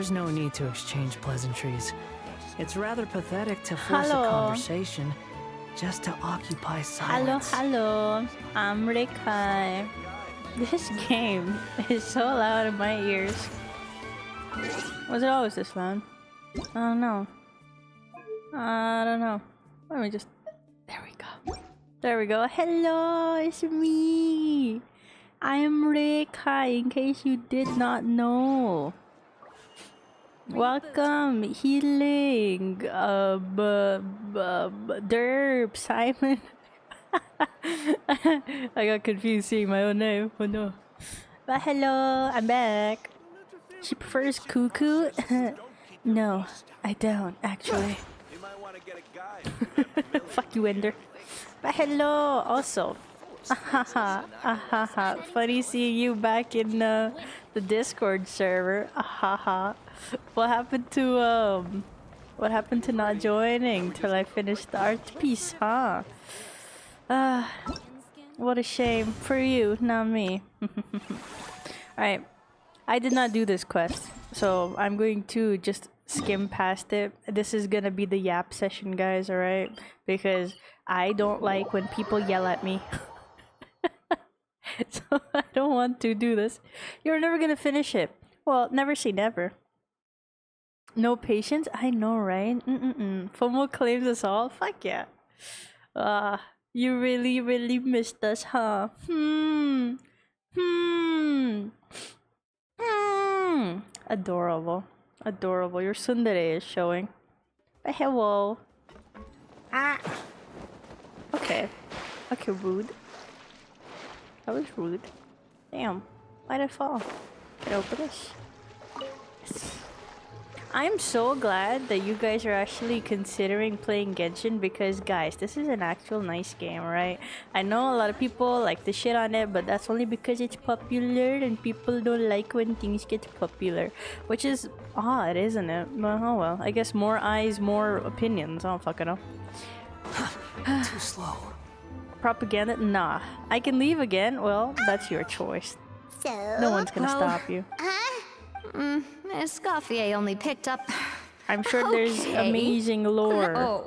There's no need to exchange pleasantries. It's rather pathetic to force a conversation just to occupy silence. Hello. I'm Rekai. This game is so loud in my ears. Was it always this loud? I don't know. Let me just... There we go. There we go. Hello, it's me. I am Rekai, in case you did not know. Welcome, Healing, Derp, Simon. I got confused seeing my own name. Oh no. But hello, I'm back. She prefers cuckoo? No, I don't, actually. Fuck you, Ender. But hello, also. Funny seeing you back in the Discord server. What happened to not joining till I finished the art piece, huh? What a shame for you, not me. Alright, I did not do this quest, so I'm going to just skim past it. This is gonna be the yap session, guys, alright? Because I don't like when people yell at me. So I don't want to do this. You're never gonna finish it. Well, never say never. No patience? I know, right? FOMO claims us all? Fuck yeah. You really missed us, huh? Adorable. Adorable. Your tsundere is showing. But hello. Okay. Okay, rude. That was rude. Damn. Why'd I fall? Can I open this? Yes. I'm so glad that you guys are actually considering playing Genshin because, guys, this is an actual nice game, right? I know a lot of people like to shit on it, but that's only because it's popular and people don't like when things get popular. Which is odd, isn't it? But oh well. I guess more eyes, more opinions. I don't fucking know. Too slow. Propaganda? Nah. I can leave again? Well, that's your choice. So, No one's gonna stop you. Escoffier only picked up. I'm sure there's amazing lore. Oh,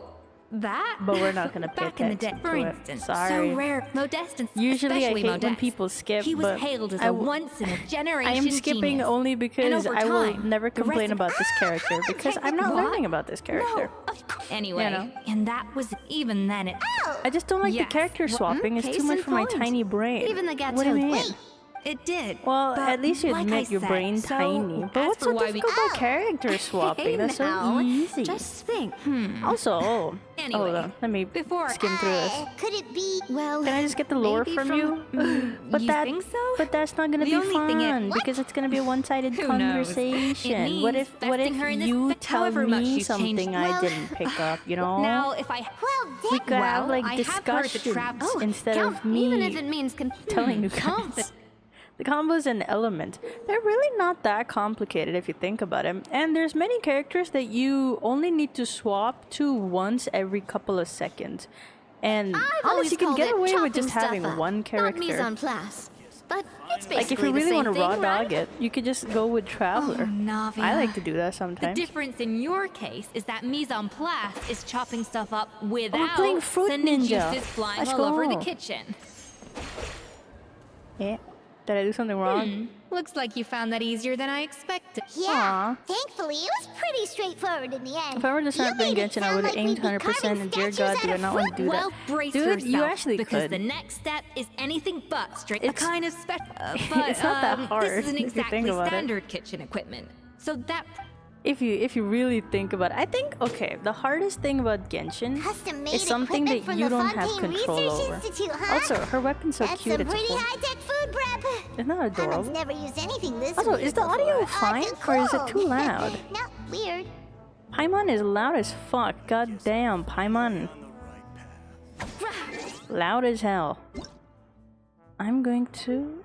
that? But we're not gonna pay Back in the day, attention for to instance, it. Sorry. so rare, Modest, and Usually I especially hate when Modest. people skip, He was but hailed as I a once-in-a-generation I am skipping genius. only because over I will time, never the rest complain of- about this character because I'm not What? learning about this character. No, of course. Anyway, You know. and that was even then it. I just don't like the Yes. character Well, swapping. It's case too much in for my point. tiny brain. Even the What do you mean? Wait, it did. Well, but at least you like admit I your said, brain so tiny. But as what's for so why we- difficult about character swapping? That's so now, easy. Just think. Also, Anyway, hold on. Let me before- skim through this. Could it be? Well, Can I just get the lore maybe from from- you? you think so? But that's not gonna The be only thing fun because it's gonna be a one-sided Who knows? conversation. It means What if vesting her in this you but tell however much me you've something changed- I well, didn't pick up? You know. Now, if I we could have like I have heard the discussions trap- instead of me even if it means telling you guys. The combos and element, they're really not that complicated if you think about it. And there's many characters that you only need to swap to once every couple of seconds. And honestly, you can get away with just having one character. But it's Like if you really want to raw dog it, you could just go with Traveler. Navia. I like to do that The sometimes. difference in your case is that mise en place is chopping stuff up without playing Fruit sending Ninja. juices flying Let's all over the go. kitchen. Yeah. Did I do something wrong? Looks like you found that easier than I expected. Yeah, Aw. thankfully it was pretty straightforward in the end. If I were to start playing Genshin, I would have aimed 100%, and dear God, do I not want to do that. Well, brace Dude, yourself, you actually because could. the next step is anything but straight. A It's- kind of special. it's not that hard, This isn't if you think exactly about it. standard kitchen equipment. So that If you really think about it, I think, okay, the hardest thing about Genshin Custom-made is something equipment that from you the don't have Fontaine control Research over. Institute, huh? Also, her weapon's so That's cute, some it's pretty cool. high-tech food prep. Isn't that Haven't adorable? never used anything this Also, weird is the audio before. fine, Cool. or is it too loud? No, weird. Paimon is loud as fuck. God damn, Paimon. Loud as hell. I'm going to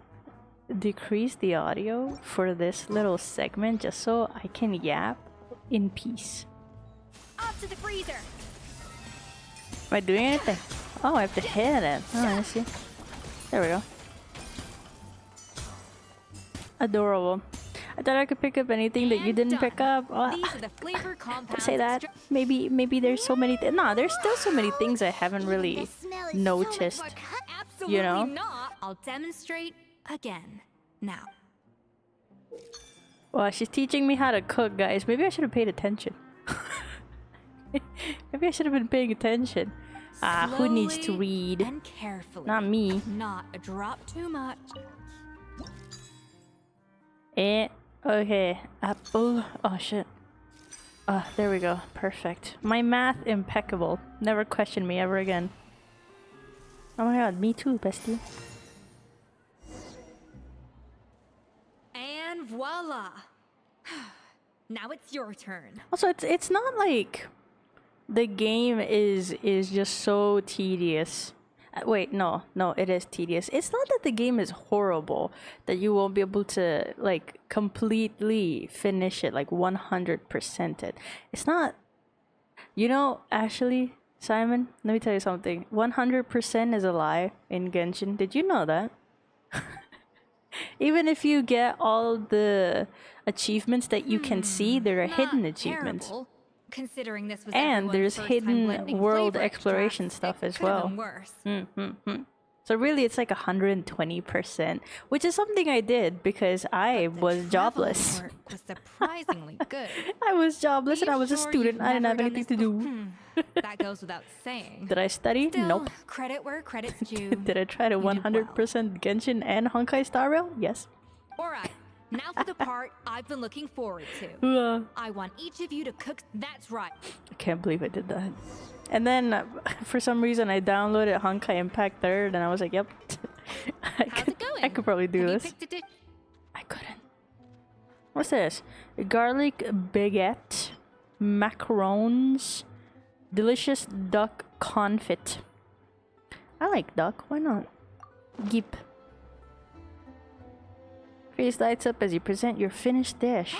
decrease the audio for this little segment just so I can yap in peace. up to the freezer. Am I doing anything? Oh, I have to hit it. Oh, I see. There we go. Adorable. I thought I could pick up anything that you And didn't pick done. up. Oh, These are the flavor don't compounds. say that. Maybe there's so many. No, there's still so many things I haven't Even really the smell is noticed. So much more Absolutely You know? not. I'll demonstrate again. Now. Well, she's teaching me how to cook, guys. Maybe I should have paid attention. Maybe I should have been paying attention. Who needs to Slowly read? And carefully. Not me. Not a drop too much. Okay. Apple. Oh, shit. There we go. Perfect. My math impeccable. Never question me ever again. Oh my god, me too, bestie. And voila. Now it's your turn. Also, it's not like the game is just so tedious. Wait, no, it is tedious. It's not that the game is horrible, that you won't be able to like completely finish it, like 100% it. It's not. You know, Ashley, Simon, let me tell you something. 100% is a lie in Genshin. Did you know that? Even if you get all the achievements that you can see, there are Not hidden achievements. terrible, considering this was And everyone's there's first time hidden blending world flavor exploration extracts. stuff It as could have well. been worse. So really, it's like 120%, which is something I did because I The was jobless. traveling work was surprisingly good. I was jobless and I was a Sure student. you've I didn't never have done anything to this do. That goes without saying. Did I study? Still, Nope. credit where credit's due. Did I try to You did well. 100% Genshin and Honkai Star Rail? Yes. Alright, now for the part I've been looking forward to. I want each of you to cook. That's right. I can't believe I did that. And then, for some reason, I downloaded Honkai Impact 3rd, and I was like, yep. How's it going? I could probably do Have this. You picked a dish? I couldn't. What's this? Garlic baguette, macarons, delicious duck confit. I like duck. Why not? Gip. Face lights up as you present your finished dish.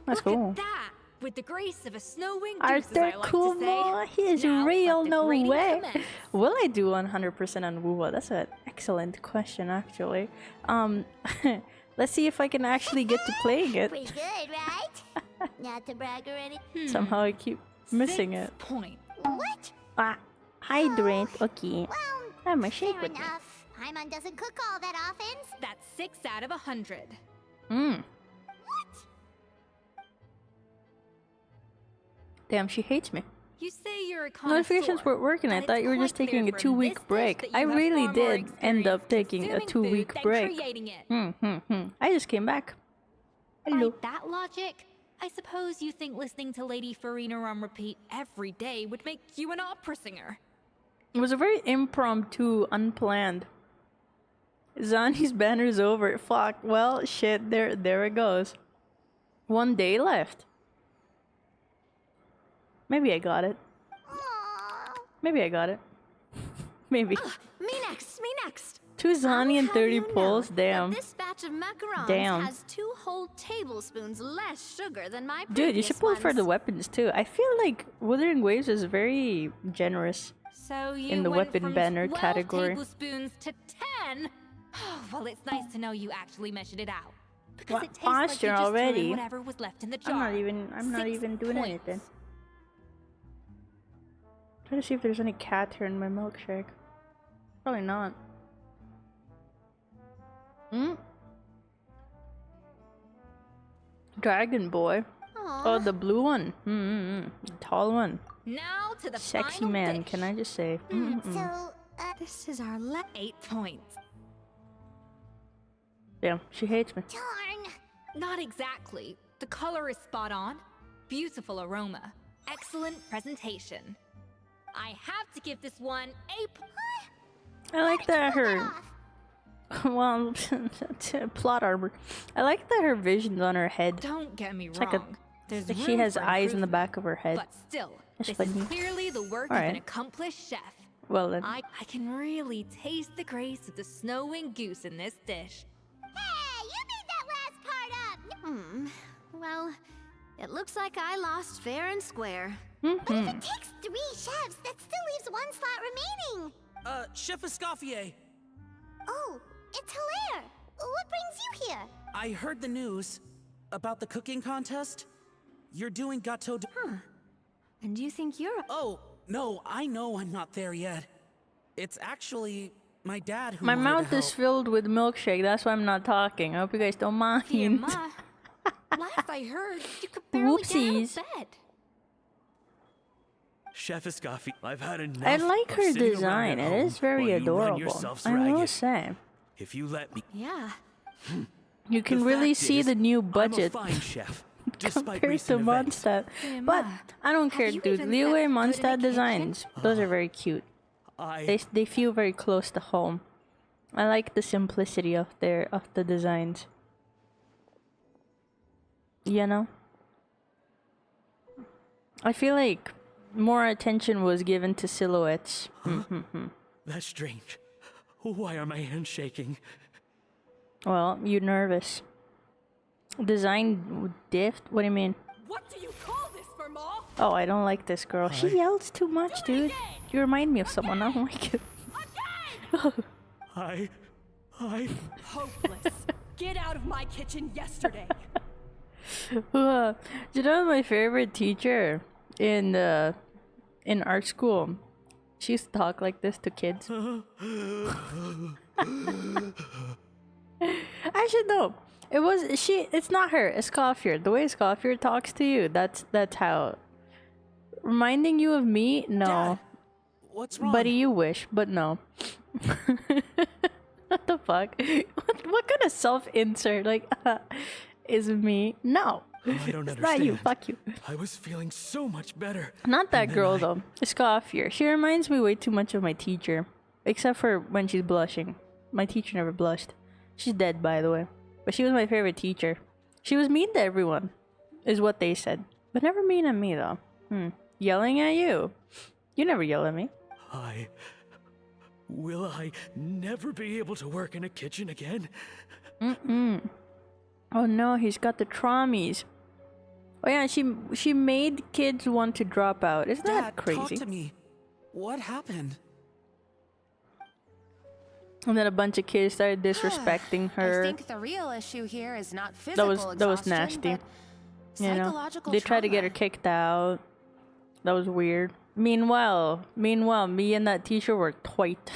That's Look cool. at that! With the grace of a snowing Arthur goose, as I like to say. Kumo, he is Now, real, let the no grading way. commence. Will I do 100% on Wuwa? That's an excellent question, actually. Let's see if I can actually get to playing it. Pretty good, right? Not to brag or anything. Somehow I keep missing 6 it. point. What? Hydrant. Okay. Well, I'm a shake fair with me. enough. Paimon doesn't cook all that often. That's 6 out of 100. What? Damn, she hates me. You say you're a Notifications connoisseur, weren't working. I but thought it's you were quite just taking a clear from 2-week this dish break. that you I have really far more did end up experience taking a consuming 2-week food than break. creating it. I just came back. Hello. By that logic, I suppose you think listening to Lady Farina on repeat every day would make you an opera singer. It was a very impromptu, unplanned. Zani's banner's over. Fuck. Well, shit. There it goes. 1 day left. Maybe I got it. Aww. Maybe I got it. Maybe. Me next. 2 Zani and 30 pulls. Damn. This batch of macarons Damn. has 2 whole tablespoons less sugar than my previous Dude, you should pull for the ones. weapons too. I feel like Wuthering Waves is very generous. So you In the went weapon from banner 12 category. tablespoons to 10. Well, it's nice to know you actually measured it out. Because What it tastes like you posture just threw in already? whatever was left in the jar. I'm not 6 even doing points. anything. Trying to see if there's any cat here in my milkshake. Probably not. Dragon Boy. Oh, the blue one. The tall one. Now to the Sexy final man, dish. can I just say? So, This is our 8 points. Damn, she hates me. darn. Not exactly. The color is spot on. Beautiful aroma. Excellent presentation. I have to give this one a I like that her. Off. Well, plot armor. I like that her vision's on her head. Don't get me wrong. like a- There's Like she room has for eyes in the improvement. back of her head. But still, That's this funny. is clearly the work of Alright. an accomplished chef. Well then. I can really taste the grace of the snowing goose in this dish. Hey, you made that last part up. Well, it looks like I lost fair and square. But if it takes 3 chefs, that still leaves 1 slot remaining. Chef Escoffier, Oh, it's Hilaire. What brings you here? I heard the news. about the cooking contest? You're doing gâteau de... And you think you're... Oh, no, I know I'm not there yet. It's actually my dad who My wanted to mouth is help. filled with milkshake. That's why I'm not talking. I hope you guys don't mind. Dear Ma, last I heard, you could barely Whoopsies. get out of bed. Chef Escoffier, I've had enough. I like of her sitting around design. at It home is very while you run adorable. yourselves I will ragged. say. If you let me, Yeah. You can the really fact see is, the new I'm a budget fine chef, despite compared to recent events. Mondstadt. But I don't Have care, you dude. even Liu set and foot in a Mondstadt kitchen? designs, those are very cute. They feel very close to home. I like the simplicity of the designs. You know? I feel like more attention was given to silhouettes. That's strange. Why are my hands shaking? Well, you nervous. Design diff? What do you mean? What do you call this, Verma? Oh, I don't like this girl. She yells too much, dude. You remind me of someone. I don't like it. I... Hopeless. Get out of my kitchen yesterday. You know my favorite teacher in art school? She used to talk like this to kids. Actually, no. It's not her. It's Scoffier. The way Scoffier talks to you, that's how. Reminding you of me? No. Dad, what's wrong? Buddy, you wish, but no. What the fuck? What kind of self-insert is me? No. I don't It's understand. not you. Fuck you. I was feeling so much better. Not that And then girl though. Scoffier. She reminds me way too much of my teacher, except for when she's blushing. My teacher never blushed. She's dead, by the way. But she was my favorite teacher. She was mean to everyone, is what they said, but never mean at me though. Yelling at you. You never yell at me. Will I never be able to work in a kitchen again? Oh no, he's got the traumies. Oh yeah, she made kids want to drop out. Isn't that Dad, crazy? talk to me. What happened? And then a bunch of kids started disrespecting her. I think the real issue here is not physical That was exhaustion, nasty. but You know, psychological they tried to get her trauma. kicked out. That was weird. Meanwhile, me and that teacher were tight.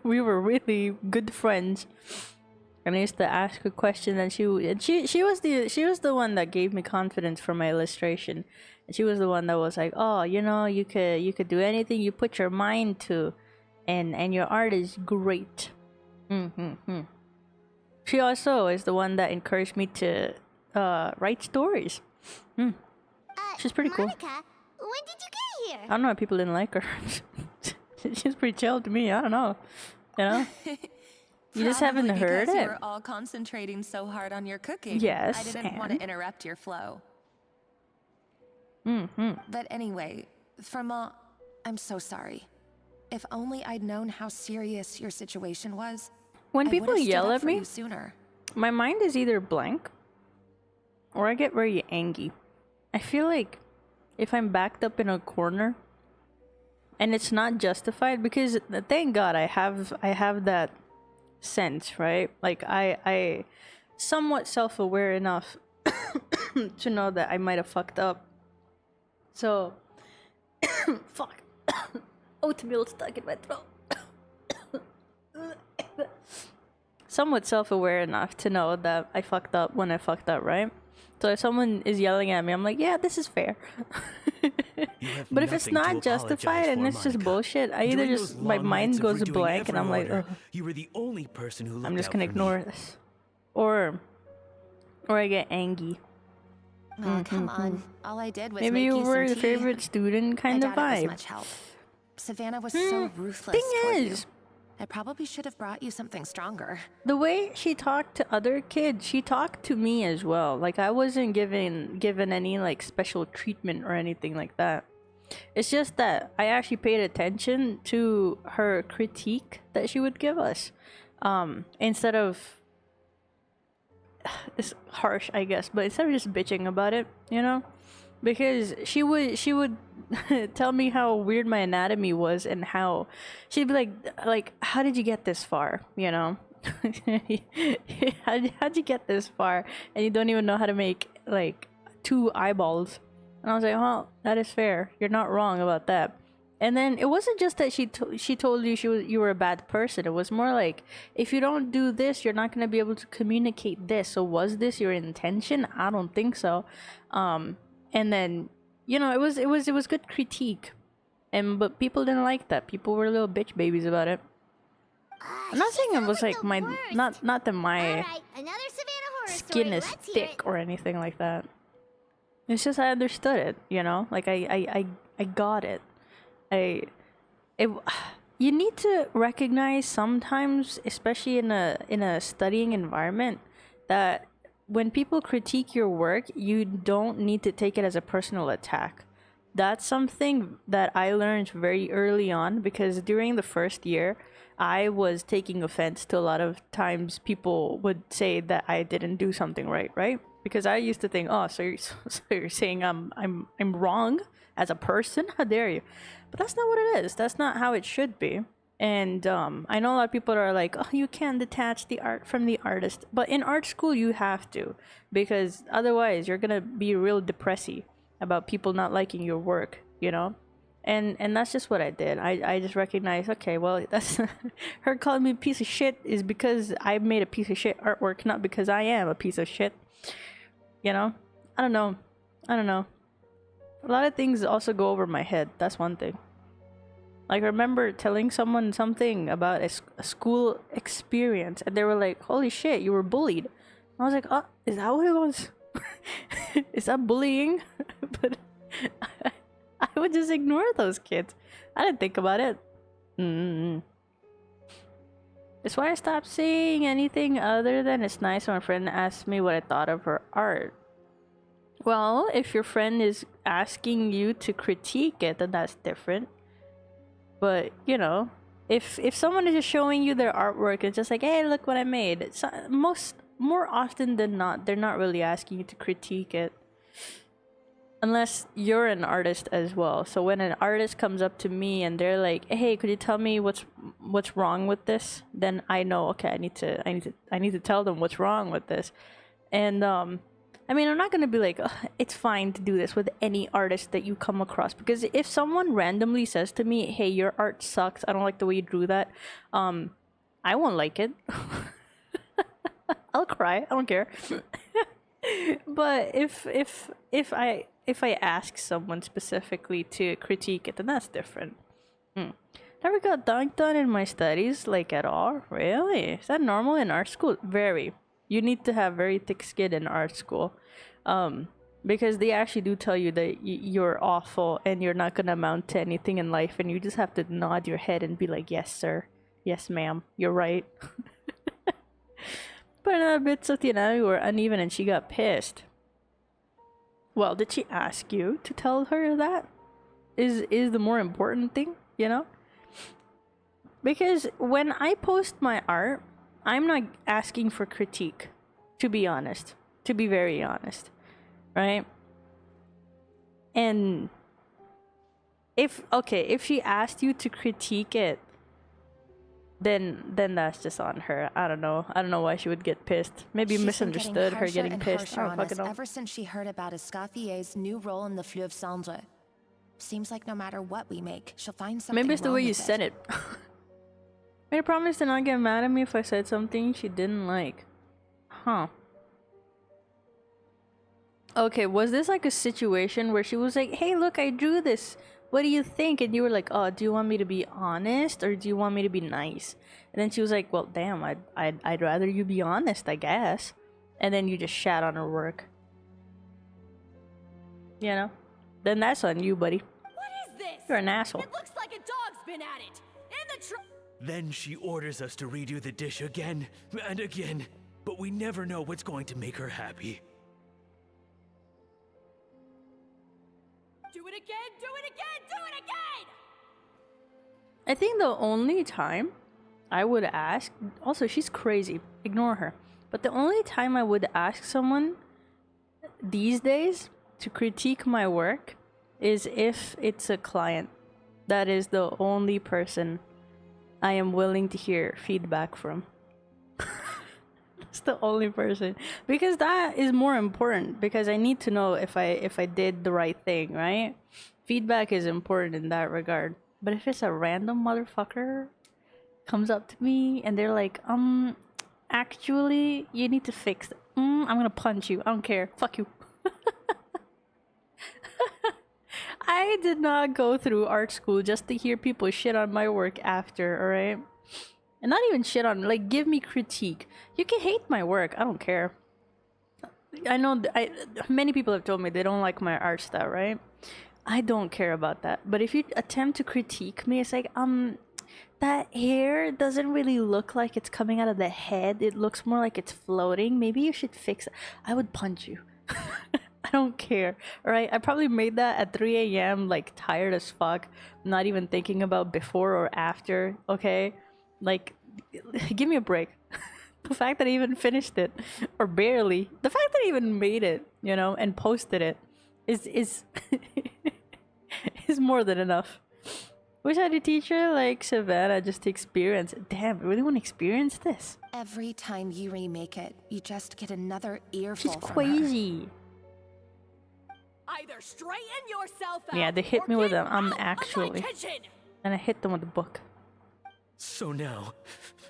We were really good friends. And I used to ask her question, and she was the one that gave me confidence for my illustration. And she was the one that was like, "Oh, you know, you could do anything you put your mind to, and your art is great." She also is the one that encouraged me to write stories. She's pretty cool. Monica, when did you get here? I don't know why people didn't like her. She's pretty chill to me. I don't know. You know? You just haven't Probably heard because it. You were all concentrating so hard on your cooking. Yes, I didn't want and? to interrupt your flow. But anyway, I'm so sorry. If only I'd known how serious your situation was. When I people would've stood yell up at for me, you sooner. my mind is either blank or I get very angry. I feel like if I'm backed up in a corner and it's not justified, because thank God I have that sense, right? Like I somewhat self-aware enough to know that I might have fucked up. So fuck. Oatmeal stuck in my throat. Somewhat self-aware enough to know that I fucked up when I fucked up, right? So if someone is yelling at me, I'm like, yeah, this is fair. But if it's nothing to not justified apologize and for, it's just Monica. bullshit, I either During just, those my long mind nights of goes redoing blank and I'm every like, order, ugh, you were the only person who looked I'm just out gonna for ignore me. this. Or I get angry. Oh, come on. All I did was Maybe make you you were some the tea. favorite student I kind of doubt it was vibe. much help. Savannah was so ruthless Thing toward is, you. I probably should have brought you something stronger. the way she talked to other kids, she talked to me as well. Like I wasn't given any like special treatment or anything like that. It's just that I actually paid attention to her critique that she would give us. Instead of it's harsh, I guess, but instead of just bitching about it, you know? Because she would tell me how weird my anatomy was and how she'd be like how did you get this far, you know? how'd you get this far and you don't even know how to make like 2 eyeballs? And I was like, well, that is fair. You're not wrong about that. And then it wasn't just that she told you you were a bad person. It was more like, if you don't do this, you're not going to be able to communicate this. So was this your intention? I don't think so. And then, you know, it was good critique. But people didn't like that. People were little bitch babies about it. I'm not saying it was like my not that my Alright, another Savannah horror skin story. is Let's hear thick or anything like that. It's just I understood it, you know? Like I got it. You need to recognize sometimes, especially in a studying environment, that when people critique your work, you don't need to take it as a personal attack. That's something that I learned very early on, because during the first year, I was taking offense to a lot of times people would say that I didn't do something right? Because I used to think, oh, so you're saying I'm wrong as a person? How dare you? But that's not what it is. That's not how it should be. And I know a lot of people are like, oh, you can't detach the art from the artist. But in art school, you have to, because otherwise you're gonna be real depressy about people not liking your work, you know? And that's just what I did. I just recognized, okay, well, that's her calling me a piece of shit is because I made a piece of shit artwork, not because I am a piece of shit. You know? I don't know. A lot of things also go over my head. That's one thing. Like, I remember telling someone something about a school experience, and they were like, holy shit, you were bullied. I was like, oh, is that what it was? Is that bullying? But I would just ignore those kids. I didn't think about it. That's why I stopped saying anything other than it's nice when a friend asks me what I thought of her art. Well, if your friend is asking you to critique it, then that's different. But, you know, if someone is just showing you their artwork, it's just like, hey, look what I made. It's more often than not, they're not really asking you to critique it. Unless you're an artist as well. So when an artist comes up to me and they're like, hey, could you tell me what's wrong with this? Then I know, okay, I need to tell them what's wrong with this. And I mean, I'm not gonna be like, it's fine to do this with any artist that you come across, because if someone randomly says to me, hey, your art sucks, I don't like the way you drew that, I won't like it. I'll cry, I don't care. But if I ask someone specifically to critique it, then that's different. Never got dunked on in my studies, like, at all. Really? Is that normal in art school? Very. You need to have very thick skin in art school, because they actually do tell you that you're awful and you're not gonna amount to anything in life, and you just have to nod your head and be like, yes, sir, yes, ma'am, you're right. But another bits of the anatomy were uneven and she got pissed. Well, did she ask you to tell her that? Is the more important thing, you know? Because when I post my art, I'm not asking for critique, to be honest. To be very honest. Right? And if she asked you to critique it, then that's just on her. I don't know why she would get pissed. Maybe She's misunderstood her getting pissed. I don't fucking know. Ever since she heard about Escaffier's new role in the Fleuve Cendre. Seems like no matter what we make, she'll find something. Maybe it's the way you with said it. Made a promise to not get mad at me if I said something she didn't like. Huh. Okay, was this like a situation where she was like, hey, look, I drew this. What do you think? And you were like, oh, do you want me to be honest or do you want me to be nice? And then she was like, well, damn, I'd rather you be honest, I guess. And then you just shat on her work. You know? Then that's on you, buddy. What is this? You're an asshole. It looks like a dog's been at it. In the Then she orders us to redo the dish again and again, but we never know what's going to make her happy. Do it again, do it again, do it again! I think the only time I would ask, also she's crazy, ignore her, but the only time I would ask someone these days to critique my work is if it's a client. That is the only person I am willing to hear feedback from. It's the only person, because that is more important, because I need to know if I did the right thing, right? Feedback is important in that regard. But if it's a random motherfucker comes up to me and they're like, actually, you need to fix it. I'm gonna punch you. I don't care. Fuck you. I did not go through art school just to hear people shit on my work after, alright? And not even shit on, like, give me critique. You can hate my work. I don't care. I know many people have told me they don't like my art style, right? I don't care about that. But if you attempt to critique me, it's like, that hair doesn't really look like it's coming out of the head. It looks more like it's floating. Maybe you should fix it. I would punch you. I don't care. Alright, I probably made that at 3 a.m. like tired as fuck. Not even thinking about before or after, okay? Like, give me a break. The fact that I even finished it, or barely, the fact that I even made it, you know, and posted it is is more than enough. Wish I had a teacher like Savannah just to experience it. Damn, I really want to experience this. Every time you remake it, you just get another earful She's from her. crazy. Either straighten yourself out. Yeah, they hit me with a a actually. And I hit them with the book. So now,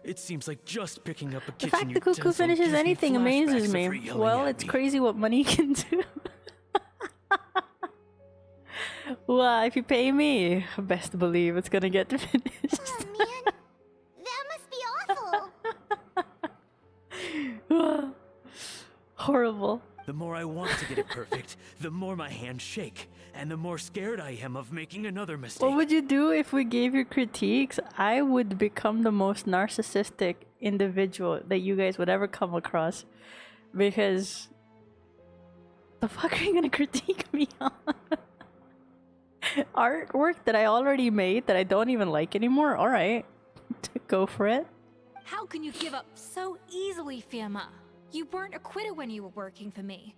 it seems like just picking up a The kitchen fact the cuckoo utensil finishes gives me anything amazes flashbacks me. of her yelling Well, at it's me. crazy what money can do. Well, if you pay me, best believe it's gonna get finished. Oh man, that must be awful. Horrible. The more I want to get it perfect, the more my hands shake, and the more scared I am of making another mistake. What would you do if we gave you critiques? I would become the most narcissistic individual that you guys would ever come across. Because the fuck are you gonna critique me on? Artwork that I already made that I don't even like anymore? Alright. Go for it. How can you give up so easily, Firma? You weren't a quitter when you were working for me.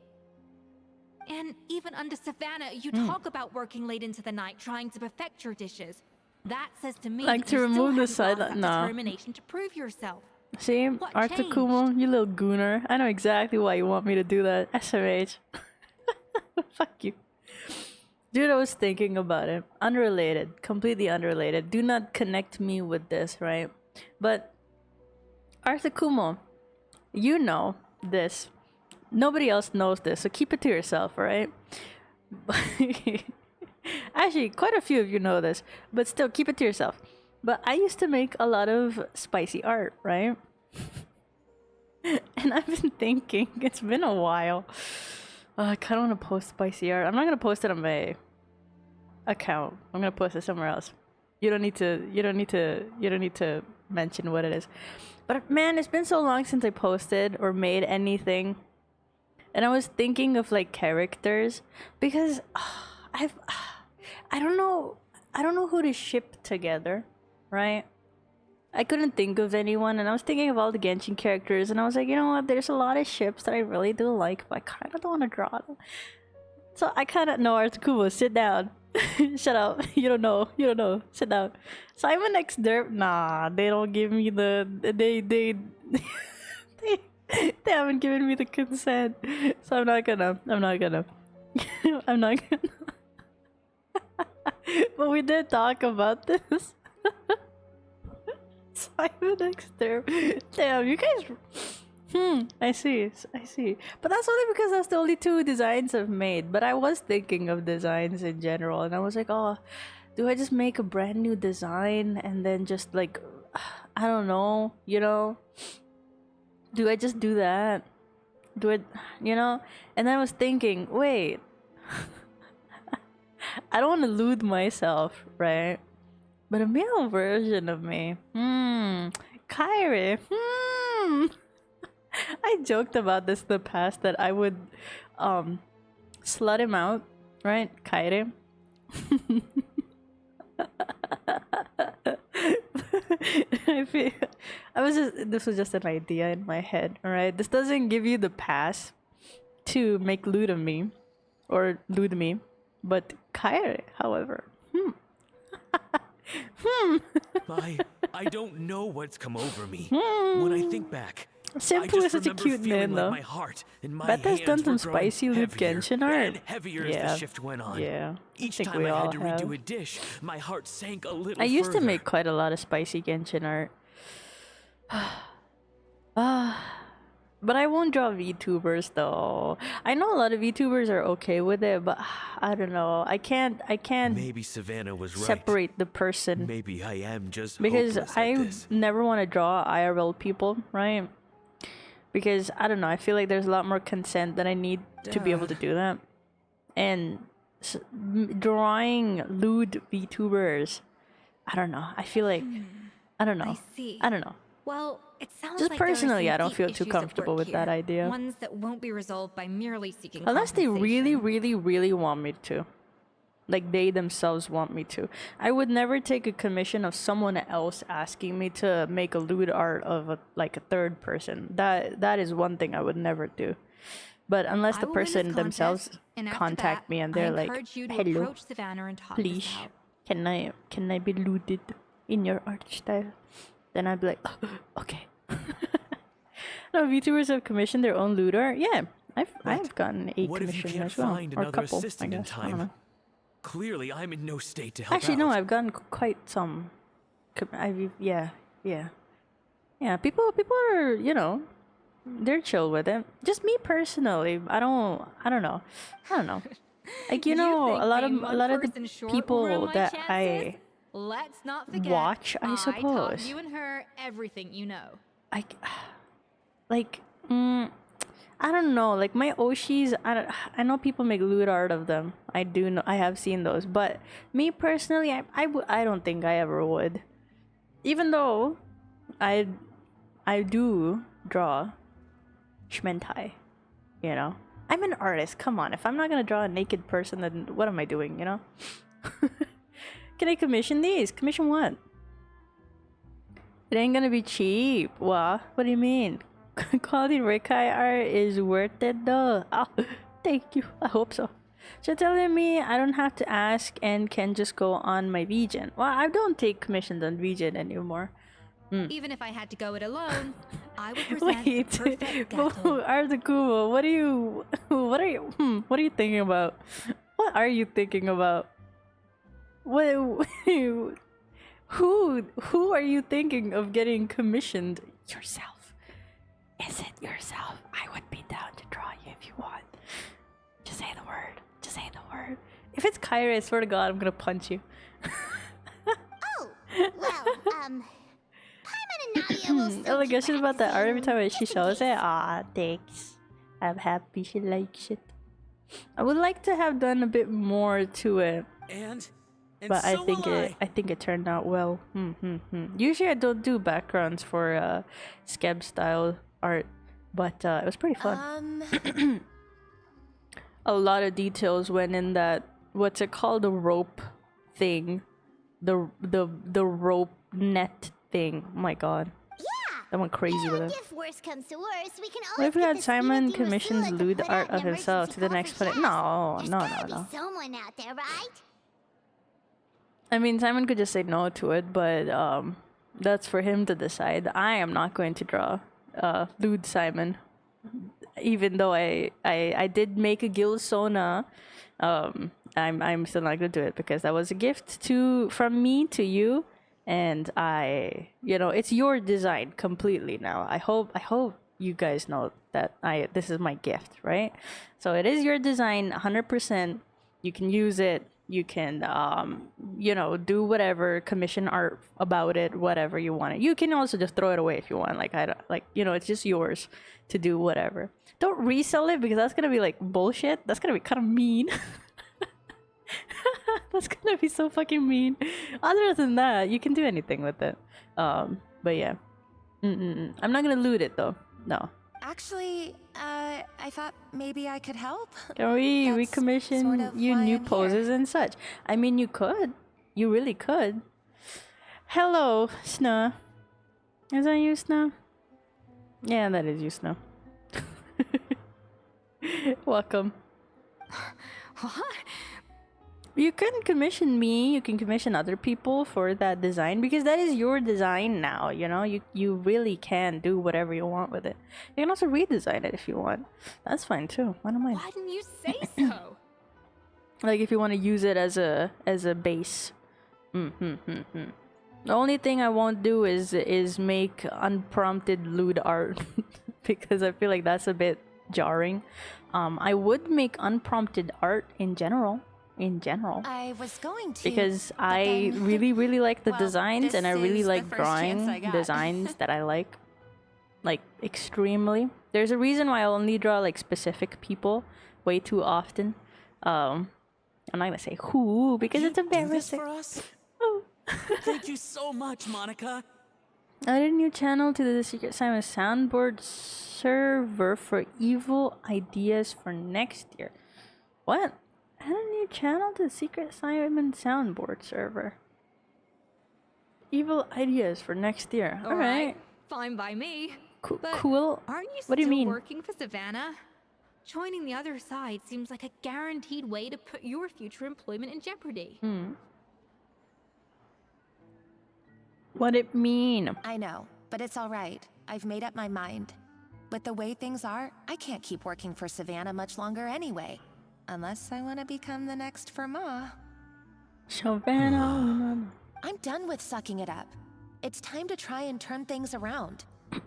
And even under Savannah, you talk about working late into the night trying to perfect your dishes. That says to me Like that to you remove the still haven't side- lost that no. determination to prove yourself. See? What Artakumo, you little gooner. I know exactly why you want me to do that. SMH. Fuck you. Dude, I was thinking about it. Unrelated. Completely unrelated. Do not connect me with this, right? But Artakumo, you know this. Nobody else knows this, so keep it to yourself, right? Actually, quite a few of you know this, but still, keep it to yourself. But I used to make a lot of spicy art, right? And I've been thinking, it's been a while. I kind of want to post spicy art. I'm not gonna post it on my account. I'm gonna post it somewhere else. You don't need to mention what it is. But man, it's been so long since I posted or made anything. And I was thinking of like characters because I don't know who to ship together, right? I couldn't think of anyone, and I was thinking of all the Genshin characters, and I was like, you know what? There's a lot of ships that I really do like, but I kind of don't want to draw them. So I kind of know Artakumo. Sit down. Shut up. You don't know. Sit down. Simon X Derp. Nah, they don't give me the they haven't given me the consent. So I'm not gonna. I'm not gonna. But we did talk about this. Simon X Derp. Damn, you guys. I see. But that's only because that's the only two designs I've made. But I was thinking of designs in general, and I was like, oh, do I just make a brand new design and then just like, I don't know, you know? Do I just do that? Do it, you know? And I was thinking, wait, I don't want to lewd myself, right? But a male version of me, Kyrie, I joked about this in the past that I would slut him out, right? Kairi. This was just an idea in my head, alright? This doesn't give you the pass to make lewd of me or lewd me, but Kairi, however, I don't know what's come over me. When I think back, Simple is such a cute name, though. My heart and my Beth has done hands some were growing spicy loot heavier Genshin art. and heavier as the shift went on. Yeah. Each I think time we I all had to redo have. a dish, my heart sank a little I used to further. make quite a lot of spicy Genshin art. But I won't draw VTubers though. I know a lot of VTubers are okay with it, but I don't know. I can't Maybe Savannah was right. separate the person Maybe I am just because hopeless at I this. never want to draw IRL people, right? Because I don't know, I feel like there's a lot more consent that I need to be able to do that. And drawing lewd VTubers, I don't know. I feel like I don't know. I see. I don't know. Well, it sounds Just like there are personally, some I don't deep feel too issues at comfortable work with that here. idea. Ones that won't be resolved by merely seeking Unless they really, compensation. really, really want me to. Like they themselves want me to. I would never take a commission of someone else asking me to make a lewd art of a third person. That is one thing I would never do. But unless I the will win this person themselves contest, and after contact that, me and I they're like, encourage you to "Hello, approach Savannah and talk this please, out. can I be lewded in your art style?" Then I'd be like, "Okay." No, VTubers have commissioned their own lewd art. Yeah, I've gotten a What if you commission can't as well, find or a another couple, I assistant in guess. I don't time? know. Clearly, I'm in no state to help Actually, out. no, I've gotten quite some. Yeah. People are, you know, they're chill with it. Just me personally, I don't know. Like you know, think a lot being of one the person short will people ruin my that chances? Let's not forget. watch, I taught suppose. you and her everything you know. I don't know. Like my Oshis, I know people make lewd art of them. I do know. I have seen those, but me personally, I don't think I ever would. Even though, I do draw shmentai, you know. I'm an artist. Come on, if I'm not gonna draw a naked person, then what am I doing? You know. Can I commission these? Commission what? It ain't gonna be cheap. What? What do you mean? Quality Rekai art is worth it though. Oh, thank you. I hope so. So you're telling me I don't have to ask and can just go on my VGen. Well, I don't take commissions on VGen anymore. Even if I had to go it alone, I would present the Wait, perfect gato. Arzukumo, what are you thinking about? What are you thinking about? What? Who are you thinking of getting commissioned? Yourself. Is it yourself? I would be down to draw you if you want. Just say the word. Just say the word. If it's Kyra, I swear to God, I'm gonna punch you. Oh, well, Paimon and Nadia will still Oh my gosh, she's about that art every time she practicing, shows just in it. case. Ah, thanks. I'm happy she likes it. I would like to have done a bit more to it, And but so will I think it turned out well. Usually I don't do backgrounds for Skeb style art, but it was pretty fun. A lot of details went in that. What's it called? The rope thing, the rope net thing. Oh my God, Yeah. I went crazy with And it. if worse comes to worse, we can What always if we get had the Simon Speedy commissions Masula to lewd put art out an of himself to the emergency next call planet? for No, There's no. gotta be someone out there, right? I mean, Simon could just say no to it, but that's for him to decide. I am not going to draw lewd Simon, even though I did make a Gil Sona. I'm still not gonna do it because that was a gift from me to you, and it's your design completely now. I hope you guys know that this is my gift, right? So it is your design 100%. You can use it. You can do whatever, commission art about it, whatever you want. You can also just throw it away if you want. It's just yours to do whatever. Don't resell it because that's gonna be like bullshit. That's gonna be kind of mean. That's gonna be so fucking mean. Other than that, you can do anything with it. But yeah, I'm not gonna loot it though. No. Actually, I thought maybe I could help. Can we That's commission sort of you why new I'm poses and such? I mean, you could. You really could. Hello, Snow. Is that you, Snow? Yeah, that is you, Snow. Welcome. What? You can commission me, you can commission other people for that design because that is your design now, you know? You really can do whatever you want with it. You can also redesign it if you want. That's fine too. I don't mind. Why didn't you say so? Like if you want to use it as a base. The only thing I won't do is make unprompted lewd art because I feel like that's a bit jarring. I would make unprompted art in general. I was going to, because but I then- really like the Well, designs and I this really is the like first chance I drawing got. designs that I like extremely. There's a reason why I only draw like specific people way too often. I'm not gonna say who because it's Do this embarrassing. for us? Thank you so much, Monica. Added a new channel to the Secret Simon soundboard server for evil ideas for next year. What? Add a new channel to the Secret Simon soundboard server. Evil ideas for next year. All right. Fine by me. But Cool. aren't you What do you still mean? working for Savannah? Joining the other side seems like a guaranteed way to put your future employment in jeopardy. What it mean? I know, but it's all right. I've made up my mind. With the way things are, I can't keep working for Savannah much longer anyway. Unless I want to become the next Firma. Savannah. I'm done with sucking it up. It's time to try and turn things around.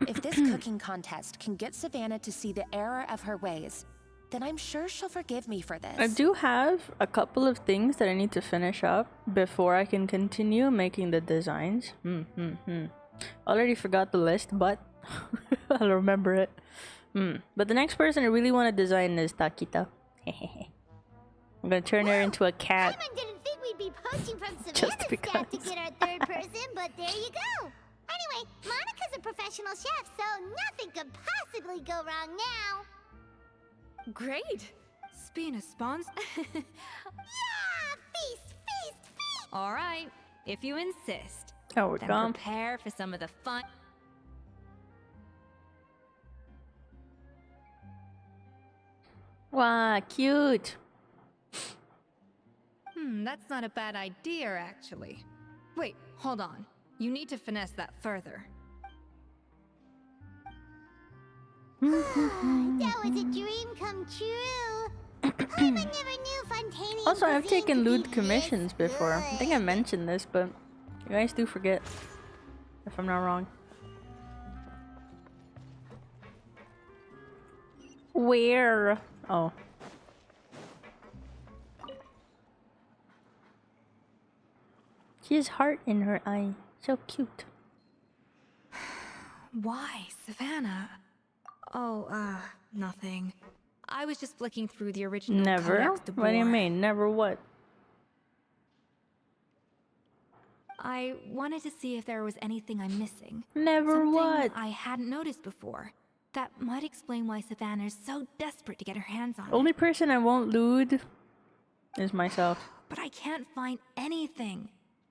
If this cooking contest can get Savannah to see the error of her ways, then I'm sure she'll forgive me for this. I do have a couple of things that I need to finish up before I can continue making the designs. Already forgot the list, but I'll remember it. But the next person I really want to design is Takita. I'm gonna turn her into a cat. Simon didn't think we'd be poaching from Just Savannah's because. staff to get our third person, but there you go. Anyway, Monica's a professional chef, so nothing could possibly go wrong now. Great. Being a sponsor. Yeah! Feast, feast, feast! All right, if you insist. Oh, we're Then gone. prepare for some of the fun. Wow, cute. That's not a bad idea, actually. Wait, hold on. You need to finesse that further. That was a dream come true. I never knew Fontanian Also, I've cuisine taken could be lewd this commissions before. I think I good. mentioned this, but you guys do forget. If I'm not wrong. Where? Oh. She has heart in her eye. So cute. Why, Savannah? Oh, nothing. I was just flicking through the original Never? Codex de What do you Boer. mean? Never what? I wanted to see if there was anything I'm missing. Never Something what? I hadn't noticed before. That might explain why Savannah's so desperate to get her hands on it. Only person I won't lewd is myself. But I can't find anything.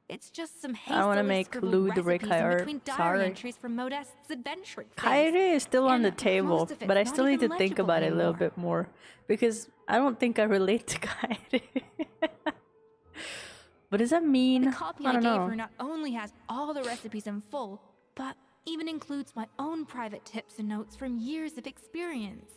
It's just some I wanna hastily make scribbled lewd recipes Rekai in art. between diary Sorry. entries from Modest's adventuring phase. Kairi is still on the And table, most of but I it's still not need to even think legible about it a little anymore. bit more because I don't think I relate to Kairi. What does that mean? The copy I I don't gave know. her not only has all the recipes in full, but even includes my own private tips and notes from years of experience.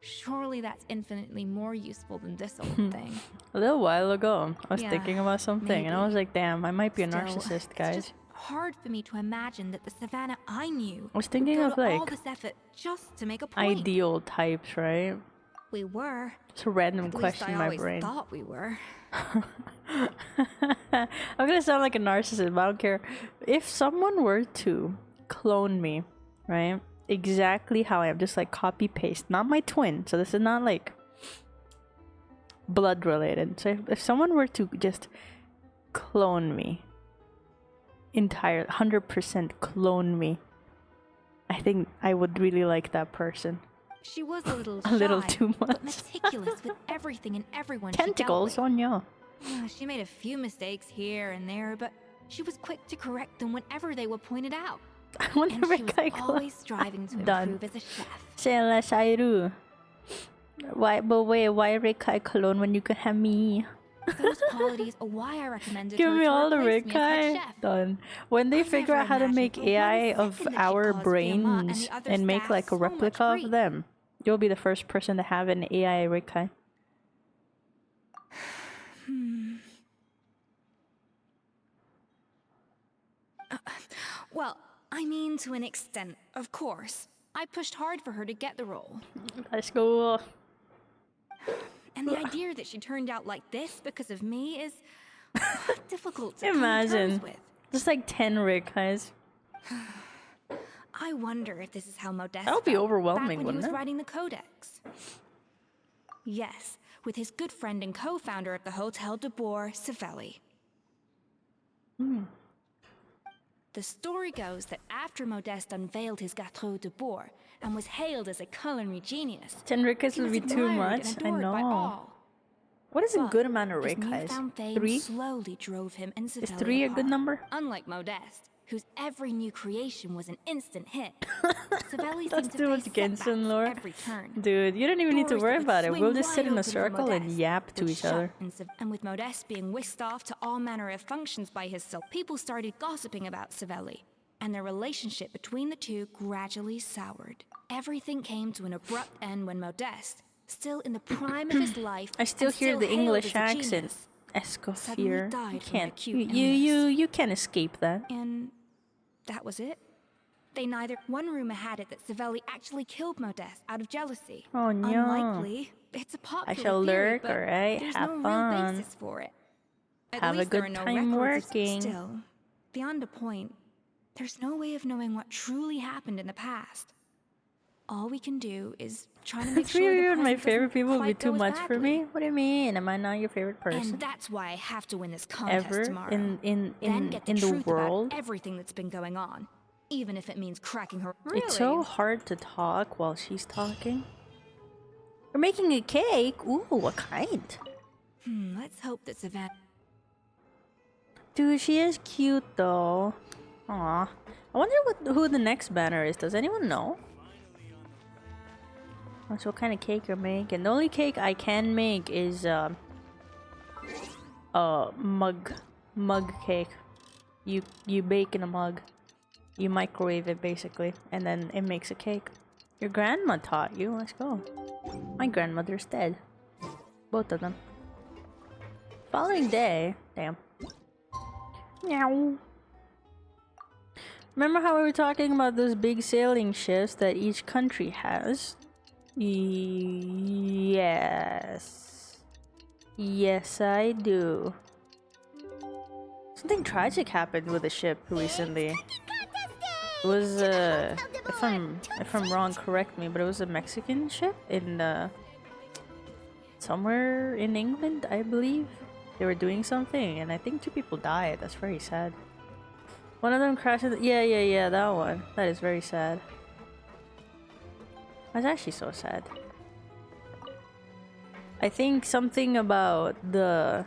Surely that's infinitely more useful than this old thing. A little while ago, I was Yeah, thinking about something and I maybe. was like, damn, I might be a Still, narcissist, It's guys. just hard for me to imagine that the Savannah I knew I was would thinking go of to all like this effort just to make a point. ideal types, right? We were. It's a random At least question I in my always brain. thought we were. I'm gonna sound like a narcissist, but I don't care. If someone were to clone me, right? Exactly how I am, just like copy paste, not my twin. So this is not like blood related. So if someone were to just clone me, entire 100% clone me, I think I would really like that person. She was a little A little shy, too but much. meticulous with everything and everyone Tentacles she dealt on ya. with. She made a few mistakes here and there, but she was quick to correct them whenever they were pointed out. I wonder And if she was I always striving to Done. improve as a chef. Shayla Shairu. Why Rekai clone when you can have me? Those qualities are why I recommended Give her me to all the replace me as head Rekai. chef. Done. When they I figure never out how to imagined make for one AI of second that she'd our cause Fiamma and brains the other and make staff like a so much replica of grief. them, you'll be the first person to have an AI Rekai. Well, I mean, to an extent, of course. I pushed hard for her to get the role. Let's go. And the idea that she turned out like this because of me is difficult to come to Imagine. terms with. Just like 10 Rekais. I wonder if this is how Modeste That would be felt overwhelming, back when he wouldn't was it? writing the codex. Yes, with his good friend and co-founder of the Hotel de Boer, Savelli. The story goes that after Modeste unveiled his Gâteau de Boer and was hailed as a culinary genius, 10 Rekais he would was be too admired much. and I adored by know. all. What is a But good amount of his Rekais? newfound fame 3? slowly drove him and Savelli Is 3 a good apart. number? Unlike Modeste, whose every new creation was an instant hit, Savelli That's seemed to too much face Genshin setbacks lore. at every turn. Dude, you don't even need to Doors that worry would about it. swing We'll just sit wide in a open for circle and Modeste yap to would each shut, other. and with Modeste being whisked off to all manner of functions by his self, people started gossiping about Savelli, and their relationship between the two gradually soured. Everything came to an abrupt end when Modeste, still in the prime of his life, I still and hear the hailed English as a accent. genius, suddenly Escoffier. You died from can't. acute You can't escape that. And that was it. They neither. One rumor had it that Savelli actually killed Modeste out of jealousy. Oh no. Unlikely. It's a popular I shall theory, lurk, but alright? there's Have no fun. real basis for it. At Have a least there good are no time records of- working. Still, beyond a point, there's no way of knowing what truly happened in the past. All we can do is try to make Three sure of the you and my present favorite doesn't people would be quite too go as much for badly. me. What do you mean? Am I not your favorite person? And that's why I have to win this contest Ever tomorrow. in Then get the the truth world? about everything that's been going on, even if it means cracking her. It's so hard to talk while she's talking. We're making a cake. Ooh, what kind? Let's hope that Savannah. Dude, she is cute though. Aw. I wonder who the next banner is. Does anyone know? That's what kind of cake you're making. The only cake I can make is mug cake. You bake in a mug. You microwave it basically, and then it makes a cake. Your grandma taught you. Let's go. My grandmother's dead. Both of them. Following day. Damn. Meow. Remember how we were talking about those big sailing ships that each country has? Yes. Yes, I do. Something tragic happened with a ship recently. It was if I'm wrong, correct me, but it was a Mexican ship in somewhere in England, I believe. They were doing something, and I think 2 people died. That's very sad. One of them crashed. Yeah, that one. That is very sad. That's actually so sad. I think something about the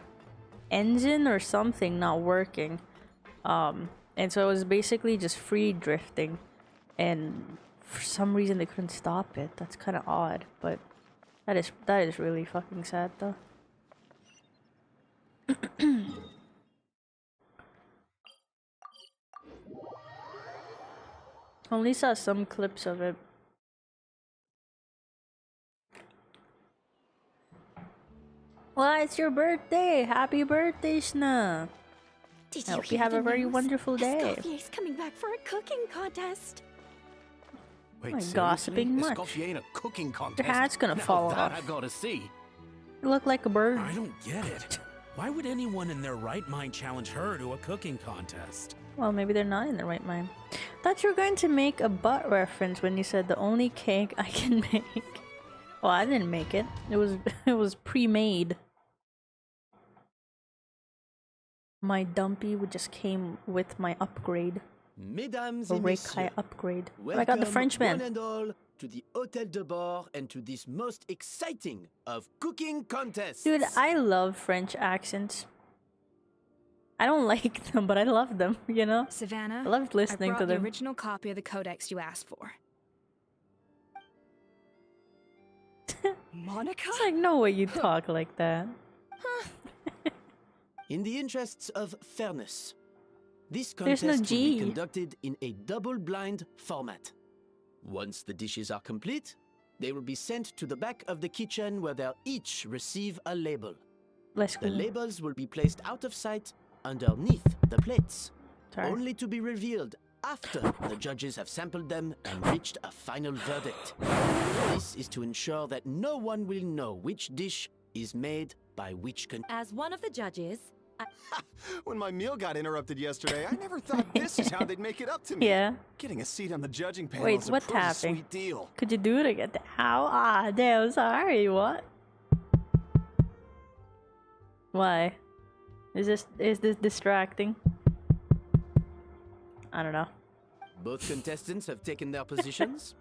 engine or something not working. And so it was basically just free drifting. And for some reason they couldn't stop it. That's kind of odd, but that is really fucking sad though. Only saw some clips of it. Well, it's your birthday! Happy birthday, Shna! Did I you hope you hear have the a very news? wonderful day. Escoffier's coming back for a cooking contest. Wait, My seriously? gossiping much. Escoffier in a cooking contest? Your hat's gonna Now fall that off. I've got to see. You look like a bird. I don't get it. Why would anyone in their right mind challenge her to a cooking contest? Well, maybe they're not in the right mind. Thought you were going to make a butt reference when you said the only cake I can make. Well, I didn't make it. It was pre-made. My dumpy just came with my upgrade. Mesdames A et Rekai messieurs, upgrade. Oh, I welcome got the Frenchman. one and all to the Hôtel de Bord and to this most exciting of cooking contests. Dude, I love French accents. I don't like them, but I love them, you know? Savannah, I loved listening I brought to them. the original copy of the codex you asked for. Monica? It's like, no way you talk like that. In the interests of fairness, this There's contest no will be G. conducted in a double-blind format. Once the dishes are complete, they will be sent to the back of the kitchen where they'll each receive a label. Let's The go. labels will be placed out of sight underneath the plates, Sorry. only to be revealed after the judges have sampled them and reached a final verdict. This is to ensure that no one will know which dish is made by which As one of the judges, When my meal got interrupted yesterday, I never thought this is how they'd make it up to me. Yeah. Getting a seat on the judging panel Wait, is a what's pretty happening? sweet deal. Could you do it again? Ow, ah, damn, sorry, what? Why? Is this distracting? I don't know. Both contestants have taken their positions.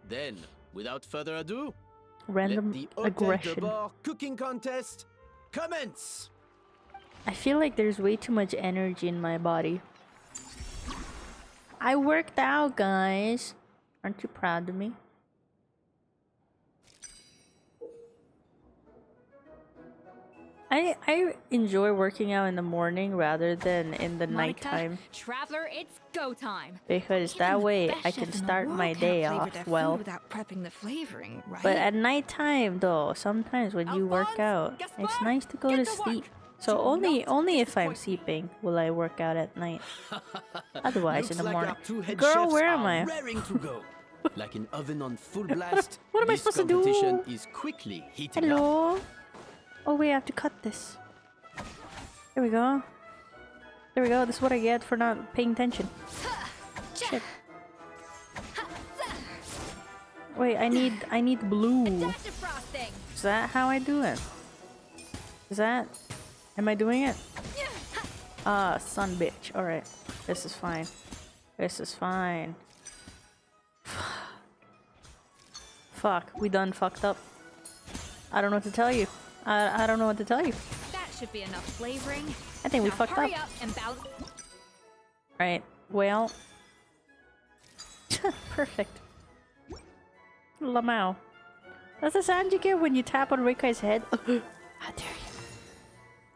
Then, without further ado, Random let the Hôtel de aggression. Bord cooking contest commence! I feel like there's way too much energy in my body. I worked out, guys. Aren't you proud of me? I enjoy working out in the morning rather than in the Monica, nighttime. Traveler, it's go time. Because Even that the way best I chef can in the start world my can't day flavor off their well. food without prepping the flavoring, right? But at nighttime though, sometimes when you work out, Gaspar, it's nice to go get to to sleep. work. So Do only not if I'm disappoint me. sleeping will I work out at night. Otherwise in Looks the like morning. our two head Girl, chefs where am are I? raring to go. Like an oven on full blast, What am I this supposed to do? competition is quickly heating up. Hello? Oh wait, I have to cut this. There we go. There we go. This is what I get for not paying attention. Shit. Wait, I need blue. Dash of frosting. Is that how I do it? Is that... Am I doing it? Ah, son bitch. Alright. This is fine. This is fine. Fuck. We done fucked up. I don't know what to tell you. I don't know what to tell you. That should be enough flavoring. I think we Now fucked hurry up. up and balance. Right. Well. Perfect. Lamau. That's the sound you get when you tap on Reikai's head. How dare you?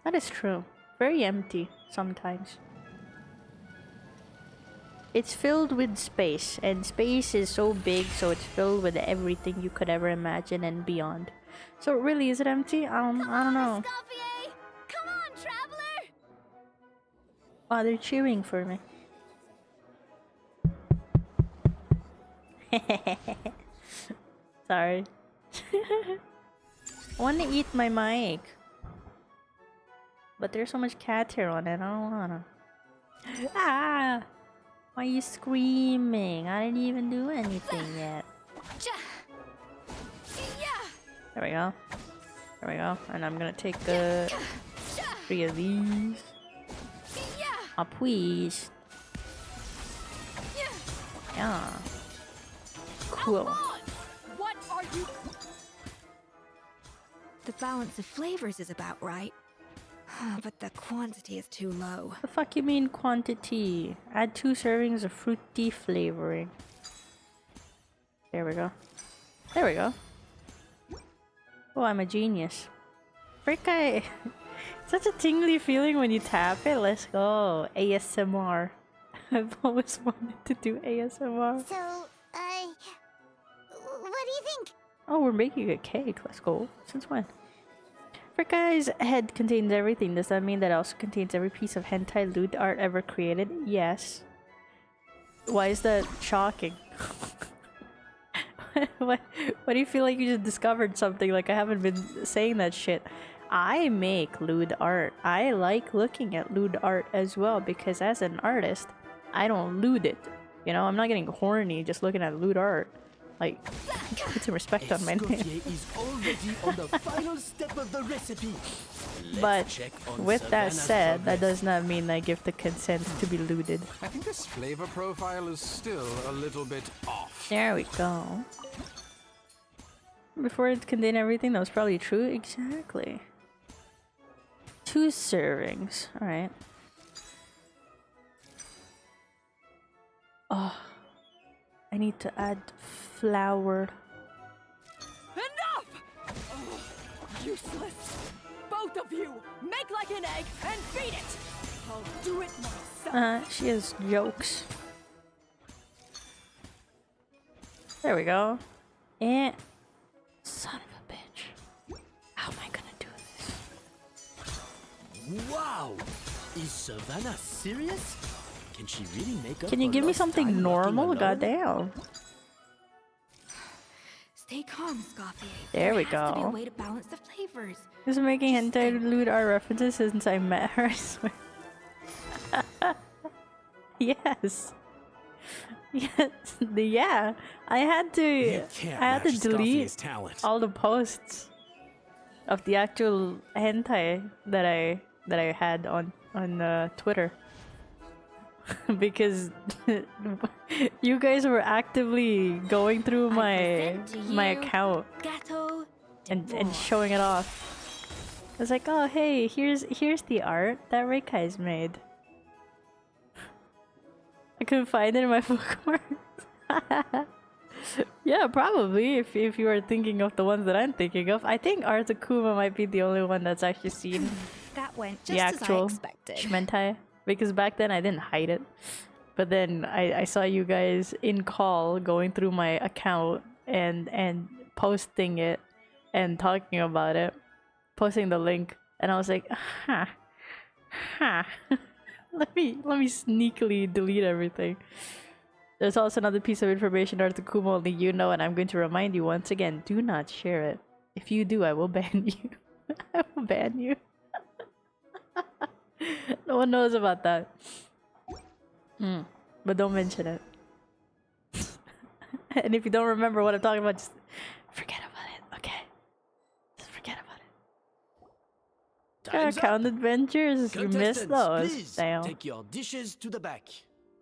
That is true. Very empty sometimes. It's filled with space, and space is so big, so it's filled with everything you could ever imagine and beyond. So really, is it empty? I don't know. Come on, traveler! Wow, they're cheering for me. Sorry. I want to eat my mic. But there's so much cat hair on it, I don't wanna. Ah! Why are you screaming? I didn't even do anything yet. There we go. There we go. And I'm gonna take 3 of these. Ah, please. Yeah. Cool. What are you? The balance of flavors is about right. But the quantity is too low. The fuck you mean quantity? Add 2 servings of fruity flavoring. There we go. There we go. Oh, I'm a genius. Rekai! Such a tingly feeling when you tap it. Let's go. ASMR. I've always wanted to do ASMR. So, what do you think? Oh, we're making a cake. Let's go. Since when? Rekai's head contains everything. Does that mean that it also contains every piece of hentai lewd art ever created? Yes. Why is that shocking? Why do you feel like you just discovered something? Like I haven't been saying that shit. I make lewd art. I like looking at lewd art as well because as an artist, I don't lewd it. You know, I'm not getting horny just looking at lewd art. Like, put some respect on my name. is already on the final step of the recipe. But check on with that Savannah's said, that progress. does not mean I give the consent to be looted. I think this flavor profile is still a little bit off. There we go. Before it contained everything, that was probably true. Exactly. 2 servings. Alright. Oh. I need to add flour. Enough! Oh, useless. Both Both of you, make like an egg and beat it. I'll do it myself. She has jokes. There we go. And son of a bitch. How am I gonna do this? Wow! Is Savannah serious? Can she really make up? Can you give me something normal? Goddamn. Stay calm, Scoffy. There we Has to be a go. way to balance the flavors. This is making hentai lewd art references since I met her, I swear. Yes. Yes. Yeah. I had to delete all the posts of the actual hentai that I had on Twitter. Because you guys were actively going through my account and showing it off. I was like, oh hey, here's the art that Reikai's made. I couldn't find it in my bookmarks. Yeah, probably if you were thinking of the ones that I'm thinking of. I think Artakuma might be the only one that's actually seen That went just the as I actual expected. Shmentai. Because back then I didn't hide it. But then I saw you guys in call going through my account and posting it and talking about it. Posting the link. And I was like, huh. let me sneakily delete everything. There's also another piece of information Artakuma only you know, and I'm going to remind you once again, do not share it. If you do, I will ban you. I will ban you. No one knows about that. But don't mention it. And if you don't remember what I'm talking about, just forget about it, okay? Just forget about it. Account adventures, you missed those. Please Damn. take your dishes to the back.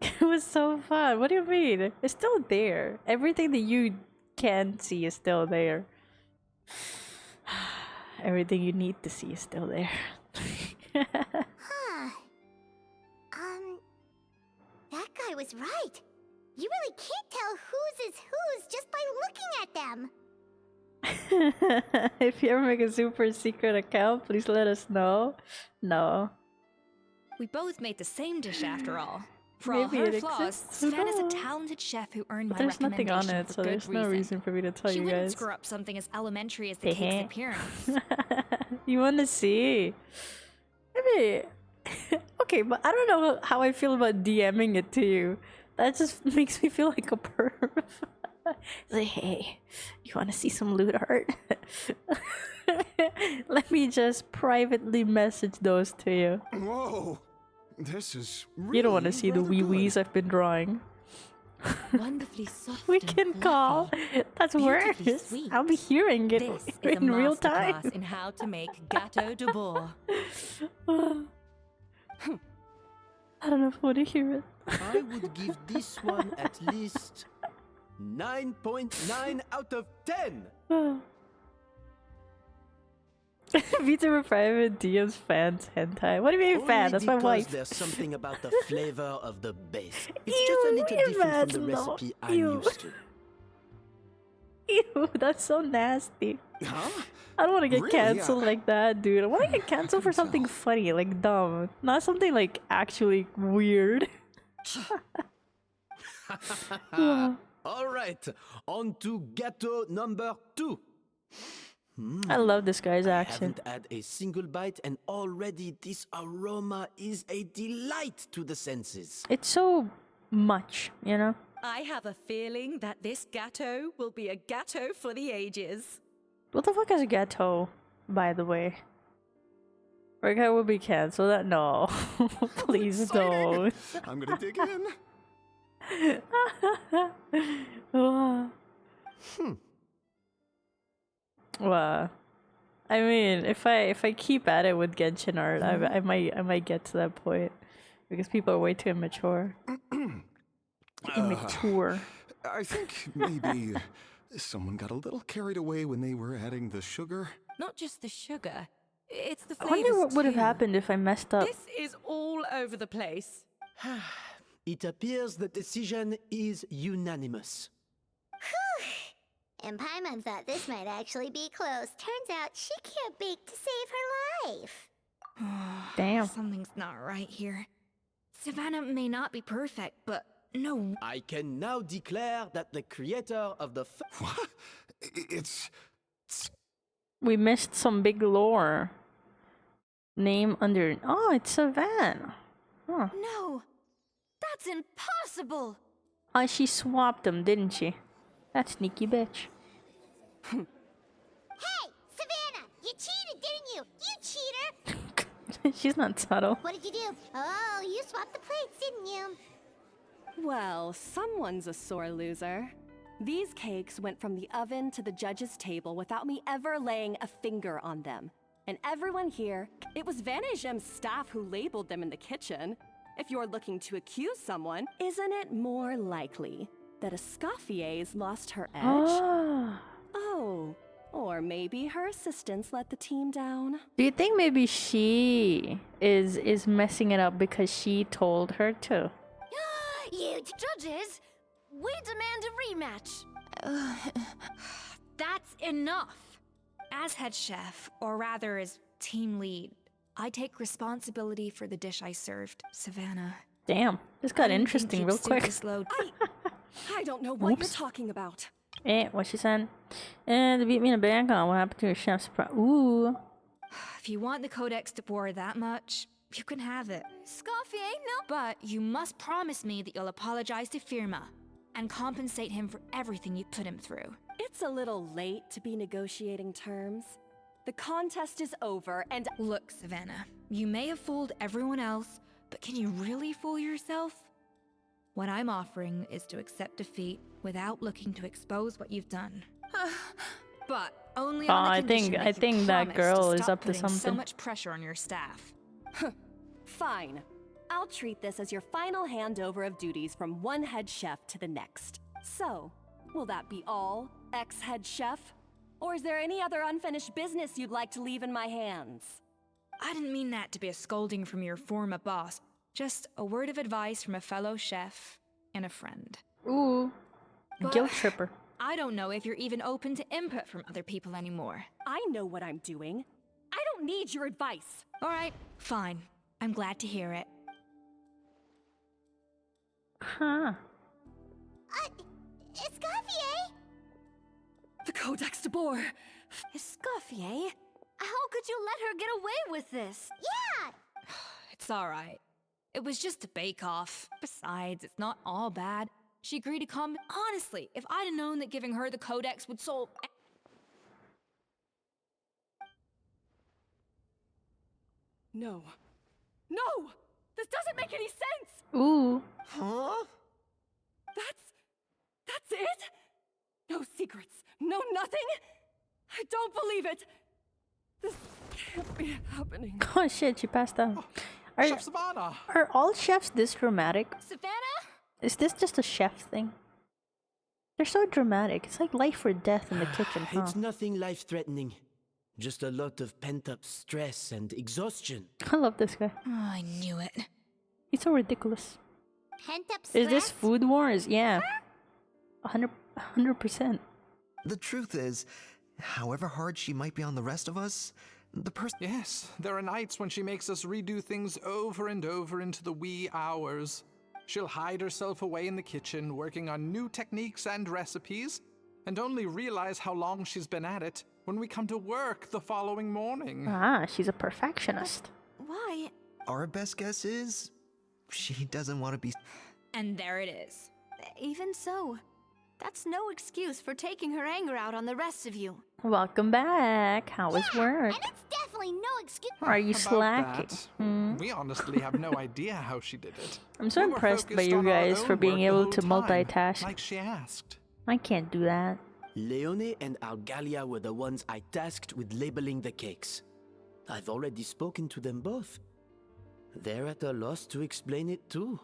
It was so fun. What do you mean? It's still there. Everything that you can see is still there. Everything you need to see is still there. That guy was right. You really can't tell whose is whose just by looking at them. If you ever make a super secret account, please let us know. No. We both made the same dish after all. For all Maybe her it flaws, exists. Savannah's a talented chef who earned But my there's nothing on recommendation it, for so good there's reason. no reason for me to tell She you wouldn't guys. screw up something as elementary as the cake's appearance. You want to see? I mean, okay, but I don't know how I feel about DMing it to you. That just makes me feel like a perv. It's like, hey, you want to see some lewd art? Let me just privately message those to you. Whoa, this is really You don't want to see the rather wee good. wees I've been drawing. Wonderfully soft. We can call. That's worse. sweet. I'll be hearing it This is in a real time. masterclass in how to make gâteau de bois. I don't know if I want to hear it. I would give this one at least 9.9 out of 10. Vtuber private DMs fans hentai. What do you mean fan? Only That's my because wife. There's something about the flavor of the base. It's Ew, just a little different from the imagine though. recipe I'm Ew. used to. Ew, that's so nasty. Huh? I don't want to get Really? canceled like that, dude. I want to get canceled for something funny, like dumb. Not something like actually weird. All right, on to gâteau number 2. I love this guy's I accent. haven't had a single bite, and already this aroma is a delight to the senses. It's so much, you know? I have a feeling that this gâteau will be a gâteau for the ages. What the fuck is a gâteau, by the way? Rekai will be canceled. That no, please don't. I'm gonna dig in. Well, I mean, if I keep at it with Genshin art, I might get to that point because people are way too immature. Immature. I think maybe someone got a little carried away when they were adding the sugar. Not just the sugar, it's the I flavors wonder what would have too. happened if I messed up. This is all over the place. It appears the decision is unanimous. And Paimon thought this might actually be close. Turns out she can't bake to save her life. Damn. Something's not right here. Savannah may not be perfect, but no. I can now declare that the creator of the What? It's... We missed some big lore. Name under... Oh, it's Savannah. Huh. No, that's impossible. Oh, she swapped them, didn't she? That sneaky bitch. Hey, Savannah! You cheated, didn't you? You cheater! She's not subtle. What did you do? Oh, you swapped the plates, didn't you? Well, someone's a sore loser. These cakes went from the oven to the judge's table without me ever laying a finger on them. And everyone here, it was Vanejem's staff who labeled them in the kitchen. If you're looking to accuse someone, isn't it more likely that Escoffier's lost her edge? Oh, or maybe her assistants let the team down? Do you think maybe she is messing it up because she told her to? You judges, we demand a rematch. That's enough. As head chef, or rather as team lead, I take responsibility for the dish I served, Savannah. Damn, this got interesting real quick. I don't know what you're talking about. What she said? They beat me in a bank on what happened to your chef's Ooh. If you want the Codex de Boer that much, you can have it. Escoffier, no. But you must promise me that you'll apologize to Firma and compensate him for everything you put him through. It's a little late to be negotiating terms. The contest is over and— Look, Savannah, you may have fooled everyone else, but can you really fool yourself? What I'm offering is to accept defeat without looking to expose what you've done. But only on the condition I think that girl is up to so something. Much pressure on your staff. Fine. I'll treat this as your final handover of duties from one head chef to the next. So, will that be all, ex-head chef? Or is there any other unfinished business you'd like to leave in my hands? I didn't mean that to be a scolding from your former boss. Just a word of advice from a fellow chef and a friend. Ooh. Guilt tripper. I don't know if you're even open to input from other people anymore. I know what I'm doing. I don't need your advice. All right, fine. I'm glad to hear it. Huh. Escoffier? The Codex de Boer. Escoffier? How could you let her get away with this? Yeah! It's all right. It was just a bake-off. Besides, it's not all bad. She agreed to come. Honestly, if I'd have known that giving her the Codex would solve... No. No! This doesn't make any sense! Ooh. Huh? That's it? No secrets, no nothing? I don't believe it! This can't be happening. Oh shit, she passed out. Chef Savannah! Are all chefs this dramatic? Savannah? Is this just a chef thing? They're so dramatic. It's like life or death in the kitchen, huh? It's nothing life-threatening. Just a lot of pent-up stress and exhaustion. I love this guy. Oh, I knew it. He's so ridiculous. Pent-up stress? Is this Food Wars? Yeah. 100%. The truth is, however hard she might be on the rest of us, the person— Yes, there are nights when she makes us redo things over and over into the wee hours. She'll hide herself away in the kitchen, working on new techniques and recipes, and only realize how long she's been at it when we come to work the following morning. Ah, she's a perfectionist. Why? Our best guess is she doesn't want to be— And there it is. Even so, that's no excuse for taking her anger out on the rest of you. Welcome back. How was work? And it's definitely no excuse. Are you About slacking? that, we honestly have no idea how she did it. I'm so We were impressed by focused you on our guys own for being work the able whole to time, multitask. like she asked. I can't do that. Leone and Algalia were the ones I tasked with labeling the cakes. I've already spoken to them both. They're at a loss to explain it too.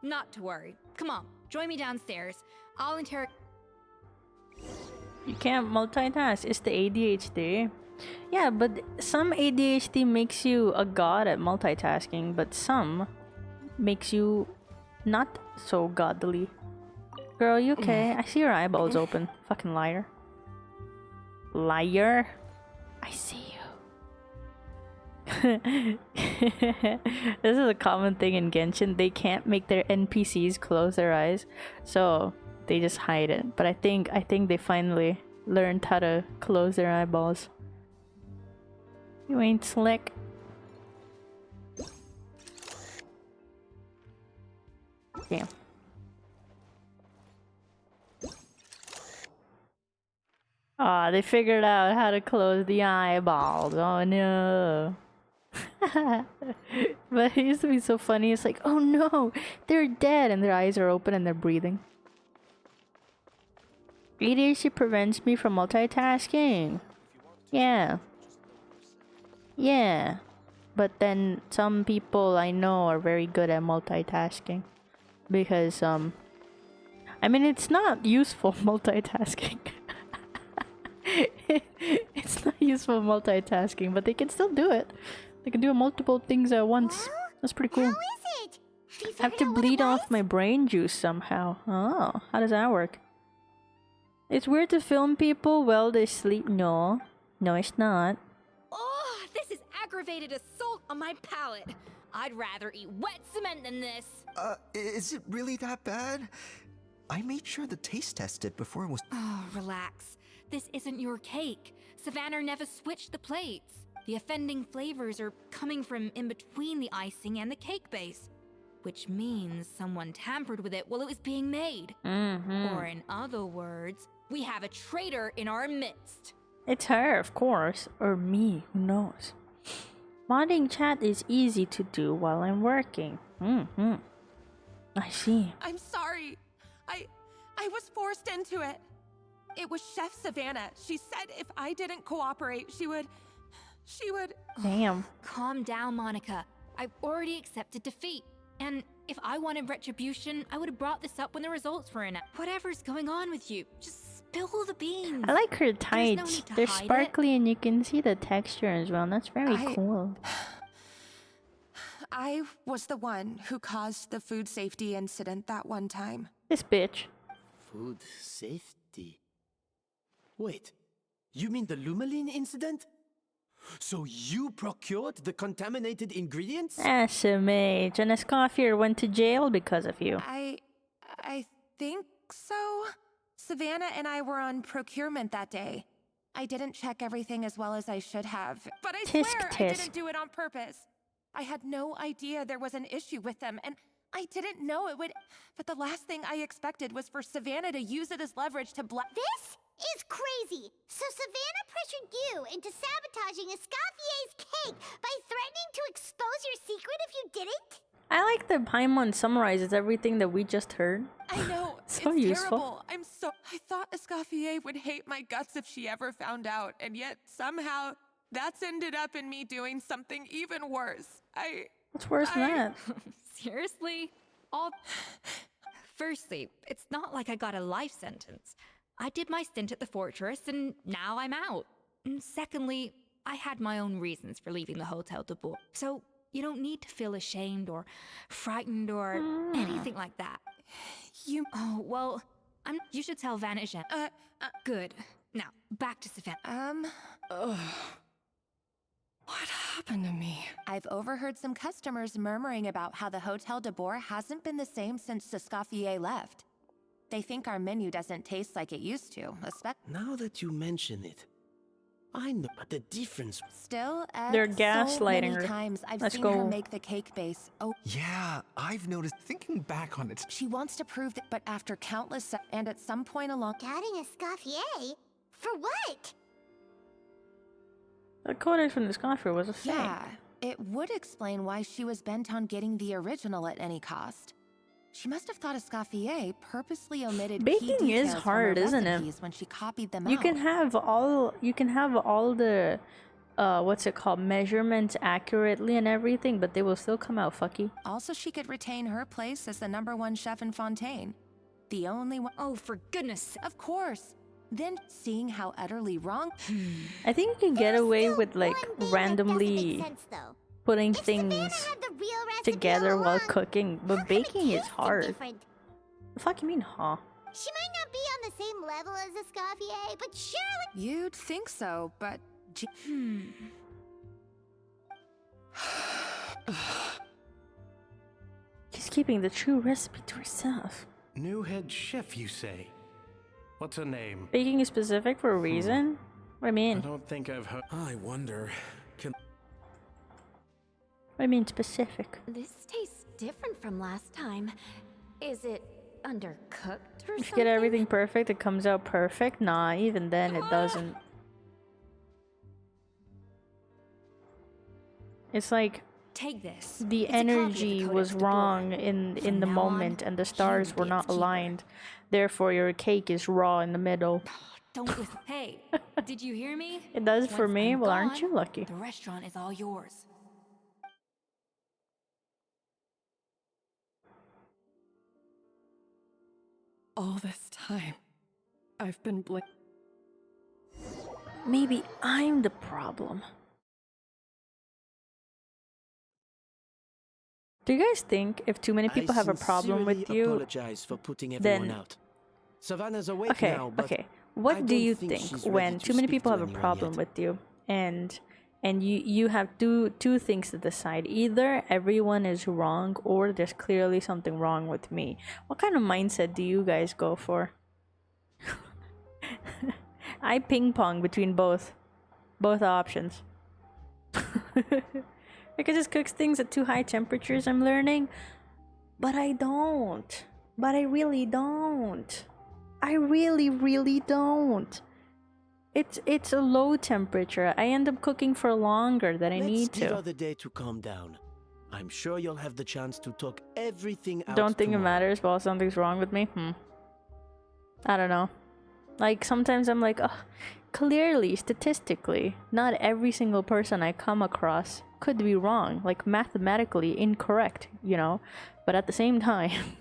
Not to worry. Come on, join me downstairs. I'll interrogate. You can't multitask. It's the ADHD. Yeah, but some ADHD makes you a god at multitasking, but some makes you not so godly. Girl, you okay? I see your eyeballs open. Fucking liar. Liar. I see you. This is a common thing in Genshin. They can't make their NPCs close their eyes, so they just hide it. But I think they finally learned how to close their eyeballs. You ain't slick. Damn. Aw, they figured out how to close the eyeballs. Oh no. But it used to be so funny. It's like, oh no, they're dead and their eyes are open and they're breathing. ADHD prevents me from multitasking. Yeah. Yeah. But then some people I know are very good at multitasking. Because, I mean, it's not useful multitasking. It's not useful multitasking, but they can still do it. They can do multiple things at once. That's pretty cool. How is it? I have to bleed off my brain juice somehow. Oh, how does that work? It's weird to film people while they sleep. No. No, it's not. Oh, this is aggravated assault on my palate. I'd rather eat wet cement than this. Is it really that bad? I made sure to taste test it before it was... Oh, relax. This isn't your cake. Savannah never switched the plates. The offending flavors are coming from in between the icing and the cake base, which means someone tampered with it while it was being made. Or in other words, we have a traitor in our midst. It's her, of course. Or me, who knows. Modding chat is easy to do while I'm working. I see. I'm sorry. I was forced into it. It was Chef Savannah. She said if I didn't cooperate, she would... Damn. Calm down, Monica. I've already accepted defeat. And if I wanted retribution, I would have brought this up when the results were in. Whatever's going on with you, just spill the beans. I like her tights. They're sparkly and you can see the texture as well. That's very cool. I was the one who caused the food safety incident that one time. This bitch. Food safety? Wait, you mean the Lumaline incident? So you procured the contaminated ingredients? SMH, and Escoffier went to jail because of you. I think so. Savannah and I were on procurement that day. I didn't check everything as well as I should have. But I swear I didn't do it on purpose. I had no idea there was an issue with them, and I didn't know it would... But the last thing I expected was for Savannah to use it as leverage to This is crazy! So Savannah pressured you into sabotaging Escoffier's cake by threatening to expose your secret if you didn't? I like that Paimon summarizes everything that we just heard. I know, so it's useful. terrible. I thought Escoffier would hate my guts if she ever found out, and yet somehow that's ended up in me doing something even worse. What's worse than that? Seriously? Firstly, it's not like I got a life sentence. I did my stint at the fortress and now I'm out. And secondly, I had my own reasons for leaving the Hotel de Bourg. So you don't need to feel ashamed or frightened or anything like that. Oh, well, you should tell Vanagen. Good. Now, back to Savannah. What happened to me? I've overheard some customers murmuring about how the Hotel de Bourg hasn't been the same since Escoffier left. They think our menu doesn't taste like it used to, Now that you mention it, I know the difference. Still, they're so gaslighting many her. times I've Let's seen go. her make the cake base. Oh, yeah, I've noticed. Thinking back on it, she wants to prove that, but after countless and at some point along... Doubting Escoffier? For what? The codex from the Escoffier was a fake. Yeah, it would explain why she was bent on getting the original at any cost. She must have thought Escoffier purposely omitted key Baking is details hard, from her isn't it? recipes when she copied them You out. can have all the what's it called, measurements accurately and everything, but they will still come out fucky. Also, she could retain her place as the #1 chef in Fontaine. The only one... Oh, for goodness sake. Of course. Then, seeing how utterly wrong... I think you can get away with like randomly putting things together while cooking, but baking is hard. The fuck you mean, huh? She might not be on the same level as Escoffier, but surely... You'd think so, but... She's keeping the true recipe to herself. New head chef, you say? What's her name? Baking is specific for a reason? What do you mean? I don't think I've heard. I wonder. What do you mean specific? This tastes different from last time. Is it undercooked or If you something? get everything perfect, it comes out perfect? Nah, even then it doesn't. It's like take this. The energy was wrong in the moment and the stars were not aligned. Therefore your cake is raw in the middle. Don't listen. Hey, did you hear me? It does for Once me. I'm Well, aren't gone, you lucky? The restaurant is all yours. All this time, I've been Maybe I'm the problem. Do you guys think if too many people have a problem with you, apologize for putting everyone then out. Savannah's awake okay, now, but okay. I What do don't you think think she's ready when to too many speak people to have a anyone problem yet. with you, and you have two things to decide? Either everyone is wrong, or there's clearly something wrong with me. What kind of mindset do you guys go for? I ping pong between both options. I could just cook things at too high temperatures, I'm learning. But I don't. But I really don't. I really don't. It's a low temperature. I end up cooking for longer than I need Let's give her to. the day to calm down. I'm sure you'll have the chance to talk everything out Don't think it tomorrow. matters while something's wrong with me? I don't know. Like, sometimes I'm like, ugh, clearly, statistically, not every single person I come across could be wrong. Like, mathematically incorrect, you know? But at the same time,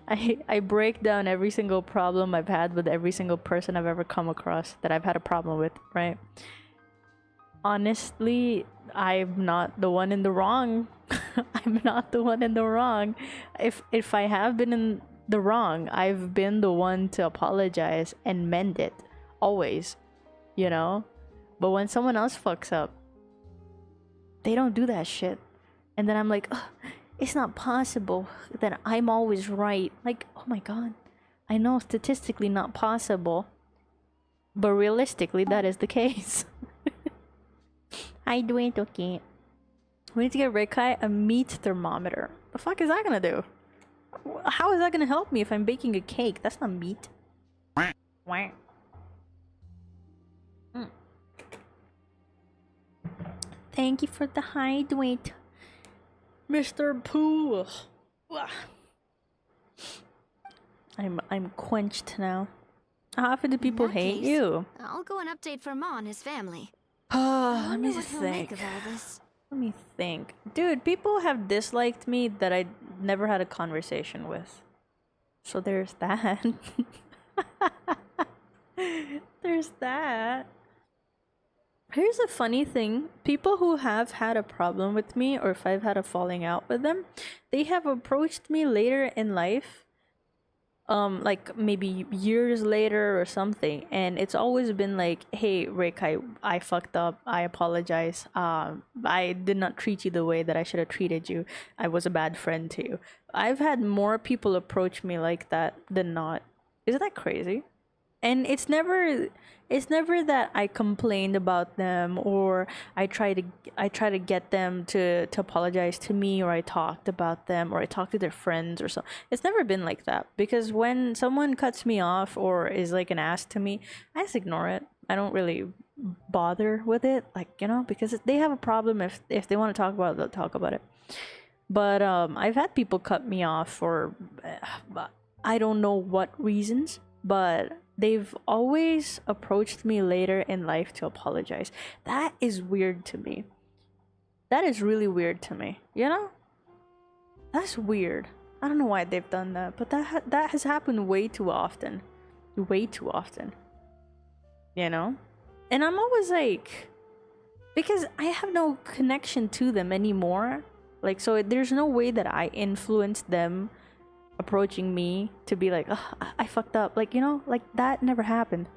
I break down every single problem I've had with every single person I've ever come across that I've had a problem with, right? Honestly, I'm not the one in the wrong. I'm not the one in the wrong. If I have been in the wrong, I've been the one to apologize and mend it. Always. You know? But when someone else fucks up, they don't do that shit. And then I'm like, ugh, it's not possible that I'm always right. Like, oh my god. I know statistically not possible, but realistically that is the case. I do it, okay. We need to get Rekai a meat thermometer. The fuck is that gonna do? How is that gonna help me if I'm baking a cake? That's not meat. Wah. Thank you for the hydrate, Mr. Pooh. I'm quenched now. How often do people hate you? I'll go and update for Ma and his family. Let me what he'll make think. of all this. Let me think. Dude, people have disliked me that I never had a conversation with. So there's that. There's that. Here's a funny thing. People who have had a problem with me, or if I've had a falling out with them, they have approached me later in life. Like maybe years later or something, and it's always been like, hey Rick, I fucked up, I apologize, I did not treat you the way that I should have treated you, I was a bad friend to you. I've had more people approach me like that than not. Isn't that crazy? And it's never that I complained about them, or I try to get them to apologize to me, or I talked about them, or I talked to their friends or so. It's never been like that, because when someone cuts me off or is like an ass to me, I just ignore it. I don't really bother with it, like, you know, because they have a problem. If they want to talk about it, they'll talk about it. But I've had people cut me off for I don't know what reasons, but they've always approached me later in life to apologize. That is weird to me. That is really weird to me. You know? That's weird. I don't know why they've done that, but that has happened way too often. Way too often. You know? And I'm always like, because I have no connection to them anymore. Like, so there's no way that I influenced them approaching me to be like, oh, I fucked up. Like, you know, like that never happened.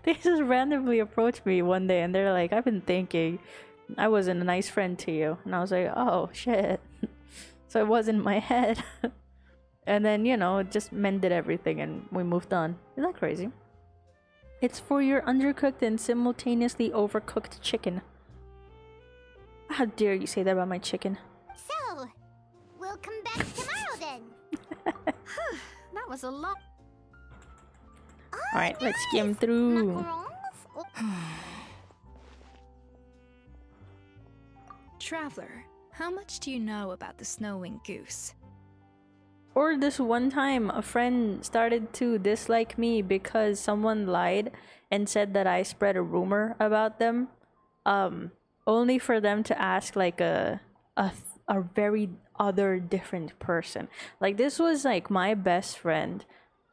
They just randomly approached me one day and they're like, I've been thinking I wasn't a nice friend to you. And I was like, oh shit. So it was in my head. And then, you know, it just mended everything and we moved on. Isn't that crazy? It's for your undercooked and simultaneously overcooked chicken. How dare you say that about my chicken? So, we'll come back tomorrow then. That was a lot. Alright, let's skim through. Traveler, how much do you know about the snow-winged goose? Or this one time, a friend started to dislike me because someone lied and said that I spread a rumor about them. Only for them to ask like a very other different person. Like this was like my best friend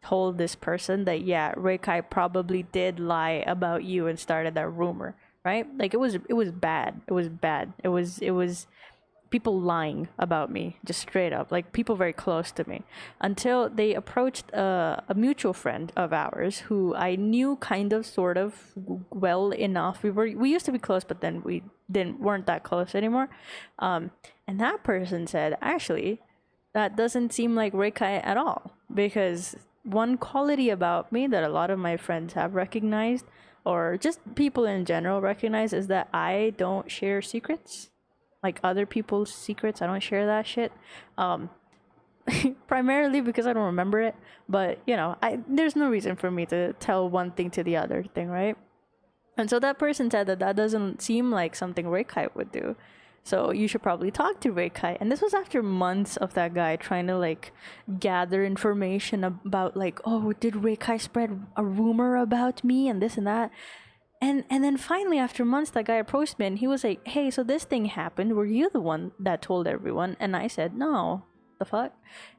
told this person that yeah, Rekai probably did lie about you and started that rumor, right? Like it was bad. It was bad. It was people lying about me, just straight up, like people very close to me, until they approached a mutual friend of ours who I knew kind of sort of well enough. We used to be close, but then we weren't that close anymore. And that person said, actually, that doesn't seem like Rekai at all, because one quality about me that a lot of my friends have recognized, or just people in general recognize, is that I don't share secrets. Like other people's secrets, I don't share that shit. Primarily because I don't remember it. But, you know, there's no reason for me to tell one thing to the other thing, right? And so that person said that doesn't seem like something Rekai would do. So you should probably talk to Rekai. And this was after months of that guy trying to, like, gather information about, like, oh, did Rekai spread a rumor about me and this and that? And then finally, after months, that guy approached me and he was like, hey, so this thing happened. Were you the one that told everyone? And I said, no. The fuck?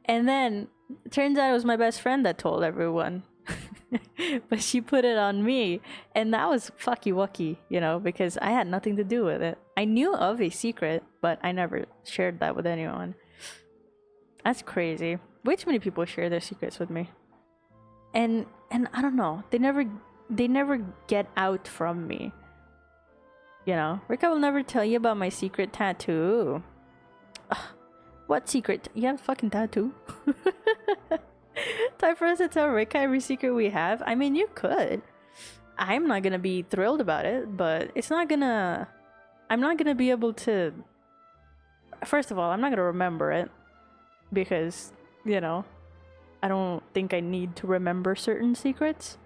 And then it turns out it was my best friend that told everyone. But she put it on me. And that was fucky wucky, you know, because I had nothing to do with it. I knew of a secret, but I never shared that with anyone. That's crazy. Way too many people share their secrets with me. And I don't know. They never get out from me. You know, Rekai will never tell you about my secret tattoo. Ugh, what secret? You have a fucking tattoo? Time for us to tell Rekai every secret we have? I mean, you could. I'm not gonna be thrilled about it, but it's not gonna... I'm not gonna be able to... First of all, I'm not gonna remember it. Because, you know, I don't think I need to remember certain secrets.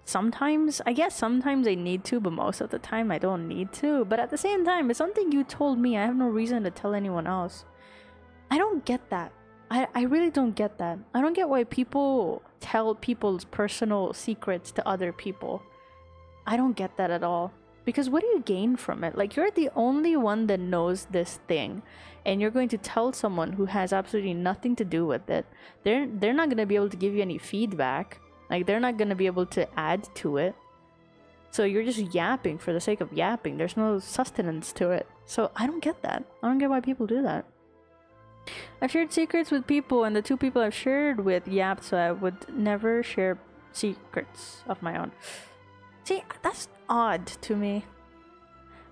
Sometimes, I guess sometimes I need to, but most of the time I don't need to. But at the same time, it's something you told me. I have no reason to tell anyone else. I don't get that. I really don't get that. I don't get why people tell people's personal secrets to other people. I don't get that at all. Because what do you gain from it? Like, you're the only one that knows this thing. And you're going to tell someone who has absolutely nothing to do with it. They're not going to be able to give you any feedback. Like, they're not going to be able to add to it. So you're just yapping for the sake of yapping. There's no sustenance to it. So I don't get that. I don't get why people do that. I've shared secrets with people, and the two people I've shared with yapped, so I would never share secrets of my own. See, that's odd to me.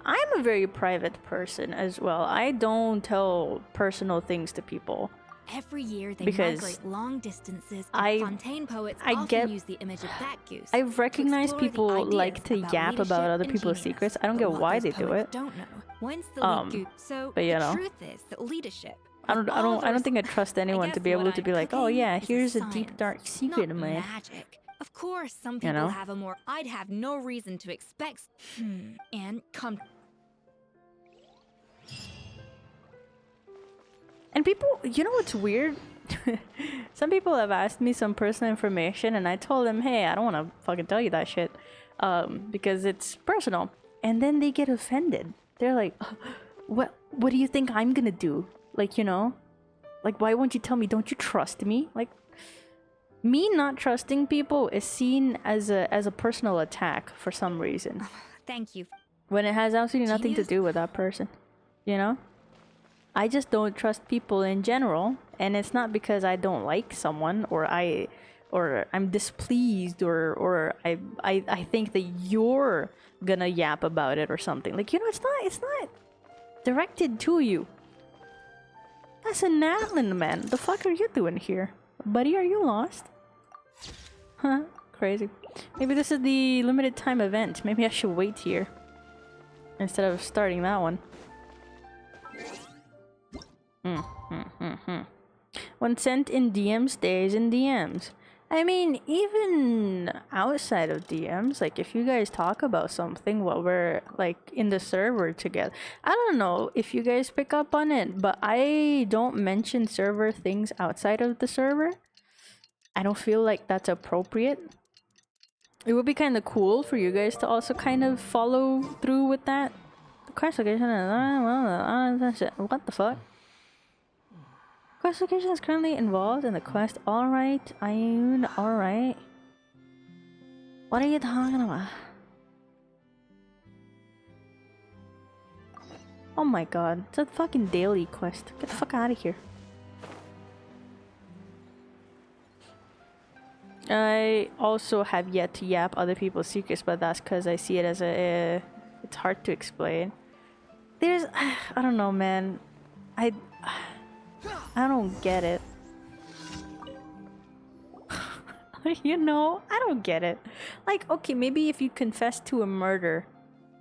I'm a very private person as well. I don't tell personal things to people. Every year they because migrate long distances, and Fontaine poets often get, use the image of that goose. I've recognized people like to yap about other people's secrets. I don't get why they do it. Don't know. When's the so but you know, the truth is that leadership. I don't think I trust anyone to be able to be like, oh yeah, here's a deep dark secret of mine. Magic. Of course, some people have a more. I'd have no reason to expect. And come. And people, you know what's weird? Some people have asked me some personal information, and I told them, hey, I don't want to fucking tell you that shit, because it's personal. And then they get offended. They're like, what do you think I'm gonna do? Like, you know, like, why won't you tell me? Don't you trust me? Like, me not trusting people is seen as a personal attack for some reason. Thank you. When it has absolutely nothing to do with that person, you know? I just don't trust people in general, And it's not because I don't like someone or I'm displeased or I think that you're gonna yap about it or something. Like, you know, it's not directed to you. That's an Atlan, man. The fuck are you doing here? Buddy, are you lost? Huh? Crazy. Maybe this is the limited time event. Maybe I should wait here instead of starting that one. When sent in DM, stays in DMs. I mean, even outside of DMs, like if you guys talk about something while we're like in the server together, I don't know if you guys pick up on it, but I don't mention server things outside of the server. I don't feel like that's appropriate. It would be kind of cool for you guys to also kind of follow through with that. The quest location is what the fuck? Quest location is currently involved in the quest. Alright, Ayun, alright. What are you talking about? Oh my god, it's a fucking daily quest. Get the fuck out of here. I also have yet to yap other people's secrets, but that's because I see it as it's hard to explain. There's... I don't know, man. I don't get it. You know, I don't get it. Like, okay, maybe if you confess to a murder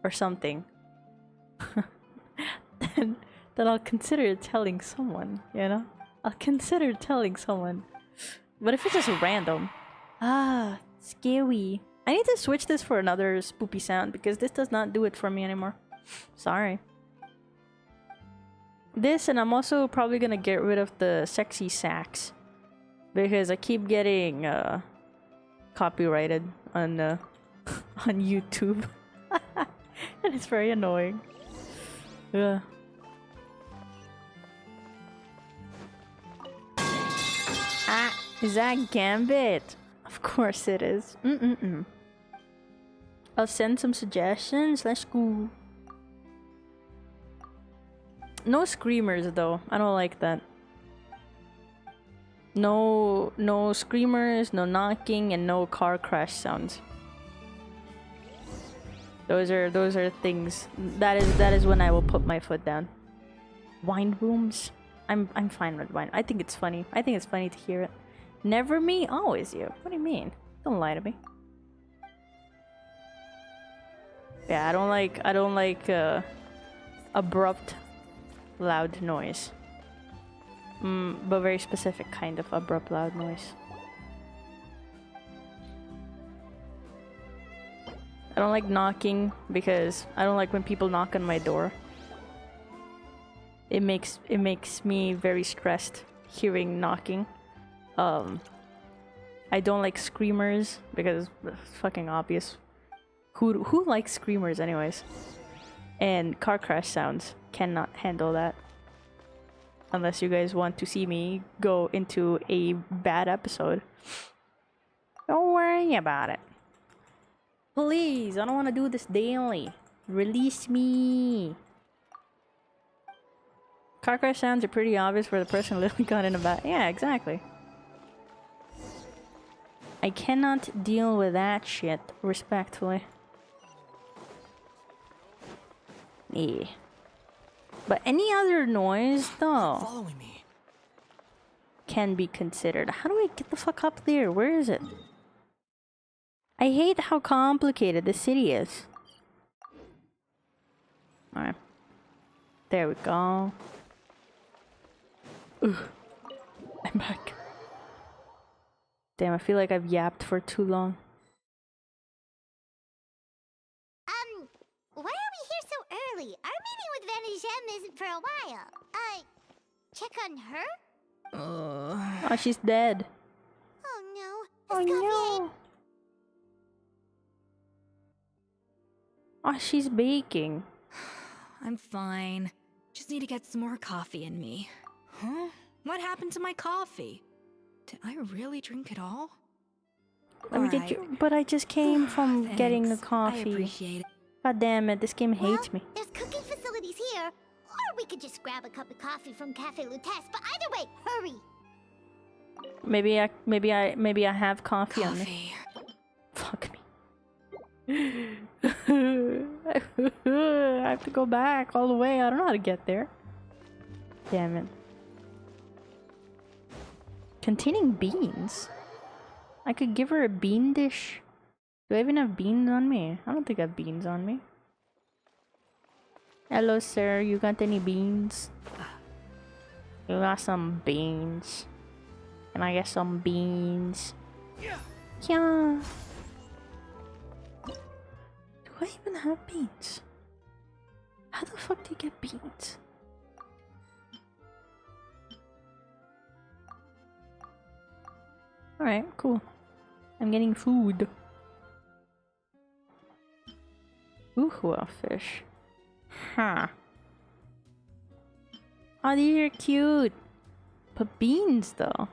or something, then I'll consider telling someone, you know? I'll consider telling someone. But if it's just random... Ah, scary. I need to switch this for another spoopy sound because this does not do it for me anymore. Sorry. This, and I'm also probably gonna get rid of the sexy sax because I keep getting copyrighted on on YouTube. And it's very annoying. Yeah. Ah, is that Gambit? Of course it is. I'll send some suggestions. Let's go. No screamers though. I don't like that. No screamers, no knocking, and no car crash sounds. Those are things. That is when I will put my foot down. Wine booms. I'm fine with wine. I think it's funny. I think it's funny to hear it. Never me, always you. What do you mean? Don't lie to me. Yeah, I don't like abrupt loud noise. But very specific kind of abrupt loud noise. I don't like knocking because I don't like when people knock on my door. It makes me very stressed hearing knocking. I don't like screamers because it's fucking obvious. Who likes screamers anyways? And car crash sounds, cannot handle that. Unless you guys want to see me go into a bad episode. Don't worry about it. Please, I don't want to do this daily. Release me. Car crash sounds are pretty obvious where the person literally got in a bad... Yeah, exactly. I cannot deal with that shit, respectfully. Yeah. But any other noise, though, Following me. can be considered. How do I get the fuck up there? Where is it? I hate how complicated the city is. Alright. There we go. Ugh. I'm back. Damn, I feel like I've yapped for too long. Why are we here so early? Our meeting with Vanagem isn't for a while. Check on her? Oh, she's dead. Oh no. Oh no. Oh, she's baking. I'm fine. Just need to get some more coffee in me. Huh? What happened to my coffee? Did I really drink it all? But I just came from getting the I coffee. appreciate it. God damn it, this game hates me. There's cooking facilities here. Or we could just grab a cup of coffee from Cafe Lutece, but either way, hurry. Maybe I have coffee on me. Fuck me. I have to go back all the way. I don't know how to get there. Damn it. Containing beans? I could give her a bean dish. Do I even have beans on me? I don't think I have beans on me. Hello, sir. You got any beans? You got some beans. Can I get some beans? Yeah. Do I even have beans? How the fuck do you get beans? Alright, cool. I'm getting food. Ooh, a fish. Huh. Oh, these are cute. But beans, though.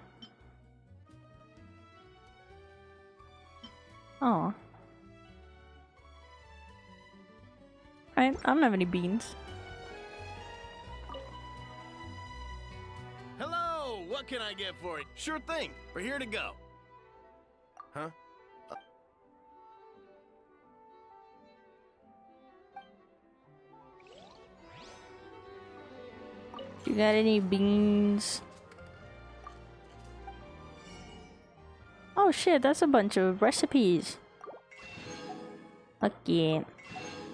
Oh. Alright, I don't have any beans. Hello! What can I get for it? Sure thing. We're here to go. Huh? You got any beans? Oh shit, that's a bunch of recipes. Okay.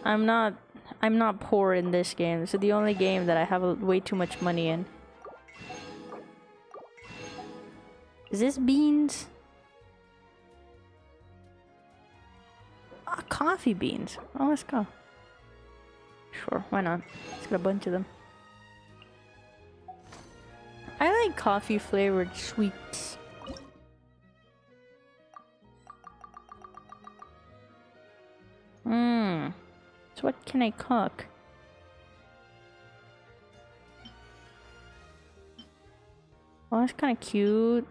I'm not poor in this game. This is the only game that I have way too much money in. Is this beans? Ah, coffee beans. Oh, let's go. Sure, why not? Let's get a bunch of them. I like coffee flavored sweets. So what can I cook? Oh, that's kind of cute.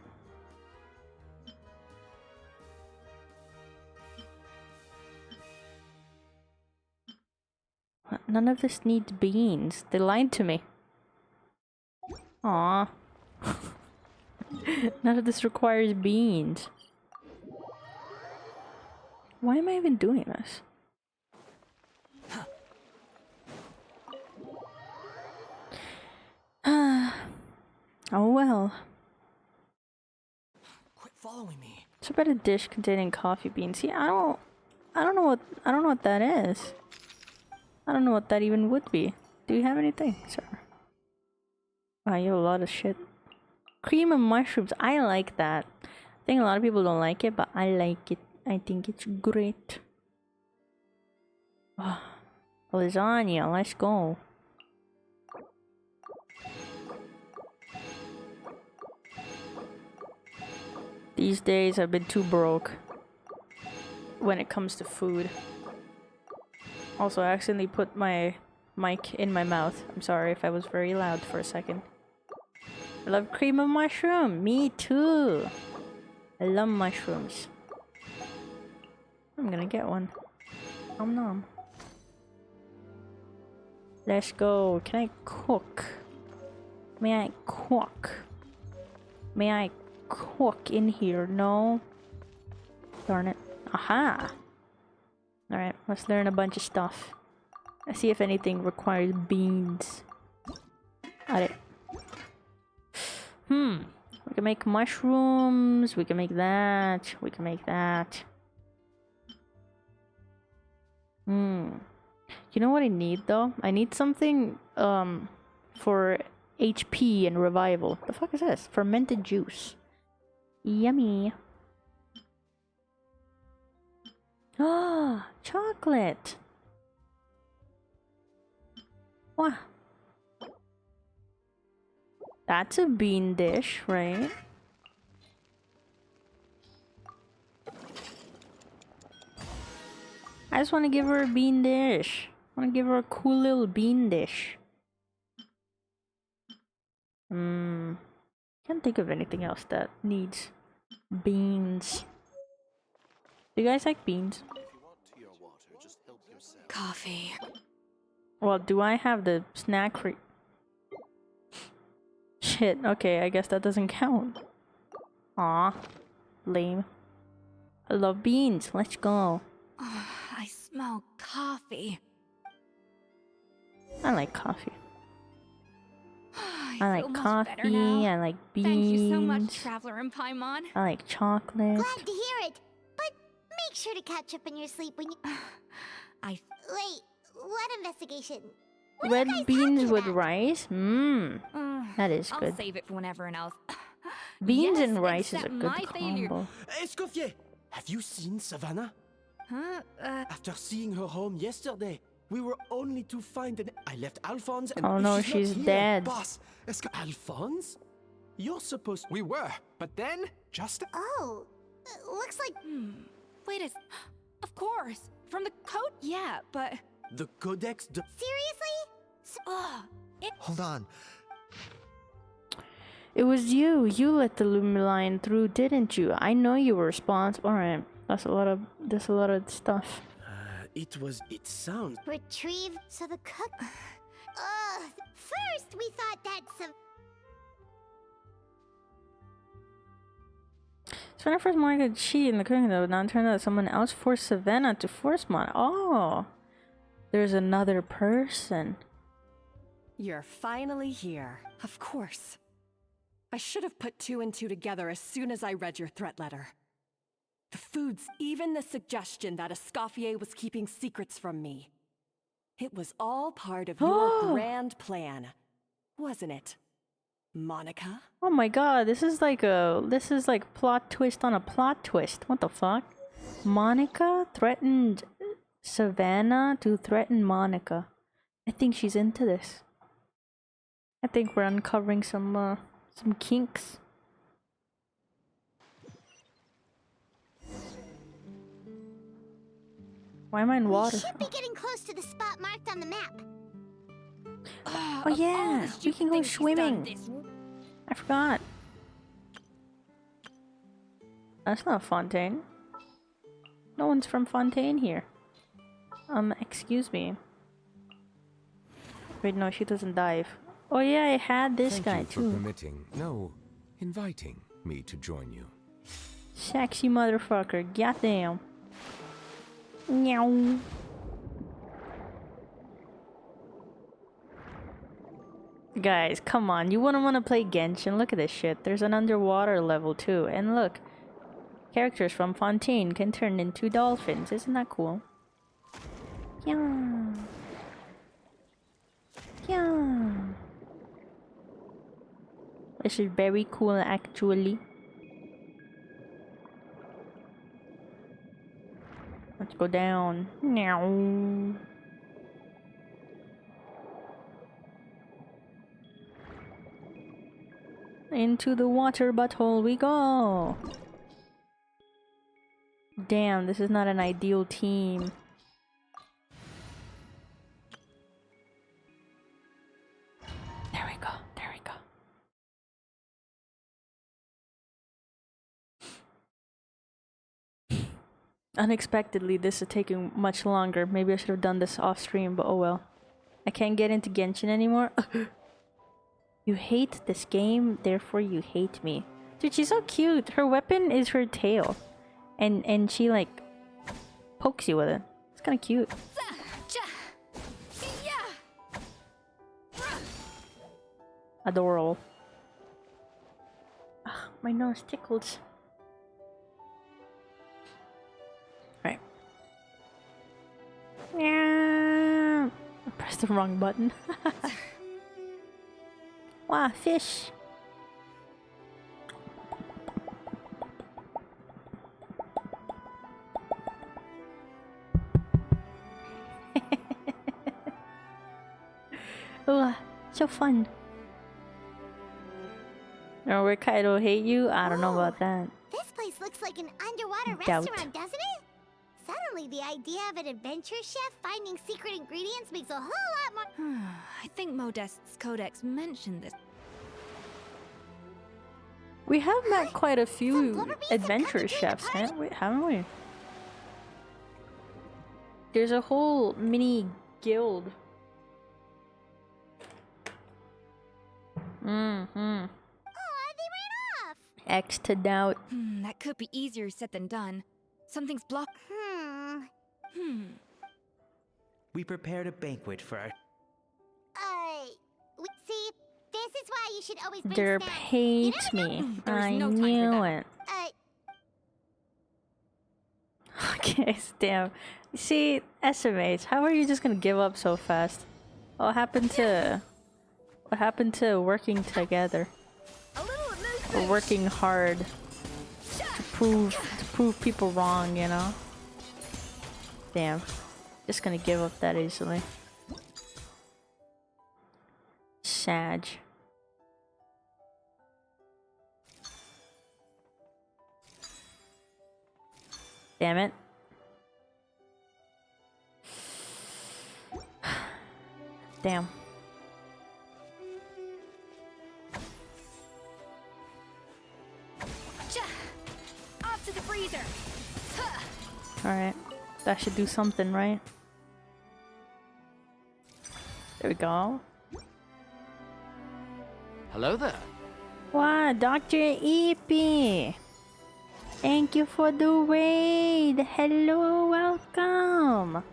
None of this needs beans. They lied to me. Aww. None of this requires beans. Why am I even doing this? Oh well. Quit following me. It's about a dish containing coffee beans. See, I don't know what that is. I don't know what that even would be. Do you have anything, sir? Wow, you have a lot of shit. Cream and mushrooms. I like that. I think a lot of people don't like it, but I like it. I think it's great. Oh, lasagna. Let's go. These days I've been too broke when it comes to food. Also, I accidentally put my mic in my mouth. I'm sorry if I was very loud for a second. I love cream of mushroom. Me too. I love mushrooms. I'm gonna get one. Nom nom. Let's go. Can I cook? May I cook? May I cook in here? No. Darn it. Aha! Alright, let's learn a bunch of stuff. Let's see if anything requires beans. Alright. We can make mushrooms. We can make that. We can make that. You know what I need though? I need something for HP and revival. The fuck is this? Fermented juice. Yummy. Ah, chocolate. Wow. That's a bean dish, right? I just want to give her a bean dish. I want to give her a cool little bean dish. Can't think of anything else that needs beans. Do you guys like beans? Coffee. Well, do I have the snack for... Shit, okay, I guess that doesn't count. Aw. Lame. I love beans. Let's go. I smell coffee. I like coffee. I I feel like much coffee. better now. I like beans. Thank you so much, Traveler and Paimon. I like chocolate. Glad to hear it. But make sure to catch up in your sleep when you... I... Wait, what investigation? Red beans with rice? Mmm. That is I'll good. save it for whenever else. Beans Yes, and rice is a except good my failure. combo. Escoffier, have you seen Savannah? Huh? After seeing her home yesterday, we were only to find an... I left Alphonse and... Oh no, she's she's not here. dead. Boss, Alphonse? You're supposed... We were, but then, just... Oh, looks like... Wait a... Of course! From the code? Yeah, but... The Codex de... Seriously? Hold on. It was you. You let the Lumiline through, didn't you? I know you were responsible. Alright. That's a lot of stuff. It sounds... Retrieve, so the cook... first we thought that So when I first Monica cheat in the cooking though, now it turned out someone else forced Savannah to force mod. Oh, there's another person. You're finally here. Of course. I should have put 2 and 2 together as soon as I read your threat letter. The foods, even the suggestion that Escoffier was keeping secrets from me. It was all part of your grand plan, wasn't it, Monica? Oh my god, this is like plot twist on a plot twist. What the fuck? Monica threatened Savannah to threaten Monica. I think she's into this. I think we're uncovering some kinks. Why am I in water? we should be getting close to the spot marked on the map. Oh yeah, we can go swimming. I forgot. That's not Fontaine. No one's from Fontaine here. Excuse me. Wait, no, she doesn't dive. Oh yeah, I had this guy Thank you too. for permitting, no, inviting me to join you. Sexy motherfucker, goddamn. Meow. Guys, come on, you wouldn't want to play Genshin. Look at this shit. There's an underwater level too. And look, characters from Fontaine can turn into dolphins. Isn't that cool? Yeah. Yeah. This is very cool actually. Let's go down. Meow. Into the water butthole we go. Damn, this is not an ideal team. There we go. There we go. Unexpectedly, this is taking much longer. Maybe I should have done this off stream, but oh well. I can't get into Genshin anymore. You hate this game, therefore you hate me. Dude, she's so cute. Her weapon is her tail. And she like pokes you with it. It's kind of cute. Adorable. Ugh, my nose tickles. Right. Yeah. I pressed the wrong button. Wow, fish. Oh, so fun. No, Rekai will hate you? I don't know about that. This place looks like an underwater Doubt. restaurant, doesn't it? Suddenly, the idea of an adventure chef finding secret ingredients makes a whole lot more... I think Modest's Codex mentioned this. We have met quite a few adventure chefs, haven't we? There's a whole mini guild. Mm-hmm. Aw, they ran off. X to doubt. That could be easier said than done. Something's blocked. We prepared a banquet for our... See, this is why you should always bring Derp snacks. hates me. I knew it. Okay, damn. See, SMH, how are you just gonna give up so fast? What happened to working together? Or working hard to prove people wrong, you know? Damn. Just gonna give up that easily. Sag. Damn it. Damn. Off to the freezer. Alright. That should do something, right? There we go. Hello there. Wow, Dr. Eepy! Thank you for the raid! Hello, welcome!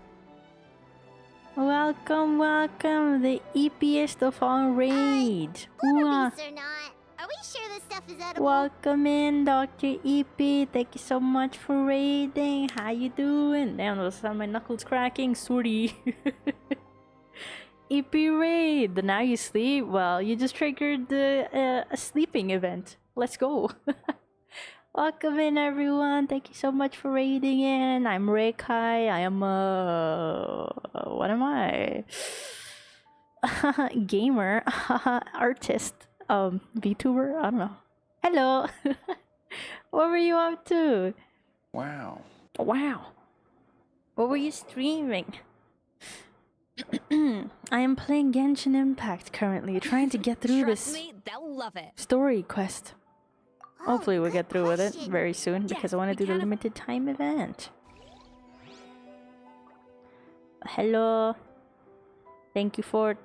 Welcome, welcome! The eepiest of all raids! Are we sure this stuff is edible? Welcome in, Dr. Eepy! Thank you so much for raiding! How you doing? Damn, those sound my knuckles cracking, sorry! EP raid! Now you sleep? Well, you just triggered a sleeping event. Let's go! Welcome in, everyone! Thank you so much for raiding in! I'm Rekai. I am what am I? Gamer. Artist. Vtuber? I don't know. Hello! What were you up to? Wow. Wow. What were you streaming? I am playing Genshin Impact currently, trying to get through Trust me, they'll love it. story quest. Hopefully we'll get through with it very soon because I want to do the limited time event. Hello. Thank you for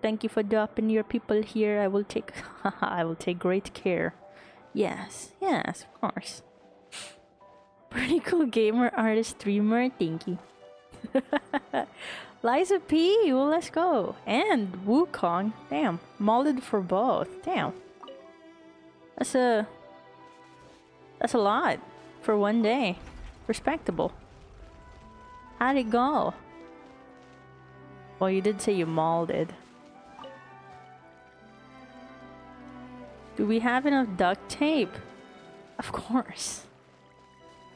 dropping your people here. I will take great care. Yes, of course. Pretty cool gamer, artist, streamer. Thank you. Liza P, well, let's go. And Wukong. Damn, molded for both. Damn. That's a lot for one day. Respectable. How'd it go? Well, you did say you molded. Do we have enough duct tape? Of course.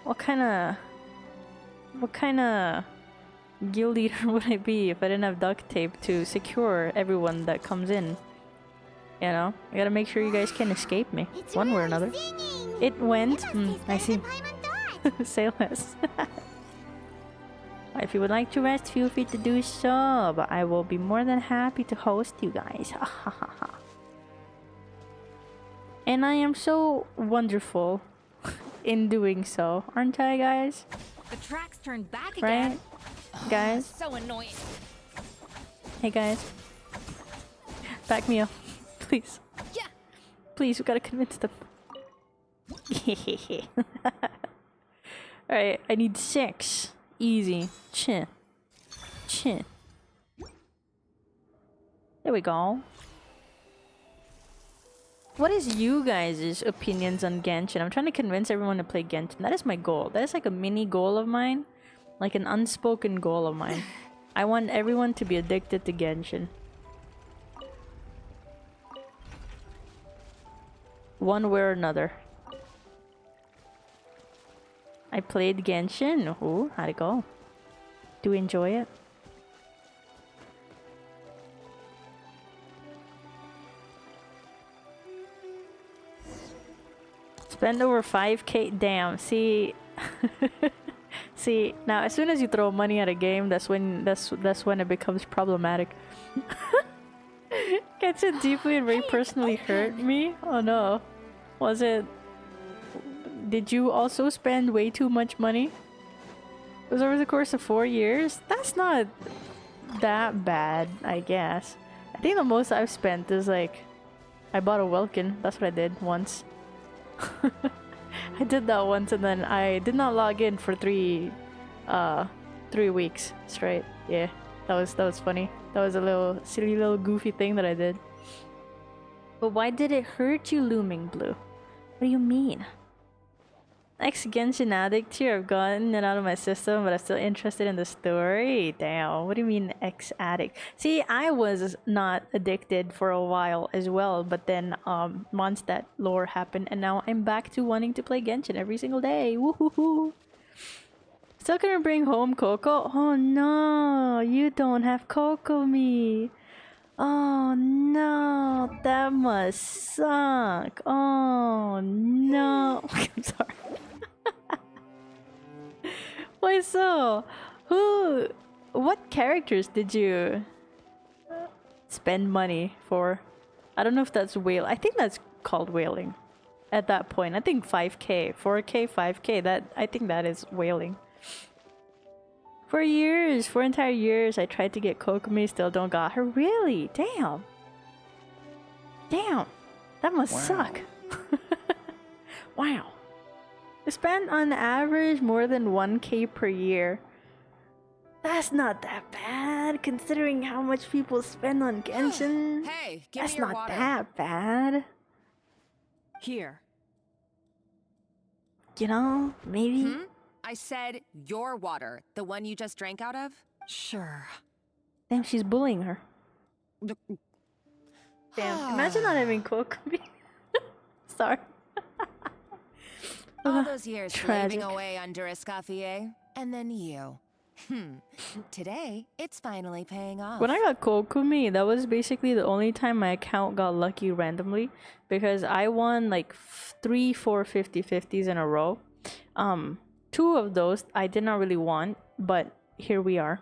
What kind of guild leader would I be if I didn't have duct tape to secure everyone that comes in? You know, I gotta make sure you guys can't escape me one way or another. It went. I see. Say less. If you would like to rest, feel free to do so, but I will be more than happy to host you guys. And I am so wonderful in doing so, aren't I, guys? The tracks turned back Right? again. Guys? So annoying. Hey, guys. Back me up. Please. Yeah. Please, we gotta convince them. Alright, I need 6. Easy. Chin. Chin. There we go. What is you guys' opinions on Genshin? I'm trying to convince everyone to play Genshin. That is my goal. That is like a mini goal of mine. Like an unspoken goal of mine. I want everyone to be addicted to Genshin. One way or another. I played Genshin. Ooh, how'd it go? Do you enjoy it? Spend over 5k. Damn. See, see. Now, as soon as you throw money at a game, that's when it becomes problematic. Genshin deeply and very personally hurt me. Oh no, was it? Did you also spend way too much money? It was over the course of 4 years? That's not that bad, I guess. I think the most I've spent is like I bought a Welkin. That's what I did once. I did that once and then I did not log in for 3 weeks straight. Yeah, that was funny. That was a little silly little goofy thing that I did. But why did it hurt you, Looming Blue? What do you mean? Ex-Genshin addict here. I've gotten it out of my system, but I'm still interested in the story. Damn, what do you mean ex-addict? See, I was not addicted for a while as well, but then once that lore happened, and now I'm back to wanting to play Genshin every single day. Woohoo! Still gonna bring home Coco? Oh no, you don't have Kokomi. Oh no, that must suck. Oh no. I'm sorry. Why so? What characters did you spend money for? I don't know if that's whale. I think that's called whaling at that point. I think 5k, 4k, 5k. I think that is whaling. For years, for entire years, I tried to get Kokomi, still don't got her. Really? Damn. Damn. That must suck. Wow. I spend on average more than 1k per year. That's not that bad, considering how much people spend on Genshin. Hey, give That's me your not water. that bad. Here. You know, maybe. I said your water, the one you just drank out of? Sure. Damn, she's bullying her. Damn, imagine not having Kokomi. Sorry. All those years slaving Tragic. away under Escoffier, and then you. Today, it's finally paying off. When I got Kokomi, that was basically the only time my account got lucky randomly, because I won like 3, 4 50-50s in a row. 2 of those I did not really want, but here we are.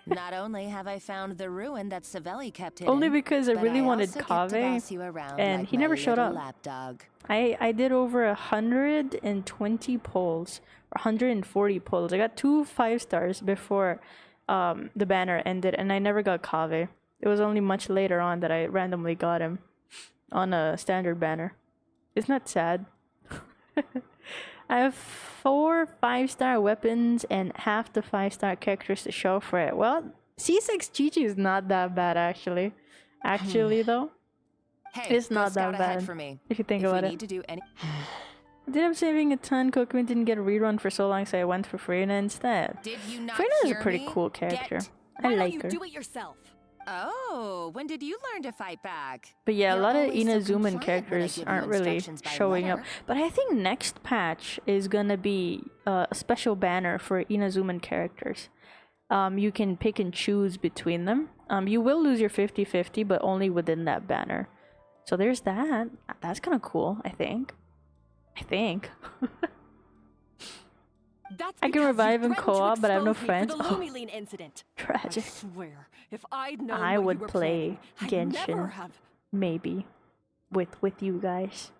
Not only have I found the ruin that Savelli kept hidden, Only because I but really I wanted also get to boss you Kaveh, around and like he my never showed little up. lapdog. I did over 120 polls, or 140 polls. I got 2 5 stars before the banner ended, and I never got Kaveh. It was only much later on that I randomly got him on a standard banner. Isn't that sad? I have 4 5-star weapons and half the 5-star characters to show for it. Well, C6 GG is not that bad actually. Actually though, Hey, it's not that bad for me. if you think If about we it. need to do any I did up saving a ton. Kokomi didn't get a rerun for so long, so I went for Freyna instead. Did you not Freyna is a hear pretty me? cool character. Why I don't like you her. do it yourself? Oh, when did you learn to fight back? But yeah, You're a lot of always so Inazuman compliant when I characters give you aren't really instructions by showing up. letter. But I think next patch is gonna be a special banner for Inazuman characters. You can pick and choose between them. You will lose your 50-50, but only within that banner. So there's that. That's kind of cool, I think. That's I can because revive you in threatened to co-op, but I have no expose me friends. For the Oh, Lumiline incident. tragic. I swear, if I'd known I what would you were play planning, I'd never Genshin, have. maybe, with you guys.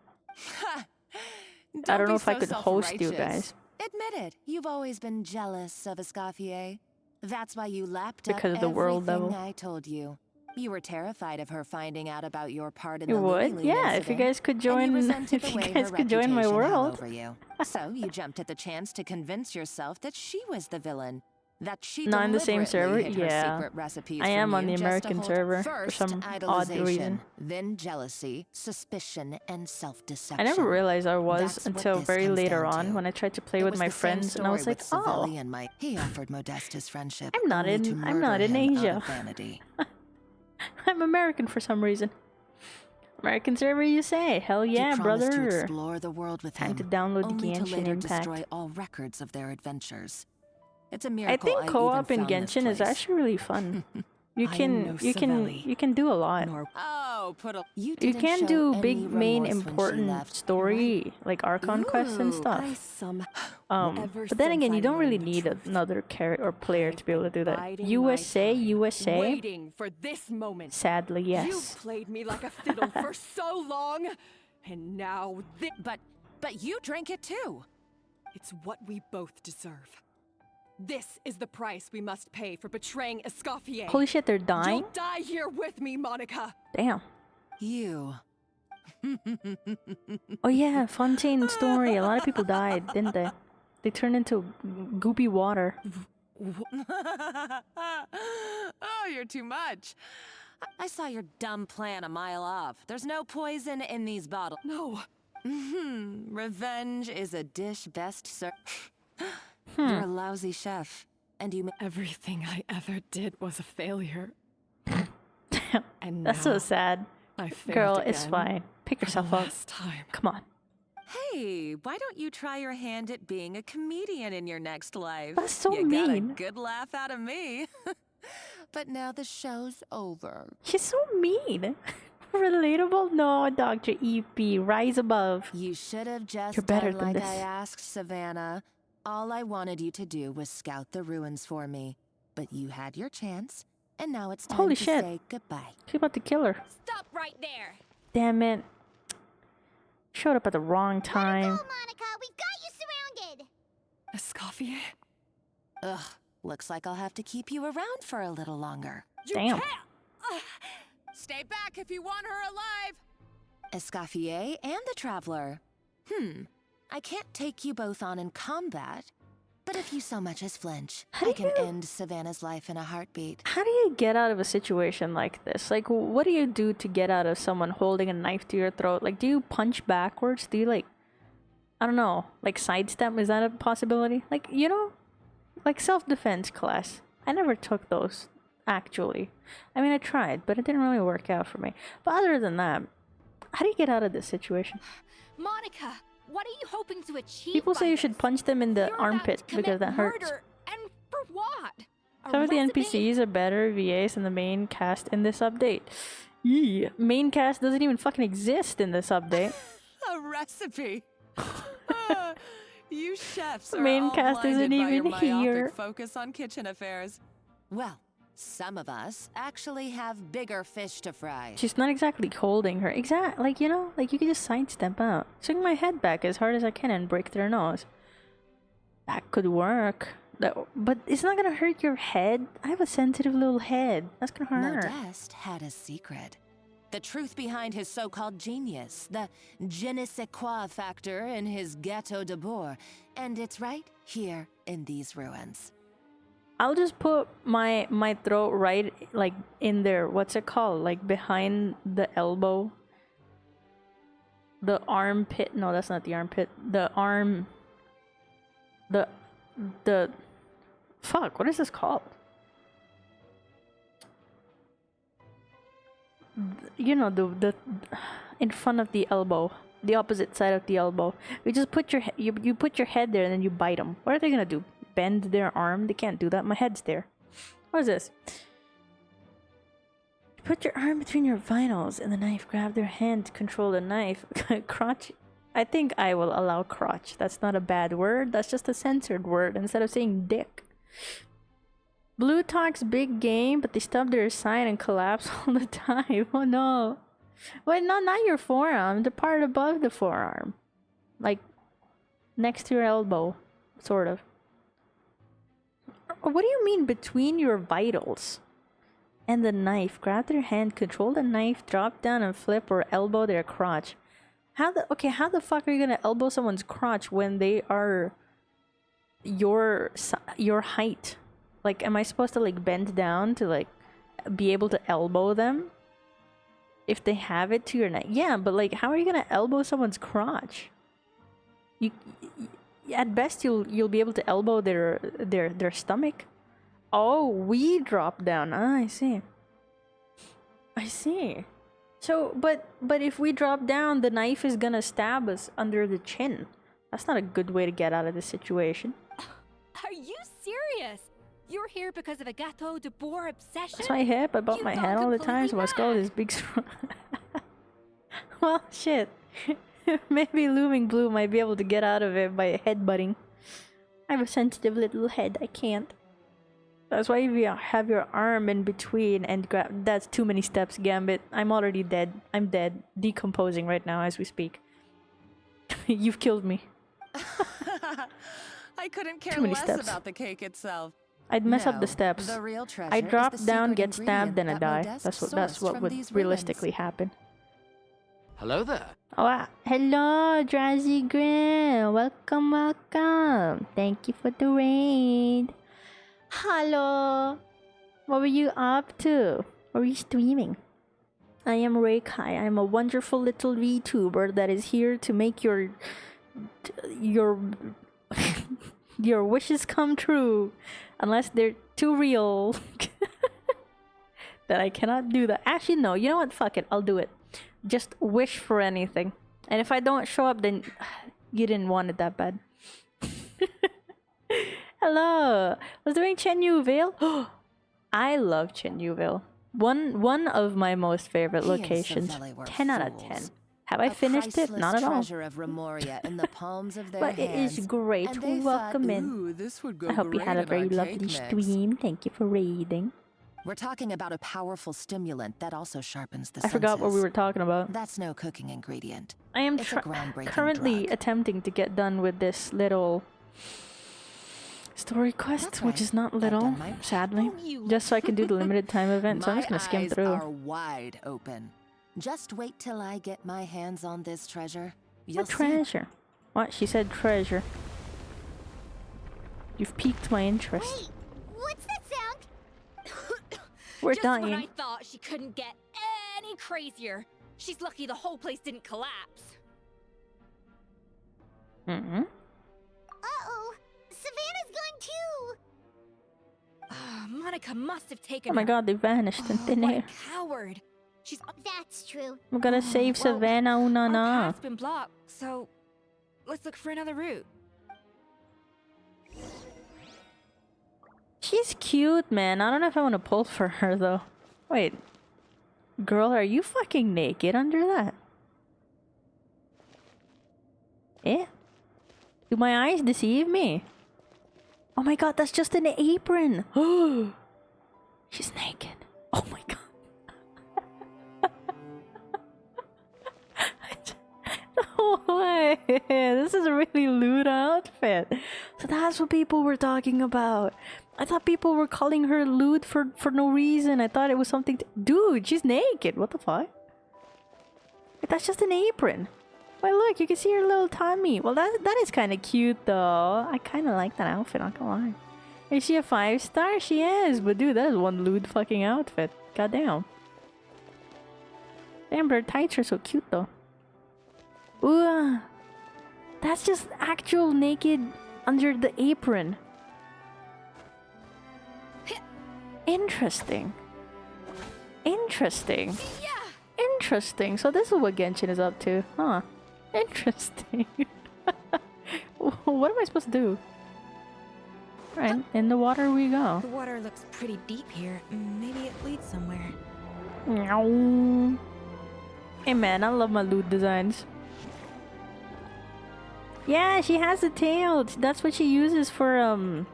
Don't I don't know be if I so could host you self-righteous. guys. Admit it, you've always been jealous of Escoffier. That's why you lapped Because up of the world everything level. I told you. You were terrified of her finding out about your part in You the would? Lumiline Yeah, if you incident, guys could and join- you resented if the you way guys her could join my reputation hung world. over you. So you jumped at the chance to convince yourself that she was the villain. That she Not in the same server? deliberately hid her Yeah. secret recipes I am from on the you just to American hold- server for First, some odd idolization, reason. then jealousy, suspicion, and self-deception. I never realized I was That's what until this very comes later down on to. when I tried to play It with was my the same friends, and I was story like, with Savelli oh, and Mike. He offered Modest his friendship. I'm not only to in murder him out Asia. of vanity. I'm American for some reason. American server, you say? Hell yeah, he promised brother. to explore the world with Time him, to download the only to Genshin later Impact. destroy all records of their adventures. It's a I miracle think co-op in even found this Genshin is place. actually really fun. You I am can no you can Savelli, you can do a lot. Oh, put a... You You didn't can show do any big main remorse when she important left. story like Archon quests and stuff. ever But then again, since you I don't really learned the need truth, another character or player to be able to do that. biding my USA, time, USA. waiting for this moment. Sadly, yes. You played me like a fiddle for so long, and now But you drank it too. it's what we both deserve. This is the price we must pay for betraying Escoffier. Holy shit, they're dying? You'll die here with me, Monica. Damn. You. Oh yeah, Fontaine story. A lot of people died, didn't they? They turned into goopy water. Oh, you're too much. I saw your dumb plan a mile off. There's no poison in these bottles. No. Revenge is a dish best served. You're a lousy chef, and you. Everything I ever did was a failure. And That's so sad. I failed Girl, again. it's fine. Pick yourself up. Time. Come on. Hey, why don't you try your hand at being a comedian in your next life? That's so you got a mean. good laugh out of me. But now the show's over. She's so mean. Relatable? No, Dr. EP. Rise above. You should have just You're better done than like this. I asked, Savannah. All I wanted you to do was scout the ruins for me. But you had your chance, and now it's time Holy to shit. say goodbye. She's about to kill her. Stop right there. Damn it. Showed up at the wrong time. Monica, we've got you surrounded. Escoffier? Ugh, looks like I'll have to keep you around for a little longer. Damn. Stay back if you want her alive! Escoffier and the Traveler. I can't take you both on in combat, but if you so much as flinch, I can end Savannah's life in a heartbeat. How do you get out of a situation like this? Like, what do you do to get out of someone holding a knife to your throat? Like, do you punch backwards? Do you, like, I don't know, like sidestep? Is that a possibility? Like, you know, like self-defense class. I never took those, actually. I mean, I tried, but it didn't really work out for me. But other than that, how do you get out of this situation? Monica, what are you hoping to achieve? People say by you this? should punch them in the You're about armpit to commit because that hurts. murder, and for what? A Some of the recipe? NPCs are better VAs than the main cast in this update. Yeah, main cast doesn't even fucking exist in this update. A recipe. You chefs are Main all cast blinded isn't by even your myopic here. focus on kitchen affairs. Well, some of us actually have bigger fish to fry. She's not exactly holding her. Like, you know, like you can just sidestep out. Swing my head back as hard as I can and break their nose. That could work. But it's not gonna hurt your head. I have a sensitive little head. That's gonna hurt. Modeste had a secret. The truth behind his so-called genius, the je ne sais quoi factor in his Gâteau de Bourg, and it's right here in these ruins. I'll just put my throat right, like, in there. What's it called? Like, behind the elbow. The armpit. No, that's not the armpit. The arm. The... Fuck, what is this called? You know, the in front of the elbow. The opposite side of the elbow. You just put your... You put your head there and then you bite them. What are they gonna do? Bend their arm? They can't do that. My head's there. What is this? Put your arm between your vitals and the knife. Grab their hand to control the knife. Crotch. I think I will allow crotch. That's not a bad word. That's just a censored word instead of saying dick. Blue talks big game, but they stub their side and collapse all the time. Oh no. Wait, no, not your forearm. The part above the forearm. Like, next to your elbow. Sort of. What do you mean between your vitals and the knife? Grab their hand, control the knife, drop down and flip or elbow their crotch. How the fuck are you gonna elbow someone's crotch when they are your height? Like, am I supposed to like bend down to like be able to elbow them? If they have it to your neck? Yeah, but like, how are you gonna elbow someone's crotch? At best, you'll be able to elbow their stomach. Oh, we drop down. Ah, I see. I see. So, but if we drop down, the knife is gonna stab us under the chin. That's not a good way to get out of this situation. Are you serious? You're here because of a Gâteau de Bourg obsession? That's my hip. I bump my head all the time, so my skull is big. Well, shit. Maybe Looming Blue might be able to get out of it by headbutting. I have a sensitive little head. I can't. That's why you have your arm in between and grab. That's too many steps, Gambit. I'm already dead. I'm dead. Decomposing right now as we speak. You've killed me. I couldn't care Too many less steps. about the cake itself. I'd mess up No, the steps. the real treasure I is drop the down, secret get stabbed, then I ingredient die. that That's what Modeste sourced would from these realistically happen. Hello there. Oh, hello, Drowsy Grin. Welcome, welcome. Thank you for the raid. Hello. What were you up to? What were you streaming? I am Rekai. I am a wonderful little VTuber that is here to make your your wishes come true, unless they're too real. That I cannot do that. Actually, no. You know what? Fuck it. I'll do it. Just wish for anything, and if I don't show up, then you didn't want it that bad. Hello. I was doing Chen Yu Vale. I love Chen Yu Vale. One of my most favorite locations. 10 out of 10. Have I finished it? Not at all. Treasure of Remoria in the palms of their But it hands, is great. and they Welcome thought, in. "Ooh, this would go I hope you had a great in very our lovely cake mix." stream. Thank you for raiding. We're talking about a powerful stimulant that also sharpens the I forgot what we were talking about. That's no cooking ingredient. I am It's a groundbreaking currently attempting to get done with this little story quest, which is not little, sadly, just so I can do the limited time event. So I'm just gonna skim eyes through. are wide open. Just wait till I get my hands on this treasure. You'll What treasure? What? She said treasure. You've piqued my interest. What's that sound? We're Just dying. when I thought she couldn't get any crazier. She's lucky the whole place didn't collapse. Mm-hmm. Uh-oh. Savannah's gone too. Monica must have taken Oh my her. god, they vanished in thin What air. a coward. She's That's true. We gotta save Savannah, Our Unana. path's been blocked, so let's look for another route. She's cute, man. I don't know if I want to pull for her, though. Wait. Girl, are you fucking naked under that? Eh? Do my eyes deceive me? Oh my god, that's just an apron! She's naked. Oh my god. No way! This is a really lewd outfit. So that's what people were talking about. I thought people were calling her lewd for no reason. I thought it was something Dude, she's naked. What the fuck? That's just an apron. Wait, look, you can see her little tummy. Well, that is kind of cute, though. I kind of like that outfit, not gonna lie. Is she a 5-star? She is. But dude, that is one lewd fucking outfit. Goddamn. Damn, her tights are so cute, though. Ooh, that's just actual naked under the apron. Interesting. Interesting. Interesting. So this is what Genshin is up to, huh? Interesting. What am I supposed to do? Right, in the water we go. The water looks pretty deep here. Maybe it leads somewhere. Meow. Hey man, I love my loot designs. Yeah, she has a tail. That's what she uses for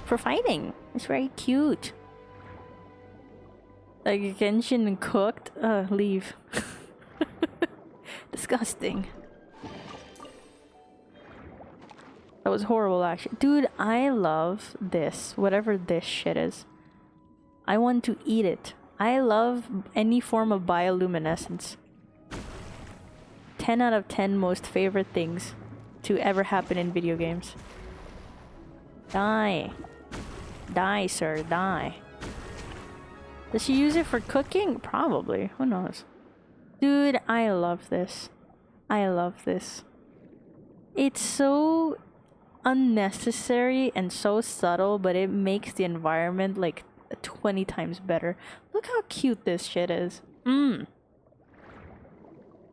fighting. It's very cute. Like Genshin and cooked. Leave. Disgusting. That was horrible, actually. Dude, I love this. Whatever this shit is. I want to eat it. I love any form of bioluminescence. 10 out of 10 most favorite things to ever happen in video games. Die. Die, sir. Die. Does she use it for cooking? Probably. Who knows? Dude, I love this. I love this. It's so unnecessary and so subtle, but it makes the environment like 20 times better. Look how cute this shit is.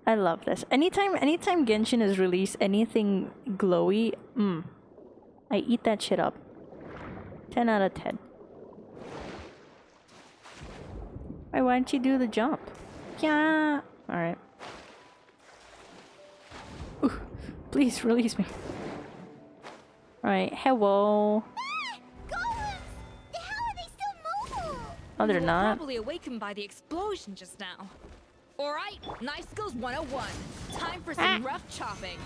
I love this. Anytime Genshin has released anything glowy, I eat that shit up. 10 out of 10. Why don't you do the jump? Yeah. Alright. Please release me. Alright, hello. Oh, they're not. Probably awakened by the explosion just now. Alright, Knife Skills 101. Time for some rough chopping.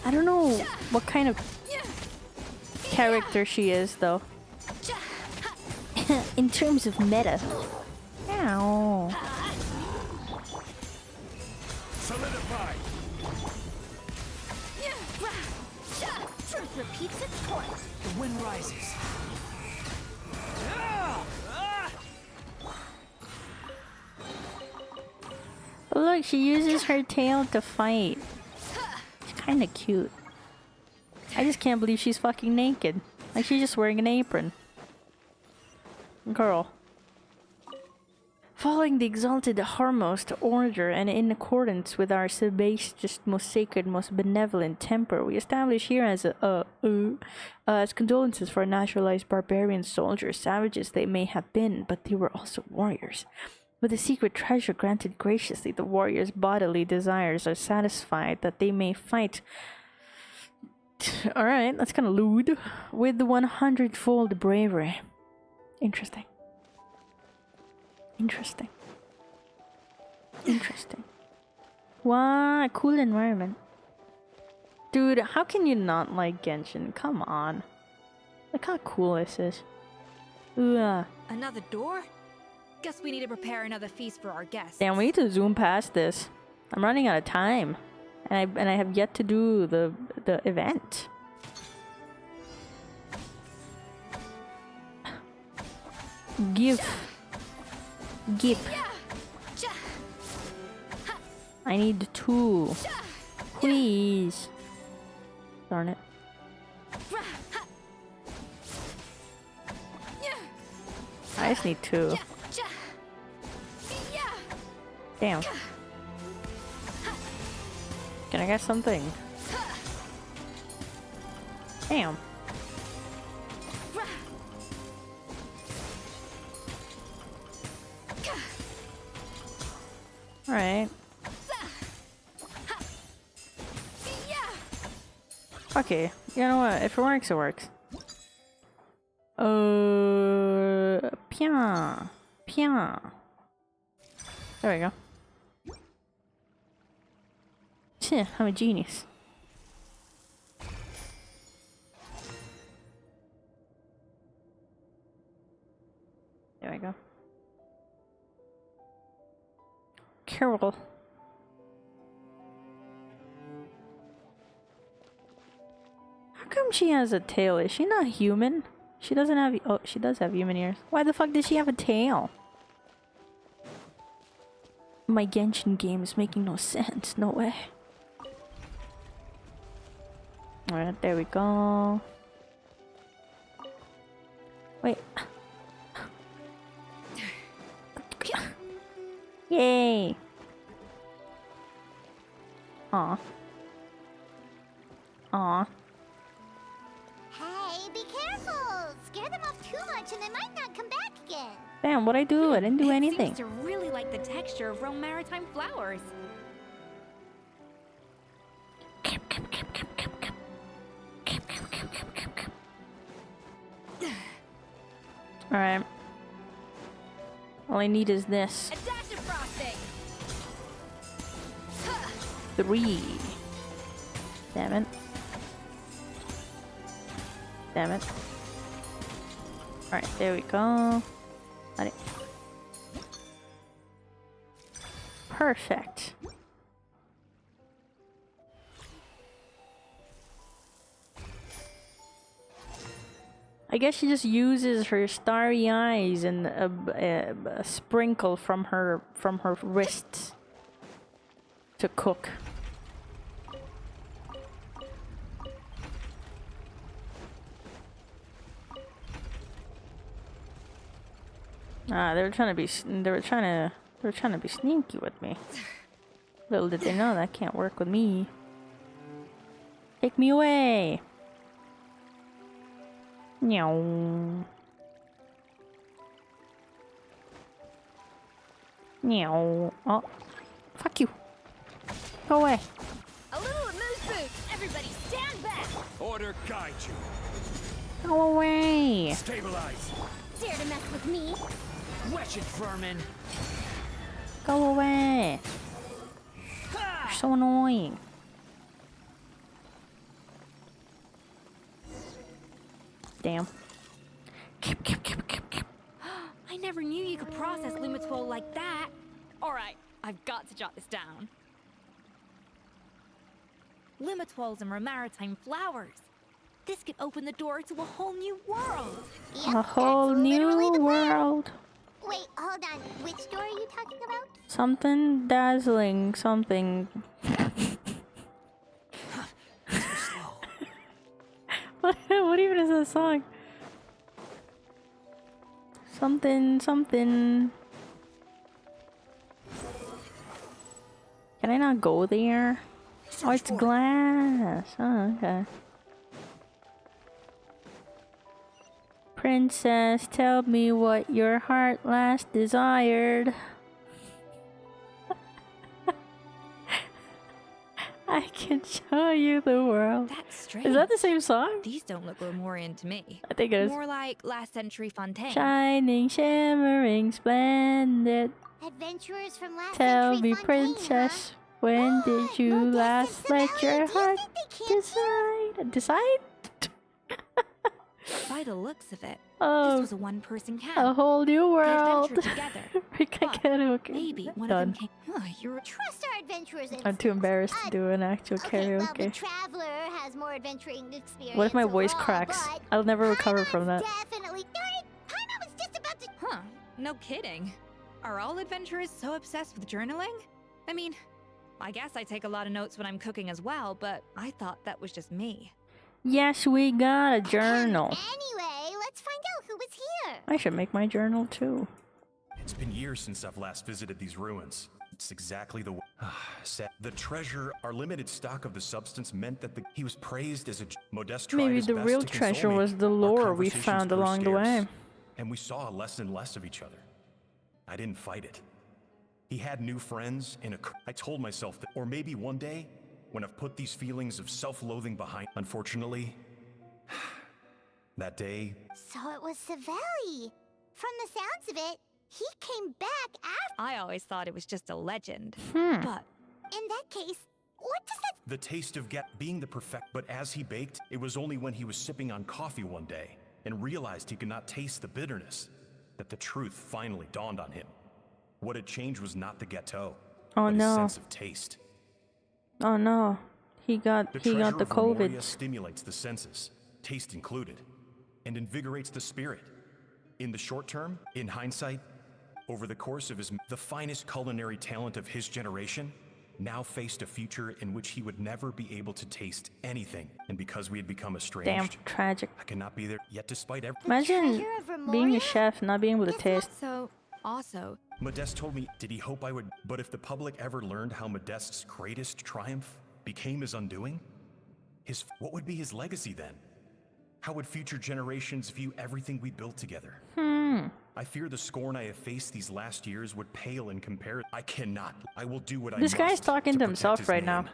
I don't know what kind of character she is, though. In terms of meta. Ow. Solidify. Truth repeats its course. The wind rises. But look, she uses her tail to fight. It's kind of cute. I just can't believe she's fucking naked. Like she's just wearing an apron. Girl. Following the exalted Harmost order and in accordance with our sebaceous, most sacred, most benevolent temper, we establish here as as condolences for naturalized barbarian soldiers, savages they may have been, but they were also warriors. With the secret treasure granted graciously, the warriors' bodily desires are satisfied that they may fight. Alright, that's kind of lewd. With the 100-fold bravery. Interesting. Interesting. Interesting. Wow, cool environment. Dude, how can you not like Genshin? Come on. Look how cool this is. Ugh. Another door? Guess we need to prepare another feast for our guests. Damn, we need to zoom past this. I'm running out of time. And I have yet to do the event. Give. I need 2. Please. Darn it. I just need 2. Damn. Can I get something? Damn. Alright. Okay, you know what? If it works, it works. Pia. There we go. I'm a genius. There we go. Carol. How come she has a tail? Is she not human? She doesn't have... Oh, she does have human ears. Why the fuck does she have a tail? My Genshin game is making no sense. No way. Alright, there we go. Wait. Yay! Aw. Aw. Hey, be careful! Scare them off too much and they might not come back again. Damn, what'd I do? I didn't do anything. Seems to really like the texture of Rome maritime flowers. Alright. All I need is this. A dash of frosting. 3. Damn it. Damn it. Alright, there we go. Got it. Perfect. I guess she just uses her starry eyes and a sprinkle from her wrists to cook. Ah, they were trying to be sneaky with me. Little did they know that can't work with me. Take me away. Meow. Meow. Oh, fuck you. Go away. A little moose boots. Everybody stand back. Order guide you. Go away. Stabilize. Dare to mess with me? Wretched vermin. Go away. You're so annoying. Damn. I never knew you could process Lumitwol like that. Alright, I've got to jot this down. Lumitwols and maritime flowers. This could open the door to a whole new world. A whole new world. Wait, hold on. Which door are you talking about? Something dazzling, something. What even is that song? Something, something. Can I not go there? Oh, it's glass. Oh, okay. Princess, tell me what your heart last desired. I can show you the world. That's strange. Is that the same song? These don't look Lemurian to me. I think it is. More like last century Fontaine. Shining, shimmering, splendid. Adventurers from last Tell century me, Fontaine, princess, when did you last let your heart decide? Decide? By the looks of it, Oh, this was a one-person camp. a whole new world. They adventured together. Karaoke. Maybe one Done. of them came. You're Trust our adventurers. I'm too embarrassed to do an actual Okay, well, the karaoke. traveler has more adventuring experience. What if my voice overall, cracks? but I'll never recover from that. definitely. Darn it! Paimon was just about to. Huh, no kidding. Are all adventurers so obsessed with journaling? I mean, I guess I take a lot of notes when I'm cooking as well, but I thought that was just me. Yes, we got a journal. Anyway, let's find out who was here. I should make my journal too. It's been years since I've last visited these ruins. It's exactly the way. The treasure, our limited stock of the substance meant that he was praised as a Modeste tried Maybe his the best real to console treasure me. was the Our lore we conversations found grew along the scarce, way. and we saw less and less of each other. I didn't fight it. He had new friends, and I told myself that, or maybe one day, when I've put these feelings of self-loathing behind. Unfortunately, that day. So it was Savelli. From the sounds of it, he came back after. I always thought it was just a legend. But in that case, what does that? The taste of being the perfect. But as he baked, it was only when he was sipping on coffee one day and realized he could not taste the bitterness that the truth finally dawned on him. What had changed was not the gâteau, but his sense of taste. Oh no. He got the COVID. Memoria stimulates the senses, taste included, and invigorates the spirit. In the short term, in hindsight, over the course of the finest culinary talent of his generation, now faced a future in which he would never be able to taste anything. And because we had become estranged, Damn, tragic. I cannot be there, yet despite everything. Imagine being a chef, not being able to taste. So, also, Modeste told me, did he hope I would? But if the public ever learned how Modeste's greatest triumph became his undoing, what would be his legacy then? How would future generations view everything we built together? I fear the scorn I have faced these last years would pale in comparison. I cannot. I will do what I must. This guy's talking to himself his right name. now.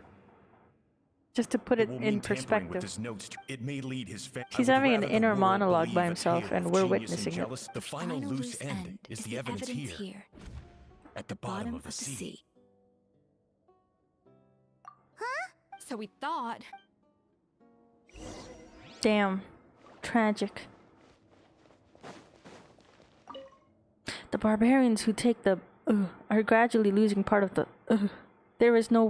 Just to put it will in mean tampering with perspective. his notes. It may lead his He's having an inner monologue by himself, and we're witnessing it. The final loose end is the evidence here, at the bottom of the sea. Huh? So we thought. Damn. Tragic. The barbarians who take the are gradually losing part of the There is no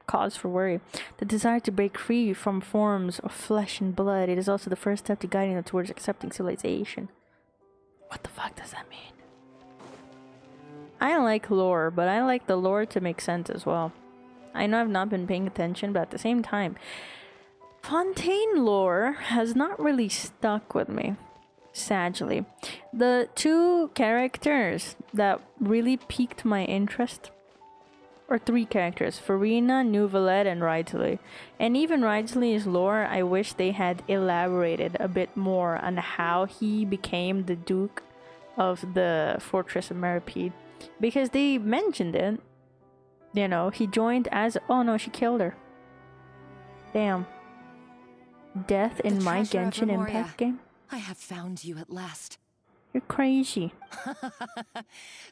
cause for worry. The desire to break free from forms of flesh and blood, it is also the first step to guiding them towards accepting civilization. What the fuck does that mean? I don't like lore, but I like the lore to make sense as well. I know I've not been paying attention, but at the same time, Fontaine lore has not really stuck with me, sadly. The two characters that really piqued my interest, or three characters, Farina, Nouvelette, and Wriothesley. And even Wriothesley's lore, I wish they had elaborated a bit more on how he became the Duke of the Fortress of Meripede. Because they mentioned it, you know, he joined as... Oh no, she killed her. Damn. Death in my Genshin Impact game? I have found you at last. You're crazy.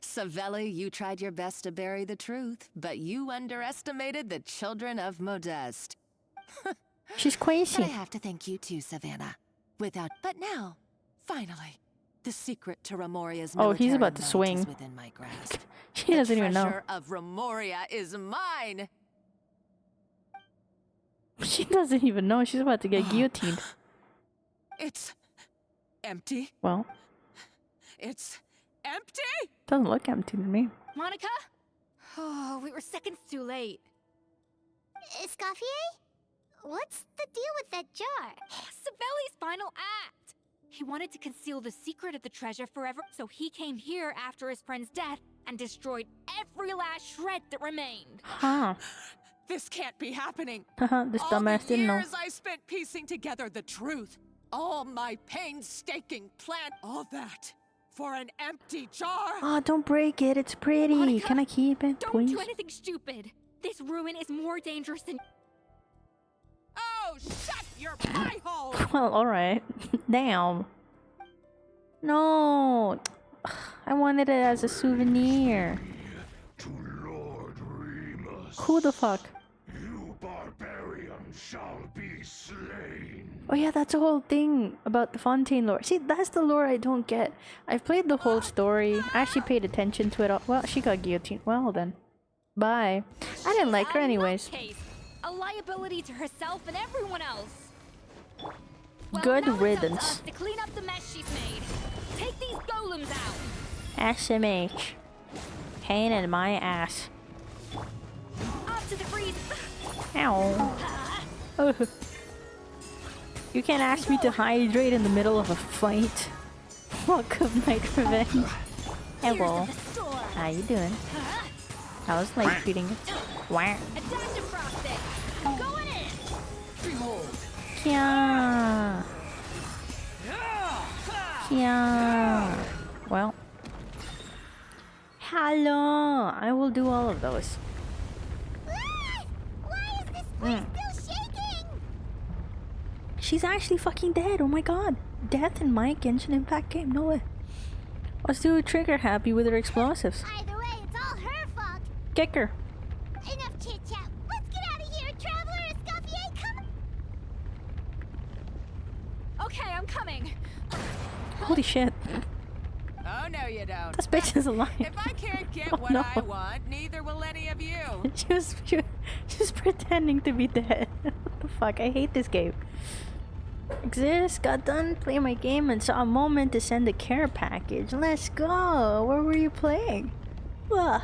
Savelli, you tried your best to bury the truth, but you underestimated the children of Modeste. She's crazy. But I have to thank you too, Savannah. But now, finally, the secret to Remoria's Oh, he's military about to might swing. is within my grasp. She doesn't even know. The treasure of Remoria is mine. She doesn't even know. She's about to get guillotined. It's empty. Well, it's empty. doesn't look empty to me. Monica? Oh, we were seconds too late. Escoffier? What's the deal with that jar? Savelli's final act! He wanted to conceal the secret of the treasure forever, so he came here after his friend's death and destroyed every last shred that remained. Huh. This can't be happening. This dumbass didn't know. All the years I spent piecing together the truth. All my painstaking plan. All that for an empty jar. Oh, don't break it. It's pretty. Monica, Can I keep it, don't please? do anything stupid. This ruin is more dangerous than... Oh, shut your pie hole! Well, alright. Damn. No. I wanted it as a souvenir. To Lord Remus. Who the fuck? You barbarian shall be slain. Oh yeah, that's the whole thing about the Fontaine lore. See, that's the lore I don't get. I've played the whole story. I actually paid attention to it all. Well, she got guillotined. Well then. Bye. I didn't like her anyways. A liability to herself and everyone else. Well, Good now it's up to riddance. us to clean up the mess she's made. Take these golems out. SMH. Pain in my ass. Up to the freeze. Ow. Ugh. You can't ask me to hydrate in the middle of a fight. Welcome, Night Revenge. Hello. How you doing? How's life treating you? Wah. Yeah. Yeah. Well. Hello. I will do all of those. Why is this place still shaking? She's actually fucking dead. Oh my god. Death in my Genshin Impact game. No way. Let's do a trigger happy with her explosives. Either way, it's all her fault. Kick her. Enough chit chat. Let's get out of here, Traveler. Escoffier, come. Okay, I'm coming. Holy shit. Oh no, you don't. This bitch is alive. If I can't get Oh, what no. I want, neither will any of you. She was pretending to be dead. What the fuck? I hate this game. Exist, got done playing my game and saw a moment to send a care package. Let's go. Where were you playing? Ugh.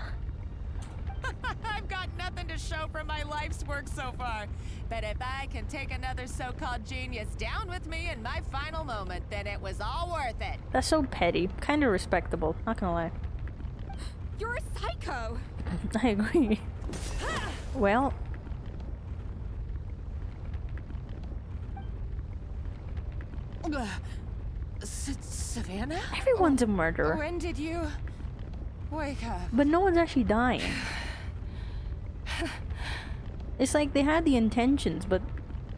I've got nothing to show for my life's work so far. But if I can take another so-called genius down with me in my final moment, then it was all worth it. That's so petty. Kind of respectable. Not gonna lie. You're a psycho. I agree. Well. Savannah? Everyone's a murderer. When did you wake up? But no one's actually dying. It's like they had the intentions, but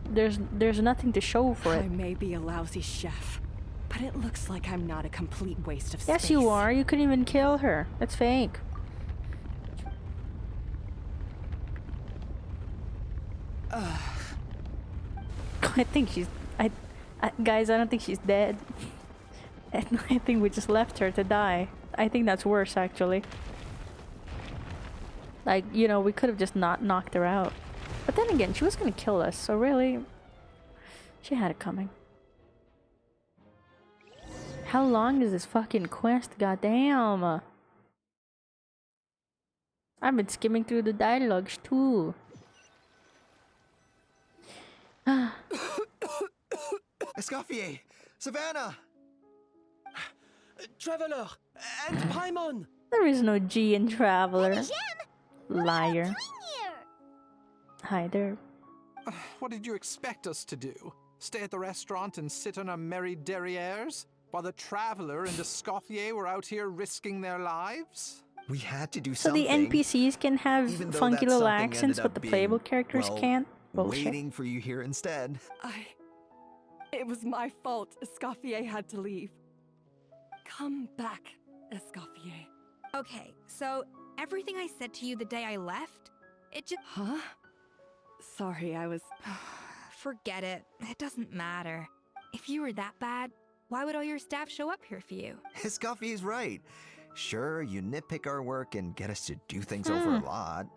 there's nothing to show for it. I may be a lousy chef, but it looks like I'm not a complete waste of space. Yes, you are. You couldn't even kill her. That's fake. I think she's... guys, I don't think she's dead. And I think we just left her to die. I think that's worse, actually. Like, you know, we could have just not knocked her out. But then again, she was gonna kill us, so really... She had it coming. How long is this fucking quest? Goddamn! I've been skimming through the dialogues too. Escoffier! Savannah! Traveler! And Paimon! There is no G in Traveler. Liar. Here. Hi there. What did you expect us to do? Stay at the restaurant and sit on our merry derrieres? While the Traveler and Escoffier were out here risking their lives? We had to do So something. the NPCs can have even though funky that little something accents, ended but up the being, playable characters well, can't? Bullshit. waiting for you here instead. It was my fault. Escoffier had to leave. Come back, Escoffier. Okay, so everything I said to you the day I left, it just... Huh? Sorry, I was... Forget it. It doesn't matter. If you were that bad, why would all your staff show up here for you? Escoffier's right. Sure, you nitpick our work and get us to do things over a lot.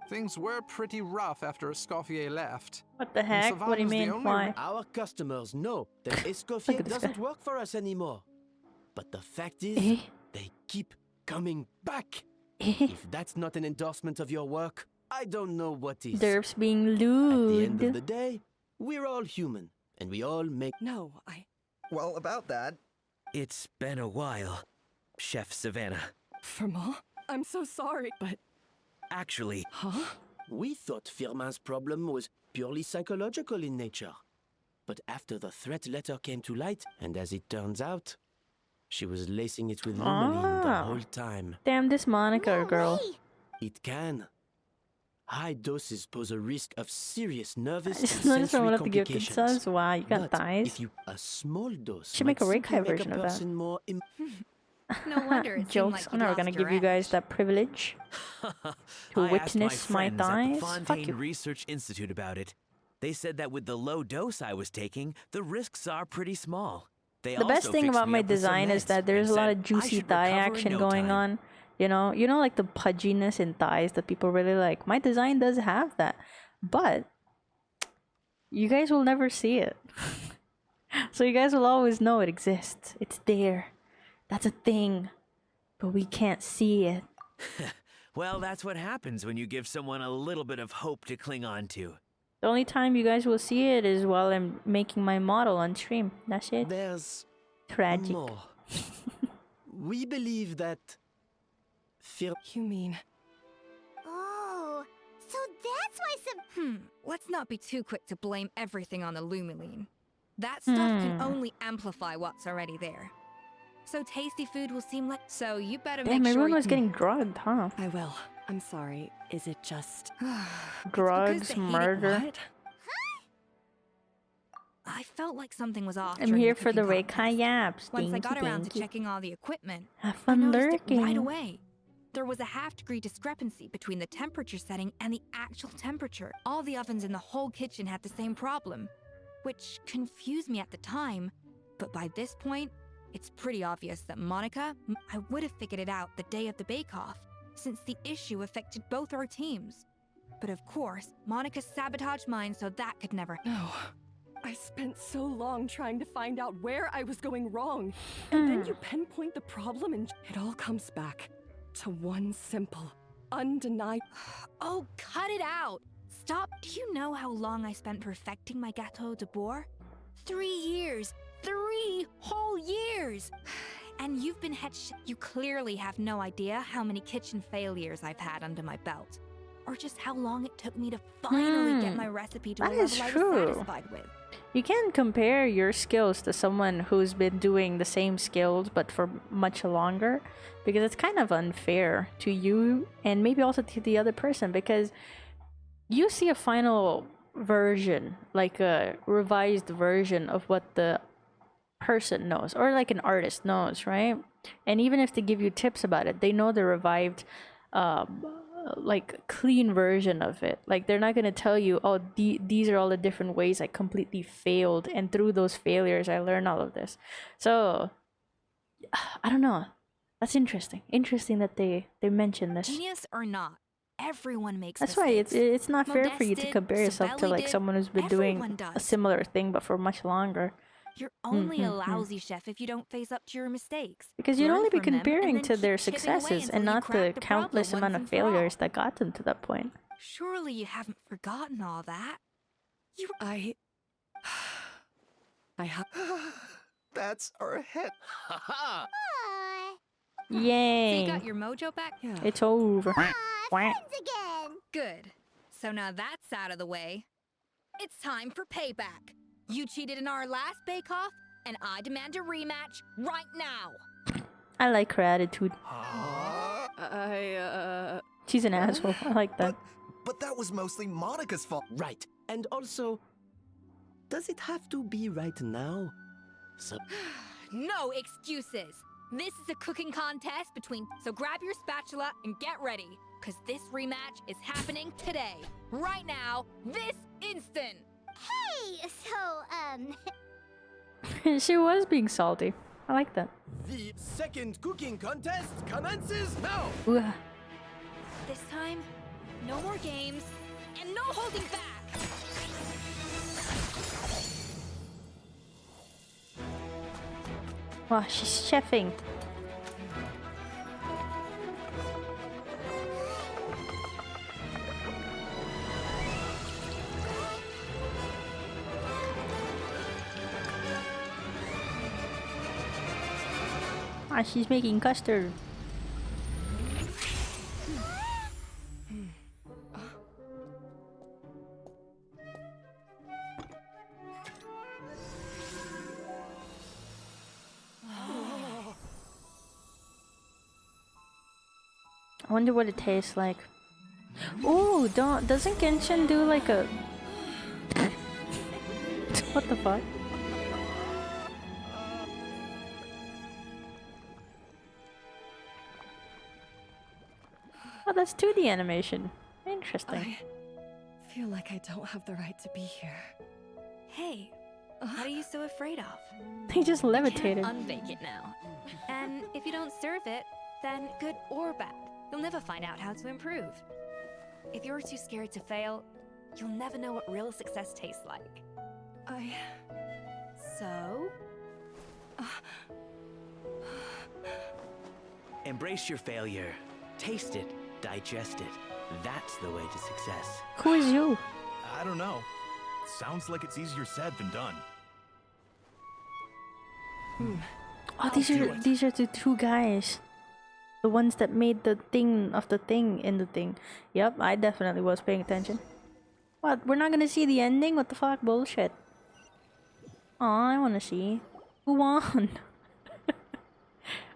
Things were pretty rough after Escoffier left. What the heck? What do you mean? Why? Our customers know that Escoffier doesn't work for us anymore. But the fact is, they keep coming back. If that's not an endorsement of your work, I don't know what is. Derp's being lewd. At the end of the day, we're all human, and we all make... No, Well, about that... It's been a while, Chef Savannah. Firma, I'm so sorry, but... Actually... Huh? We thought Firma's problem was purely psychological in nature. But after the threat letter came to light, and as it turns out, she was lacing it with luminine the whole time. Damn, this Monica girl. It can. High doses pose a risk of serious nervous I and just noticed I sensory wanted to give complications. pizzas. Wow, you got But thighs. if you a small dose Should make a might Rekai simply version make of a that. person more No wonder it Jokes. seemed like I'm never gonna give you guys that privilege to I asked witness my friends at the thighs. Fuck Fontaine you. Research Institute about it. They said that with the low dose I was taking, the risks are pretty small. They The best also thing fixed about me my up with some design is meds that there's a and lot said of I juicy should thigh recover in action no going time. on. You know like the pudginess in thighs that people really like. My design does have that, but you guys will never see it. So you guys will always know it exists. It's there. That's a thing, but we can't see it. Well, that's what happens when you give someone a little bit of hope to cling on to. The only time you guys will see it is while I'm making my model on stream. That's it. There's tragic. more. We believe that You mean... Oh, so that's why Let's not be too quick to blame everything on the Lumiline. That stuff can only amplify what's already there. So tasty food will seem like... So you better Damn, make sure everyone you was getting drugged, huh? I will. I'm sorry. Is it just... Drugs, murder. What? I felt like something was off. I'm during here for the cooking Rekai yaps. Once I got around to Dinky. checking all the equipment, Have I fun noticed it right lurking. away. There was a half-degree discrepancy between the temperature setting and the actual temperature. All the ovens in the whole kitchen had the same problem, which confused me at the time. But by this point, it's pretty obvious that Monica, I would have figured it out the day of the bake-off, since the issue affected both our teams. But of course, Monica sabotaged mine, so that could never... No. I spent so long trying to find out where I was going wrong. And then you pinpoint the problem and it all comes back to one simple, undeniable... Oh, cut it out! Stop. Do you know how long I spent perfecting my Gâteau de Bourg? 3 years! 3 whole years! And you've been You clearly have no idea how many kitchen failures I've had under my belt. Or just how long it took me to finally get my recipe to That a is level I was true. satisfied with. You can compare your skills to someone who's been doing the same skills but for much longer, because it's kind of unfair to you and maybe also to the other person, because you see a final version, like a revised version of what the person knows, or like an artist knows, right? And even if they give you tips about it, they know the revived like clean version of it. Like they're not going to tell you, oh, these are all the different ways I completely failed, and through those failures I learned all of this. So I don't know, that's interesting that they mention this. Genius or not, everyone makes That's why mistakes. it's not fair for you to Modeste, compare yourself to Savelli like did, someone who's been everyone doing a does. similar thing but for much longer. You're only a lousy chef if you don't face up to your mistakes. Because you'd Learn only be from them, and comparing then to their keep chipping away successes until and you not crack the the problem countless once amount of and for all. failures that got them to that point. Surely you haven't forgotten all that. I have... That's our hit. Ha So Yay! you got your mojo back? Yeah. It's over. Quack. friends again. Good. So now that's out of the way. It's time for payback. You cheated in our last bake-off, and I demand a rematch right now. I like her attitude. She's an asshole. I like that. But that was mostly Monica's fault. Right. And also, does it have to be right now? So No excuses. This is a cooking contest so grab your spatula and get ready, because this rematch is happening today. Right now, this instant. Hey, so, She was being salty. I like that. The second cooking contest commences now! Ooh. This time, no more games, and no holding back! Wow, she's chefing. Ah, she's making custard. I wonder what it tastes like. Oh, doesn't Genshin do like a what the fuck? Oh, that's 2D animation. Interesting. I feel like I don't have the right to be here. Hey, what are you so afraid of? He just levitated. You can't unbake it now. And if you don't serve it, then good or bad, you'll never find out how to improve. If you're too scared to fail, you'll never know what real success tastes like. So? Embrace your failure. Taste it. Digest it. That's the way to success. Who is you? I don't know. Sounds like it's easier said than done. Oh, these are the two guys. The ones that made the thing of the thing in the thing. Yep, I definitely was paying attention. What? We're not gonna see the ending? What the fuck? Bullshit. Aw, I wanna see. Who won?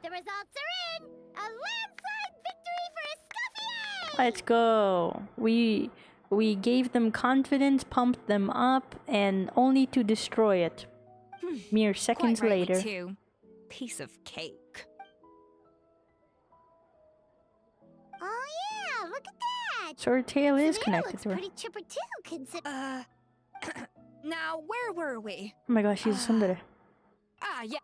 The results are in! A landslide victory for Escoffier! Let's go. We gave them confidence, pumped them up, and only to destroy it. Mere seconds Quite rightly later. too. Piece of cake. Oh yeah, look at that! So her tail is Savannah connected looks to her. pretty chipper too, Now, where were we? Oh my gosh, she's a tsundere. Yeah.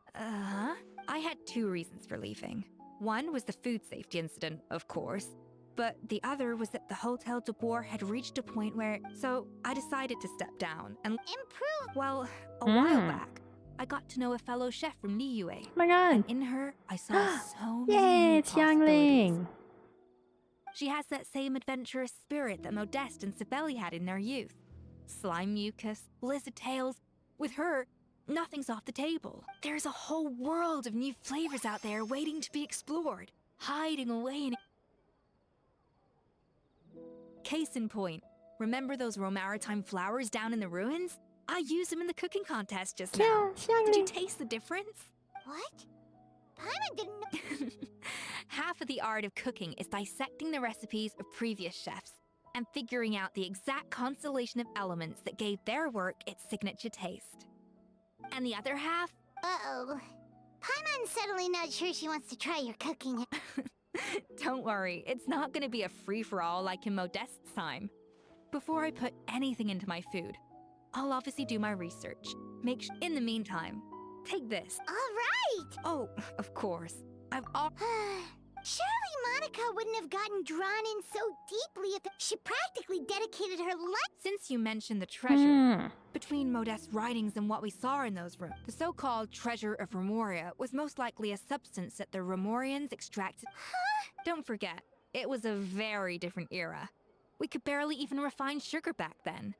I had two reasons for leaving. One was the food safety incident, of course. But the other was that the Hotel de Boer had reached a point where... So I decided to step down and... Improve! Well, a while back, I got to know a fellow chef from Liyue. Oh my god! And in her, I saw so many Yay, new it's Yangling! She has that same adventurous spirit that Modeste and Sibeli had in their youth. Slime mucus, lizard tails. With her, nothing's off the table. There's a whole world of new flavors out there waiting to be explored, hiding away in... Case in point, remember those Romaritime flowers down in the ruins? I used them in the cooking contest just now. Did you taste the difference? What? Paimon didn't know. Half of the art of cooking is dissecting the recipes of previous chefs and figuring out the exact constellation of elements that gave their work its signature taste. And the other half? Uh-oh. Paimon's suddenly not sure she wants to try your cooking. Don't worry, it's not gonna be a free-for-all like in Modeste's time. Before I put anything into my food, I'll obviously do my research. In the meantime, take this. All right! Oh, of course. Surely Monica wouldn't have gotten drawn in so deeply if she practically dedicated her life. Since you mentioned the treasure, between Modeste's writings and what we saw in those rooms, the so-called treasure of Remoria was most likely a substance that the Remorians extracted. Don't forget, it was a very different era. We could barely even refine sugar back then.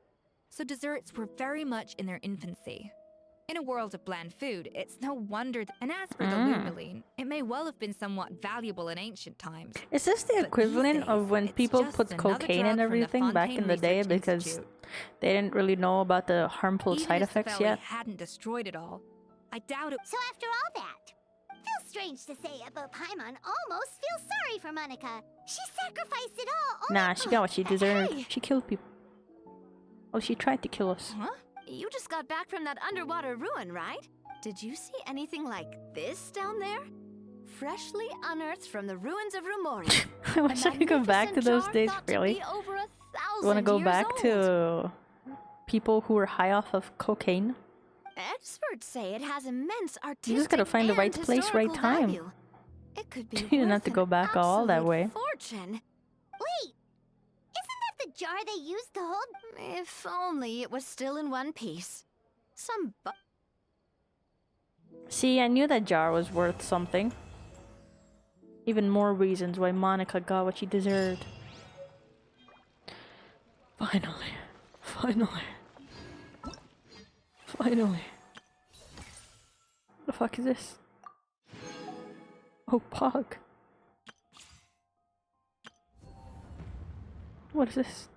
So desserts were very much in their infancy. In a world of bland food, it's no wonder and as for the lumaline, it may well have been somewhat valuable in ancient times. Is this the equivalent of when people put cocaine and everything back in the day because they didn't really know about the harmful side effects yet? Hadn't destroyed it all. I doubt it. So after all that, feels strange to say, but Paimon almost feels sorry for Monica. She sacrificed it all. Nah, she got what she deserved. She killed people. Oh, she tried to kill us. Huh? You just got back from that underwater ruin, right? Did you see anything like this down there? Freshly unearthed from the ruins of Remoria. I wish I could go back to those days, really. You wanna go back to people who were high off of cocaine? Experts say it has immense artistic You just gotta find the right and place, right historical time. value. It could be You don't have to go back all that way. fortune. Wait, isn't that the jar they used to hold? If only it was still in one piece. Some See, I knew that jar was worth something. Even more reasons why Monica got what she deserved. Finally. Finally. Finally. The fuck is this? Oh, Pug. What is this?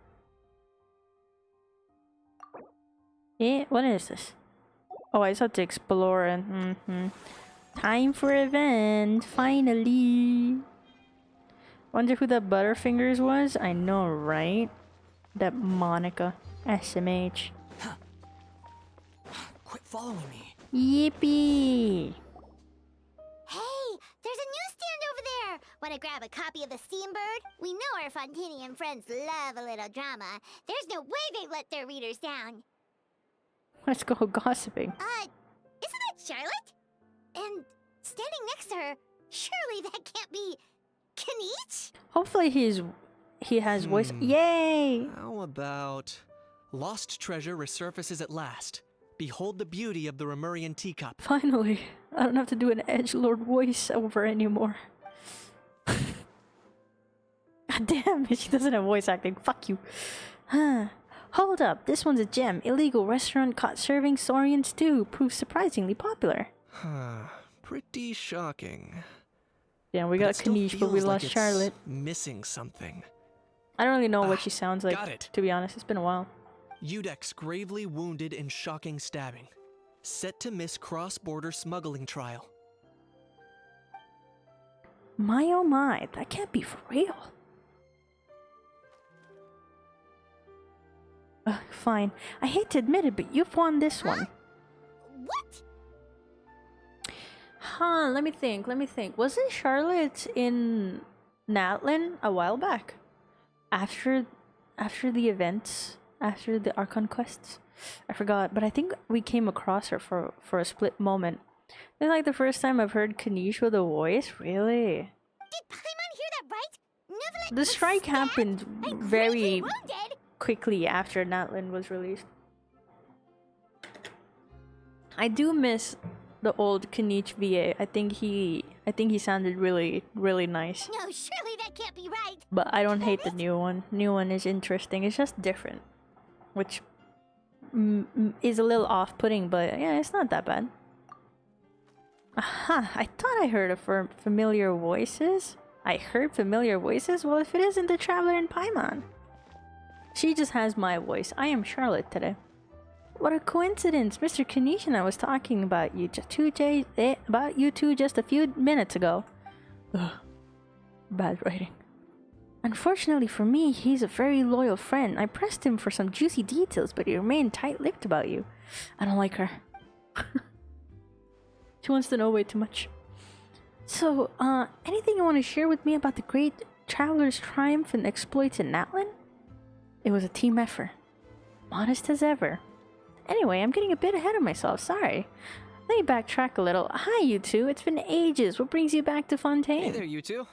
Eh, what is this? Oh, I just had to explore and time for event, finally. Wonder who that Butterfingers was? I know, right? That Monica. SMH. Quit following me. Yippee! Hey, there's a newsstand over there. Want to grab a copy of the Steambird? We know our Fontanian friends love a little drama. There's no way they let their readers down. Let's go gossiping. Isn't that Charlotte? And standing next to her, surely that can't be Kinich? Hopefully he has voice. Yay! How about lost treasure resurfaces at last. Behold the beauty of the Remurian teacup. Finally, I don't have to do an edgelord voice over anymore. God damn it, she doesn't have voice acting. Fuck you. Hold up, this one's a gem. Illegal restaurant caught serving saurian stew proves surprisingly popular. Pretty shocking. Yeah, we got Kanish, but we lost Charlotte. Missing something. I don't really know what she sounds like. Got it. To be honest, it's been a while. Udex gravely wounded in shocking stabbing. Set to miss cross-border smuggling trial. My oh my, that can't be for real. Fine. I hate to admit it, but you've won this one. What? Let me think. Wasn't Charlotte in Natlin a while back? After the events? After the Archon quests? I forgot, but I think we came across her for a split moment. It's like the first time I've heard Kanish with a voice, really? Did Paimon hear that right? Neverlet The strike happened very wounded? quickly after Natlin was released. I do miss the old Kanish VA. I think he sounded really, really nice. No, surely that can't be right. But I don't hate the new one. New one is interesting. It's just different, which is a little off-putting, but yeah, it's not that bad. Aha! I thought I heard familiar voices. I heard familiar voices? Well, if it isn't the Traveler in Paimon. She just has my voice. I am Charlotte today. What a coincidence! Mr. Kanish and I was talking about you two just a few minutes ago. Ugh. Bad writing. Unfortunately for me, he's a very loyal friend. I pressed him for some juicy details, but he remained tight-lipped about you. I don't like her. She wants to know way too much. So, anything you want to share with me about the great Traveler's triumph and exploits in Natlin? It was a team effort. Modest as ever. Anyway, I'm getting a bit ahead of myself, sorry. Let me backtrack a little. Hi, you two. It's been ages. What brings you back to Fontaine? Hey there, you two.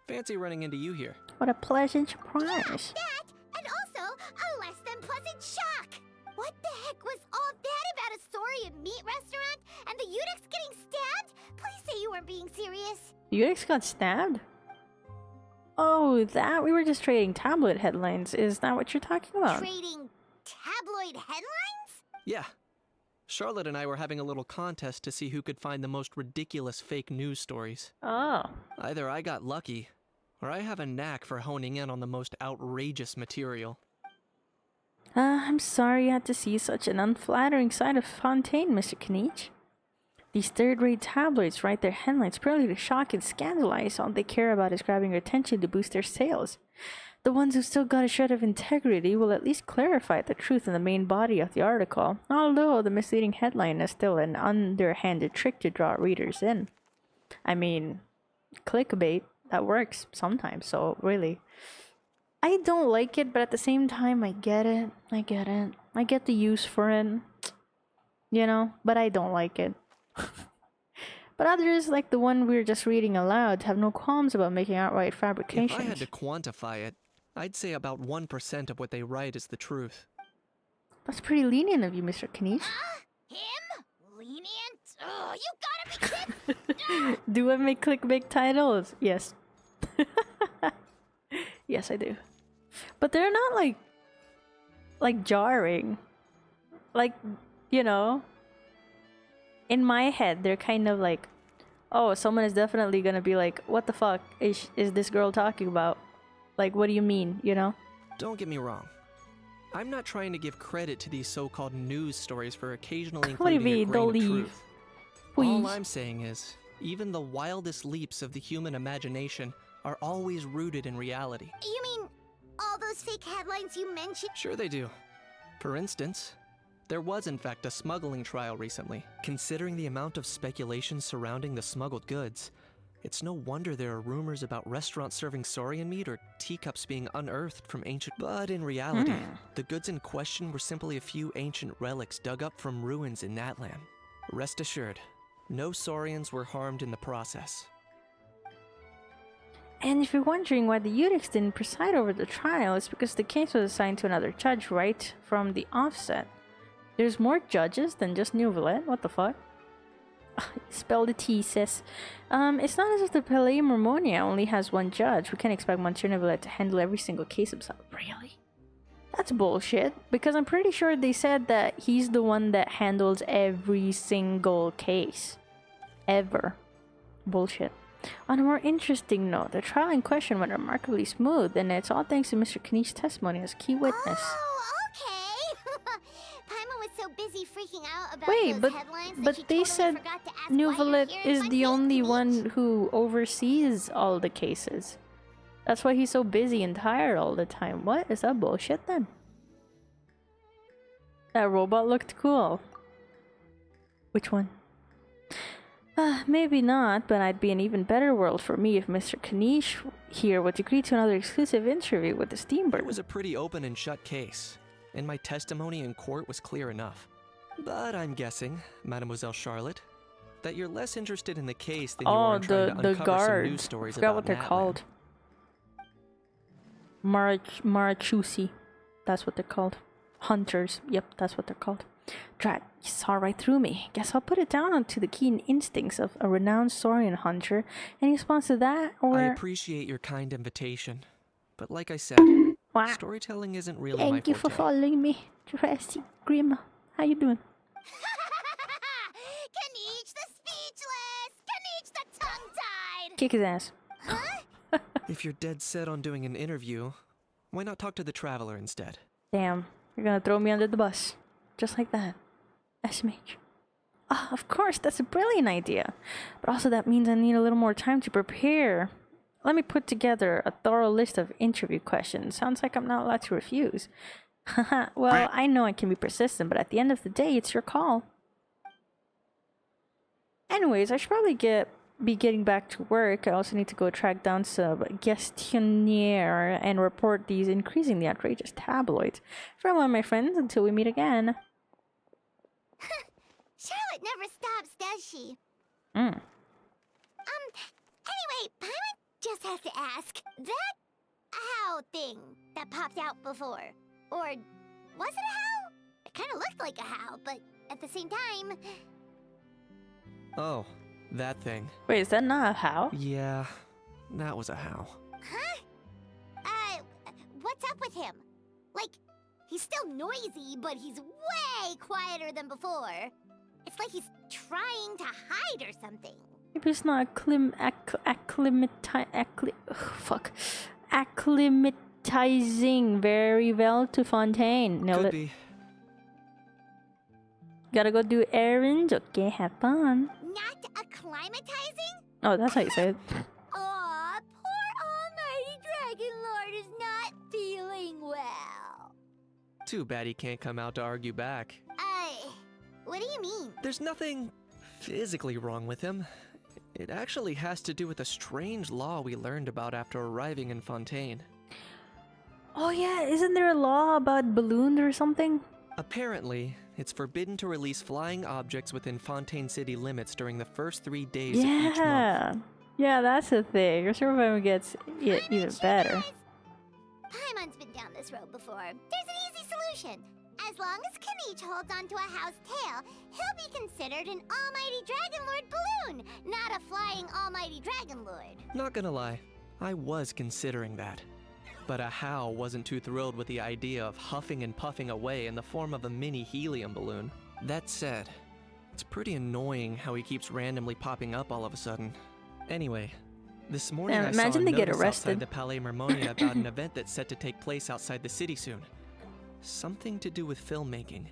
Fancy running into you here. What a pleasant surprise. That, and also a less than pleasant shock. What the heck was all that about a saurian meat restaurant and the Udex getting stabbed? Please say you weren't being serious. Udex got stabbed? Oh, that? We were just trading tabloid headlines. Is that what you're talking about? Trading tabloid headlines? Yeah. Charlotte and I were having a little contest to see who could find the most ridiculous fake news stories. Oh. Either I got lucky, or I have a knack for honing in on the most outrageous material. I'm sorry you had to see such an unflattering side of Fontaine, Mr. Kanish. These third-rate tabloids write their headlines purely to shock and scandalize. All they care about is grabbing your attention to boost their sales. The ones who still got a shred of integrity will at least clarify the truth in the main body of the article, although the misleading headline is still an underhanded trick to draw readers in. I mean, clickbait, that works sometimes, so really. I don't like it, but at the same time, I get it. I get the use for it. You know? But I don't like it. But others, like the one we're just reading aloud, have no qualms about making outright fabrications. If I had to quantify it, I'd say about 1% of what they write is the truth. That's pretty lenient of you, Mr. Knief. Him? Lenient? Oh, you gotta be kidding! Do I make clickbait titles? Yes. Yes, I do. But they're not like jarring. Like, you know, in my head, they're kind of like, oh, someone is definitely gonna be like, what the fuck is this girl talking about? Like, what do you mean, you know? Don't get me wrong. I'm not trying to give credit to these so-called news stories for occasionally including What do you mean? a grain Don't of leave. truth. Please. All I'm saying is, even the wildest leaps of the human imagination are always rooted in reality. You mean all those fake headlines you mentioned? Sure they do. For instance, there was in fact a smuggling trial recently. Considering the amount of speculation surrounding the smuggled goods, it's no wonder there are rumors about restaurants serving saurian meat or teacups being unearthed from ancient... But in reality, the goods in question were simply a few ancient relics dug up from ruins in Natlan. Rest assured, no saurians were harmed in the process. And if you're wondering why the Eunuchs didn't preside over the trial, it's because the case was assigned to another judge right from the offset. There's more judges than just Neuvillette? What the fuck? Spell the T, sis. It's not as if the Palais Mormonia only has one judge. We can't expect Monsieur Neuvillette to handle every single case himself. Really? That's bullshit, because I'm pretty sure they said that he's the one that handles every single case. Ever. Bullshit. On a more interesting note, the trial in question went remarkably smooth, and it's all thanks to Mr. Knief's testimony as key witness. Oh, okay. Paimon was so busy freaking out about Wait, those headlines but that she they totally said forgot to ask Neuvillette why you're here is the only one who oversees all the cases. That's why he's so busy and tired all the time. What? Is that bullshit then? That robot looked cool. Which one? Maybe not, but I'd be an even better world for me if Mr. Knief here would agree to another exclusive interview with the Steambird. It was a pretty open and shut case, and my testimony in court was clear enough. But I'm guessing, Mademoiselle Charlotte, that you're less interested in the case than you are in trying to uncover some news stories forgot about what they're Natlan. called. Marachusi. That's what they're called. Hunters. Yep, that's what they're called. Drat, you saw right through me. Guess I'll put it down onto the keen instincts of a renowned saurian hunter. Any response to that, or...? I appreciate your kind invitation, but like I said, storytelling isn't really my forte. Thank you for following me, Jurassic Grim. How you doing? Knief the speechless! Knief the tongue-tied! Kick his ass. If you're dead set on doing an interview, why not talk to the Traveler instead? Damn, you're gonna throw me under the bus. Just like that. SMH. Ah, of course, that's a brilliant idea. But also that means I need a little more time to prepare. Let me put together a thorough list of interview questions. Sounds like I'm not allowed to refuse. Haha, well, I know I can be persistent, but at the end of the day, it's your call. Anyways, I should probably be getting back to work. I also need to go track down some questionnaire and report these increasingly outrageous tabloids. Farewell, my friends, until we meet again. Charlotte never stops, does she? Mm. Anyway, Paimon just has to ask, that how thing that popped out before, or was it a how? It kind of looked like a how, but at the same time... Oh, that thing. Wait, is that not a how? Yeah, that was a how. Huh? What's up with him? Like, he's still noisy, but he's way quieter than before. It's like he's trying to hide or something. Maybe it's not acclimatizing very well to Fontaine. Nailed Could it. be. Gotta go do errands. Okay, have fun. Not acclimatizing? Oh, that's how you say it. Aw, poor almighty Dragon Lord is not feeling well. Too bad he can't come out to argue back. What do you mean? There's nothing physically wrong with him. It actually has to do with a strange law we learned about after arriving in Fontaine. Oh yeah, isn't there a law about balloons or something? Apparently, it's forbidden to release flying objects within Fontaine City limits during the first 3 days of each month. Yeah. Yeah, that's the thing. Survival gets even better. Paimon's been down this road before. There's an easy solution. As long as Kaniche holds onto a house tail, he'll be considered an almighty Dragon Lord balloon, not a flying almighty Dragon Lord. Not gonna lie, I was considering that. But Ahau wasn't too thrilled with the idea of huffing and puffing away in the form of a mini helium balloon. That said, it's pretty annoying how he keeps randomly popping up all of a sudden. Anyway, this morning I saw a notice outside the Palais Mermonia about an event that's set to take place outside the city soon. Something to do with filmmaking.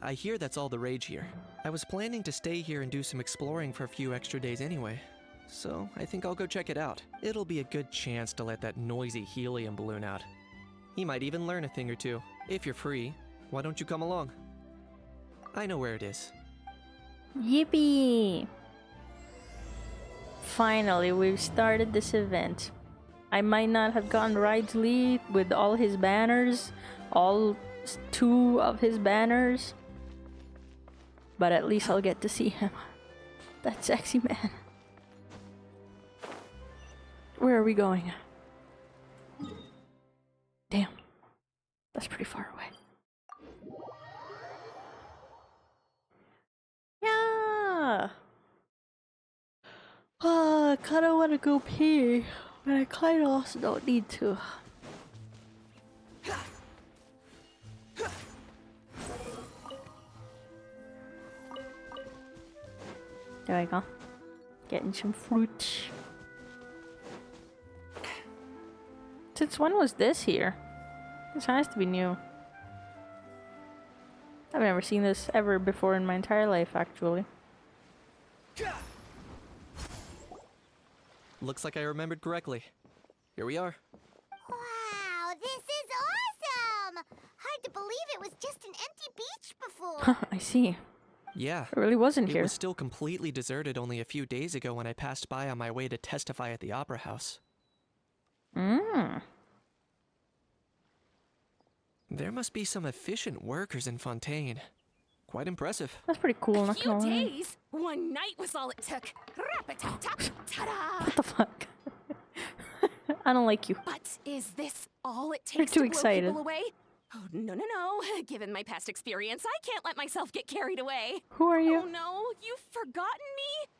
I hear that's all the rage here. I was planning to stay here and do some exploring for a few extra days anyway, so I think I'll go check it out. It'll be a good chance to let that noisy helium balloon out. He might even learn a thing or two. If you're free, why don't you come along? I know where it is. Yippee! Finally, we've started this event. I might not have gotten Wriothesley with all his banners, all 2 of his banners, but at least I'll get to see him. That sexy man. Where are we going? Damn. That's pretty far away. Yeah! I kinda wanna go pee, but I kinda also don't need to. There we go. Getting some fruit. Since when was this here? This has to be new. I've never seen this ever before in my entire life, actually. Looks like I remembered correctly. Here we are. Wow, this is awesome! Hard to believe it was just an empty beach before. I see. Yeah. It really wasn't here. It was still completely deserted only a few days ago when I passed by on my way to testify at the Opera House. There must be some efficient workers in Fontaine. Quite impressive. That's pretty cool. A few days? One night was all it took. Ta-da! What the fuck? I don't like you. But is this all it You're takes too to excited. blow people away? Oh, no, no, no. Given my past experience, I can't let myself get carried away. Who are you? Oh, no. You've forgotten me?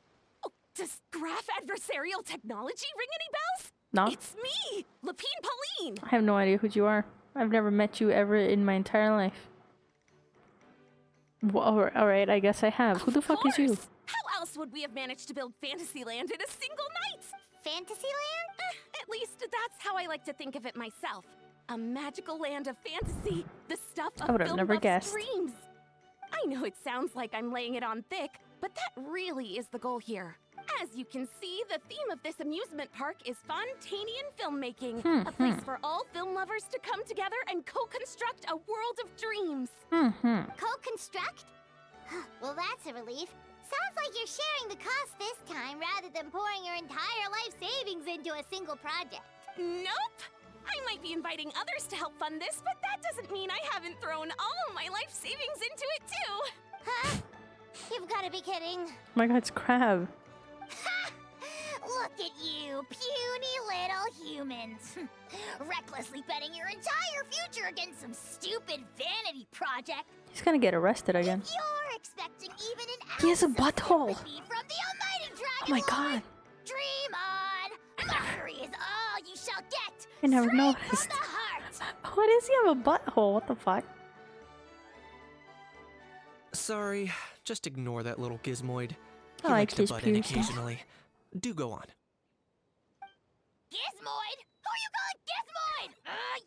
Oh, does graph adversarial technology ring any bells? No. It's me, Lapine Pauline. I have no idea who you are. I've never met you ever in my entire life. Well, alright, I guess I have. Who the fuck is you? How else would we have managed to build Fantasyland in a single night? Fantasyland? At least that's how I like to think of it myself. A magical land of fantasy, the stuff of I would have never guessed. dreams. I know it sounds like I'm laying it on thick, but that really is the goal here. As you can see, the theme of this amusement park is Fontainian filmmaking, a place for all film lovers to come together and co-construct a world of dreams. Co-construct? Well, that's a relief. Sounds like you're sharing the cost this time rather than pouring your entire life savings into a single project. Nope! I might be inviting others to help fund this, but that doesn't mean I haven't thrown all my life savings into it too! Huh? You've got to be kidding. Oh my god, it's Crab. Look at you, puny little humans. Recklessly betting your entire future against some stupid vanity project. He's gonna get arrested again. If you're expecting even an He has a ounce of butthole. sympathy from the almighty Dragon Oh my Lord, god. dream on. Mockery is all you shall get. I never Straight noticed. from the heart. What does he have a butthole? What the fuck? Sorry, just ignore that little gizmoid. I He like likes to his butt in piercing. occasionally. Do go on. Gizmoid? Who you calling Gizmoid?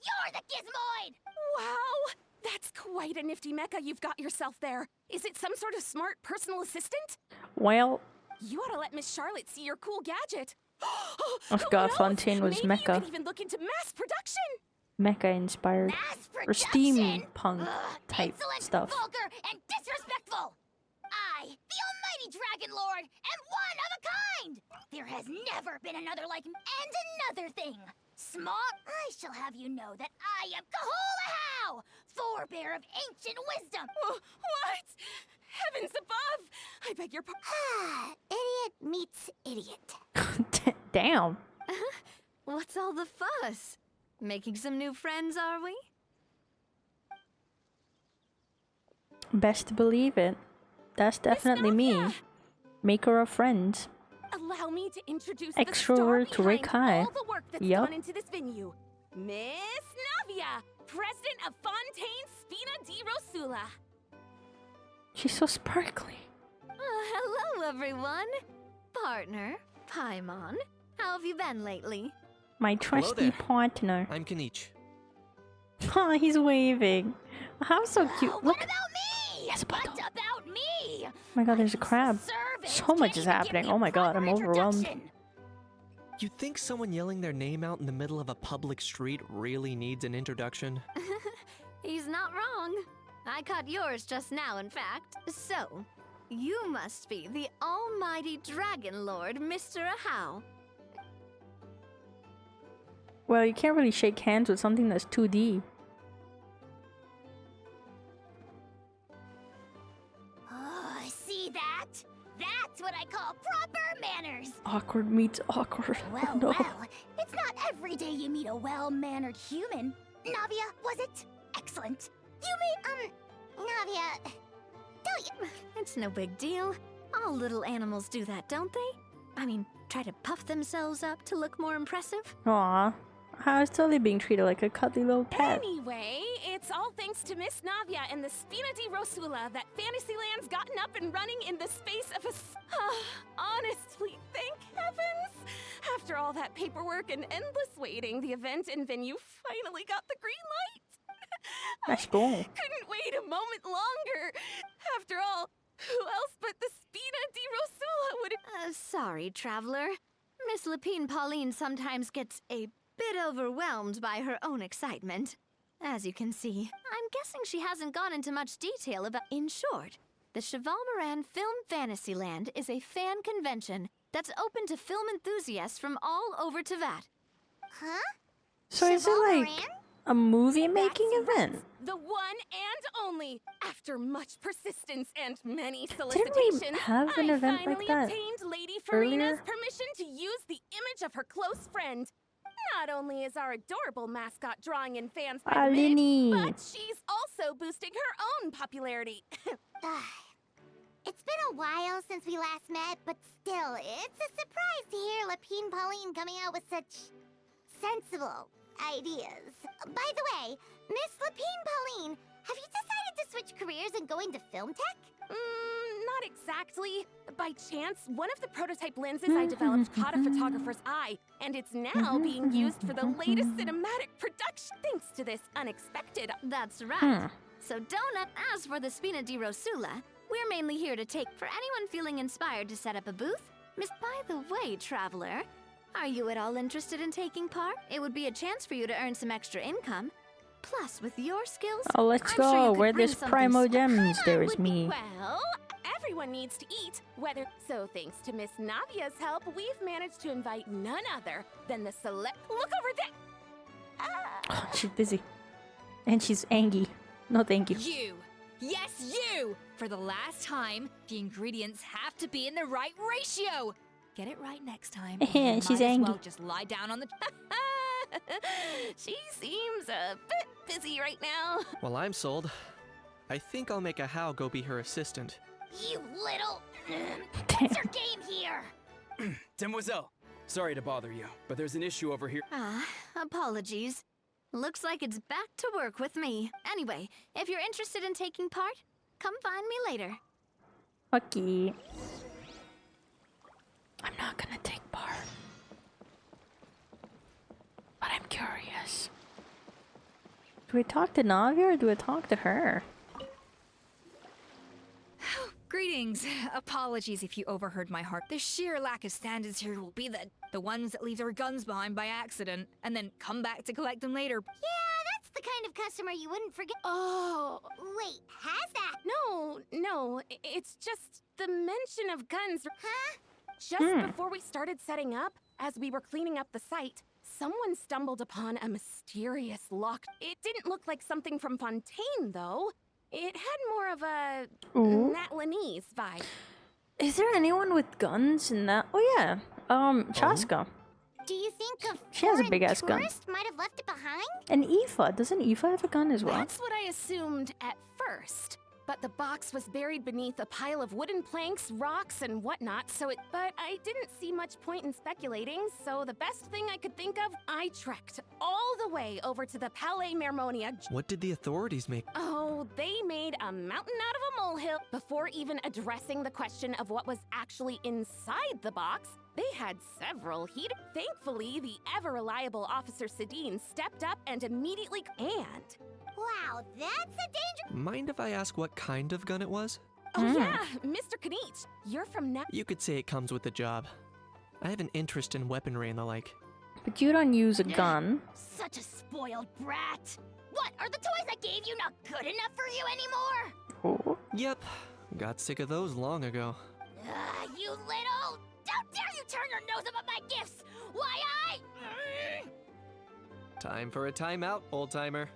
You're the Gizmoid. Wow! That's quite a nifty mecha you've got yourself there. Is it some sort of smart personal assistant? Well, You ought to let Miss Charlotte see your cool gadget. I forgot Fontaine was Maybe you mecha. could even look into mass production. Mecha inspired. Or steampunk type Insolent, stuff. vulgar, and disrespectful. I, the almighty Dragon Lord, am one of a kind. There has never been another like me. And another thing. Smart, I shall have you know that I am Kahulahau, forebear of ancient wisdom. What? Heavens above! I beg your pardon. Idiot meets idiot. Damn. What's all the fuss? Making some new friends, are we? Best believe it. That's definitely me. Maker of friends. Allow me to introduce Extrovert the star behind Rekai. all the work that's Yup. gone into this venue. Miss Navia, president of Fontaine Spina di Rosula. She's so sparkly. Hello, everyone. Partner, Paimon. How have you been lately? My trusty partner. I'm Kenichi. Oh, he's waving. How so cute. Look. What about me? Yes, what about me? Oh my god, there's a crab. So much is happening. Oh my god, I'm overwhelmed. You think someone yelling their name out in the middle of a public street really needs an introduction? He's not wrong. I caught yours just now, in fact. So, you must be the almighty Dragon Lord, Mr. Ahau. Well, you can't really shake hands with something that's 2D. Oh, see that? That's what I call proper manners. Awkward meets awkward. Well, No. well, it's not every day you meet a well-mannered human. Navia, was it? Excellent. You meet, Navia, don't you? It's no big deal. All little animals do that, don't they? I mean, try to puff themselves up to look more impressive. Aw. I was totally being treated like a cuddly little pet. Anyway, it's all thanks to Miss Navia and the Spina di Rosula that Fantasyland's gotten up and running in the space of honestly, thank heavens! After all that paperwork and endless waiting, the event and venue finally got the green light. Let's go. Couldn't wait a moment longer. After all, who else but the Spina di Rosula would... Sorry, traveler. Miss Lapine Pauline sometimes gets a bit overwhelmed by her own excitement. As you can see, I'm guessing she hasn't gone into much detail about... In short, the Cheval Moran Film Fantasyland is a fan convention that's open to film enthusiasts from all over Teyvat. Huh? So is it like a movie-making event? The one and only. After much persistence and many Didn't solicitations, we have an I event finally like that obtained Lady Farina's earlier? permission to use the image of her close friend. Not only is our adorable mascot drawing in fans by the Alini. minute, but she's also boosting her own popularity. It's been a while since we last met, but still, it's a surprise to hear Lapine Pauline coming out with such sensible ideas. By the way, Miss Lapine Pauline, have you decided to switch careers and go into film tech? Not exactly. By chance, one of the prototype lenses I developed caught a photographer's eye, and it's now being used for the latest cinematic production. Thanks to this unexpected... That's right. So Donut, as for the Spina di Rosula, we're mainly here to take for anyone feeling inspired to set up a booth. Miss, by the way, traveler, are you at all interested in taking part? It would be a chance for you to earn some extra income. Plus, with your skills, Oh, let's I'm go. sure you could Where bring there's something Primo Gems, there is me. Well, everyone needs to eat. So thanks to Miss Navia's help, we've managed to invite none other than the select... Look over there! Oh, she's busy. And she's angry. No, thank you. You! Yes, you! For the last time, the ingredients have to be in the right ratio! Get it right next time. Yeah, You she's might as angry. well just lie down on the... She seems a bit busy right now. Well, I'm sold. I think I'll make a How go be her assistant. You little... What's your game here? Demoiselle, sorry to bother you, but there's an issue over here. Apologies. Looks like it's back to work with me. Anyway, if you're interested in taking part, come find me later. Okay. I'm not gonna take part. But I'm curious. Do I talk to Navia or do I talk to her? Greetings. Apologies if you overheard my heart. The sheer lack of standards here will be the ones that leave their guns behind by accident and then come back to collect them later. Yeah, that's the kind of customer you wouldn't forget. Oh. Wait, has that? No, it's just the mention of guns. Huh? Just before we started setting up, as we were cleaning up the site, Someone stumbled upon a mysterious lock. It didn't look like something from Fontaine, though. It had more of a Natlanese vibe. Is there anyone with guns in that? Oh yeah, Chaska. Do you think a She has a big ass gun. tourist might have left it behind? And Aoife, doesn't Aoife have a gun as well? That's what I assumed at first. But the box was buried beneath a pile of wooden planks, rocks, and whatnot, but I didn't see much point in speculating, so the best thing I could think of, I trekked all the way over to the Palais Mermonia. What did the authorities make? Oh, they made a mountain out of a molehill. Before even addressing the question of what was actually inside the box, they had several heaters. Thankfully, the ever-reliable Officer Sedine stepped up and immediately... Wow, that's a danger. Mind if I ask what kind of gun it was? Oh yeah, Mr. Kanich, you're from You could say it comes with the job. I have an interest in weaponry and the like. But you don't use a gun. Such a spoiled brat. What, are the toys I gave you not good enough for you anymore? Oh. Yep, got sick of those long ago. You little... Don't dare you turn your nose up at my gifts! Why Time for a timeout, old-timer.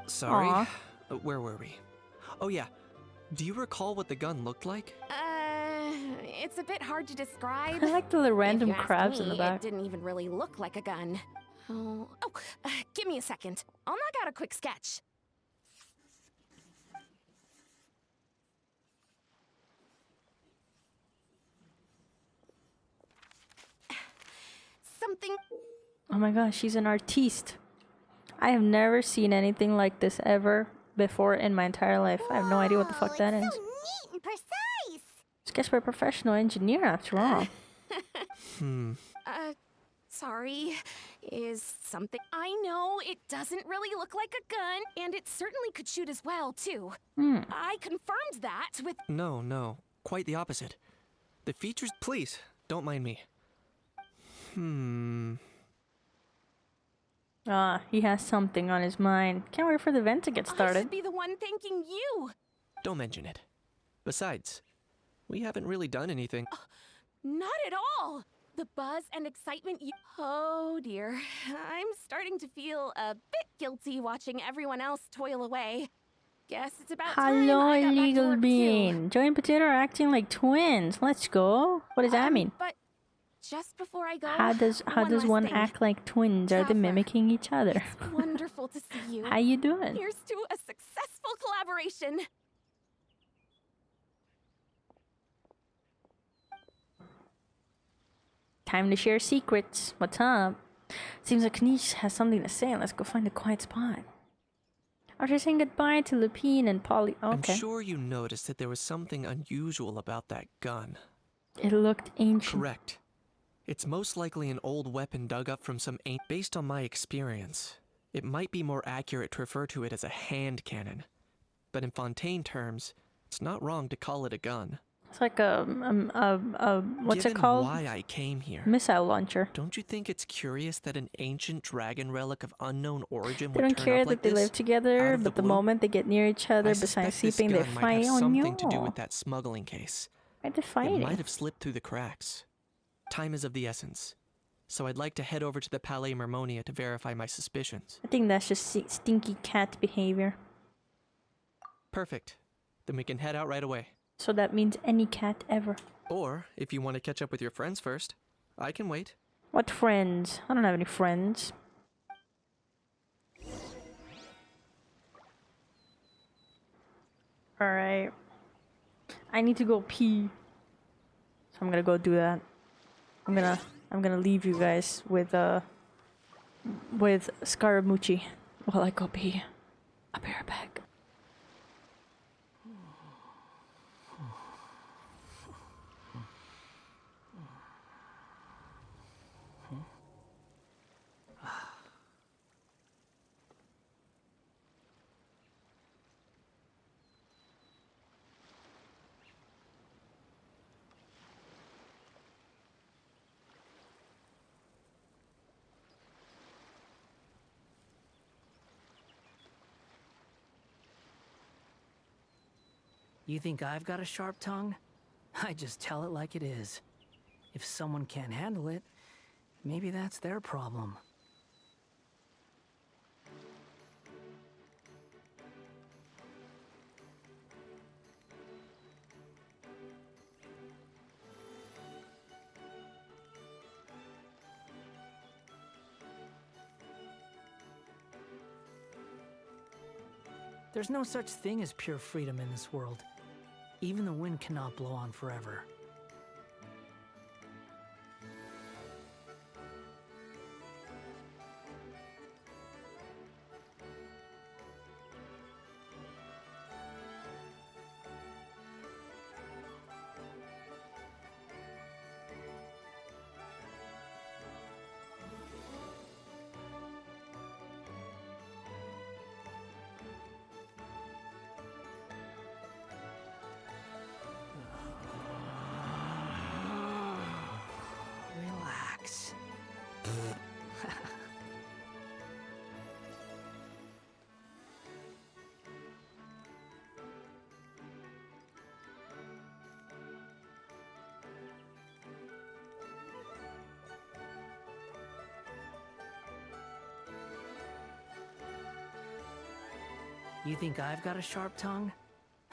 Sorry, where were we? Oh yeah, do you recall what the gun looked like? It's a bit hard to describe. I like the little random If you ask crabs in me, the back. It didn't even really look like a gun. Give me a second. I'll knock out a quick sketch. Something... Oh my gosh, she's an artiste. I have never seen anything like this ever before in my entire life. I have no idea what the fuck that is. So neat and precise. Sketched by a professional engineer, after all. Sorry. Is something... I know it doesn't really look like a gun, and it certainly could shoot as well, too. I confirmed that with... No, quite the opposite. The features... Please, don't mind me. He has something on his mind. Can't wait for the event to get I started. should be the one thanking you. Don't mention it. Besides, we haven't really done anything. Not at all. The buzz and excitement you... Oh dear. I'm starting to feel a bit guilty watching everyone else toil away. Guess it's about time Hello, I got back to illegal work, bean. Joey and Potato are acting like twins. Let's go. What does that mean? But just before I go, How does last one thing. act like twins? Are they Traveler, mimicking each other? Wonderful to see you. How you doing? Here's to a successful collaboration. Time to share secrets. What's up? Seems like Kanish has something to say. Let's go find a quiet spot. After saying goodbye to Lupine and Polly... Okay. I'm sure you noticed that there was something unusual about that gun. It looked ancient. Correct. It's most likely an old weapon dug up from some ancient... Based on my experience, it might be more accurate to refer to it as a hand cannon. But in Fontaine terms, it's not wrong to call it a gun. It's like a what's it called? Given why I came here, missile launcher. Don't you think it's curious that an ancient dragon relic of unknown origin They would don't turn care up like that they this, live together, out of but the blue? moment they get near each other, I besides suspect this sleeping, they gun might fight. have Oh something to do no! with that smuggling case. Why are they fighting? It might have slipped through the cracks. Time is of the essence, so I'd like to head over to the Palais Mermonia to verify my suspicions. I think that's just stinky cat behavior. Perfect. Then we can head out right away. So that means any cat ever. Or, if you want to catch up with your friends first, I can wait. What friends? I don't have any friends. Alright. I need to go pee. So I'm gonna go do that. I'm gonna leave you guys with Scaramucci while I go pee. I'll be right back. You think I've got a sharp tongue? I just tell it like it is. If someone can't handle it, Maybe that's their problem. There's no such thing as pure freedom in this world. Even the wind cannot blow on forever. Relax. You think I've got a sharp tongue?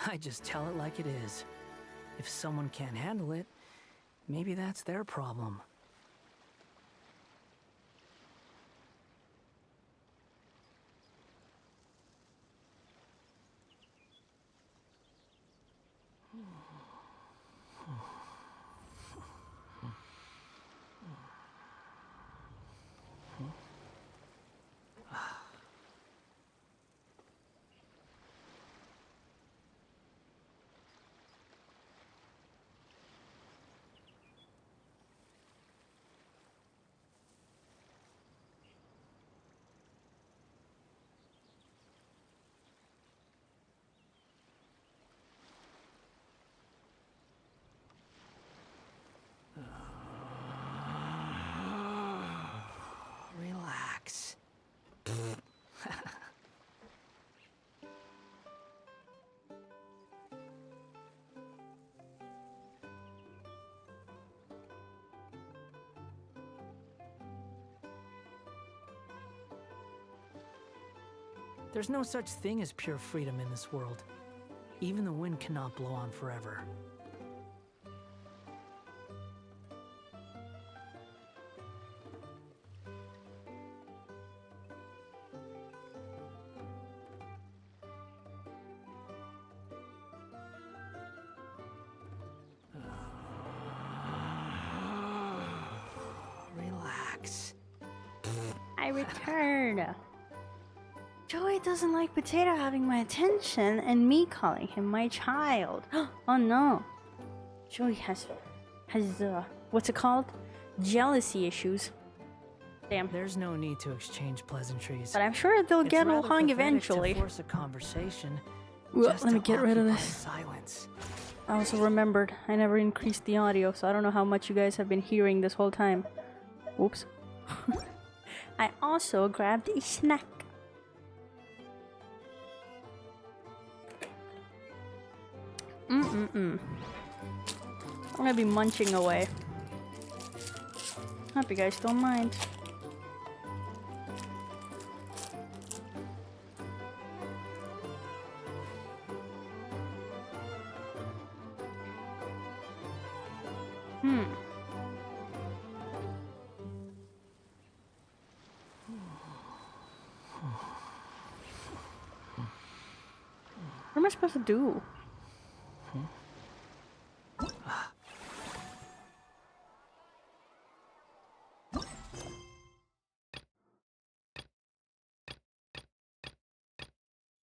I just tell it like it is. If someone can't handle it, maybe that's their problem. Relax. There's no such thing as pure freedom in this world. Even the wind cannot blow on forever. Relax. I returned. Joey doesn't like Potato having my attention and me calling him my child. Oh no. Joey has what's it called? Jealousy issues. Damn. There's no need to exchange pleasantries. But I'm sure they'll get along eventually. To force a conversation. Let me get rid of this. Silence. I also remembered I never increased the audio, so I don't know how much you guys have been hearing this whole time. Oops. I also grabbed a snack. I'm gonna be munching away. Hope you guys don't mind. What am I supposed to do?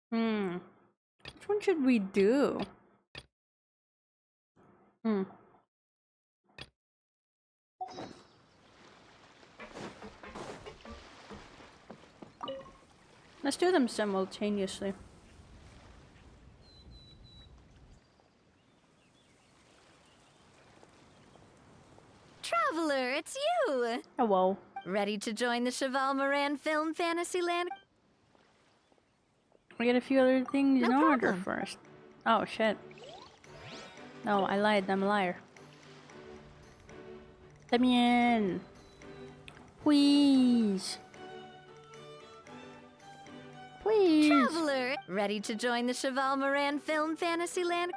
Which one should we do? Let's do them simultaneously. Traveler, it's you! Hello. Ready to join the Cheval Moran Film Fantasyland? We get a few other things in order first. Oh shit. No, I lied. I'm a liar. Let me in. Please. Please. Traveler, ready to join the Cheval Moran Film Fantasyland?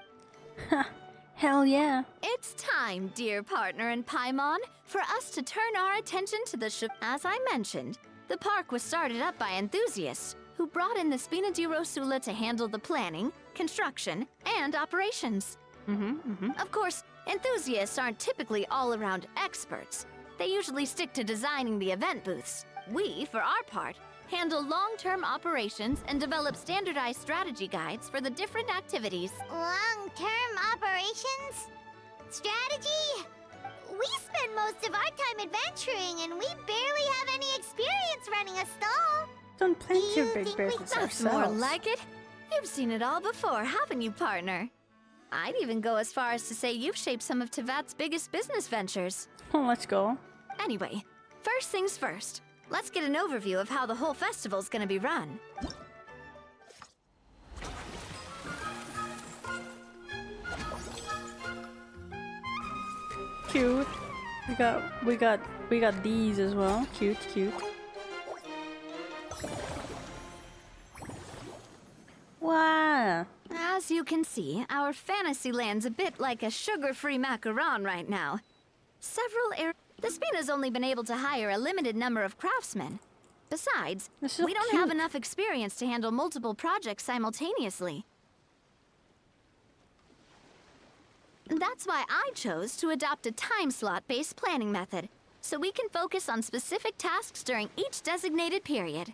Hell yeah. It's time, dear partner and Paimon, for us to turn our attention to the As I mentioned, the park was started up by enthusiasts who brought in the Spina di Rosula to handle the planning, construction, and operations. Of course, enthusiasts aren't typically all-around experts. They usually stick to designing the event booths. We, for our part, handle long-term operations and develop standardized strategy guides for the different activities. Long-term operations? Strategy? We spend most of our time adventuring, and we barely have any experience running a stall. Done plenty of big business That's ourselves. more like it. You've seen it all before, haven't you, partner? I'd even go as far as to say you've shaped some of Tevat's biggest business ventures. Oh, let's go. Anyway, first things first. Let's get an overview of how the whole festival's gonna be run. Cute. We got these as well. Cute, cute. Wow. As you can see, our fantasy land's a bit like a sugar-free macaron right now. The Spina's only been able to hire a limited number of craftsmen. Besides, we don't have enough experience to handle multiple projects simultaneously. That's why I chose to adopt a time slot-based planning method, so we can focus on specific tasks during each designated period.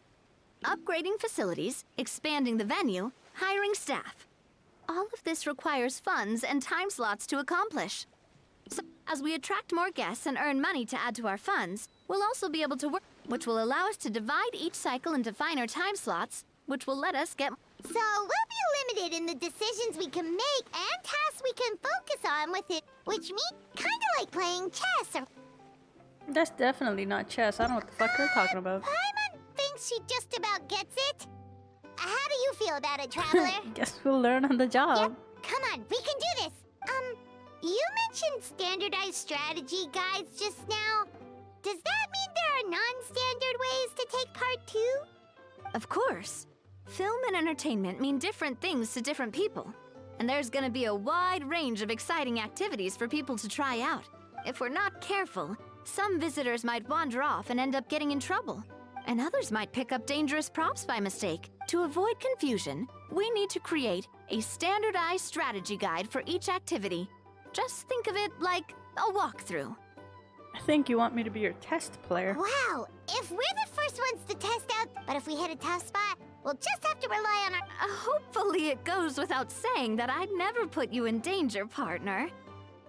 Upgrading facilities, expanding the venue, hiring staff. All of this requires funds and time slots to accomplish. So, as we attract more guests and earn money to add to our funds, we'll also be able to work, which will allow us to divide each cycle into finer time slots, which will let us get... So we'll be limited in the decisions we can make and tasks we can focus on with it, which means kind of like playing chess or... That's definitely not chess. I don't know what the fuck you're talking about. Paimon thinks she just about gets it. How do you feel about it, Traveler? Guess we'll learn on the job. Yep. Come on, we can do this. You mentioned standardized strategy guides just now. Does that mean there are non-standard ways to take part too? Of course. Film and entertainment mean different things to different people. And there's gonna be a wide range of exciting activities for people to try out. If we're not careful, some visitors might wander off and end up getting in trouble. And others might pick up dangerous props by mistake. To avoid confusion, we need to create a standardized strategy guide for each activity. Just think of it like a walkthrough. I think you want me to be your test player. Wow, if we're the first ones to test out, but if we hit a tough spot, we'll just have to rely on our... Hopefully it goes without saying that I'd never put you in danger, partner.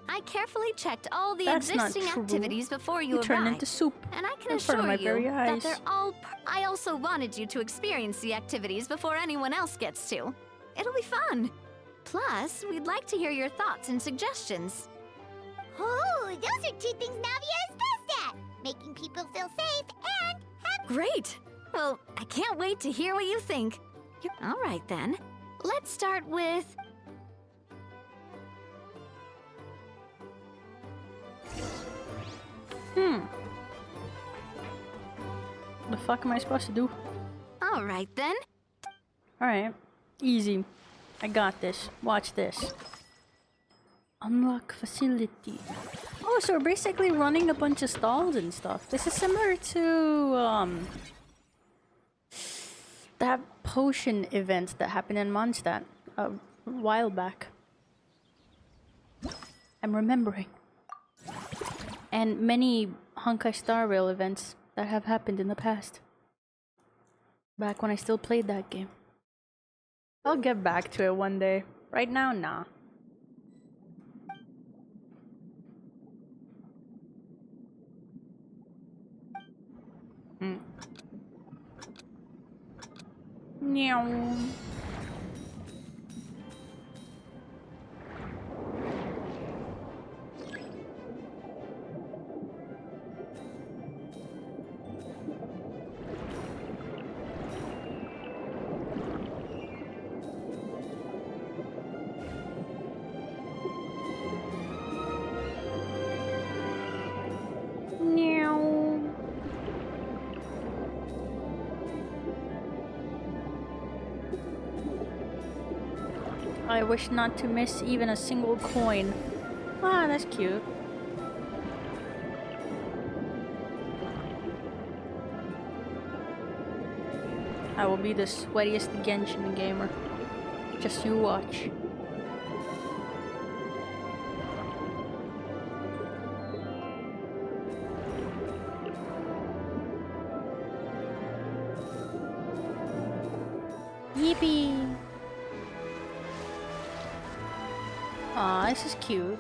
I carefully checked all the existing activities before you arrived. Turn into soup. And I can assure you that they're all... I also wanted you to experience the activities before anyone else gets to. It'll be fun. Plus, we'd like to hear your thoughts and suggestions. Oh, those are two things Navia is best at. Making people feel safe and happy. Great. Well, I can't wait to hear what you think. All right, then. Let's start with... The fuck am I supposed to do? All right, then. Alright. Easy. I got this. Watch this. Unlock facility. Oh, so we're basically running a bunch of stalls and stuff. This is similar to that potion event that happened in Mondstadt a while back. I'm remembering. And many Honkai Star Rail events that have happened in the past. Back when I still played that game. I'll get back to it one day. Right now, nah. Meow. I wish not to miss even a single coin. Ah, that's cute. I will be the sweatiest Genshin gamer. Just you watch. Yippee! Aw, this is cute.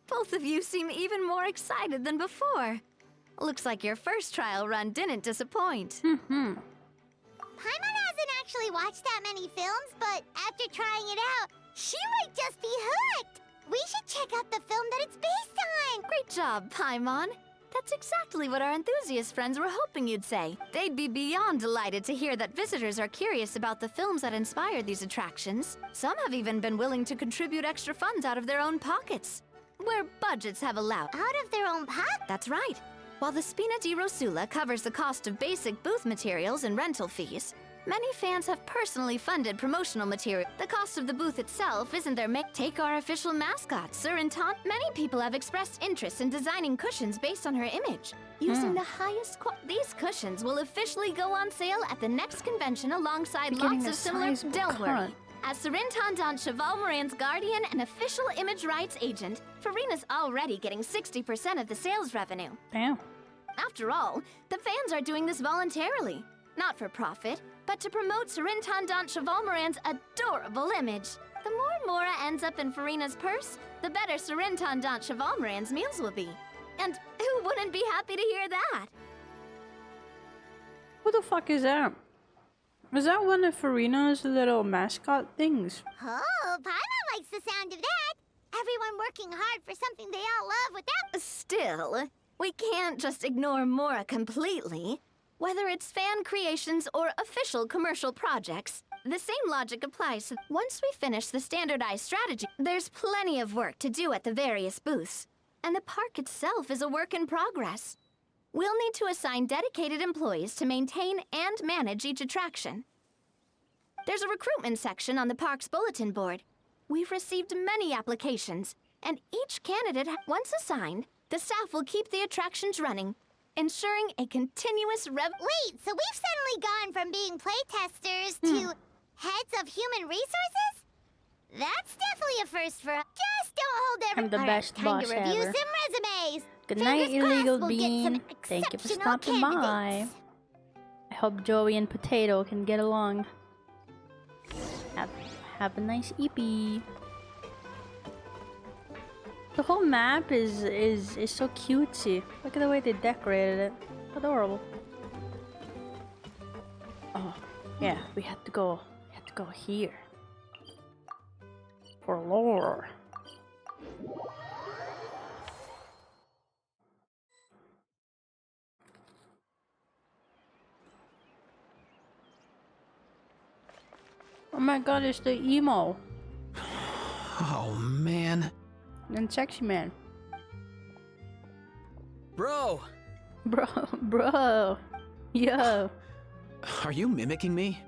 Both of you seem even more excited than before. Looks like your first trial run didn't disappoint. Paimon hasn't actually watched that many films, but after trying it out, she might just be hooked. We should check out the film that it's based on. Great job, Paimon. That's exactly what our enthusiast friends were hoping you'd say. They'd be beyond delighted to hear that visitors are curious about the films that inspired these attractions. Some have even been willing to contribute extra funds out of their own pockets, where budgets have allowed. Out of their own pocket? That's right. While the Spina di Rosula covers the cost of basic booth materials and rental fees, many fans have personally funded promotional material. The cost of the booth itself isn't their make. Take our official mascot, Surintan. Many people have expressed interest in designing cushions based on her image. Using the highest these cushions will officially go on sale at the next convention alongside lots of similar. Don't worry. As Surintendant Cheval Moran's guardian and official image rights agent, Farina's already getting 60% of the sales revenue. Damn. After all, the fans are doing this voluntarily. Not for profit, but to promote Surintendant Cheval Moran's adorable image. The more Mora ends up in Farina's purse, the better Surintendant Cheval Moran's meals will be. And who wouldn't be happy to hear that? What the fuck is that? Is that one of Farina's little mascot things? Oh, Paimon likes the sound of that. Everyone working hard for something they all love without... Still, we can't just ignore Mora completely. Whether it's fan creations or official commercial projects, the same logic applies. Once we finish the standardized strategy, there's plenty of work to do at the various booths. And the park itself is a work in progress. We'll need to assign dedicated employees to maintain and manage each attraction. There's a recruitment section on the park's bulletin board. We've received many applications, and each candidate, once assigned, the staff will keep the attractions running, ensuring a continuous Wait, so we've suddenly gone from being playtesters to heads of human resources? That's definitely a first for us. Just don't hold I'm the best boss time to review ever. some resumes. Good night, Fingers illegal crossed we'll get some bean. Thank you for exceptional stopping by. candidates. I hope Joey and Potato can get along. Have a nice EP. The whole map is so cutesy. Look at the way they decorated it. Adorable. Oh, yeah, we had to go here. For lore. Oh my god, it's the emo. Oh man. And sexy man. Bro! Bro. Yo. Are you mimicking me?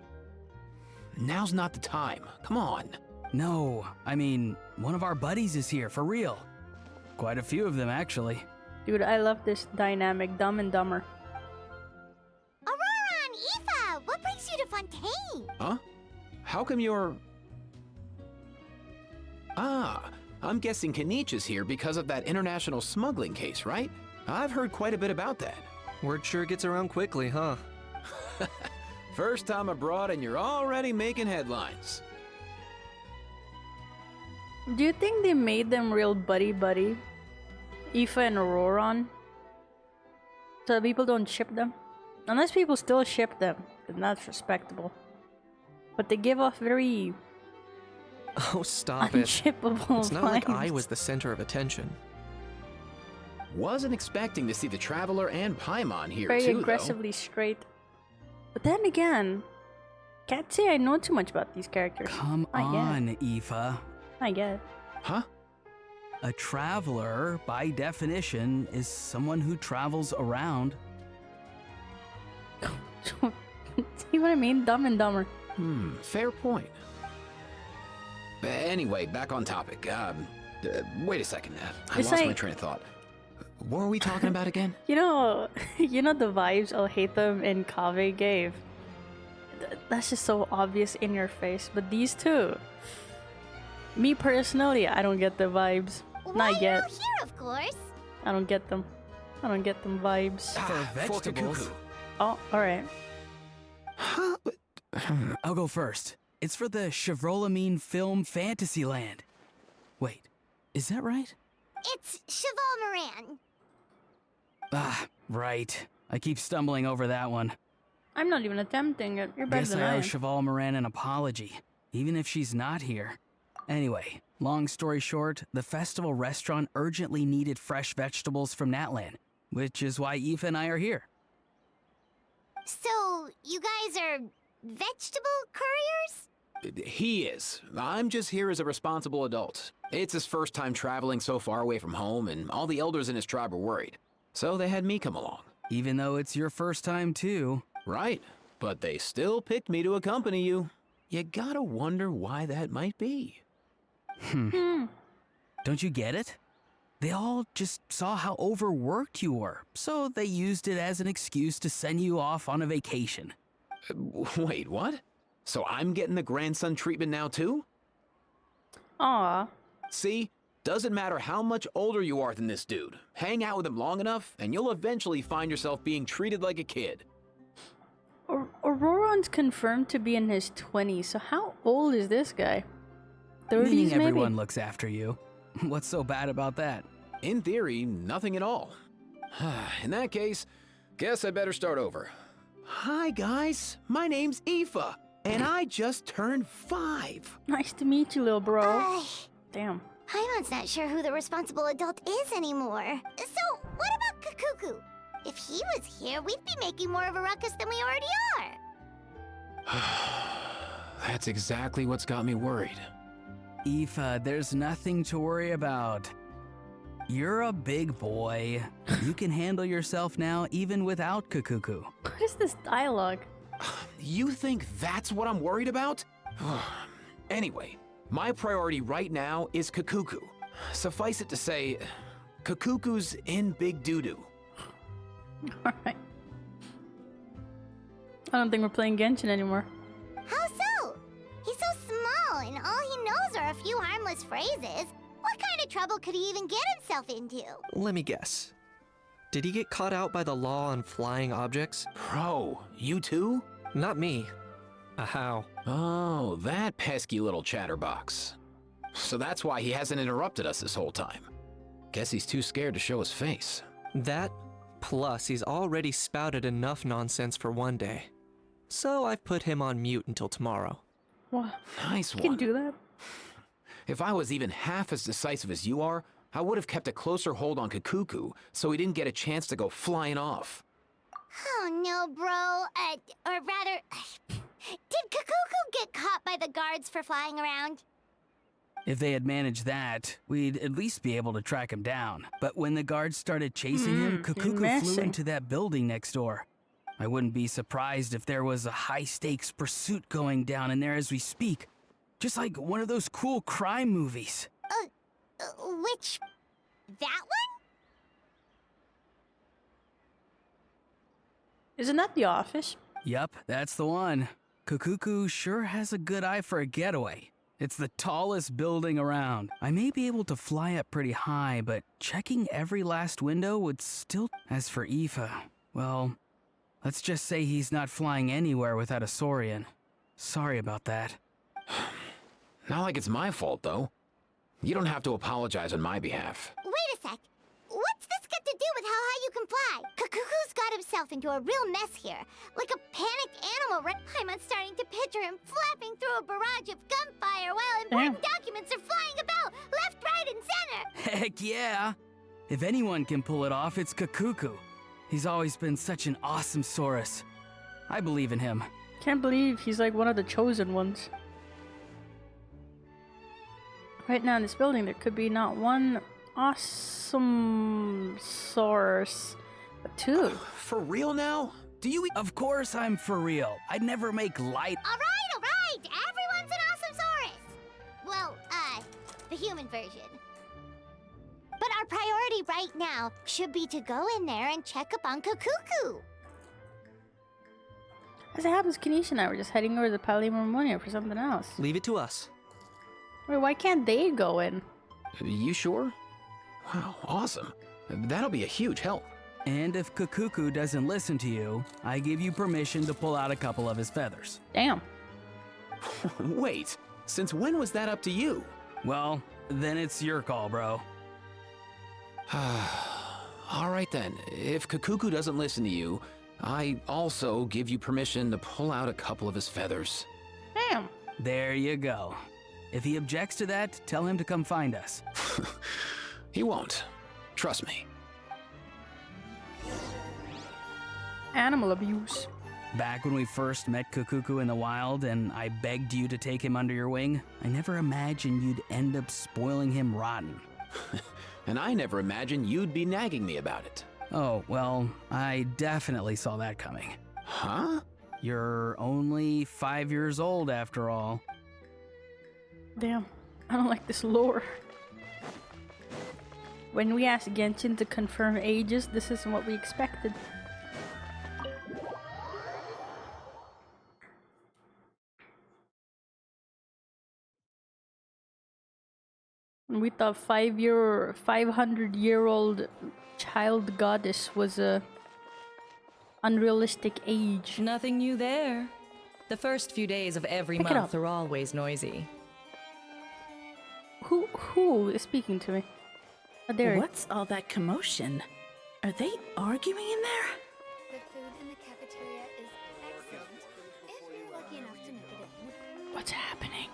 Now's not the time. Come on. No, I mean, one of our buddies is here, for real. Quite a few of them, actually. Dude, I love this dynamic Dumb and Dumber. Aurora and Aoife, what brings you to Fontaine? Huh? How come you're... Ah, I'm guessing Kanich is here because of that international smuggling case, right? I've heard quite a bit about that. Word sure gets around quickly, huh? First time abroad and you're already making headlines. Do you think they made them real buddy-buddy? Aoife and Auroran? So that people don't ship them? Unless people still ship them, then that's respectable. But they give off very... Oh, stop it. Unshippable It's not like vibes. I was the center of attention. Wasn't expecting to see the Traveler and Paimon here Very too, aggressively straight. But then again, can't say I know too much about these characters. Come I on, Aoife. I get it. Huh? A traveler, by definition, is someone who travels around. See what I mean? Dumb and Dumber. Fair point. Anyway, back on topic. Wait a second. I It's lost my like- train of thought. What were we talking about again? You know the vibes I'll hate them and Kave gave. That's just so obvious in your face. But these two, me personally, I don't get the vibes. Not yet. We're here, of course. I don't get them. I don't get them vibes. For vegetables. Oh, all right. I'll go first. It's for the Chevrolamine Film Fantasyland. Wait, is that right? It's Cheval Moran. Ah, right. I keep stumbling over that one. I'm not even attempting it. You're better Guess than I I owe am. Cheval Moran an apology, even if she's not here. Anyway, long story short, the festival restaurant urgently needed fresh vegetables from Natlan, which is why Aoife and I are here. So, you guys are vegetable couriers? He is. I'm just here as a responsible adult. It's his first time traveling so far away from home, and all the elders in his tribe were worried. So they had me come along. Even though it's your first time too. Right, but they still picked me to accompany you. You gotta wonder why that might be. Don't you get it? They all just saw how overworked you were, so they used it as an excuse to send you off on a vacation. Wait, what? So I'm getting the grandson treatment now too? Aw. See? Doesn't matter how much older you are than this dude. Hang out with him long enough, and you'll eventually find yourself being treated like a kid. Auroron's confirmed to be in his 20s, so how old is this guy? 30s Meaning maybe? everyone looks after you. What's so bad about that? In theory, nothing at all. In that case, guess I better start over. Hi guys, my name's Aoife, and I just turned 5. Nice to meet you, little bro. Damn. Paimon's not sure who the responsible adult is anymore. So, what about Kakuku? If he was here, we'd be making more of a ruckus than we already are. That's exactly what's got me worried. Aoife, there's nothing to worry about. You're a big boy. You can handle yourself now even without Kakuku. What is this dialogue? You think that's what I'm worried about? Anyway, my priority right now is Kakuku. Suffice it to say, Kakuku's in big doo-doo. Alright. I don't think we're playing Genshin anymore. How so? He's so small, and all he knows are a few harmless phrases. What kind of trouble could he even get himself into? Let me guess. Did he get caught out by the law on flying objects? Bro, you too? Not me. How? Oh, that pesky little chatterbox. So that's why he hasn't interrupted us this whole time. Guess he's too scared to show his face. That, plus he's already spouted enough nonsense for one day. So I've put him on mute until tomorrow. What? Nice You one. can do that? If I was even half as decisive as you are, I would have kept a closer hold on Kakuku so he didn't get a chance to go flying off. Oh no, bro. Or rather, did Kakuku get caught by the guards for flying around? If they had managed that, we'd at least be able to track him down. But when the guards started chasing him, Kakuku flew messing. into that building next door. I wouldn't be surprised if there was a high-stakes pursuit going down in there as we speak. Just like one of those cool crime movies. Which... that one? Isn't that The Office? Yup, that's the one. Kakuku sure has a good eye for a getaway. It's the tallest building around. I may be able to fly up pretty high, but checking every last window would still... As for Aoife, well, let's just say he's not flying anywhere without a Saurian. Sorry about that. Not like it's my fault, though. You don't have to apologize on my behalf. Wait a sec. What's this got to do with how high you can fly? Kakuku's got himself into a real mess here. Like a panicked animal, right? I'm starting to picture him flapping through a barrage of gunfire while important documents are flying about, left, right, and center. Heck yeah! If anyone can pull it off, it's Kakuku. He's always been such an awesome Saurus. I believe in him. Can't believe he's like one of the chosen ones. Right now in this building, there could be not one awesome source, but two. For real now? Do you? Of course I'm for real. I'd never make light. All right. Everyone's an awesome-saurus. Well, the human version. But our priority right now should be to go in there and check up on Kukuku. As it happens, Kanisha and I were just heading over to Palimormonia for something else. Leave it to us. Wait, why can't they go in? You sure? Wow, awesome. That'll be a huge help. And if Kukuku doesn't listen to you, I give you permission to pull out a couple of his feathers. Damn. Wait, since when was that up to you? Well, then it's your call, bro. All right then, if Kukuku doesn't listen to you, I also give you permission to pull out a couple of his feathers. Damn. There you go. If he objects to that, tell him to come find us. He won't. Trust me. Animal abuse. Back when we first met Kukuku in the wild and I begged you to take him under your wing, I never imagined you'd end up spoiling him rotten. And I never imagined you'd be nagging me about it. Oh, well, I definitely saw that coming. Huh? You're only 5 years old after all. Damn, I don't like this lore. When we asked Genshin to confirm ages, this isn't what we expected. We thought 500-year-old child goddess was a unrealistic age. Nothing new there. The first few days of every month are always noisy. Who is speaking to me? Oh, there. What's all that commotion? Are they arguing in there? The food in the cafeteria is excellent, if you're lucky enough to make it in. What's happening?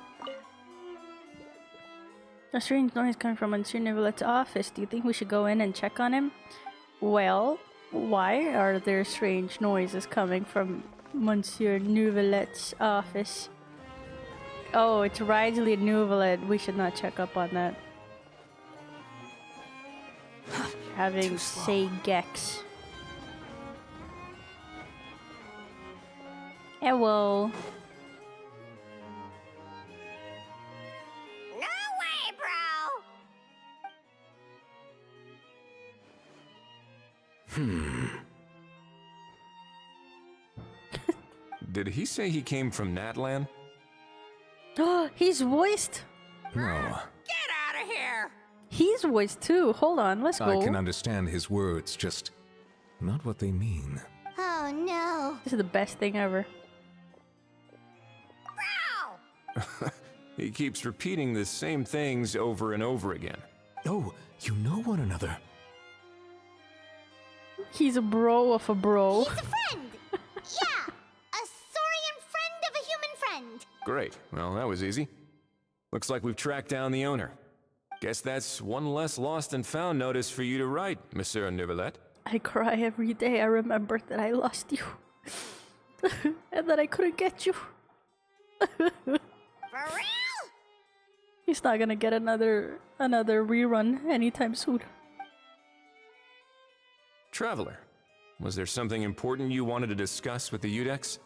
A strange noise coming from Monsieur Neuville's office. Do you think we should go in and check on him? Well, why are there strange noises coming from Monsieur Neuville's office? Oh, it's Wriothesley Neuville. We should not check up on that. Having say Gex. Hello. Did he say he came from Natlan? He's voiced. No. Get out of here! He's voiced too. Hold on, let's go. I can understand his words, just not what they mean. Oh no. This is the best thing ever. He keeps repeating the same things over and over again. Oh, you know one another. He's a bro of a bro. He's a friend! Yeah! A saurian friend of a human friend! Great. Well, that was easy. Looks like we've tracked down the owner. Guess that's one less lost and found notice for you to write, Monsieur Neuville. I cry every day I remember that I lost you. And that I couldn't get you. For real? He's not gonna get another rerun anytime soon. Traveler, was there something important you wanted to discuss with the Udex?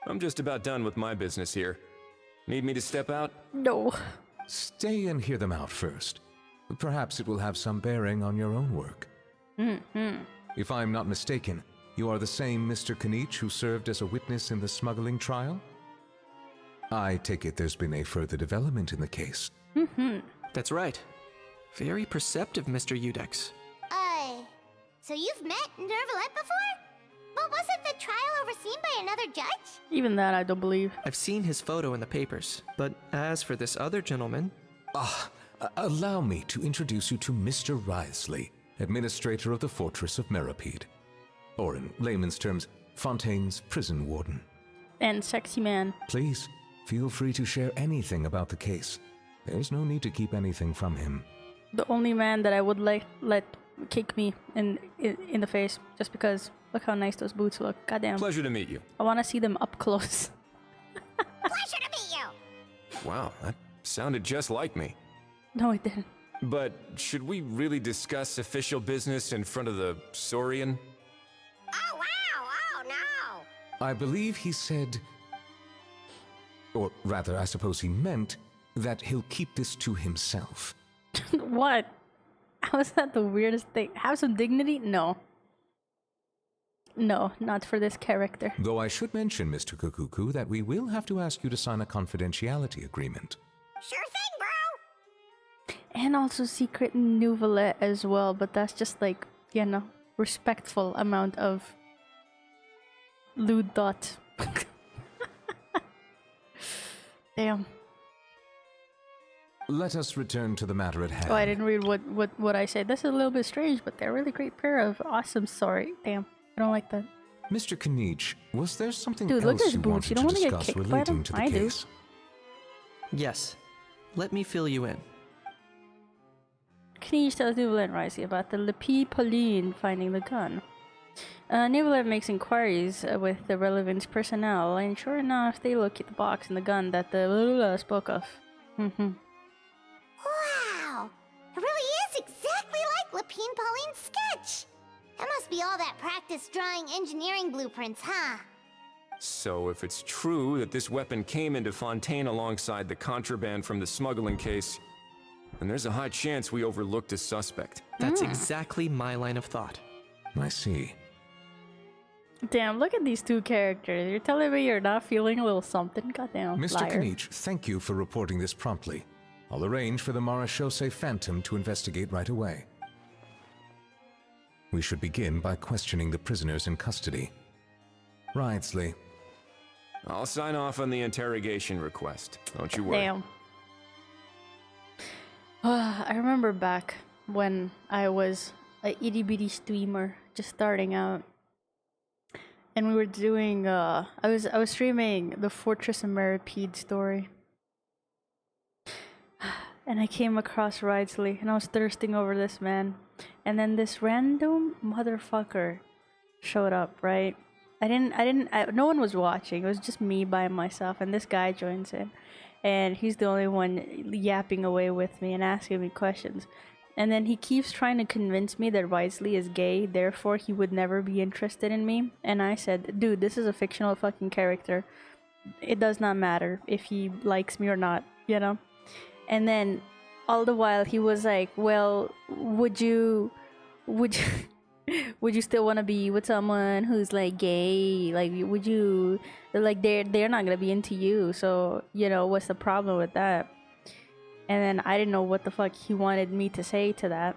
I'm just about done with my business here. Need me to step out? No. Stay and hear them out first. Perhaps it will have some bearing on your own work. If I'm not mistaken, you are the same Mr. Kanich who served as a witness in the smuggling trial? I take it there's been a further development in the case. That's right. Very perceptive, Mr. Udex. So you've met Neuville before? But wasn't the trial overseen by another judge? Even that I don't believe. I've seen his photo in the papers, but as for this other gentleman... Allow me to introduce you to Mr. Wriothesley, administrator of the Fortress of Meripede. Or in layman's terms, Fontaine's prison warden. And sexy man. Please, feel free to share anything about the case. There's no need to keep anything from him. The only man that I would let kick me in the face, just because look how nice those boots look. Goddamn. Pleasure to meet you. I want to see them up close. Pleasure to meet you. Wow, that sounded just like me. No, it didn't. But should we really discuss official business in front of the Saurian? Oh, wow! Oh, no! I believe he said, or rather, I suppose he meant, that he'll keep this to himself. What? How is that the weirdest thing? Have some dignity? No. No, not for this character. Though I should mention, Mr. Kukuku, that we will have to ask you to sign a confidentiality agreement. Sure thing, bro! And also secret nouvelle as well, but that's just like, you know, respectful amount of lewd thought. Damn. Let us return to the matter at hand. Oh, I didn't read what I said. This is a little bit strange, but they're a really great pair of awesome story. Damn, I don't like that. Mr. Kanich, was there something Dude, look at else his you boots. You wanted don't to want to get discuss kicked by relating them? to the I do. case? Yes. Let me fill you in. Knish tells Neuvillette and Risey about the Lepi Pauline finding the gun. Neuvillette makes inquiries with the relevant personnel, and sure enough, they locate the box and the gun that the spoke of. Wow! It really is exactly like Lapine Pauline's sketch! That must be all that practice drawing engineering blueprints, huh? So if it's true that this weapon came into Fontaine alongside the contraband from the smuggling case, then there's a high chance we overlooked a suspect. That's exactly my line of thought. I see. Damn, look at these two characters. You're telling me you're not feeling a little something? Goddamn, Mr. liar. Kanich, thank you for reporting this promptly. I'll arrange for the Marechaussee Phantom to investigate right away. We should begin by questioning the prisoners in custody. Wriothesley. I'll sign off on the interrogation request. Don't you worry. Damn. I remember back when I was a itty bitty streamer, just starting out, and we were doing. I was streaming the Fortress of Meripede story, and I came across Wriothesley, and I was thirsting over this man, and then this random motherfucker showed up. Right? No one was watching. It was just me by myself, and this guy joins in. And he's the only one yapping away with me and asking me questions. And then he keeps trying to convince me that Wriothesley is gay, therefore he would never be interested in me. And I said, dude, this is a fictional fucking character. It does not matter if he likes me or not, you know? And then all the while he was like, well, would you still want to be with someone who's like gay? Like, would you, like, they're not gonna be into you, so you know, what's the problem with that? And then I didn't know what the fuck he wanted me to say to that.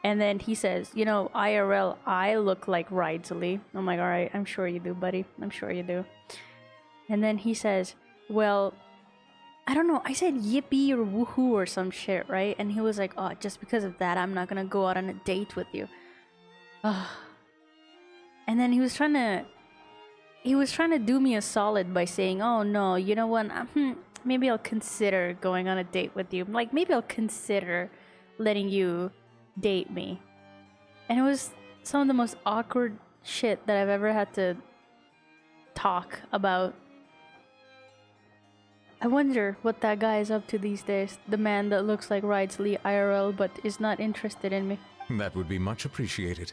And then he says, you know, IRL, I look like Wriothesley. I'm like, all right, I'm sure you do, buddy. I'm sure you do. And then he says, well, I don't know, I said yippee or woohoo or some shit, right? And he was like, oh, just because of that, I'm not gonna go out on a date with you. And then he was trying to do me a solid by saying, oh no, you know what, maybe I'll consider going on a date with you. Like, maybe I'll consider letting you date me. And it was some of the most awkward shit that I've ever had to talk about. I wonder what that guy is up to these days. The man that looks like Wriothesley IRL but is not interested in me. That would be much appreciated.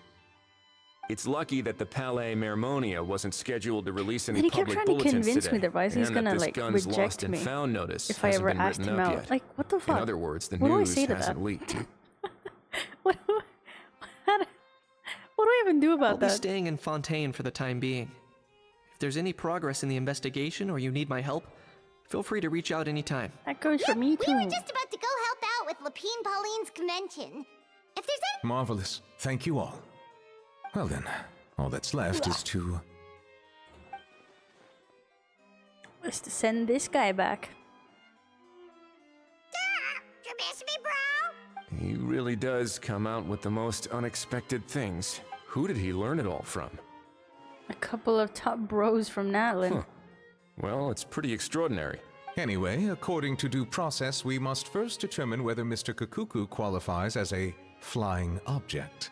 It's lucky that the Palais Mermonia wasn't scheduled to release any And he kept public trying to bulletins convince today, me that Wriothesley's and gonna that this like gun's reject lost me and found notice if I hasn't ever been asked written him up out. yet. Like, what the fuck? In other words, the What do I news say to hasn't that? leaked. What do I even do about I'll be that? staying in Fontaine for the time being. If there's any progress in the investigation or you need my help, feel free to reach out anytime. That goes for me too. We were just about to go help out with Lapine Pauline's convention. If there's any— Marvelous. Thank you all. Well then, all that's left is to... Is to send this guy back. You miss me, bro? He really does come out with the most unexpected things. Who did he learn it all from? A couple of top bros from Natlin. Huh. Well, it's pretty extraordinary. Anyway, according to due process, we must first determine whether Mr. Kukuku qualifies as a flying object.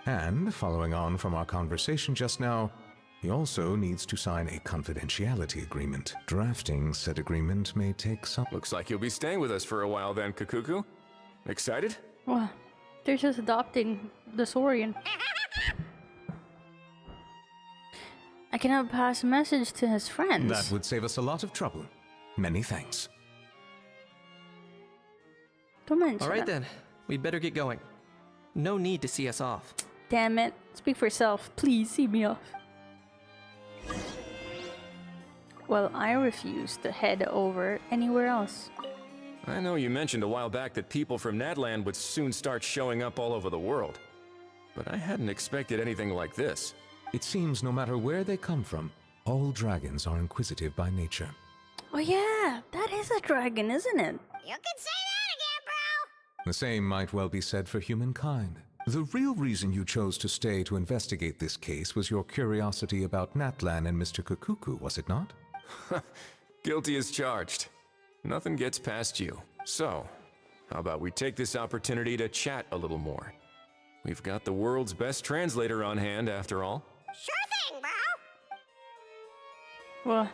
And, following on from our conversation just now, he also needs to sign a confidentiality agreement. Drafting said agreement may take some... Looks like you'll be staying with us for a while then, Kukuku. Excited? Well, they're just adopting the Saurian. I cannot pass a message to his friends. That would save us a lot of trouble. Many thanks. Don't mention All right that. then, we'd better get going. No need to see us off. Damn it. Speak for yourself. Please see me off. Well, I refuse to head over anywhere else. I know you mentioned a while back that people from Natland would soon start showing up all over the world. But I hadn't expected anything like this. It seems no matter where they come from, all dragons are inquisitive by nature. Oh yeah, that is a dragon, isn't it? You can say that again, bro! The same might well be said for humankind. The real reason you chose to stay to investigate this case was your curiosity about Natlan and Mr. Kukuku, was it not? Guilty as charged. Nothing gets past you. So, how about we take this opportunity to chat a little more? We've got the world's best translator on hand, after all. Sure thing, bro! Well,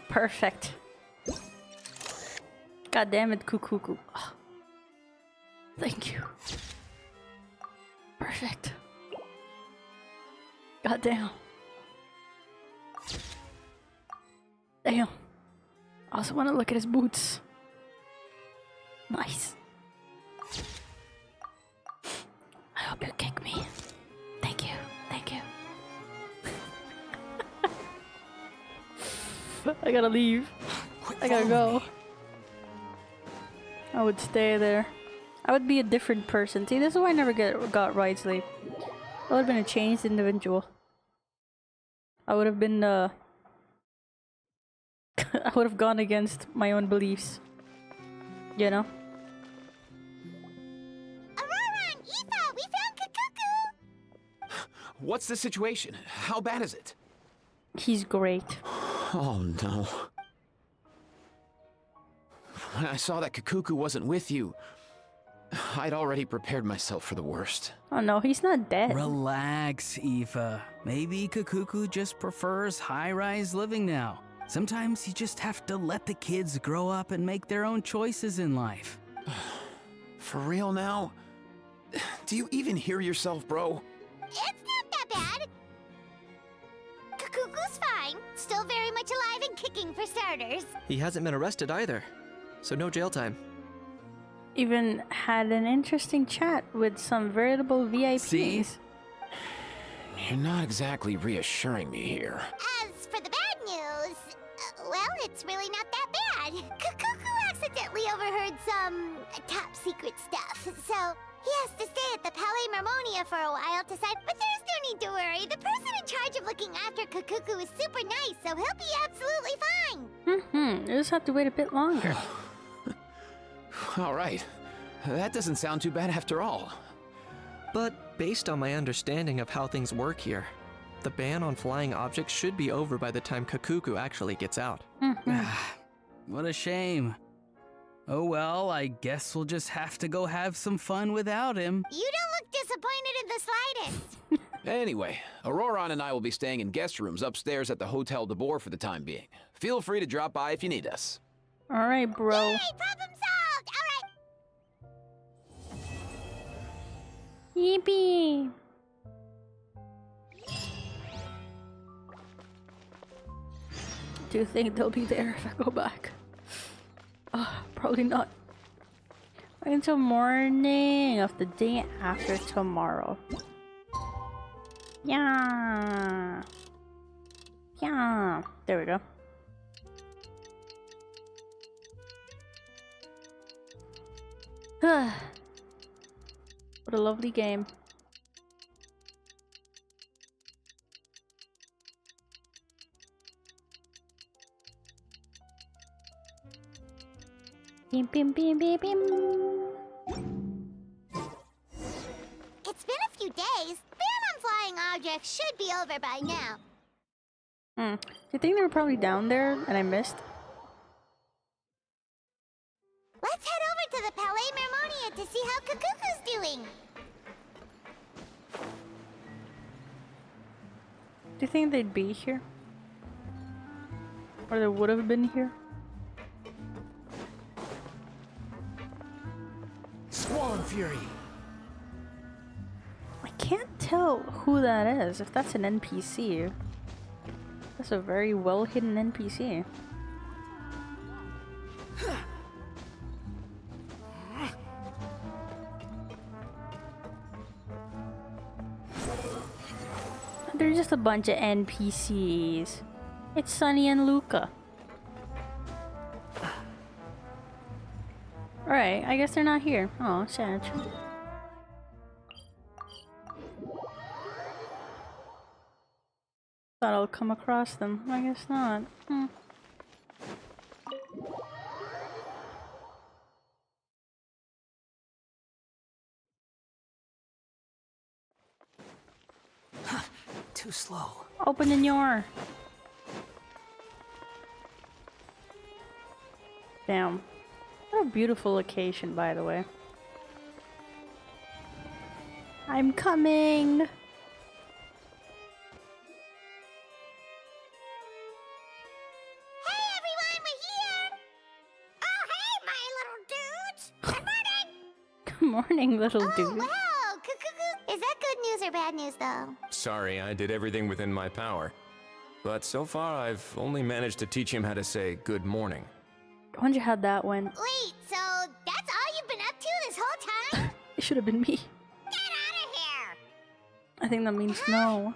perfect. God damn it, Kukuku. Oh, thank you. Perfect. God damn. Damn. I also want to look at his boots. Nice. I hope you kick me. Thank you. Thank you. I gotta leave. I gotta go. I would stay there. I would be a different person. See, this is why I never got Wriothesley. I would have been a changed individual. I would have been I would have gone against my own beliefs. You know? Aurora and Aoife, we found Kukuku! What's the situation? How bad is it? He's great. Oh no. When I saw that Kukuku wasn't with you, I'd already prepared myself for the worst. Oh no, he's not dead. Relax, Aoife. Maybe Kukuku just prefers high-rise living now. Sometimes you just have to let the kids grow up and make their own choices in life. For real now? Do you even hear yourself, bro? It's not that bad. Kukuku's fine. Still very much alive and kicking for starters. He hasn't been arrested either, so no jail time. Even had an interesting chat with some veritable VIPs. See? You're not exactly reassuring me here. As for the bad news, well, it's really not that bad. Kukuku accidentally overheard some top secret stuff, so he has to stay at the Palais Marmonia for a while to decide. But there's no need to worry. The person in charge of looking after Kukuku is super nice, so he'll be absolutely fine. You just have to wait a bit longer. All right. That doesn't sound too bad after all. But based on my understanding of how things work here, the ban on flying objects should be over by the time Kukuku actually gets out. What a shame. Oh well, I guess we'll just have to go have some fun without him. You don't look disappointed in the slightest. Anyway, Auroron and I will be staying in guest rooms upstairs at the Hotel de Boer for the time being. Feel free to drop by if you need us. Alright, bro. Yay, problem solved! Alright. Yippee! Do you think they'll be there if I go back? Probably not. Wait until morning of the day after tomorrow. Yeah. Yeah. There we go. What a lovely game. Bim, bim, bim, bim, bim. It's been a few days. Ban on flying objects should be over by now. Do you think they were probably down there and I missed? Let's head over to the Palais Marmonia to see how Kukuku's doing. Do you think they'd be here? Or they would have been here? fury. I can't tell who that is, if that's an NPC. That's a very well hidden NPC. They're just a bunch of NPCs. It's Sunny and Luca. Alright, I guess they're not here. Oh, sad. Thought I'll come across them. I guess not. Too slow. Open the door. Damn. What a beautiful location, by the way. I'm coming! Hey everyone, we're here! Oh hey, my little dudes! Good morning! Good morning, little dude. Wow, is that good news or bad news though? Sorry, I did everything within my power. But so far, I've only managed to teach him how to say good morning. I wonder how that went. Wait, so that's all you've been up to this whole time? It should have been me. Get out of here! I think that means no.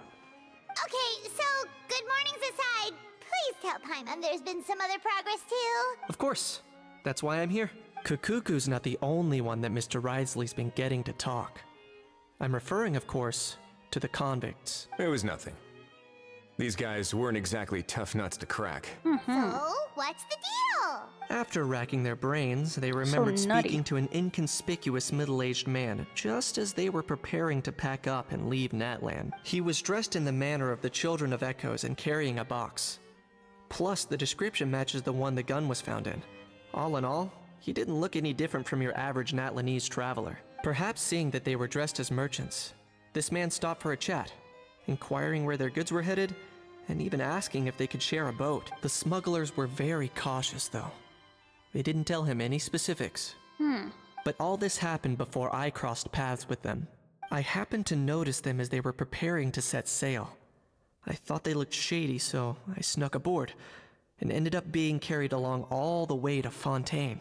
Okay, so good mornings aside, please tell Paimon there's been some other progress too. Of course. That's why I'm here. Kukuku's not the only one that Mr. Wriothesley's been getting to talk. I'm referring, of course, to the convicts. It was nothing. These guys weren't exactly tough nuts to crack. So, what's the deal? After racking their brains, they remembered speaking to an inconspicuous middle-aged man just as they were preparing to pack up and leave Natlan. He was dressed in the manner of the Children of Echoes and carrying a box. Plus, the description matches the one the gun was found in. All in all, he didn't look any different from your average Natlanese traveler. Perhaps seeing that they were dressed as merchants, this man stopped for a chat, inquiring where their goods were headed, and even asking if they could share a boat. The smugglers were very cautious, though. They didn't tell him any specifics. But all this happened before I crossed paths with them. I happened to notice them as they were preparing to set sail. I thought they looked shady, so I snuck aboard, and ended up being carried along all the way to Fontaine.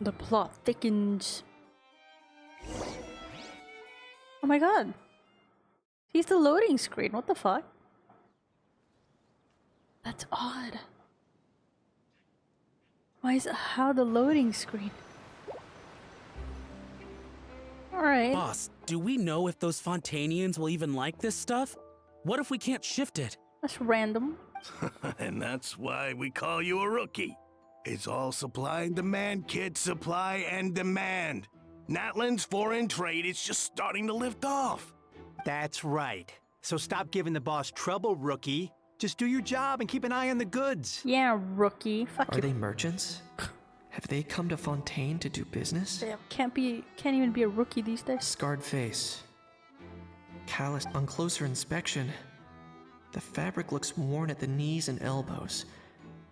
The plot thickens. Oh my god. He's the loading screen. What the fuck? That's odd. Why is how the loading screen? Alright. Boss, do we know if those Fontainians will even like this stuff? What if we can't shift it? That's random. And that's why we call you a rookie. It's all supply and demand, kid. Supply and demand. Natlan's foreign trade is just starting to lift off. That's right. So stop giving the boss trouble, rookie. Just do your job and keep an eye on the goods. Yeah, rookie. Fuck you. Are they merchants? Have they come to Fontaine to do business? Damn, can't even be a rookie these days. Scarred face. Calloused on closer inspection. The fabric looks worn at the knees and elbows,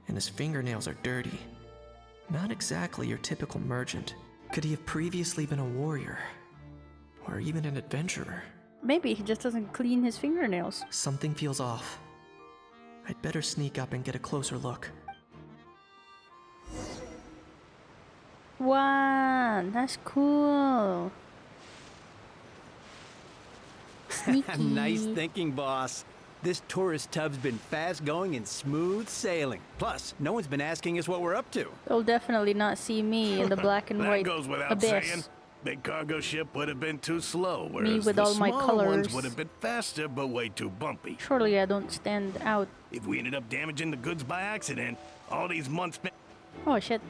and his fingernails are dirty. Not exactly your typical merchant. Could he have previously been a warrior? Or even an adventurer? Maybe he just doesn't clean his fingernails. Something feels off. I'd better sneak up and get a closer look. Wow, that's cool. Sneaky. Nice thinking, boss. This tourist tub's been fast going and smooth sailing. Plus, no one's been asking us what we're up to. They'll definitely not see me in the black and white That goes without abyss. saying. Big cargo ship would have been too slow, whereas Me with the all my small colors. ones would have been faster but way too bumpy. Surely I don't stand out. If we ended up damaging the goods by accident, all these months... Oh shit.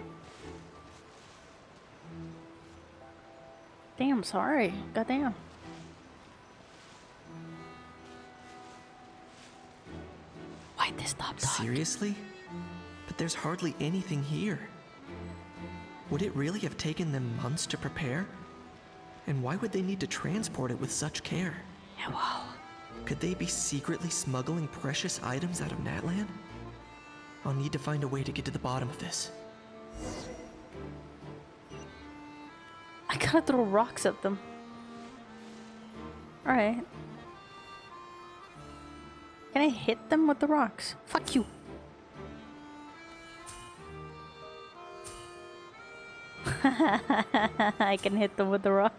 Damn, sorry. Goddamn. Why'd they stop talking? Seriously? But there's hardly anything here. Would it really have taken them months to prepare? And why would they need to transport it with such care? Yeah, wow. Could they be secretly smuggling precious items out of Natlan? I'll need to find a way to get to the bottom of this. I gotta throw rocks at them. Alright. Can I hit them with the rocks? Fuck you. I can hit them with the rock.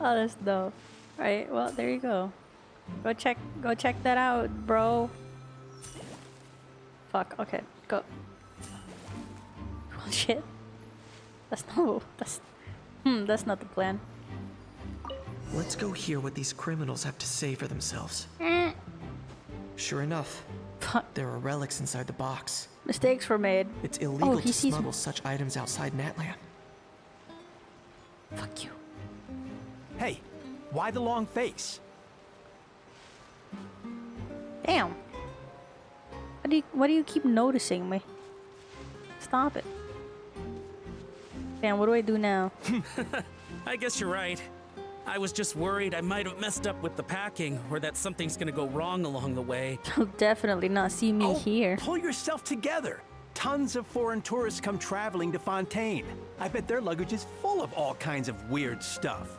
Oh, that's dope. Alright, well, there you go. Go check that out, bro. Fuck, okay, go. Oh shit. That's not the plan. Let's go hear what these criminals have to say for themselves. Sure enough, there are relics inside the box. Mistakes were made. It's illegal to smuggle such items outside Natlan. Fuck you. Hey, why the long face? Damn. Why do you keep noticing me? Stop it. Damn, what do I do now? I guess you're right. I was just worried I might have messed up with the packing, or that something's gonna go wrong along the way. You'll definitely not see me here. Pull yourself together. Tons of foreign tourists come traveling to Fontaine. I bet their luggage is full of all kinds of weird stuff.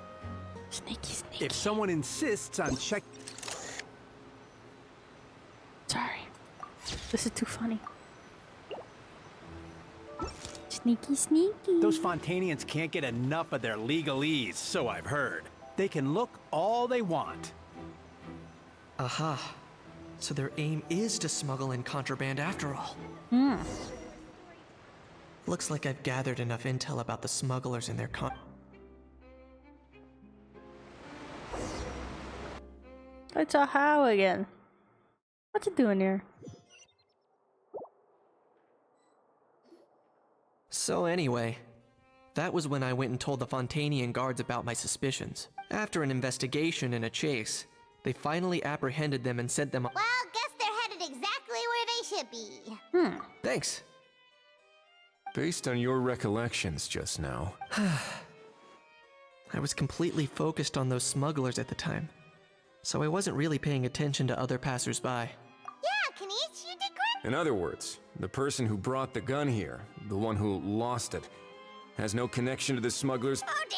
Sneaky, sneaky. If someone insists on check... Sorry. This is too funny. Sneaky, sneaky. Those Fontainians can't get enough of their legalese, so I've heard. They can look all they want. Aha. So their aim is to smuggle in contraband after all. Looks like I've gathered enough intel about the smugglers and their It's a how again. What's it doing here? So anyway, that was when I went and told the Fontainian guards about my suspicions. After an investigation and a chase, they finally apprehended them and sent them. Well, guess they're headed exactly where they should be. Thanks. Based on your recollections just now. I was completely focused on those smugglers at the time, so I wasn't really paying attention to other passersby. Yeah, Kenichi, you did great. In other words, the person who brought the gun here, the one who lost it, has no connection to the smugglers. Oh dear.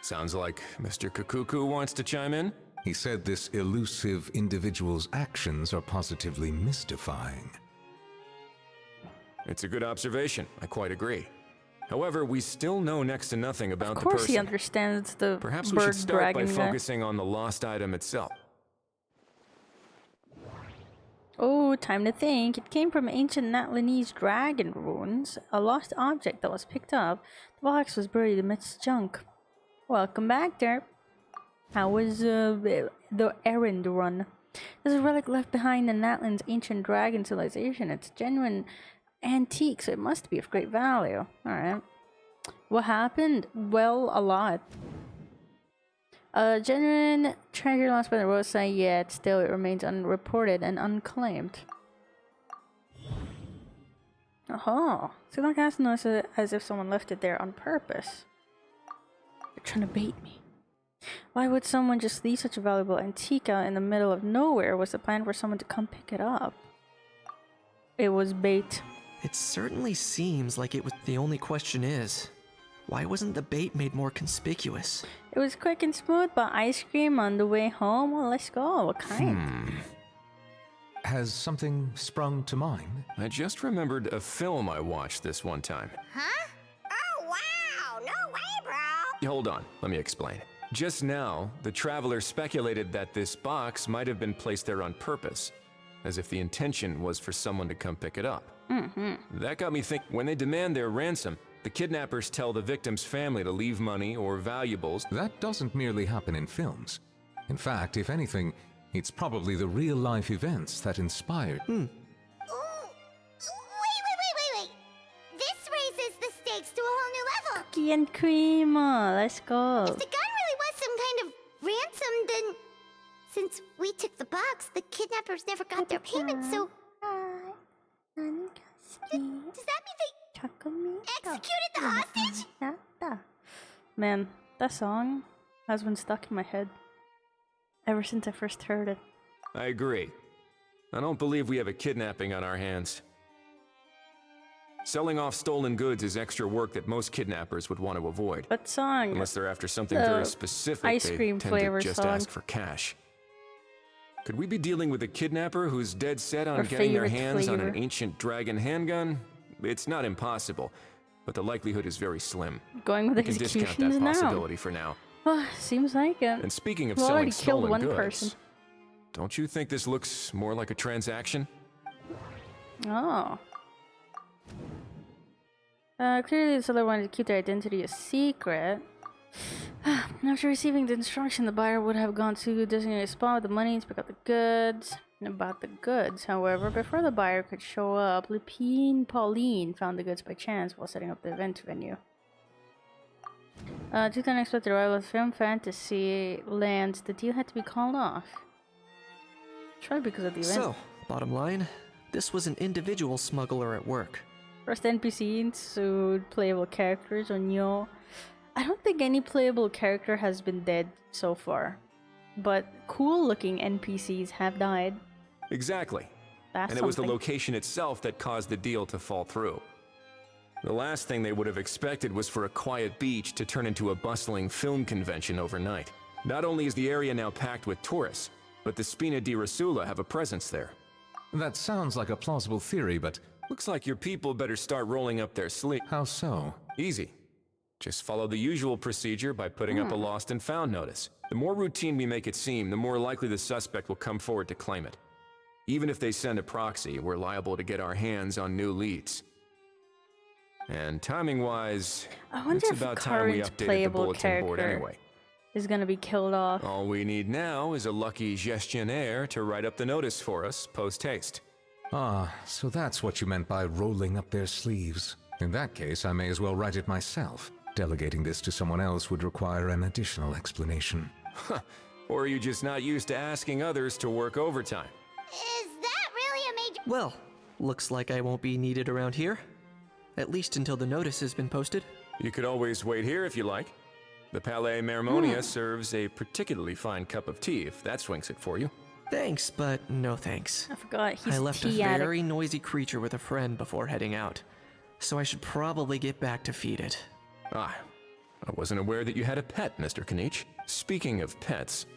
Sounds like Mr. Kakuku wants to chime in. He said this elusive individual's actions are positively mystifying. It's a good observation. I quite agree. However, we still know next to nothing about the person. Of course he understands the Perhaps we bird should start by dragon guy. focusing on the lost item itself. Oh, time to think. It came from ancient Natlanese dragon ruins, a lost object that was picked up. The box was buried amidst junk. Welcome back, Derp. How was the errand run? There's a relic left behind in Natlan's ancient dragon civilization. It's genuine antique, so it must be of great value. Alright. What happened? Well, a lot. A genuine treasure lost by the roadside, yet still it remains unreported and unclaimed. Oh, so like as nice as if someone left it there on purpose. They're trying to bait me. Why would someone just leave such a valuable antique out in the middle of nowhere? Was the plan for someone to come pick it up? It was bait. It certainly seems like it was. The only question is, why wasn't the bait made more conspicuous? It was quick and smooth, but ice cream on the way home? Well, let's go. What kind? Has something sprung to mind? I just remembered a film I watched this one time. Huh? Oh, wow. No way, bro. Hold on, let me explain. Just now, the traveler speculated that this box might have been placed there on purpose, as if the intention was for someone to come pick it up. That got me thinking. When they demand their ransom, the kidnappers tell the victim's family to leave money or valuables. That doesn't merely happen in films. In fact, if anything, it's probably the real-life events that inspired. Wait. This raises the stakes to a whole new level. Cookie and cream. Let's go. If the gun really was some kind of ransom, then since we took the box, the kidnappers never got their payment, so... Does that mean they executed the hostage? Man, that song has been stuck in my head ever since I first heard it. I agree. I don't believe we have a kidnapping on our hands. Selling off stolen goods is extra work that most kidnappers would want to avoid. What song? Unless they're after something very specific, ice they cream tend flavor to just song. ask for cash. Could we be dealing with a kidnapper who's dead set on Our getting their favorite hands on an flavor. ancient dragon handgun? It's not impossible, but the likelihood is very slim. Going with We can discount executions that now. possibility for now. Oh, seems like it. And speaking of We selling already killed stolen one goods, person. don't you think this looks more like a transaction? Oh. Clearly the seller wanted to keep their identity a secret. After receiving the instruction, the buyer would have gone to a designated spot with the money to pick up the goods. About the goods, however, before the buyer could show up, Pauline found the goods by chance while setting up the event venue. Due to the unexpected arrival of Film Fantasy Lands, the deal had to be called off. Probably because of the event. So, bottom line, this was an individual smuggler at work. First NPC ensued playable characters on Yo. I don't think any playable character has been dead so far, but cool looking NPCs have died. Exactly. That's And it was the something. location itself that caused the deal to fall through. The last thing they would have expected was for a quiet beach to turn into a bustling film convention overnight. Not only is the area now packed with tourists, but the Spina di Rosula have a presence there. That sounds like a plausible theory, but... Looks like your people better start rolling up their sleeves. How so? Easy. Just follow the usual procedure by putting up a lost and found notice. The more routine we make it seem, the more likely the suspect will come forward to claim it. Even if they send a proxy, we're liable to get our hands on new leads. And timing-wise, I wonder it's if about time we current updated the playable bulletin board character anyway. is gonna be killed off. All we need now is a lucky gestionnaire to write up the notice for us post-haste. Ah, so that's what you meant by rolling up their sleeves. In that case, I may as well write it myself. Delegating this to someone else would require an additional explanation. Or are you just not used to asking others to work overtime? Is that really a major... Well, looks like I won't be needed around here. At least until the notice has been posted. You could always wait here if you like. The Palais Mermonia serves a particularly fine cup of tea if that swings it for you. Thanks, but no thanks. I forgot he's I left a tea addict. very noisy creature with a friend before heading out, so I should probably get back to feed it. Ah, I wasn't aware that you had a pet, Mr. Kanich. Speaking of pets...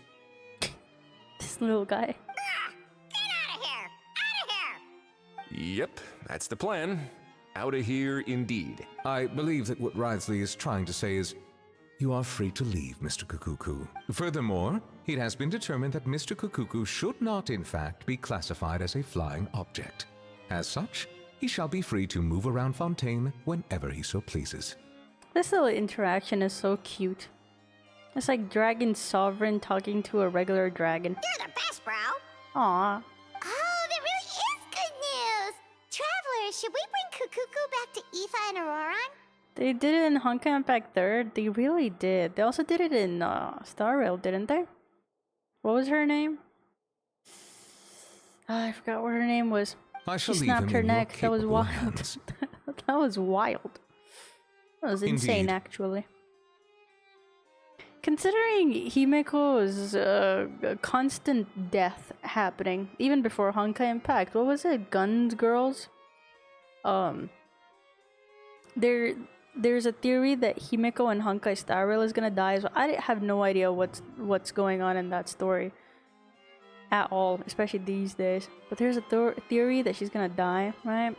This little guy. Get out of here! Out of here! Yep, that's the plan. Out of here indeed. I believe that what Wriothesley is trying to say is, you are free to leave, Mr. Kukuku. Furthermore, it has been determined that Mr. Kukuku should not, in fact, be classified as a flying object. As such, he shall be free to move around Fontaine whenever he so pleases. This little interaction is so cute. It's like Dragon Sovereign talking to a regular dragon. You're the best, bro! Aw. Oh, that really is good news! Travelers, should we bring Kukuku back to Aoife and Auroran? They did it in Honkai Impact 3rd. They really did. They also did it in Star Rail, didn't they? What was her name? I forgot what her name was. I She shall leave snapped him her in your neck. That was capable wild. hands. That was wild. That was insane, Indeed. actually. Considering Himeko's constant death happening, even before Honkai Impact, what was it? Guns Girls? There's a theory that Himeko and Honkai Star Rail is gonna die, so I have no idea what's going on in that story at all, especially these days. But there's a theory that she's gonna die, right?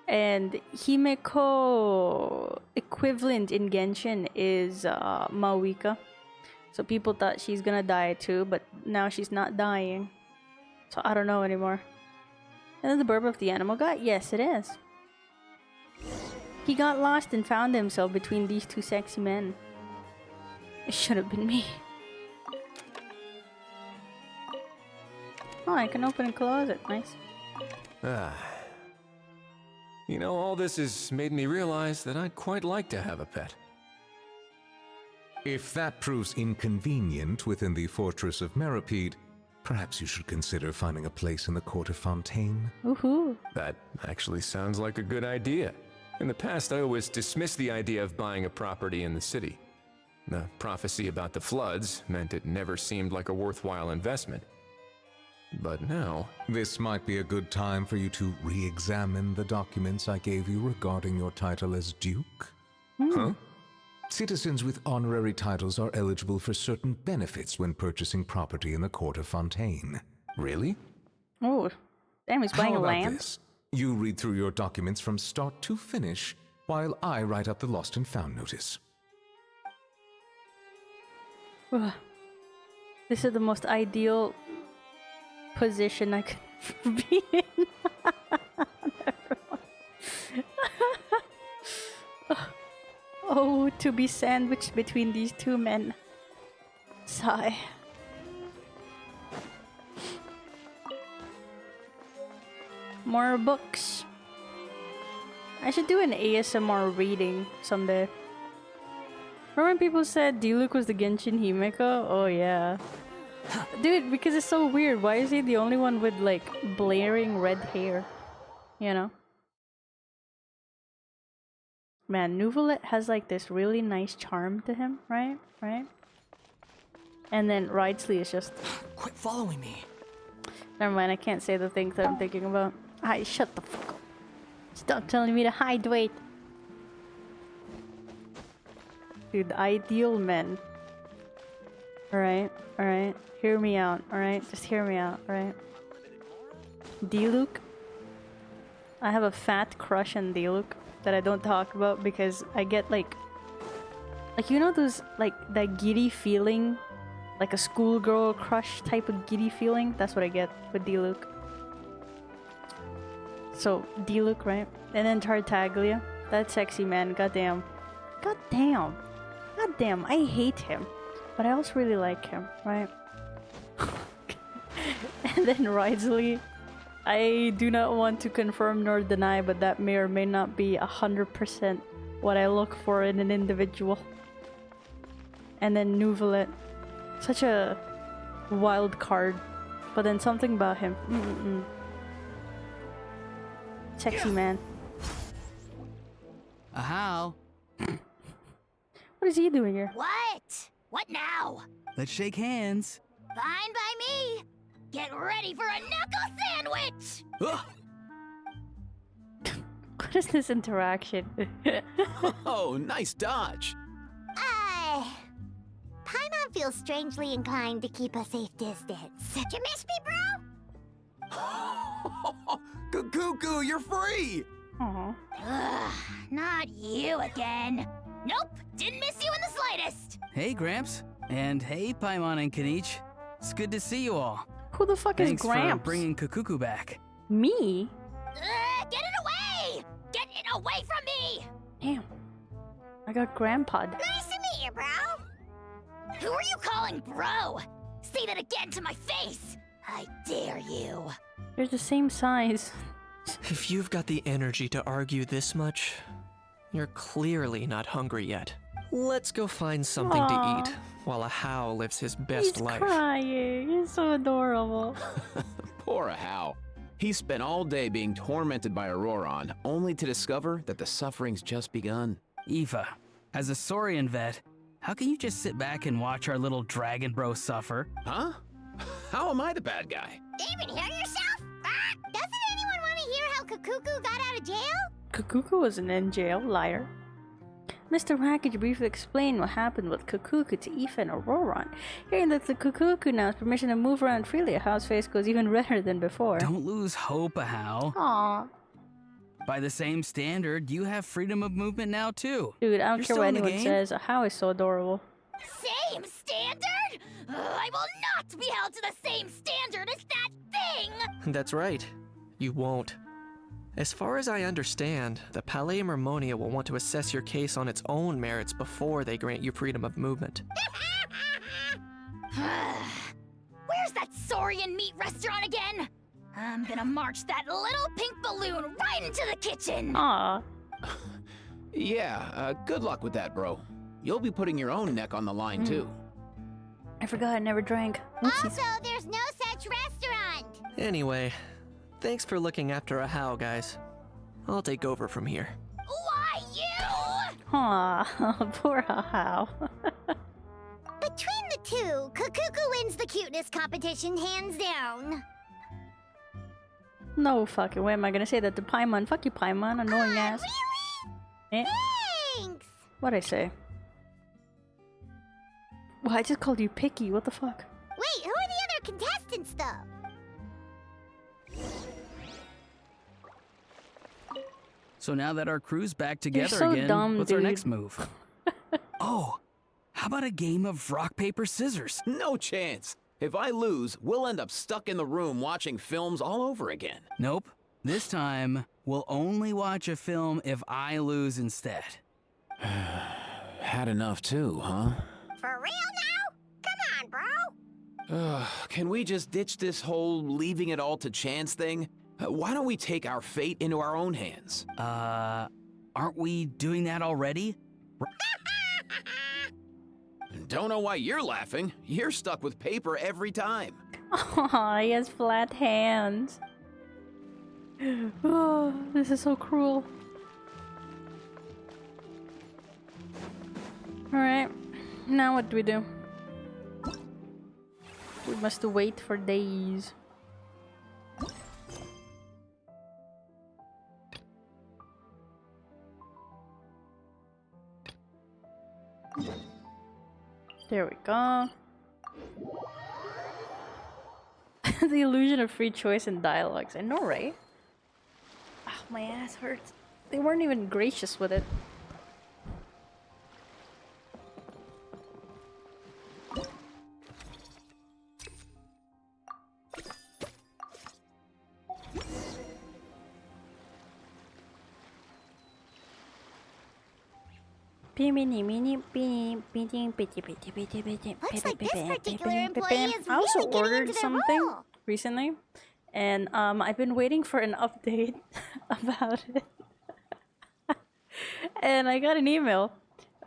And Himeko equivalent in Genshin is Maoika. So people thought she's gonna die too, but now she's not dying. So I don't know anymore. And then the burp of the animal guy? Yes, it is. He got lost and found himself between these two sexy men. It should have been me. Oh, I can open a closet. Nice. You know, all this has made me realize that I'd quite like to have a pet. If that proves inconvenient within the fortress of Meropide, perhaps you should consider finding a place in the court of Fontaine. Woohoo! That actually sounds like a good idea. In the past, I always dismissed the idea of buying a property in the city. The prophecy about the floods meant it never seemed like a worthwhile investment. But now... This might be a good time for you to re-examine the documents I gave you regarding your title as Duke. Huh? Citizens with honorary titles are eligible for certain benefits when purchasing property in the court of Fontaine. Really? Oh, damn, he's buying How about land? this? You read through your documents from start to finish, while I write up the lost and found notice. Ugh. This is the most ideal position I could ever be in. Oh, to be sandwiched between these two men. Sigh. More books. I should do an ASMR reading someday. Remember when people said Diluc was the Genshin Himeko? Oh yeah. Dude, because it's so weird. Why is he the only one with like blaring red hair? You know? Man, Nuvolet has like this really nice charm to him, right? Right? And then Wriothesley is just... Quit following me. Never mind, I can't say the things that I'm thinking about. Hi, shut the fuck up. Stop telling me to hide, wait. Dude, the ideal men. Alright, alright. Hear me out, alright? Just hear me out, alright? Diluc. I have a fat crush on Diluc that I don't talk about because I get like you know those, like, that giddy feeling? Like a schoolgirl crush type of giddy feeling? That's what I get with Diluc. So, Diluc, right? And then Tartaglia. That sexy man, goddamn. Goddamn. Goddamn, I hate him. But I also really like him, right? And then Wriothesley. I do not want to confirm nor deny, but that may or may not be 100% what I look for in an individual. And then Nuvolet. Such a wild card. But then something about him. Sexy man. How? What is he doing here? What? What now? Let's shake hands. Fine by me. Get ready for a knuckle sandwich! What is this interaction? Oh, nice dodge. Paimon feels strangely inclined to keep a safe distance. Did you miss me, bro? Cuckoo, you're free! Aww. Ugh, not you again. Nope, didn't miss you in the slightest. Hey, Gramps. And hey, Paimon and Kanich. It's good to see you all. Who the fuck Thanks is Gramps? for bringing Kukuku back. Me? Get it away! Get it away from me! Damn. I got Grandpa. Nice to meet you, bro. Who are you calling bro? Say that again to my face! I dare you. You're the same size. If you've got the energy to argue this much, you're clearly not hungry yet. Let's go find something to eat while a How lives his best life. He's crying. He's so adorable. Poor How. He spent all day being tormented by Auroron, only to discover that the suffering's just begun. Aoife, as a Saurian vet, how can you just sit back and watch our little dragon bro suffer? Huh? How am I the bad guy? Even hear yourself? Doesn't anyone want to hear how Kukuku got out of jail? Kukuku wasn't in jail, liar. Mr. Wackage briefly explained what happened with Kukuku to Aoife and Auroron. Hearing that the Kukuku now has permission to move around freely, How's face goes even redder than before. Don't lose hope, How. Aww. By the same standard, you have freedom of movement now, too. Dude, I don't You're care still what in the anyone game. says. How is so adorable. Same standard? I will not be held to the same standard as that thing! That's right. You won't. As far as I understand, the Palais Mermonia will want to assess your case on its own merits before they grant you freedom of movement. Where's that Saurian meat restaurant again? I'm gonna march that little pink balloon right into the kitchen! Aww. Yeah, good luck with that, bro. You'll be putting your own neck on the line, too. I forgot I never drank. Oopsies. Also, there's no such restaurant! Anyway, thanks for looking after a How, guys. I'll take over from here. Why you? Aw, poor How. Between the two, Kukuku wins the cuteness competition hands down. No fucking way am I gonna say that to Paimon. Fuck you, Paimon, annoying ass. Really? Eh? Thanks! What'd I say? Well, I just called you picky, what the fuck? Wait, who are the other contestants, though? So now that our crew's back together so again, dumb, what's our dude. next move? Oh, how about a game of rock, paper, scissors? No chance. If I lose, we'll end up stuck in the room watching films all over again. Nope. This time, we'll only watch a film if I lose instead. Had enough too, huh? For real now? Come on, bro! Can we just ditch this whole leaving it all to chance thing? Why don't we take our fate into our own hands? Aren't we doing that already? Don't know why you're laughing. You're stuck with paper every time. Aw, he has flat hands. Oh, this is so cruel. Alright, now what do we do? We must wait for days. There we go. The illusion of free choice in dialogues. I know, right? Oh, my ass hurts. They weren't even gracious with it. Looks like this particular employee is I also really getting ordered into their something role. recently, and I've been waiting for an update about it. And I got an email,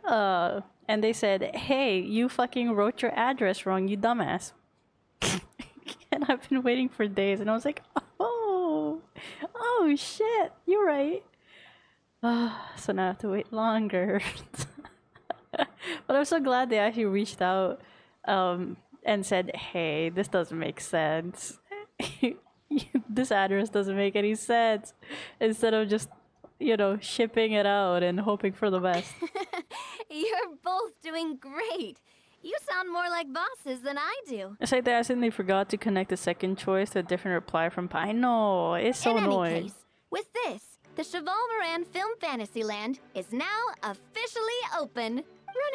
and they said, "Hey, you fucking wrote your address wrong, you dumbass." And I've been waiting for days, and I was like, "Oh shit, you're right." So now I have to wait longer. But I'm so glad they actually reached out and said, "Hey, this doesn't make sense. This address doesn't make any sense." Instead of just, you know, shipping it out and hoping for the best. You're both doing great. You sound more like bosses than I do. It's like they accidentally forgot to connect the second choice to a different reply from Pi. No, it's so In annoying. any case, with this, the Cheval Moran Film Fantasyland is now officially open.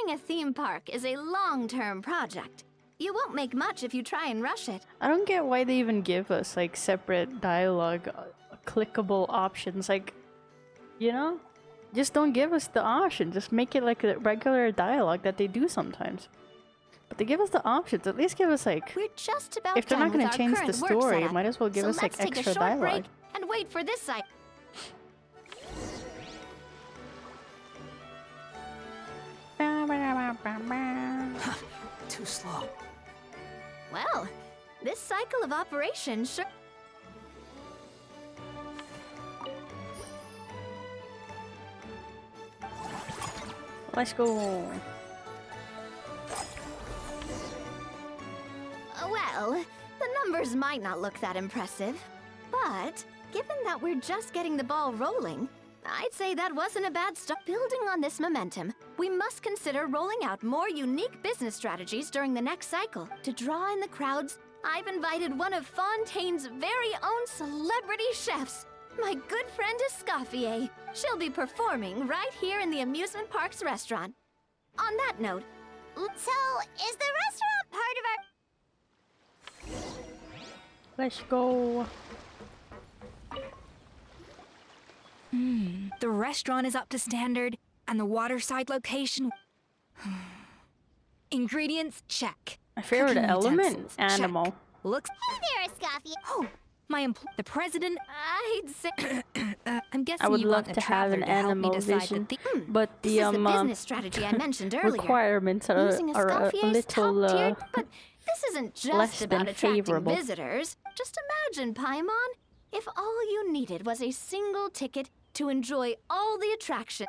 Running a theme park is a long-term project. You won't make much if you try and rush it. I don't get why they even give us like separate dialogue, clickable options. Like, you know, just don't give us the option. Just make it like a regular dialogue that they do sometimes. But they give us the options. At least give us like. We're just about if they're not done going with to our change the current work story, setup. might as well give So us like let's take extra a short dialogue. break and wait for this side. Too slow. Well, this cycle of operation sure. Let's go. Well, the numbers might not look that impressive, but given that we're just getting the ball rolling, I'd say that wasn't a bad start. Building on this momentum, we must consider rolling out more unique business strategies during the next cycle. To draw in the crowds, I've invited one of Fontaine's very own celebrity chefs, my good friend Escoffier. She'll be performing right here in the amusement park's restaurant. On that note, so is the restaurant part of our... Let's go. The restaurant is up to standard, and the waterside location. Ingredients, check. My favorite Cooking element? utensils, Animal. check. Looks. Hey there, Escoffier. Oh, the president. I'd say. I'm guessing I would you love want to a have an traveler to help me animal decide vision, the but This the is the business strategy I mentioned earlier. requirements are Using a Escoffier's little top-tiered, but this isn't less just about than attracting favorable. visitors. Just imagine, Paimon, if all you needed was a single ticket to enjoy all the attraction.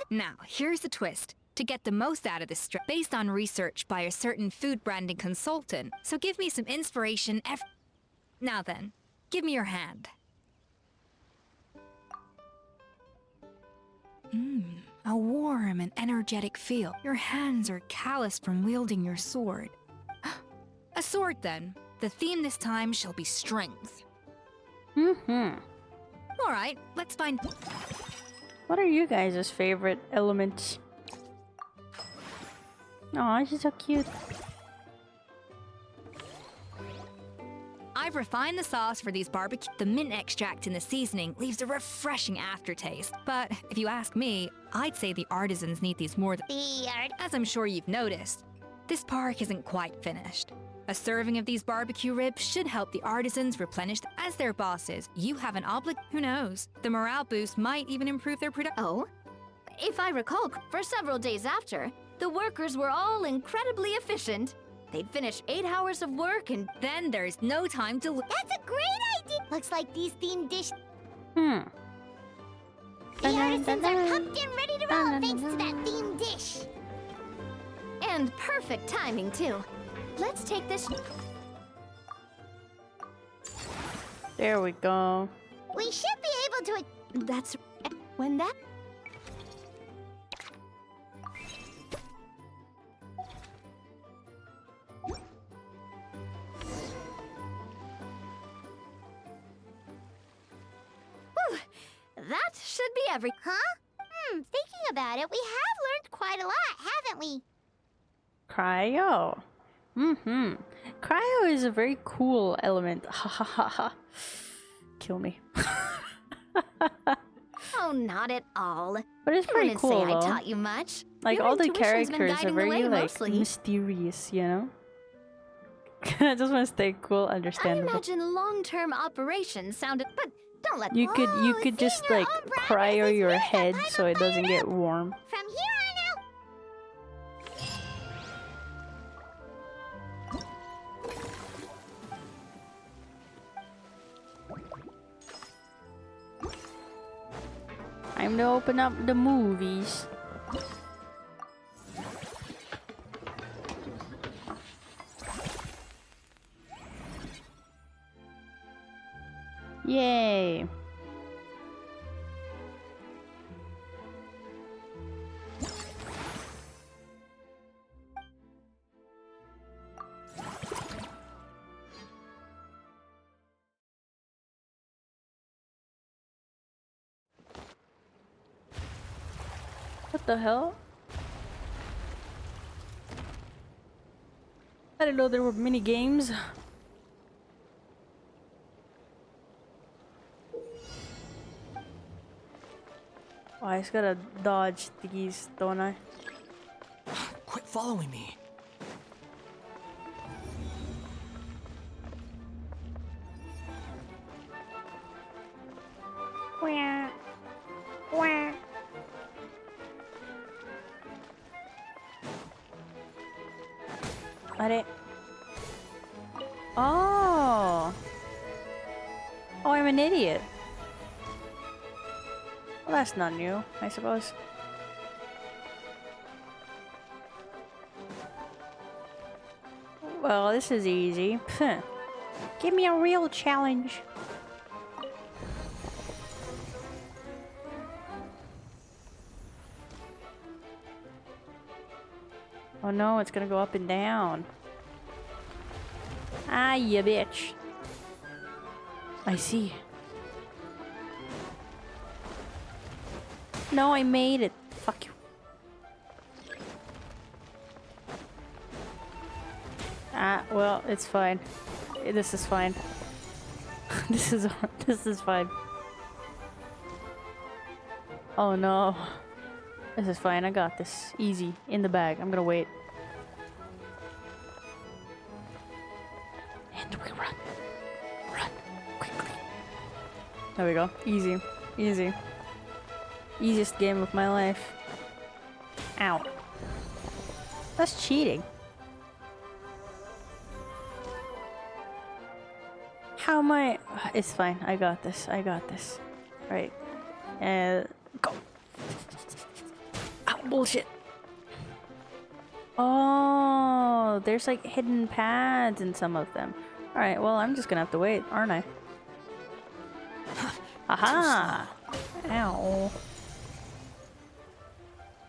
Now, here's the twist. to get the most out of this strip based on research by a certain food branding consultant. So give me some inspiration Now then, give me your hand. A warm and energetic feel. Your hands are calloused from wielding your sword. A sword, then. The theme this time shall be strength. All right, let's find... What are you guys' favorite elements? Aw, she's so cute. I've refined the sauce for these barbecue. The mint extract in the seasoning leaves a refreshing aftertaste. But if you ask me, I'd say the artisans need these more than... As I'm sure you've noticed, this park isn't quite finished. A serving of these barbecue ribs should help the artisans replenish as their bosses. You have an who knows? The morale boost might even improve their production. Oh? If I recall, for several days after, the workers were all incredibly efficient. They'd finish 8 hours of work and then there's no time to... That's a great idea! Looks like these themed dishes... Hmm. The artisans are pumped and ready to roll thanks to that themed dish. And perfect timing, too. Let's take this... There we go. We should be able to... That's... When that... Whew. That should be every... Huh? Thinking about it, we have learned quite a lot, haven't we? Cryo. Cryo is a very cool element. Ha ha ha ha. Kill me. Oh, not at all. But it's pretty Wouldn't cool say though. I taught you much. Like Your all the intuition's been characters are guiding the very way like mostly. mysterious, you know? I just want to stay cool, I understandable. imagine long-term operations sounded, but don't let You could just like cryo your head so it doesn't get warm. From here on out... Time to open up the movies. Yay! What the hell? I didn't know there were mini games. Oh, I just gotta dodge these, don't I? Quit following me. Wah. Wah. Are. Oh. Oh, I'm an idiot. Well, that's not new, I suppose. Well, this is easy. Give me a real challenge. Oh no, it's gonna go up and down. Ah, you bitch. I see. No, I made it. Fuck you. Ah, well, it's fine. This is fine. this is fine. Oh no. This is fine. I got this. Easy. In the bag. I'm gonna wait. And we run. Run. Quickly. There we go. Easy. Easy. Easiest game of my life. Ow. That's cheating. How am I? It's fine. I got this. I got this. Right. Go. Ow, bullshit. Oh, there's like hidden pads in some of them. Alright, well, I'm just gonna have to wait, aren't I? Aha! Ow.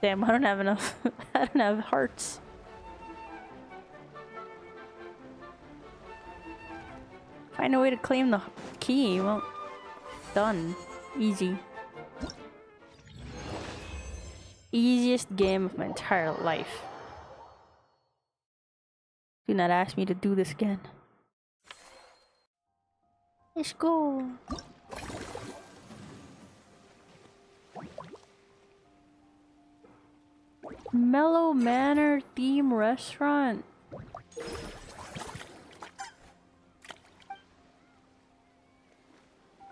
Damn, I don't have enough. I don't have hearts. Find a way to claim the key. Well, done. Easy. Easiest game of my entire life. Do not ask me to do this again. Let's go. Mellow Manor theme restaurant.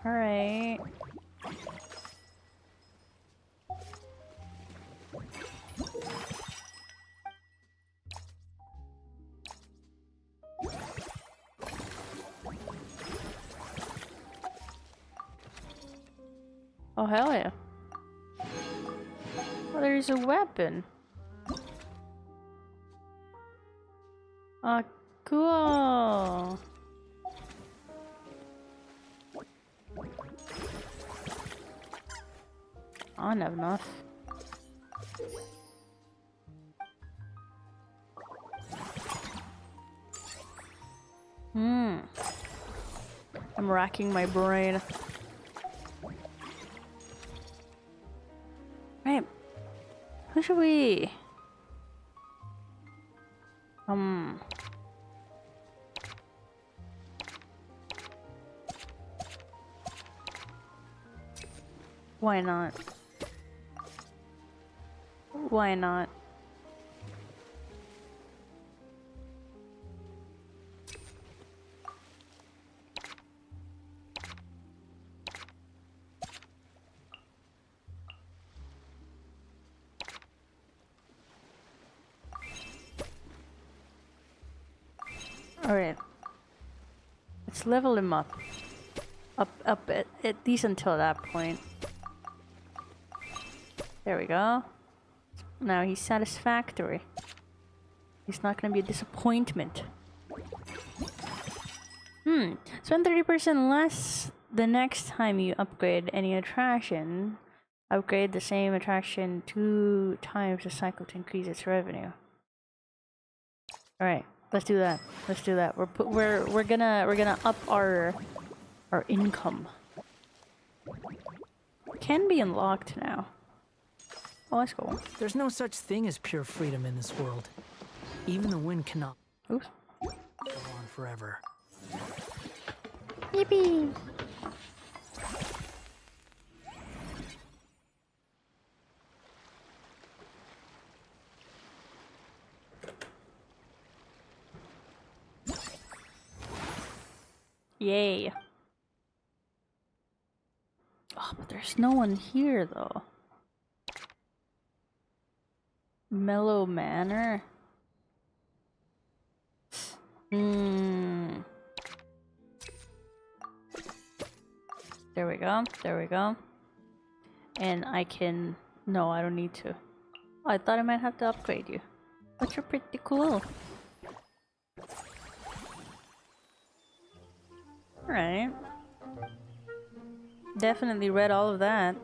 Alright. Oh, hell yeah. Oh, there's a weapon. Oh, cool. I don't have enough. I'm racking my brain. Right. Who should we? Why not? Why not? Alright. Let's level him up. Up at least until that point. There we go. Now he's satisfactory. He's not gonna be a disappointment. Spend 30% less the next time you upgrade any attraction. Upgrade the same attraction 2 times the cycle to increase its revenue. Alright, let's do that. Let's do that. We're gonna up our income. Can be unlocked now. Oh, that's cool. There's no such thing as pure freedom in this world. Even the wind cannot go on forever. Yippee! Yay. Oh, but there's no one here though. Mellow Manor? There we go, there we go. And I can... No, I don't need to. Oh, I thought I might have to upgrade you. But you're pretty cool. Alright. Definitely read all of that.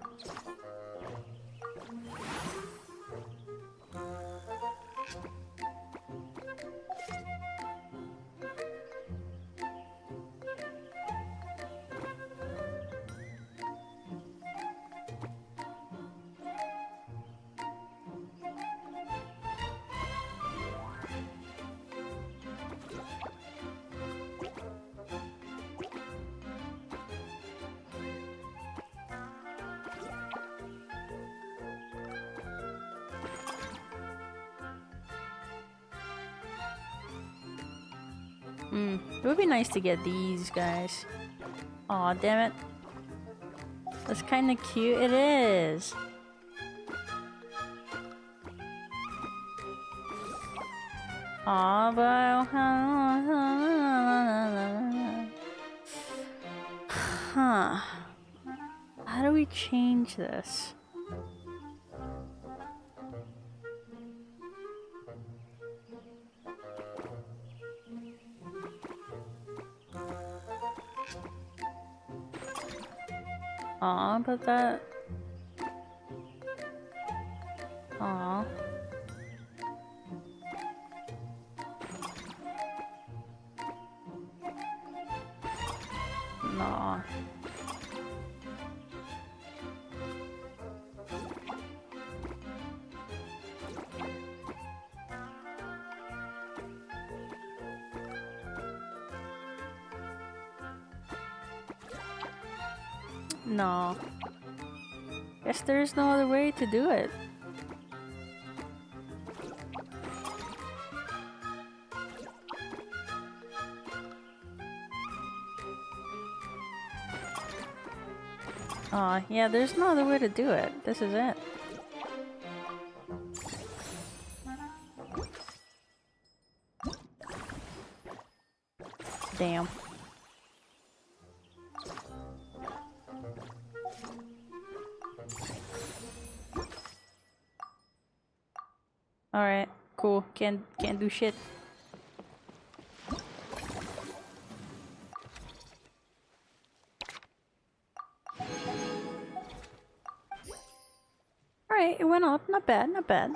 It would be nice to get these guys. Aw, damn it. That's kind of cute. It is. Aw, but... Huh. How do we change this? Aw, but that... Aw. Nah. No. Guess there's no other way to do it. Yeah, there's no other way to do it. This is it. Damn. Alright, cool. Can't do shit. Alright, it went up. Not bad, not bad.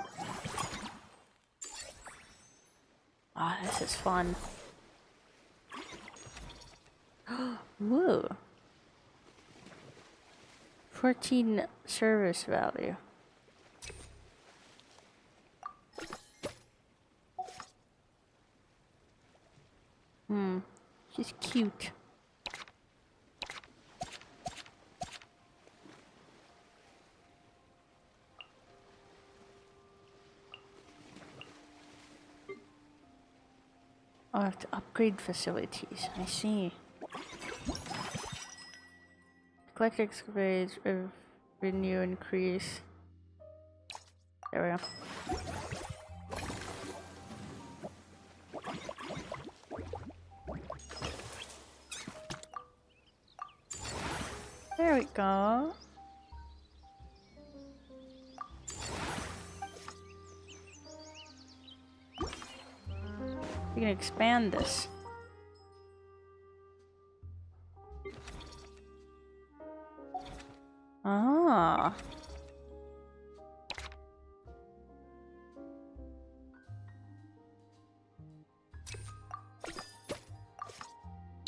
Ah, this is fun. Woo. 14 service value. She's cute. I have to upgrade facilities. I see. Collect excavates, renew, increase. There we go. There we go. We can expand this. Ah.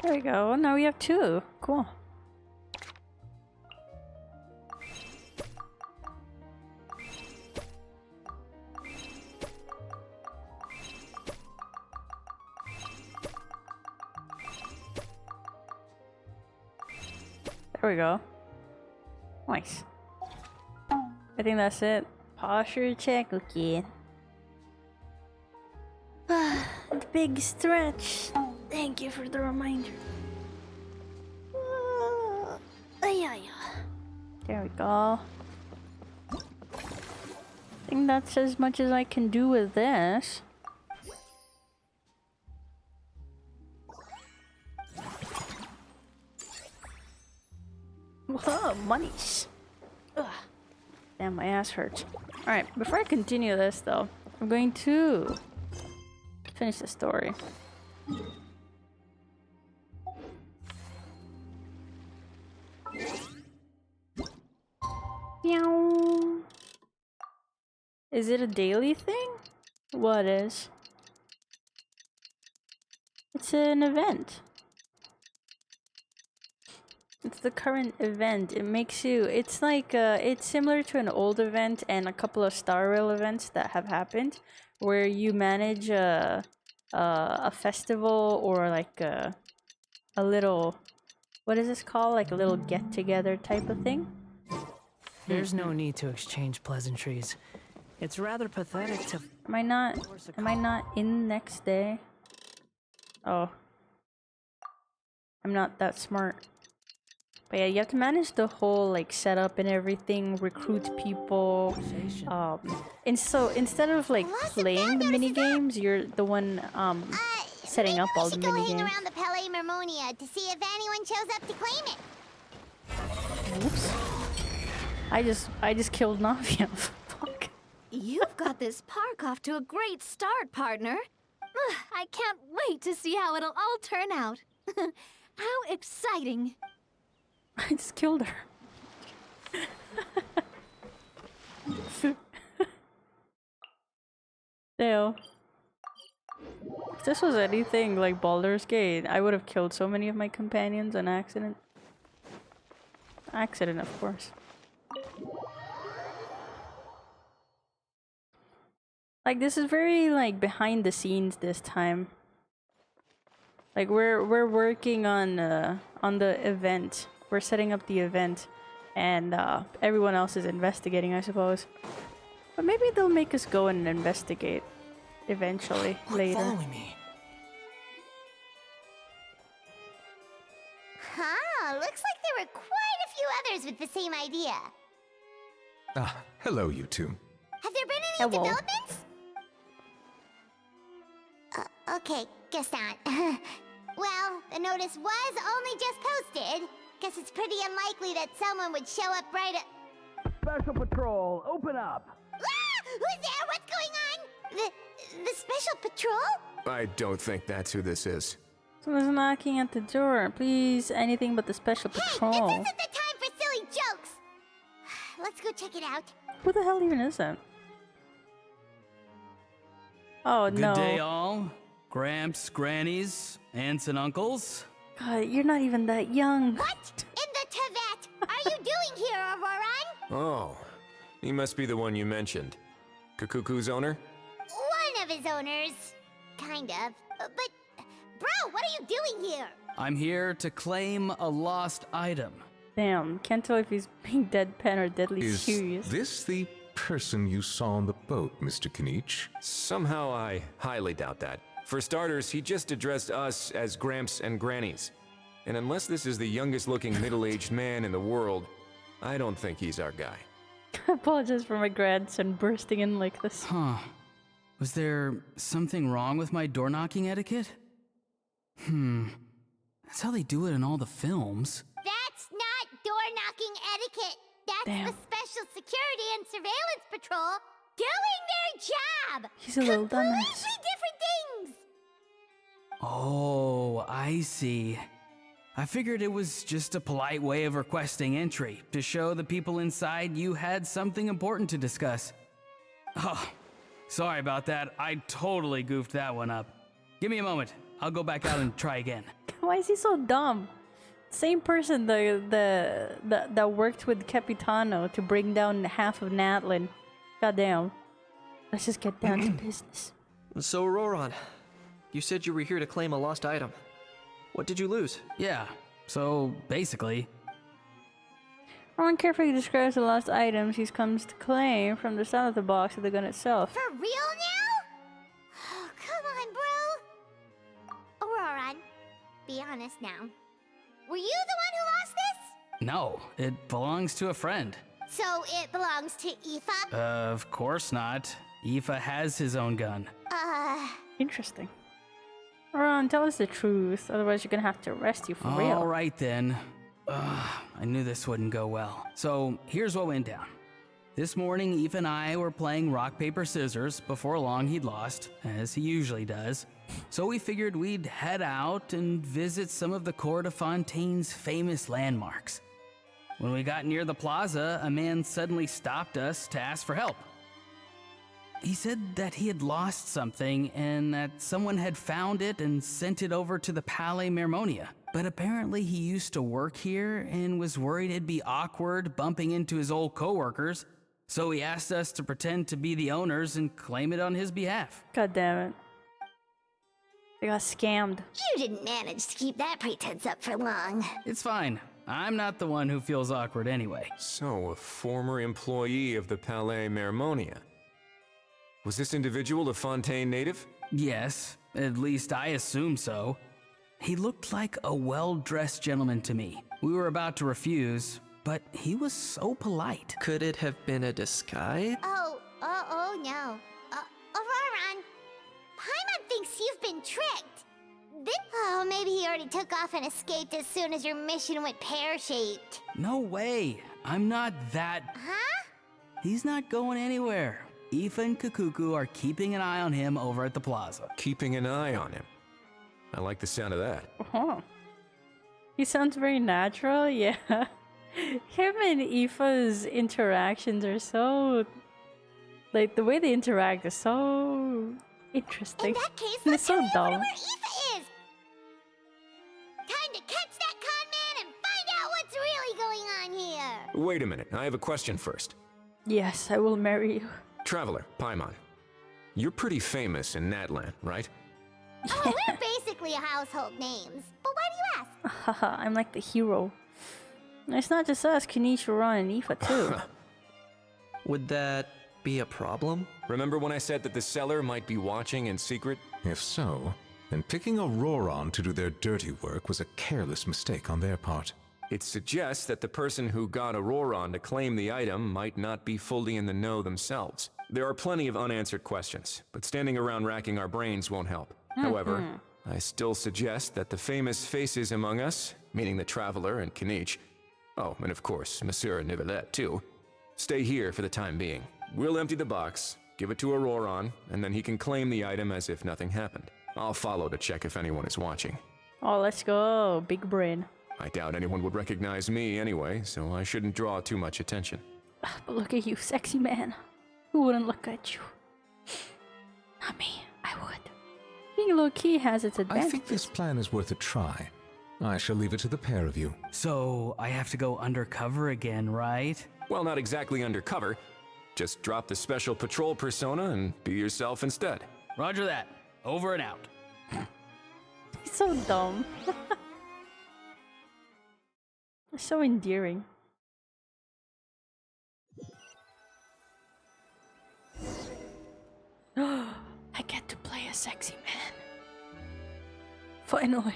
There we go. Now we have 2. Cool. There we go. Nice. I think that's it. Posture check, okay. The big stretch. Thank you for the reminder. There we go. I think that's as much as I can do with this. Whoa, monies. Ugh. Damn, my ass hurts. Alright, before I continue this though, I'm going to finish the story. Meow. Is it a daily thing? What is? It's an event. It's the current event. It makes you... It's like... it's similar to an old event and a couple of Star Rail events that have happened, where you manage a festival or like a little... What is this called? Like a little get-together type of thing? There's no need to exchange pleasantries. It's rather pathetic to... Am I not in next day? Oh. I'm not that smart. But yeah, you have to manage the whole like setup and everything, recruit people. And so instead of like playing the mini games, you're the one setting up all the mini games. Hang around the Palais Mermonia to see if anyone shows up to claim it. Oops. I just killed Navia. Fuck. You've got this park off to a great start, partner. I can't wait to see how it'll all turn out. How exciting. I just killed her. Ew. If this was anything like Baldur's Gate, I would have killed so many of my companions on accident. Accident, of course. Like, this is very, like, behind the scenes this time. Like, we're working on the event. We're setting up the event. And, everyone else is investigating, I suppose. But maybe they'll make us go and investigate. Eventually, later. Following me. Huh, looks like there were quite a few others with the same idea. Ah, hello, you two. Have there been any developments? Okay, guess not. Well, the notice was only just posted. Guess it's pretty unlikely that someone would show up right at... Special Patrol, open up! Ah! Who's there? What's going on? The Special Patrol? I don't think that's who this is. Someone's knocking at the door. Please, anything but the Special Patrol. Hey, this isn't the time for silly jokes. Let's go check it out. Who the hell even is that? Oh, no. Good day, all. Gramps, grannies, aunts and uncles. God, you're not even that young. What in the Tevet are you doing here, Auroran? Oh, he must be the one you mentioned. Kakuku's owner? One of his owners. Kind of. But, bro, what are you doing here? I'm here to claim a lost item. Damn, can't tell if he's being deadpan or deadly serious. Is this the person you saw on the boat, Mr. Kinich? Somehow I highly doubt that. For starters, he just addressed us as Gramps and Grannies. And unless this is the youngest looking middle-aged man in the world, I don't think he's our guy. I apologize for my grandson bursting in like this. Huh. Was there something wrong with my door-knocking etiquette? That's how they do it in all the films. That's not door-knocking etiquette. That's the Special Security and Surveillance Patrol doing their job. He's a little Completely dumbass. different things. Oh, I see. I figured it was just a polite way of requesting entry, to show the people inside you had something important to discuss. Oh, sorry about that. I totally goofed that one up. Give me a moment. I'll go back out and try again. Why is he so dumb? Same person that worked with Capitano to bring down half of Natlin. Goddamn. Let's just get down to business. So, Roran, you said you were here to claim a lost item. What did you lose? Yeah, so basically... Rowan carefully describes the lost items he comes to claim from the sound of the box of the gun itself. For real now? Oh, come on, bro. Auroran, be honest now. Were you the one who lost this? No, it belongs to a friend. So it belongs to Aoife? Of course not. Aoife has his own gun. Interesting. Ron, tell us the truth, otherwise you're gonna have to arrest you for real. All right then. I knew this wouldn't go well. So here's what went down. This morning, Aoife and I were playing rock, paper, scissors. Before long, he'd lost, as he usually does. So we figured we'd head out and visit some of the Cour de Fontaine's famous landmarks. When we got near the plaza, a man suddenly stopped us to ask for help. He said that he had lost something and that someone had found it and sent it over to the Palais Mermonia. But apparently he used to work here and was worried it'd be awkward bumping into his old coworkers, so he asked us to pretend to be the owners and claim it on his behalf. God damn it. They got scammed. You didn't manage to keep that pretense up for long. It's fine. I'm not the one who feels awkward anyway. So, a former employee of the Palais Mermonia. Was this individual a Fontaine native? Yes, at least I assume so. He looked like a well-dressed gentleman to me. We were about to refuse, but he was so polite. Could it have been a disguise? Oh no. Auroran, Paimon thinks you've been tricked. Maybe he already took off and escaped as soon as your mission went pear-shaped. No way. I'm not that... Huh? He's not going anywhere. Aoife and Kakuku are keeping an eye on him over at the plaza. Keeping an eye on him. I like the sound of that. He sounds very natural, yeah. Him and Aoife's interactions are so... Like, the way they interact is so interesting. In that case, And let's it's so hurry over to dumb. where Aoife is. Time to catch that con man and find out what's really going on here. Wait a minute, I have a question first. Yes, I will marry you. Traveler, Paimon. You're pretty famous in Natlan, right? Oh, we're basically household names. But why do you ask? Haha, I'm like the hero. It's not just us, Kenichiro and Aoife too. Would that be a problem? Remember when I said that the seller might be watching in secret? If so, then picking Auroron to do their dirty work was a careless mistake on their part. It suggests that the person who got Auroron to claim the item might not be fully in the know themselves. There are plenty of unanswered questions, but standing around racking our brains won't help. However, I still suggest that the famous faces among us, meaning the Traveler and Kenich, oh, and of course, Monsieur Nivelette too, stay here for the time being. We'll empty the box, give it to Auroron, and then he can claim the item as if nothing happened. I'll follow to check if anyone is watching. Oh, let's go. Big brain. I doubt anyone would recognize me anyway, so I shouldn't draw too much attention. But look at you, sexy man. Who wouldn't look at you? Not me. I would. Being low-key has its advantages. I think this plan is worth a try. I shall leave it to the pair of you. So, I have to go undercover again, right? Well, not exactly undercover. Just drop the special patrol persona and be yourself instead. Roger that. Over and out. He's so dumb. So endearing. I get to play a sexy man. Finally.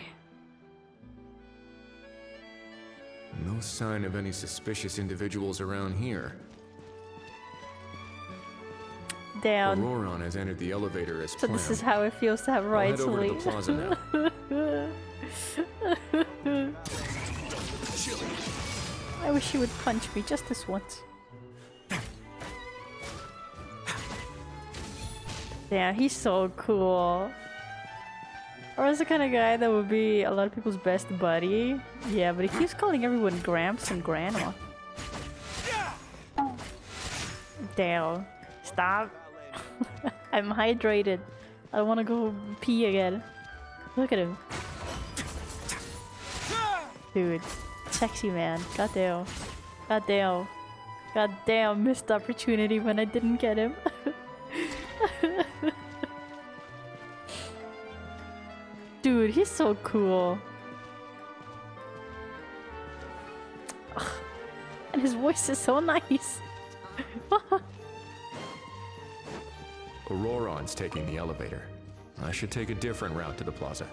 No sign of any suspicious individuals around here. Down. Auroron has entered the elevator as So planned. this is how it feels to have I'll rights head over to leave. the plaza now. I wish he would punch me just this once. Yeah, he's so cool. Or is the kind of guy that would be a lot of people's best buddy. Yeah, but he keeps calling everyone Gramps and Grandma. Damn. Stop. I'm hydrated. I want to go pee again. Look at him. Dude. Sexy man. Goddamn. Goddamn. Goddamn. Missed opportunity when I didn't get him. Dude, he's so cool. Ugh. And his voice is so nice. Auroron's taking the elevator. I should take a different route to the plaza.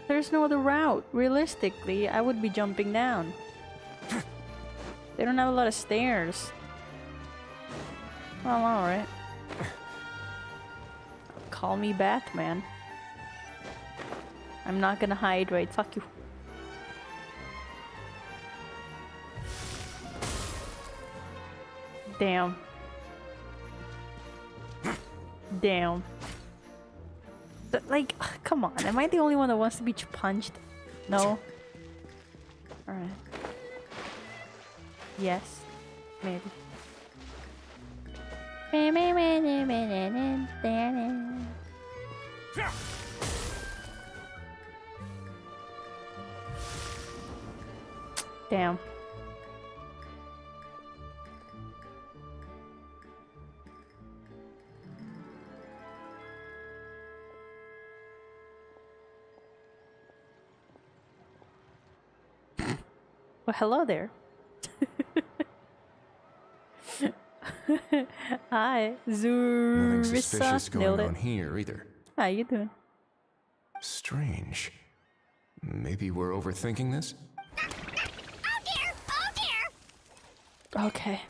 There's no other route. Realistically, I would be jumping down. They don't have a lot of stairs. Well, alright. Call me Batman. I'm not gonna hydrate. Fuck you. Damn. Damn. But, like, come on. Am I the only one that wants to be punched? No? Alright. Yes. Maybe. Damn. Well, hello there. Hi, Nothing suspicious Zurissa. going Nailed on it. here either. How you doing? Strange. Maybe we're overthinking this? Okay.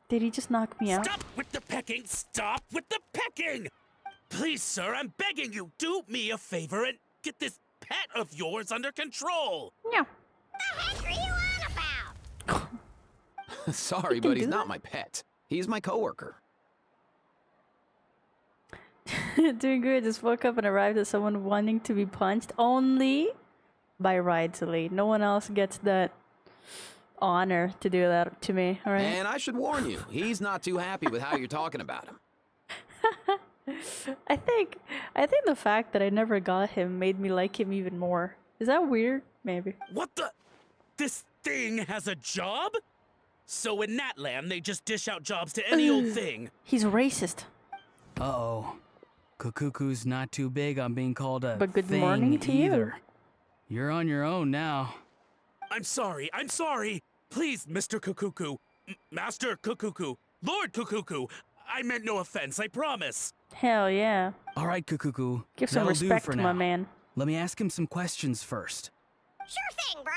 Did he just knock me out? Stop with the pecking! Stop with the pecking! Please, sir, I'm begging you, do me a favor and get this pet of yours under control! No. The heck are you on about? Sorry, but he's not my pet. He's my coworker. Doing good. Just woke up and arrived at someone wanting to be punched only by Wriothesley. No one else gets that honor to do that to me, all right? And I should warn you, he's not too happy with how you're talking about him. I think the fact that I never got him made me like him even more. Is that weird? Maybe. What the? This thing has a job? So in Natland, they just dish out jobs to any old thing. He's racist. Uh-oh. Kukuku's not too big on being called a But good thing morning to you. either. You're on your own now. I'm sorry. Please, Mr. Kukuku. Master Kukuku. Lord Kukuku. I meant no offense, I promise. Hell yeah. All right, Kukuku. Give some that'll do respect for to now. my man. Let me ask him some questions first. Sure thing, bro.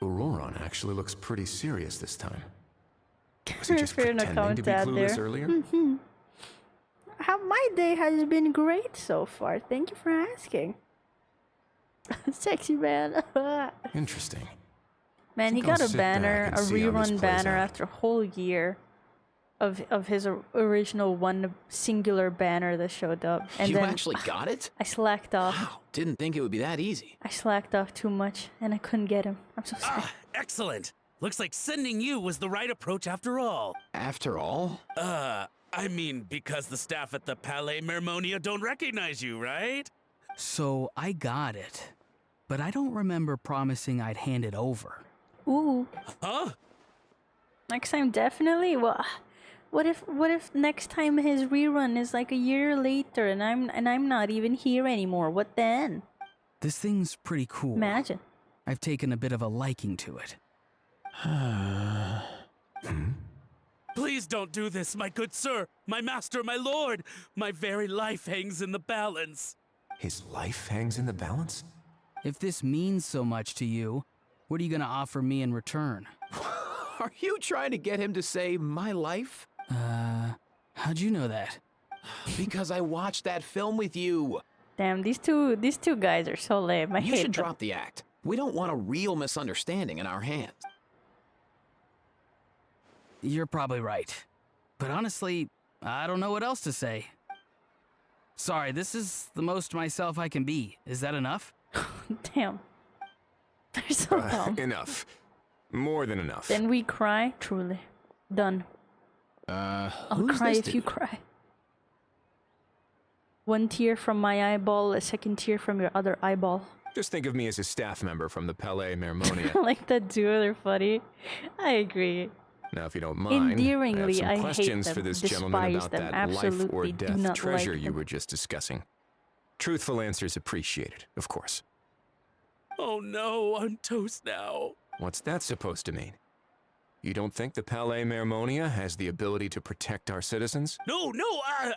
Auroron actually looks pretty serious this time. Was For he just no pretending comment to be out clueless there. earlier? How my day has been great so far. Thank you for asking. Sexy man. Interesting. Man, he Think I'll got a sit back banner, and a see how this rerun plays banner out. after a whole year of his original one singular banner that showed up. And You then actually got it? I slacked off. Wow, didn't think it would be that easy. I slacked off too much and I couldn't get him. I'm so sorry. Excellent. Looks like sending you was the right approach after all. After all? I mean, because the staff at the Palais Mermonia don't recognize you, right? So I got it, but I don't remember promising I'd hand it over. Ooh. Huh? Next time, definitely. Well, what if next time his rerun is like a year later and I'm not even here anymore? What then? This thing's pretty cool. Imagine. I've taken a bit of a liking to it. Please don't do this, my good sir, my master, my lord. My very life hangs in the balance. His life hangs in the balance? If this means so much to you, what are you gonna offer me in return? Are you trying to get him to say my life? How'd you know that? Because I watched that film with you. Damn, these two guys are so lame. I You hate should them. drop the act. We don't want a real misunderstanding in our hands. You're probably right. But honestly, I don't know what else to say. Sorry, this is the most myself I can be. Is that enough? Damn. They're so dumb. Enough. More than enough. Then we cry. Truly. Done. I'll who's cry this if you dude? cry. One tear from my eyeball, a second tear from your other eyeball. Just think of me as a staff member from the Palais Mermonia. Like that duo, they're funny. I agree. Now, if you don't mind, Endearingly, I have I some hate questions them, for this gentleman despise about them, that life or absolutely do death not treasure like you them. were just discussing. Truthful answers appreciated, of course. Oh no, I'm toast now. What's that supposed to mean? You don't think the Palais Mermonia has the ability to protect our citizens? No,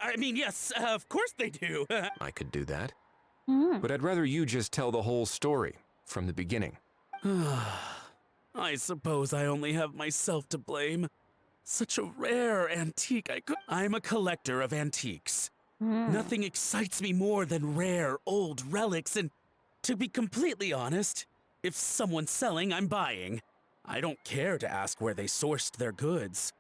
I mean, yes, of course they do. I could do that. Mm. But I'd rather you just tell the whole story from the beginning. I suppose I only have myself to blame. Such a rare antique I'm a collector of antiques. Nothing excites me more than rare old relics, and to be completely honest, if someone's selling, I'm buying. I don't care to ask where they sourced their goods.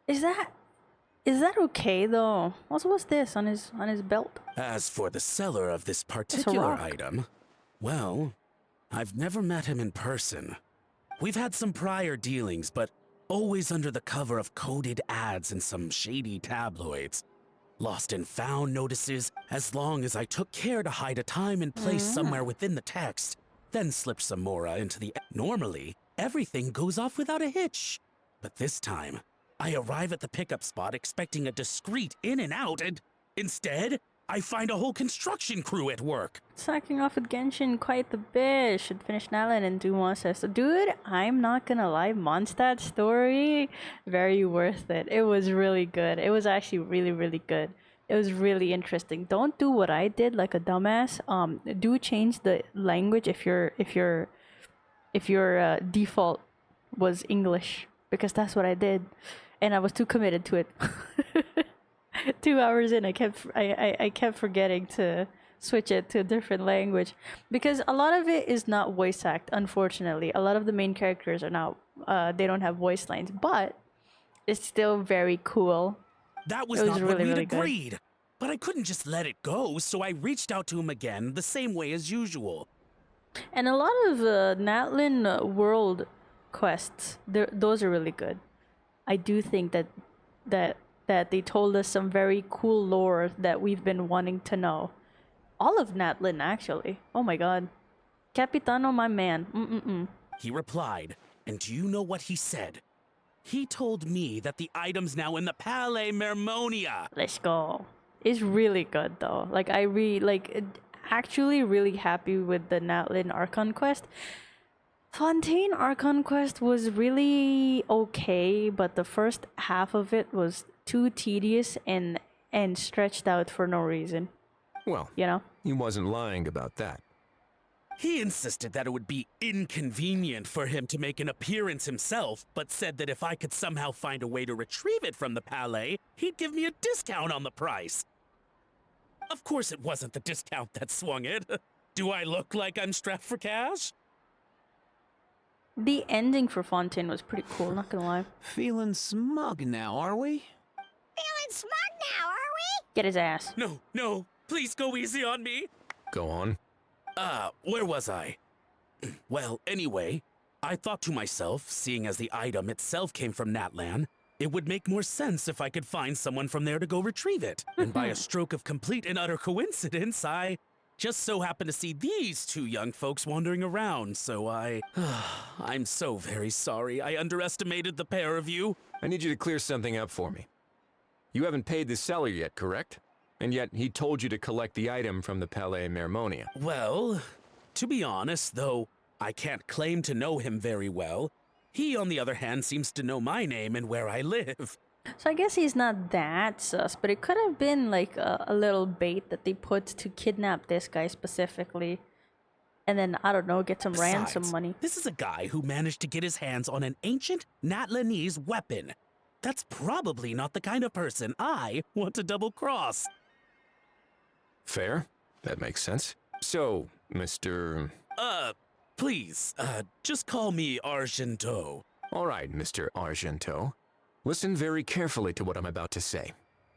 Is that okay though? What's this on his belt? As for the seller of this particular rock. item, well, I've never met him in person. We've had some prior dealings, but always under the cover of coded ads in some shady tabloids. Lost and found notices as long as I took care to hide a time and place somewhere within the text, then slipped some more into the... Normally, everything goes off without a hitch. But this time, I arrive at the pickup spot expecting a discreet in and out, and instead, I find a whole construction crew at work. Sacking off with Genshin quite the bit. Should finish Nalan and do Mondstadt. So, dude, I'm not gonna lie, Mondstadt story, very worth it. It was really good. It was actually really, really good. It was really interesting. Don't do what I did like a dumbass. Do change the language if your default was English, because that's what I did, and I was too committed to it. 2 hours in, I kept forgetting to switch it to a different language, because a lot of it is not voice act. Unfortunately, a lot of the main characters are not. They don't have voice lines, but it's still very cool. That was not what we'd agreed. But I couldn't just let it go, so I reached out to him again the same way as usual. And a lot of Natlin world quests, those are really good. I do think that they told us some very cool lore that we've been wanting to know. All of Natlin, actually. Oh my god. Capitano, my man. He replied, and do you know what he said? He told me that the item's now in the Palais Mermonia. Let's go. It's really good though. Like actually really happy with the Natlin Archon quest. Fontaine Archon quest was really okay, but the first half of it was too tedious and stretched out for no reason. Well, you know? He wasn't lying about that. He insisted that it would be inconvenient for him to make an appearance himself, but said that if I could somehow find a way to retrieve it from the Palais, he'd give me a discount on the price. Of course it wasn't the discount that swung it. Do I look like I'm strapped for cash? The ending for Fontaine was pretty cool, not gonna lie. Feeling smug now, are we? Feeling smug now, are we? Get his ass. No, please go easy on me. Go on. Where was I? Well, anyway, I thought to myself, seeing as the item itself came from Natlan, it would make more sense if I could find someone from there to go retrieve it. And by a stroke of complete and utter coincidence, I just so happened to see these two young folks wandering around, so I'm so very sorry. I underestimated the pair of you. I need you to clear something up for me. You haven't paid the seller yet, correct? And yet he told you to collect the item from the Palais Mermonia. Well, to be honest, though I can't claim to know him very well, he, on the other hand, seems to know my name and where I live. So I guess he's not that sus, but it could have been like a little bait that they put to kidnap this guy specifically. And then, I don't know, get some ransom money. This is a guy who managed to get his hands on an ancient Natlanese weapon. That's probably not the kind of person I want to double-cross. Fair. That makes sense. So, Mr... Please, just call me Argento. All right, Mr. Argento. Listen very carefully to what I'm about to say.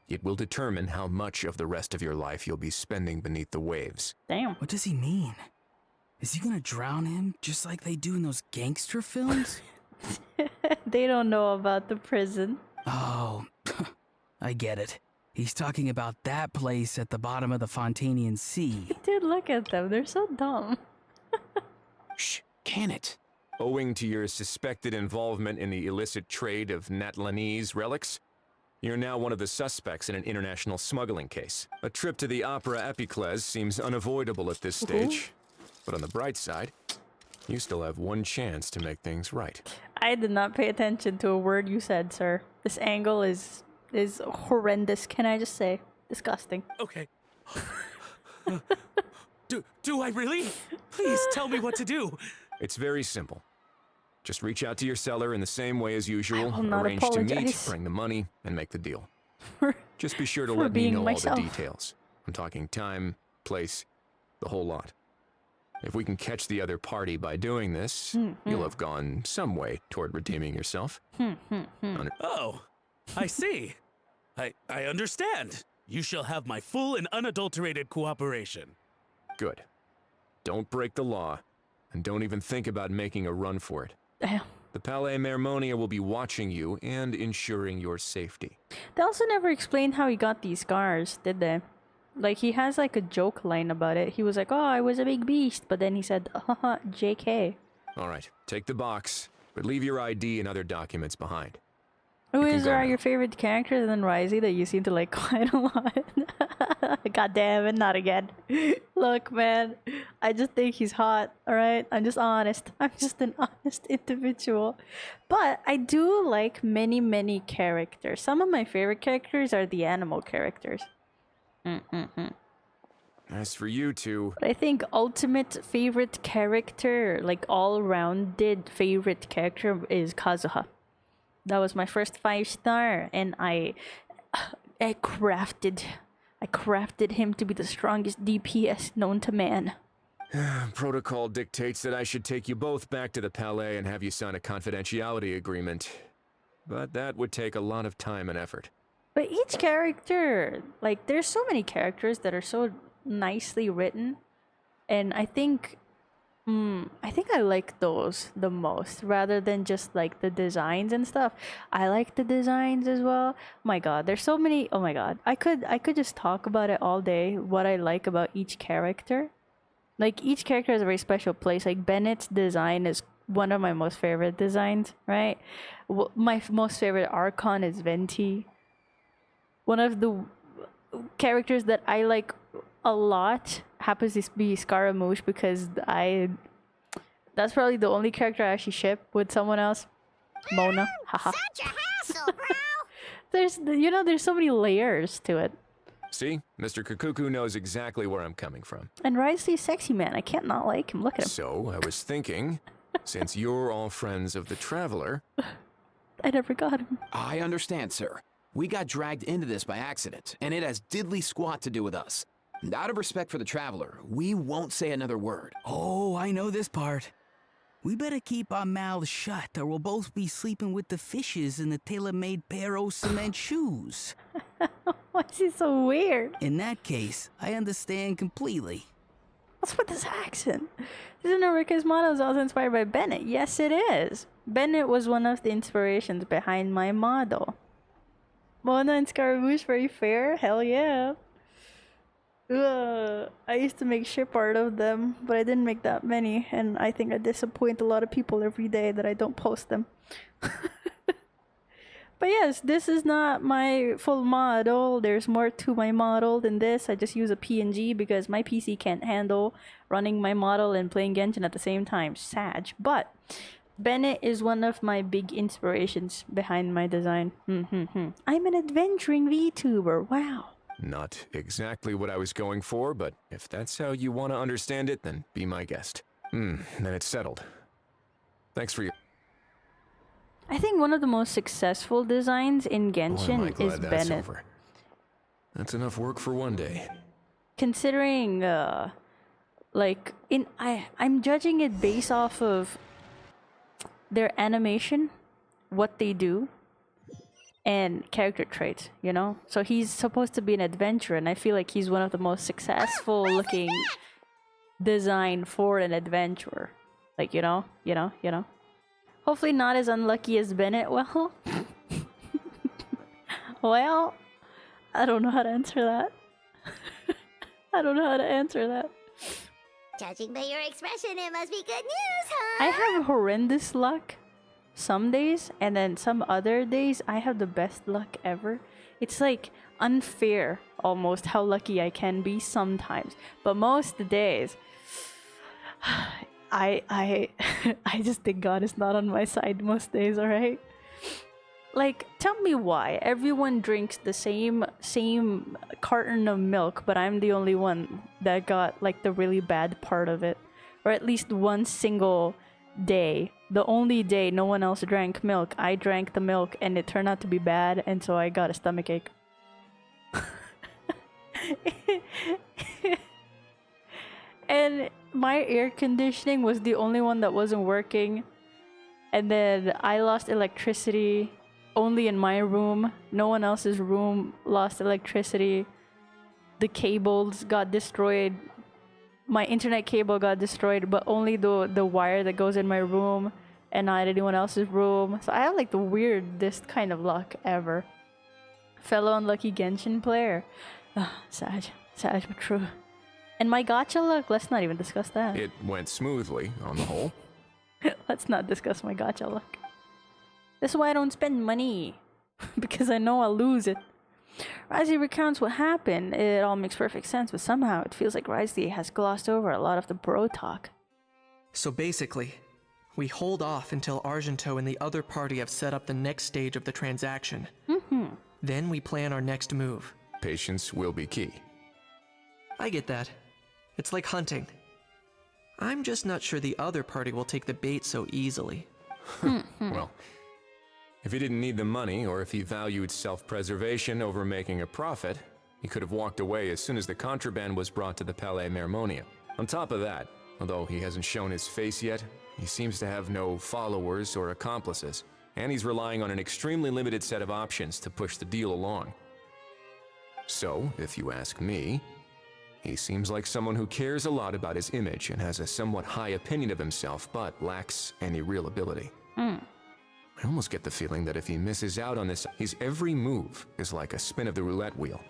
It will determine how much of the rest of your life you'll be spending beneath the waves. Damn. What does he mean? Is he gonna drown him just like they do in those gangster films? They don't know about the prison. Oh, I get it. He's talking about that place at the bottom of the Fontanian Sea. Dude, look at them. They're so dumb. Shh, can it? Owing to your suspected involvement in the illicit trade of Natlanese relics, you're now one of the suspects in an international smuggling case. A trip to the Opera Epiclese seems unavoidable at this stage. But on the bright side, you still have one chance to make things right. I did not pay attention to a word you said, sir. This angle is horrendous, can I just say? Disgusting. Okay. Do I really? Please tell me what to do. It's very simple. Just reach out to your seller in the same way as usual, I will not arrange to meet, apologize. bring the money, and make the deal. Just be sure to let me know all the details. I'm talking time, place, the whole lot. If we can catch the other party by doing this, you'll have gone some way toward redeeming yourself. Oh, I see. I understand. You shall have my full and unadulterated cooperation. Good. Don't break the law, and don't even think about making a run for it. Damn. The Palais Mermonia will be watching you and ensuring your safety. They also never explained how he got these scars, did they? Like, he has like a joke line about it. He was like, oh, I was a big beast, but then he said, haha, JK. All right, take the box, but leave your ID and other documents behind. Who is your favorite character other than Risey that you seem to like quite a lot? God damn it, not again. Look, man, I just think he's hot, alright? I'm just honest. I'm just an honest individual. But I do like many, many characters. Some of my favorite characters are the animal characters. As for you two... But I think ultimate favorite character, like all-rounded favorite character is Kazuha. That was my first 5-star, and I crafted him to be the strongest DPS known to man. Protocol dictates that I should take you both back to the Palais and have you sign a confidentiality agreement. But that would take a lot of time and effort. But each character, like, there's so many characters that are so nicely written, and I think I think I like those the most rather than just like the designs and stuff. I like the designs as well. My god, there's so many. Oh my god. I could just talk about it all day, what I like about each character. Like each character has a very special place. Like Bennett's design is one of my most favorite designs, right? My most favorite Archon is Venti. One of the characters that I like a lot happens to be Scaramouche because that's probably the only character I actually ship with someone else. Mona. Haha. Such a hassle, bro! There's so many layers to it. See? Mr. Kakuku knows exactly where I'm coming from. And Wriothesley's sexy man. I can't not like him. Look at him. So, I was thinking, since you're all friends of the Traveler... I never got him. I understand, sir. We got dragged into this by accident, and it has diddly squat to do with us. And out of respect for the Traveler, we won't say another word. Oh, I know this part. We better keep our mouths shut or we'll both be sleeping with the fishes in the tailor-made pair of cement shoes. Why is he so weird? In that case, I understand completely. What's with this accent? Isn't Rikai's motto is also inspired by Bennett? Yes, it is. Bennett was one of the inspirations behind my model. Mona and Scaramouche very fair? Hell yeah. I used to make ship art of them, but I didn't make that many, and I think I disappoint a lot of people every day that I don't post them. But yes, this is not my full model. There's more to my model than this. I just use a PNG because my PC can't handle running my model and playing Genshin at the same time. Sad. But Bennett is one of my big inspirations behind my design. I'm an adventuring VTuber. Wow. Not exactly what I was going for, but if that's how you want to understand it, then be my guest. Then it's settled. Thanks for your... I think one of the most successful designs in Genshin is Bennett. Over. That's enough work for one day. Considering, I'm judging it based off of their animation, what they do, and character traits, you know? So he's supposed to be an adventurer, and I feel like he's one of the most successful looking design for an adventurer. Like, you know? Hopefully not as unlucky as Bennett. Well, well, I don't know how to answer that. Judging by your expression, it must be good news, huh? I have horrendous luck some days, and then some other days I have the best luck ever. It's like unfair almost how lucky I can be sometimes. But most days, I just think God is not on my side most days, alright? Like, tell me why everyone drinks the same carton of milk, but I'm the only one that got like the really bad part of it. Or at least one single day, the only day no one else drank milk, I drank the milk and it turned out to be bad, and so I got a stomachache. And my air conditioning was the only one that wasn't working, and then I lost electricity only in my room. No one else's room lost electricity. The cables got destroyed. My internet cable got destroyed, but only the wire that goes in my room and not anyone else's room. So I have like the weirdest kind of luck ever. Fellow unlucky Genshin player. Sad but true. And my gacha luck, let's not even discuss that. It went smoothly, on the whole. Let's not discuss my gacha luck. This is why I don't spend money. Because I know I'll lose it. Wriothesley recounts what happened. It all makes perfect sense, but somehow it feels like Wriothesley has glossed over a lot of the bro talk. So basically, we hold off until Argento and the other party have set up the next stage of the transaction. Then we plan our next move. Patience will be key. I get that. It's like hunting. I'm just not sure the other party will take the bait so easily. Well, if he didn't need the money, or if he valued self-preservation over making a profit, he could have walked away as soon as the contraband was brought to the Palais Mermonia. On top of that, although he hasn't shown his face yet, he seems to have no followers or accomplices, and he's relying on an extremely limited set of options to push the deal along. So, if you ask me, He seems like someone who cares a lot about his image and has a somewhat high opinion of himself, but lacks any real ability. I almost get the feeling that if he misses out on this, his every move is like a spin of the roulette wheel.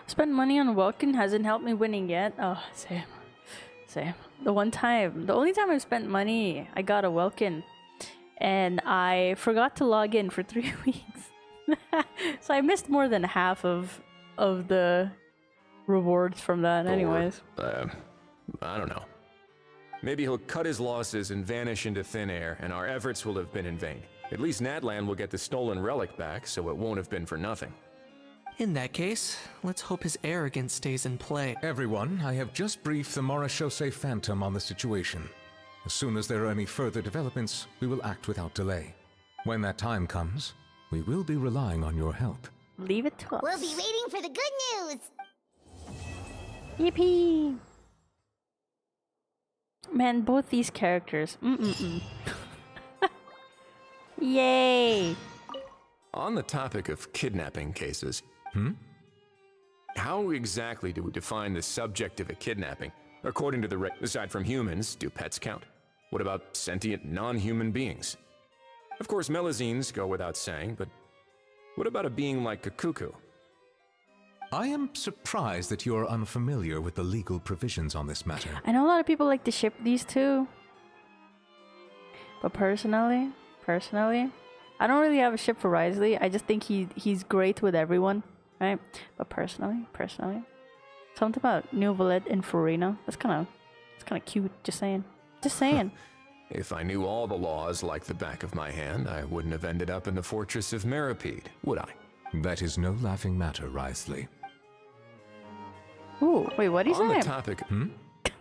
Spent money on Welkin hasn't helped me winning yet. Oh, same. The only time I spent money, I got a Welkin, and I forgot to log in for 3 weeks. So I missed more than half of the rewards from that anyways. I don't know. Maybe he'll cut his losses and vanish into thin air, and our efforts will have been in vain. At least Natlan will get the stolen relic back, so it won't have been for nothing. In that case, let's hope his arrogance stays in play. Everyone, I have just briefed the Morishose Phantom on the situation. As soon as there are any further developments, we will act without delay. When that time comes, we will be relying on your help. Leave it to us. We'll be waiting for the good news. Yippee! Man, both these characters. Yay! On the topic of kidnapping cases, how exactly do we define the subject of a kidnapping? According to the aside from humans, do pets count? What about sentient non-human beings? Of course, melazines go without saying, but what about a being like Kakuku? I am surprised that you are unfamiliar with the legal provisions on this matter. I know a lot of people like to ship these two. But personally, I don't really have a ship for Wriothesley. I just think he's great with everyone, right? But personally, something about Nuvolet and Farina. It's kind of cute. Just saying. If I knew all the laws like the back of my hand, I wouldn't have ended up in the fortress of Meripede, would I? That is no laughing matter, Wriothesley. Ooh, wait, what is that? On the topic,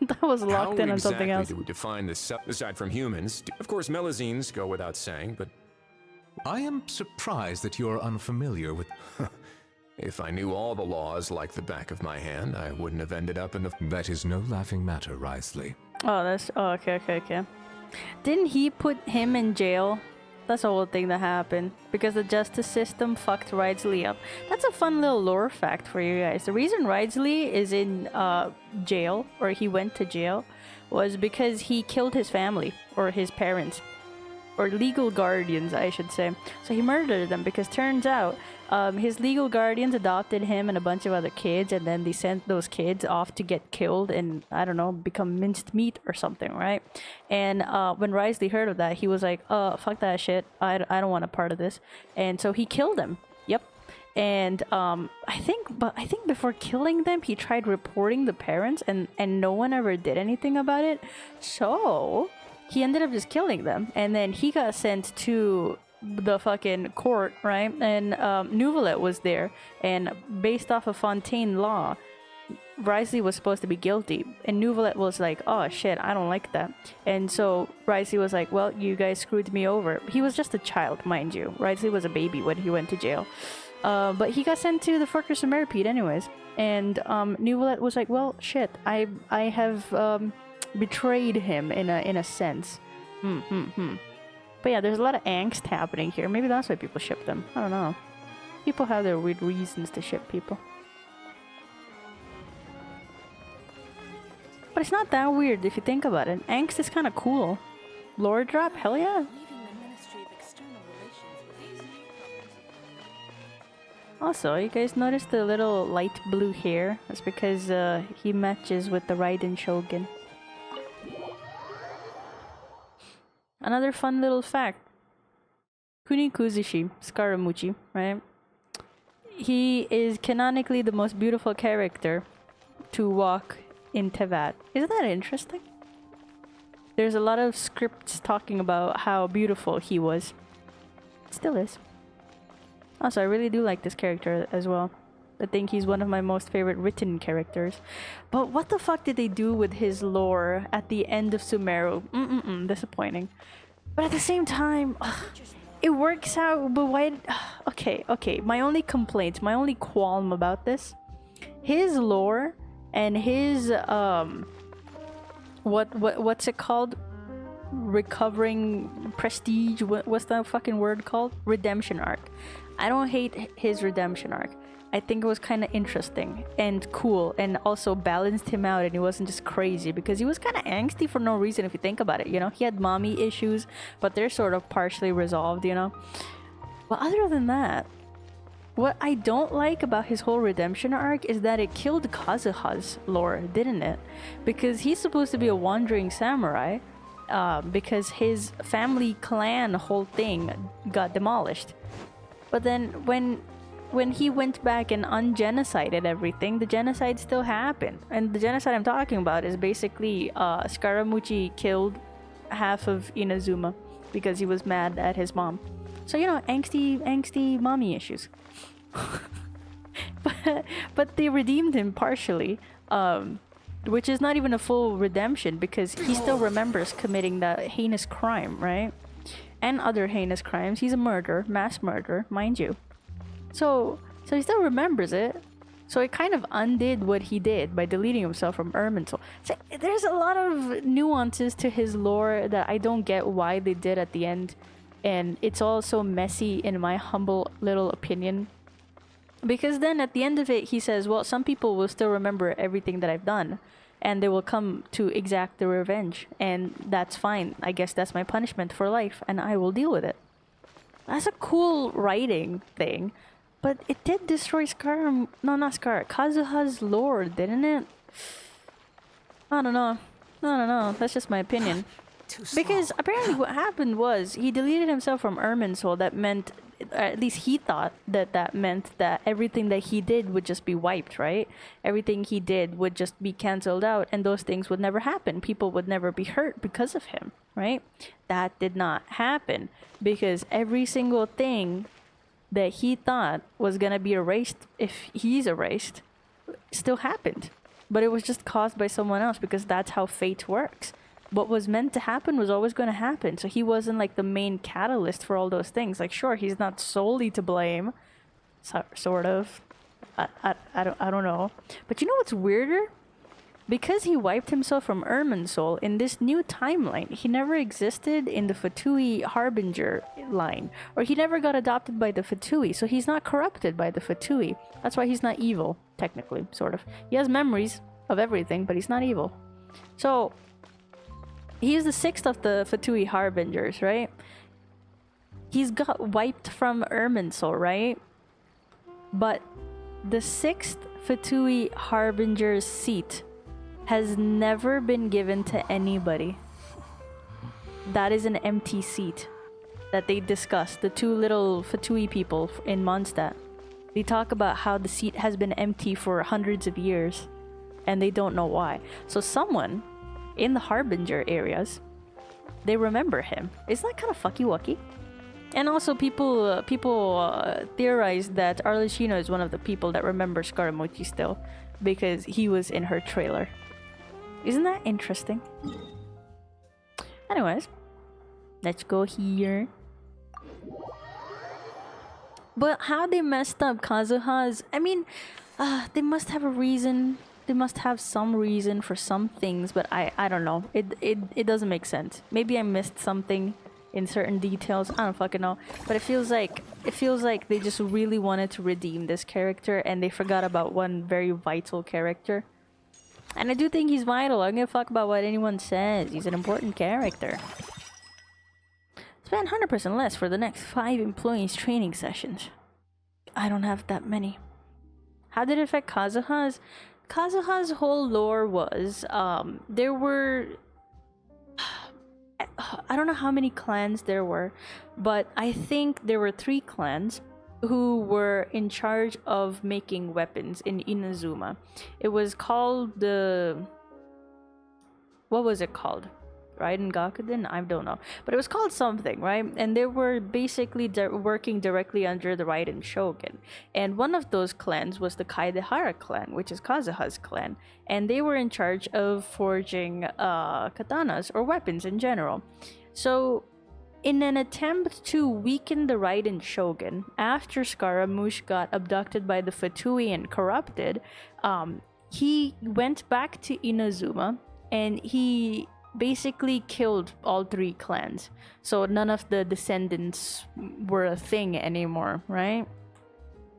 That was locked in on something else. How exactly do we define this aside from humans? Of course, melazines go without saying, but I am surprised that you are unfamiliar with. If I knew all the laws like the back of my hand, I wouldn't have ended up in the. That is no laughing matter, Wriothesley. Okay. Didn't he put him in jail? That's the whole thing that happened. Because the justice system fucked Wriothesley up. That's a fun little lore fact for you guys. The reason Wriothesley is in jail, or he went to jail, was because he killed his family, or his parents. Or legal guardians, I should say. So he murdered them because turns out his legal guardians adopted him and a bunch of other kids, and then they sent those kids off to get killed and, I don't know, become minced meat or something, right? And when Wriothesley heard of that, he was like, fuck that shit. I don't want a part of this. And so he killed them. Yep. And I think before killing them, he tried reporting the parents, and no one ever did anything about it. So he ended up just killing them, and then he got sent to the fucking court, right? And Nuvolet was there, and based off of Fontaine law, Wriothesley was supposed to be guilty, and Nuvolet was like, oh shit, I don't like that. And so Wriothesley was like, well, you guys screwed me over. He was just a child, mind you. Wriothesley was a baby when he went to jail. But he got sent to the Fortress of Meripede anyways, and Nuvolet was like, well, shit, I have betrayed him in a sense. But yeah, there's a lot of angst happening here. Maybe that's why people ship them. I don't know. People have their weird reasons to ship people. But it's not that weird if you think about it. Angst is kind of cool. Lore drop? Hell yeah. Also, you guys notice the little light blue hair? That's because he matches with the Raiden Shogun. Another fun little fact. Kunikuzushi, Scaramucci, right? He is canonically the most beautiful character to walk in Tevat. Isn't that interesting? There's a lot of scripts talking about how beautiful he was. Still is. Also, I really do like this character as well. I think he's one of my most favorite written characters. But what the fuck did they do with his lore at the end of Sumeru? Disappointing. But at the same time, it works out, but why... Okay. My only complaint, my only qualm about this, his lore and his, what's it called? recovering prestige. What's that fucking word called? Redemption arc. I don't hate his redemption arc. I think it was kind of interesting and cool, and also balanced him out, and he wasn't just crazy, because he was kind of angsty for no reason if you think about it, you know? He had mommy issues, but they're sort of partially resolved, you know? But other than that, what I don't like about his whole redemption arc is that it killed Kazuha's lore, didn't it? Because he's supposed to be a wandering samurai, because his family clan whole thing got demolished. But then when he went back and ungenocided everything, the genocide still happened. And the genocide I'm talking about is basically Scaramucci killed half of Inazuma because he was mad at his mom. So, you know, angsty mommy issues. but they redeemed him partially, which is not even a full redemption, because he still remembers committing that heinous crime, right? And other heinous crimes. He's a murderer, mass murderer, mind you. So he still remembers it. So it kind of undid what he did by deleting himself from Irminsul. So there's a lot of nuances to his lore that I don't get why they did at the end. And it's all so messy in my humble little opinion. Because then at the end of it, he says, well, some people will still remember everything that I've done. And they will come to exact the revenge. And that's fine. I guess that's my punishment for life. And I will deal with it. That's a cool writing thing. But it did destroy Kazuha's lore, didn't it? I don't know. That's just my opinion. Because apparently what happened was he deleted himself from Irminsul. That meant, at least he thought that meant that everything that he did would just be wiped, right? Everything he did would just be cancelled out, and those things would never happen. People would never be hurt because of him, right? That did not happen, because every single thing that he thought was gonna be erased, if he's erased, still happened. But it was just caused by someone else, because that's how fate works. What was meant to happen was always going to happen. So he wasn't like the main catalyst for all those things. Like, sure, he's not solely to blame, sort of. I don't know. But you know what's weirder? Because he wiped himself from Irminsul, in this new timeline, he never existed in the Fatui Harbinger line. Or he never got adopted by the Fatui, so he's not corrupted by the Fatui. That's why he's not evil, technically, sort of. He has memories of everything, but he's not evil. So he's the sixth of the Fatui Harbingers, right? He's got wiped from Irminsul, right? But the sixth Fatui Harbinger's seat has never been given to anybody. That is an empty seat that they discussed, the two little Fatui people in Mondstadt. They talk about how the seat has been empty for hundreds of years, and they don't know why. So someone in the Harbinger areas, they remember him. Isn't that kind of fucky-wucky? And also people theorize that Arlecchino is one of the people that remember Scaramucci still, because he was in her trailer. Isn't that interesting? Anyways, let's go here. But how they messed up Kazuha's... I mean, they must have a reason. They must have some reason for some things, but I don't know. It doesn't make sense. Maybe I missed something in certain details. I don't fucking know. But it feels like they just really wanted to redeem this character, and they forgot about one very vital character. And I do think he's vital. I don't give a fuck about what anyone says. He's an important character. Spend 100% less for the next 5 employees training sessions. I don't have that many. How did it affect Kazuha's? Kazuha's whole lore was, there were... I don't know how many clans there were, but I think there were 3 clans who were in charge of making weapons in Inazuma. It was called the... What was it called? Raiden Gakuden? I don't know. But it was called something, right? And they were basically working directly under the Raiden Shogun. And one of those clans was the Kaedehara clan, which is Kazuha's clan. And they were in charge of forging katanas, or weapons in general. So, in an attempt to weaken the Raiden Shogun, after Scaramouche got abducted by the Fatui and corrupted, he went back to Inazuma, and he basically killed all 3 clans. So none of the descendants were a thing anymore, right?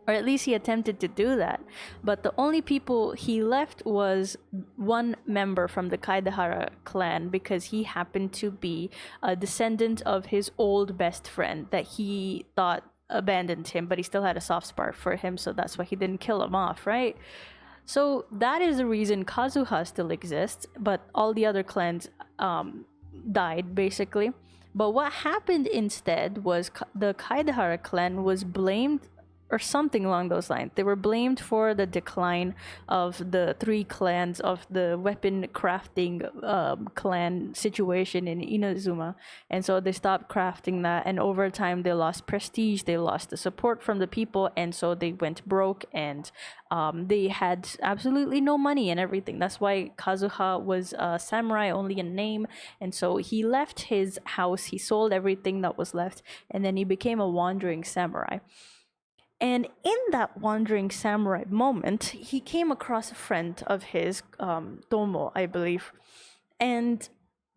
Or at least he attempted to do that. But the only people he left was one member from the Kaidahara clan, because he happened to be a descendant of his old best friend that he thought abandoned him, but he still had a soft spot for him, so that's why he didn't kill him off, right? So that is the reason Kazuha still exists, but all the other clans died, basically. But what happened instead was the Kaidahara clan was blamed, or something along those lines. They were blamed for the decline of the 3 clans of the weapon crafting clan situation in Inazuma. And so they stopped crafting that, and over time they lost prestige, they lost the support from the people, and so they went broke, and they had absolutely no money and everything. That's why Kazuha was a samurai only in name, and so he left his house, he sold everything that was left, and then he became a wandering samurai. And in that wandering samurai moment, he came across a friend of his, Tomo, I believe. And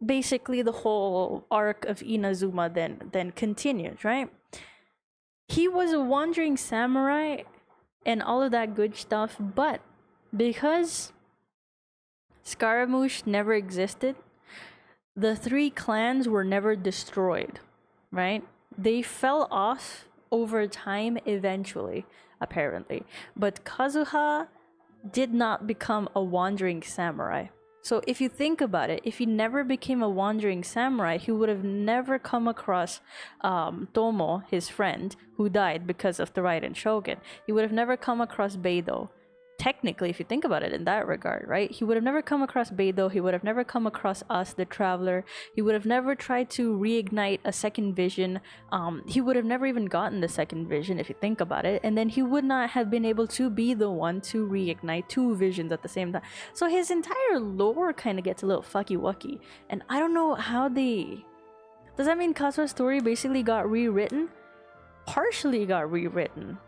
basically the whole arc of Inazuma then continued, right? He was a wandering samurai and all of that good stuff, but because Scaramouche never existed, the 3 clans were never destroyed, right? They fell off over time eventually, apparently. But Kazuha did not become a wandering samurai. So if you think about it, if he never became a wandering samurai, he would have never come across Tomo, his friend, who died because of the Raiden Shogun. He would have never come across Beidou. Technically, if you think about it in that regard, right? He would have never come across Beidou, he would have never come across us, the Traveler, he would have never tried to reignite a second vision, he would have never even gotten the second vision, if you think about it, and then he would not have been able to be the one to reignite 2 visions at the same time. So his entire lore kind of gets a little fucky-wucky, and I don't know how they... Does that mean Kazuha's story basically got rewritten? Partially got rewritten.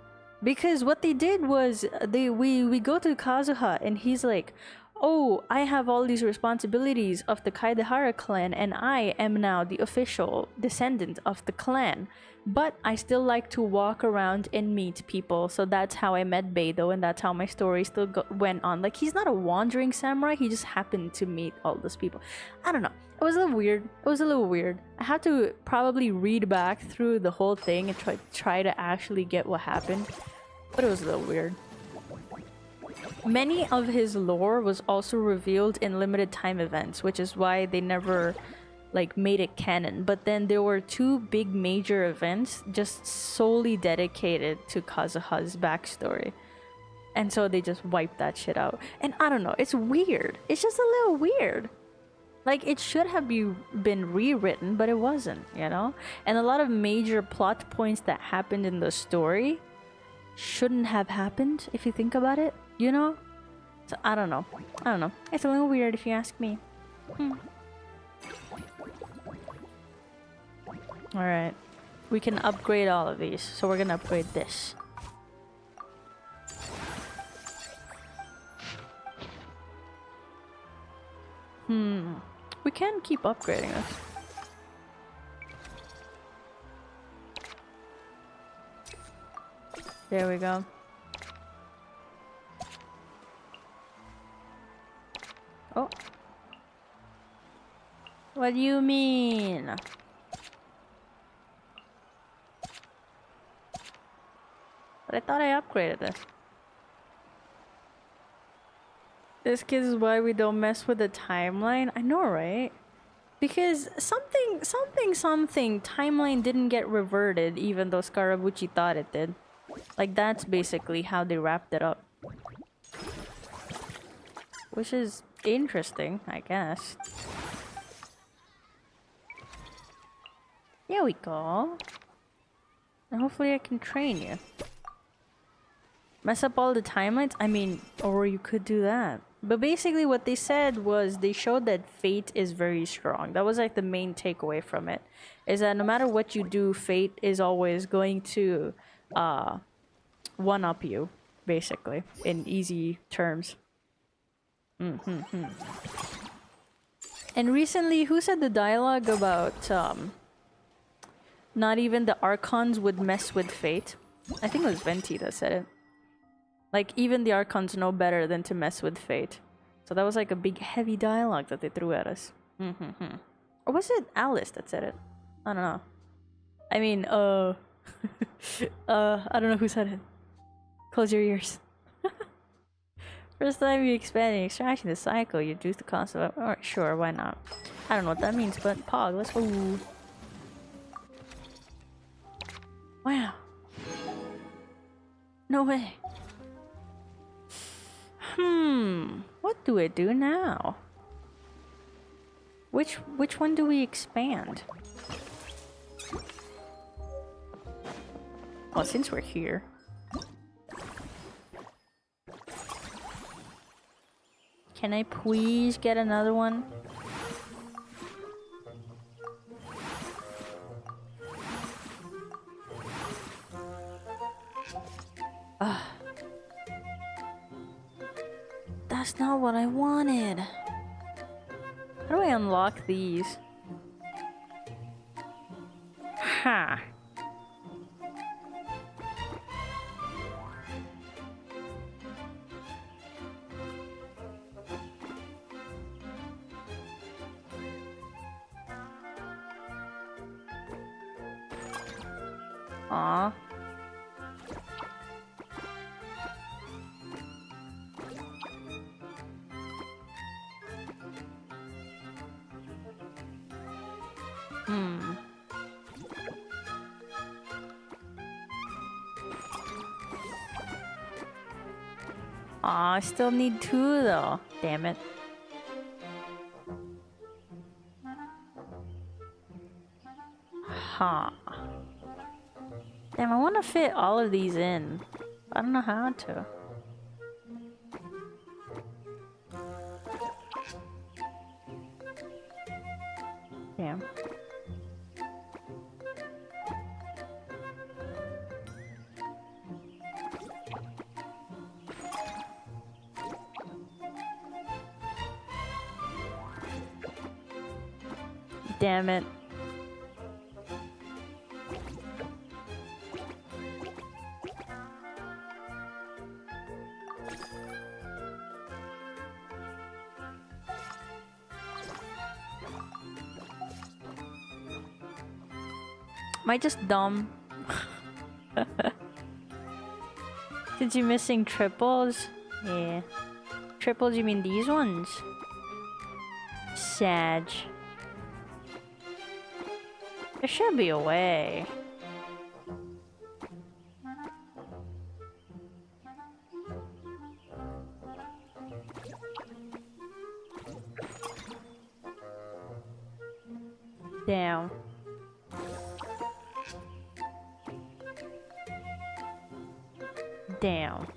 Because what they did was, we go to Kazuha and he's like, oh, I have all these responsibilities of the Kaidahara clan and I am now the official descendant of the clan. But I still like to walk around and meet people, so that's how I met Beidou and that's how my story still went on. Like, he's not a wandering samurai, he just happened to meet all those people. I don't know. It was a little weird. I had to probably read back through the whole thing and try to actually get what happened. But it was a little weird. Many of his lore was also revealed in limited time events, which is why they never like made it canon. But then there were 2 big major events just solely dedicated to Kazuha's backstory. And so they just wiped that shit out. And I don't know, it's weird. It's just a little weird. Like, it should have been rewritten, but it wasn't, you know? And a lot of major plot points that happened in the story shouldn't have happened, if you think about it, you know? So I don't know. It's a little weird if you ask me. Alright. We can upgrade all of these, so we're gonna upgrade this. We can keep upgrading this. There we go. Oh. What do you mean? But I thought I upgraded this. This kid is why we don't mess with the timeline. I know, right? Because something timeline didn't get reverted even though Scaramucci thought it did. Like, that's basically how they wrapped it up. Which is interesting, I guess. Here we go. And hopefully I can train you. Mess up all the timelines? I mean, or you could do that. But basically what they said was they showed that fate is very strong. That was like the main takeaway from it. Is that no matter what you do, fate is always going to one-up you, basically, in easy terms. And recently, who said the dialogue about not even the Archons would mess with fate? I think it was Venti that said it. Like, even the Archons know better than to mess with fate. So that was like a big heavy dialogue that they threw at us. Or was it Alice that said it? I don't know. I mean, I don't know who said it. Close your ears. First time you expand and extraction the cycle, you reduce the cost of... Alright, sure, why not? I don't know what that means, but Pog, let's go. Wow. No way. What do I do now? Which one do we expand? Well, since we're here. Can I please get another one? That's not what I wanted. How do I unlock these? Ha! Aw. Aw, I still need 2 though. Damn it. Huh. Damn, I want to fit all of these in. I don't know how to. Damn. Damn it. Am I just dumb? Did you missing triples? Yeah. Triples, you mean these ones? Sag. There should be a way. Damn. Damn.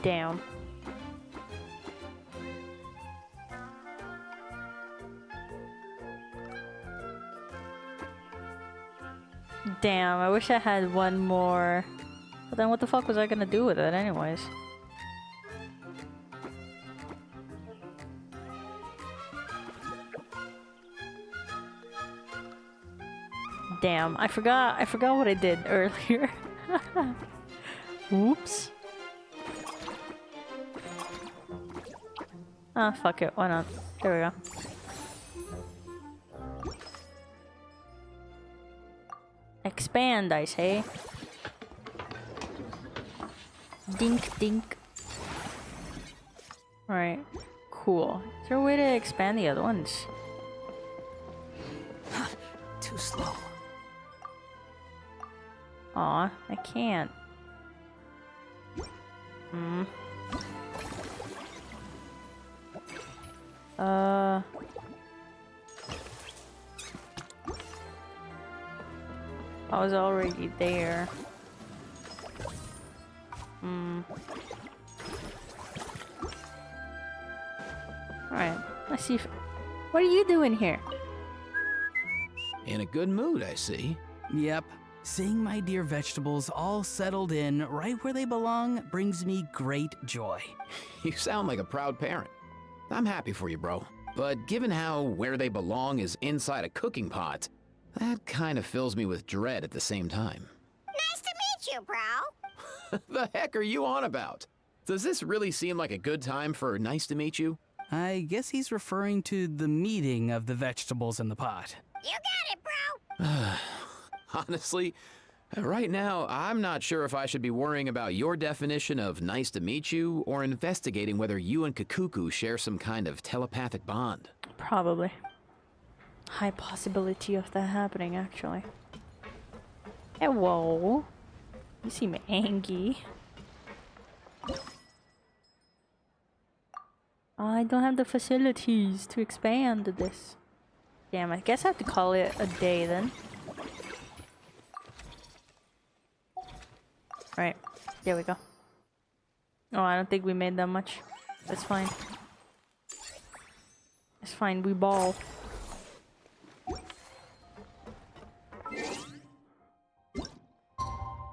Damn. Damn, I wish I had one more. But then what the fuck was I gonna do with it anyways? Damn, I forgot what I did earlier. Oops. Ah, fuck it, why not? There we go. Expand, I say. Dink, dink. Alright, cool. Is there a way to expand the other ones? Too slow. Aw, I can't. I was already there. Alright, let's see if... What are you doing here? In a good mood, I see. Yep. Seeing my dear vegetables all settled in right where they belong brings me great joy. You sound like a proud parent. I'm happy for you, bro. But given how where they belong is inside a cooking pot, that kind of fills me with dread at the same time. Nice to meet you, bro. The heck are you on about? Does this really seem like a good time for nice to meet you? I guess he's referring to the meeting of the vegetables in the pot. You got it, bro. Honestly, right now, I'm not sure if I should be worrying about your definition of nice to meet you or investigating whether you and Kakuku share some kind of telepathic bond. Probably. High possibility of that happening, actually. Hey, whoa. You seem angry. I don't have the facilities to expand this. Damn, I guess I have to call it a day then. Right, there we go. Oh, I don't think we made that much. That's fine. It's fine, we ball.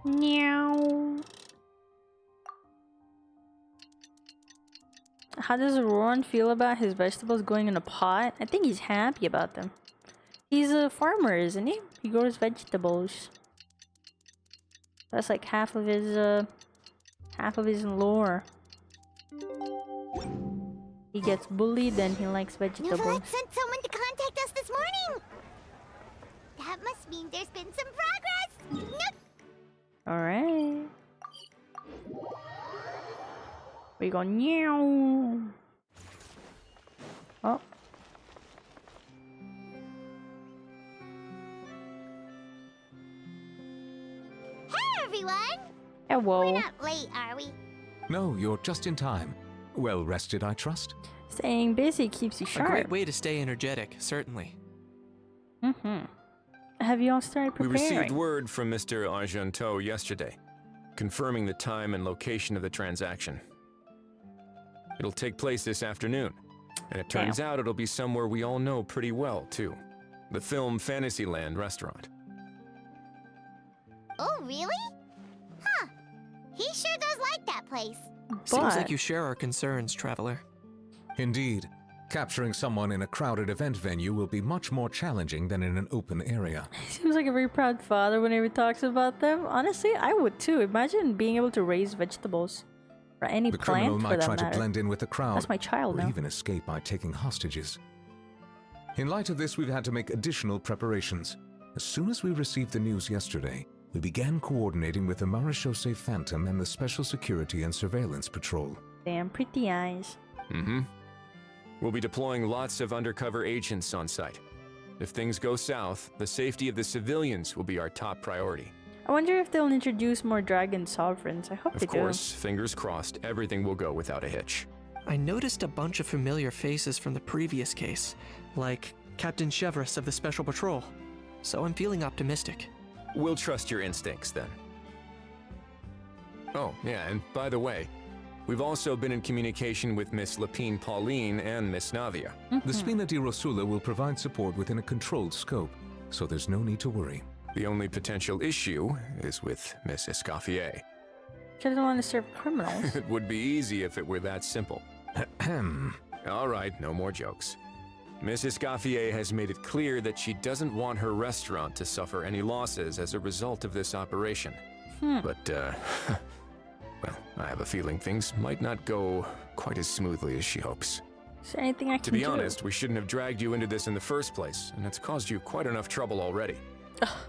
Meow. How does Roran feel about his vegetables going in a pot? I think he's happy about them. He's a farmer, isn't he? He grows vegetables. That's like half of his lore. He gets bullied, then he likes vegetables. Neverland sent someone to contact us this morning. That must mean there's been some progress. Alright. We go meow. Oh. Hey, everyone. Hello. We're not late, are we? No, you're just in time. Well rested, I trust. Staying busy keeps you A sharp. great way to stay energetic, certainly. Have you all started We preparing? received word from Mr. Argenteau yesterday, confirming the time and location of the transaction. It'll take place this afternoon, and it turns out it'll be somewhere we all know pretty well, too. The Film Fantasyland restaurant. Oh, really? Huh. He sure does like that place. Seems like you share our concerns, Traveler. Indeed. Capturing someone in a crowded event venue will be much more challenging than in an open area. He seems like a very proud father whenever he talks about them. Honestly, I would too. Imagine being able to raise vegetables. Or any The plant criminal for might that try matter. to blend in with the crowd. That's my child or now. even escape by taking hostages. In light of this, we've had to make additional preparations. As soon as we received the news yesterday, we began coordinating with the Marechaussee Phantom and the Special Security and Surveillance Patrol. Damn pretty eyes. We'll be deploying lots of undercover agents on site. If things go south, the safety of the civilians will be our top priority. I wonder if they'll introduce more dragon sovereigns. I hope they Of course, fingers crossed, everything will go without a hitch. I noticed a bunch of familiar faces from the previous case, like Captain Chevrolet of the Special Patrol. So I'm feeling optimistic. We'll trust your instincts then. Oh, yeah, and by the way, we've also been in communication with Miss Lapine Pauline and Miss Navia. The Spina di Rosula will provide support within a controlled scope, so there's no need to worry. The only potential issue is with Miss Escoffier. She doesn't want to serve criminals. It would be easy if it were that simple. All right, no more jokes. Miss Escoffier has made it clear that she doesn't want her restaurant to suffer any losses as a result of this operation. But, well, I have a feeling things might not go quite as smoothly as she hopes. Is there anything I can To do? be honest, we shouldn't have dragged you into this in the first place, and it's caused you quite enough trouble already.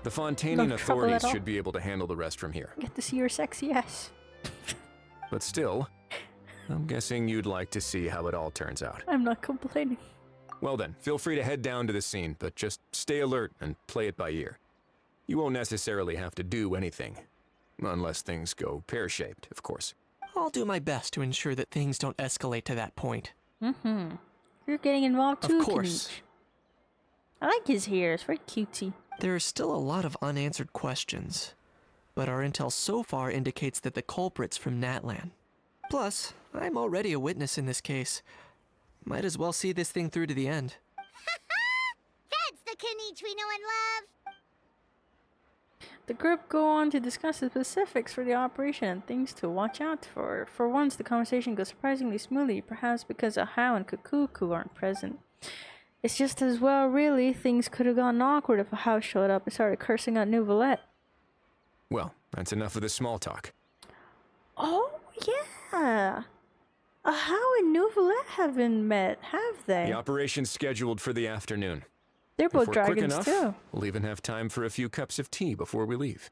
The Fontainian no trouble at authorities all. should be able to handle the rest from here. Get to see your sexy ass. But still, I'm guessing you'd like to see how it all turns out. I'm not complaining. Well then, feel free to head down to the scene, but just stay alert and play it by ear. You won't necessarily have to do anything. Unless things go pear-shaped, of course. I'll do my best to ensure that things don't escalate to that point. You're getting involved too, Of course. Kenichi. I like his hair. It's very cutesy. There are still a lot of unanswered questions, but our intel so far indicates that the culprit's from Natlan. Plus, I'm already a witness in this case. Might as well see this thing through to the end. beach we know and love. The group go on to discuss the specifics for the operation and things to watch out for. For once, the conversation goes surprisingly smoothly, perhaps because Ahau and Kukuku aren't present. It's just as well, really. Things could have gotten awkward if Ahau showed up and started cursing out Nouvelette. Well, that's enough of the small talk. Oh, yeah. Ahau and Nouvelette haven't met, have they? The operation's scheduled for the afternoon. They're both If we're quick dragons, enough, too. we'll even have time for a few cups of tea before we leave.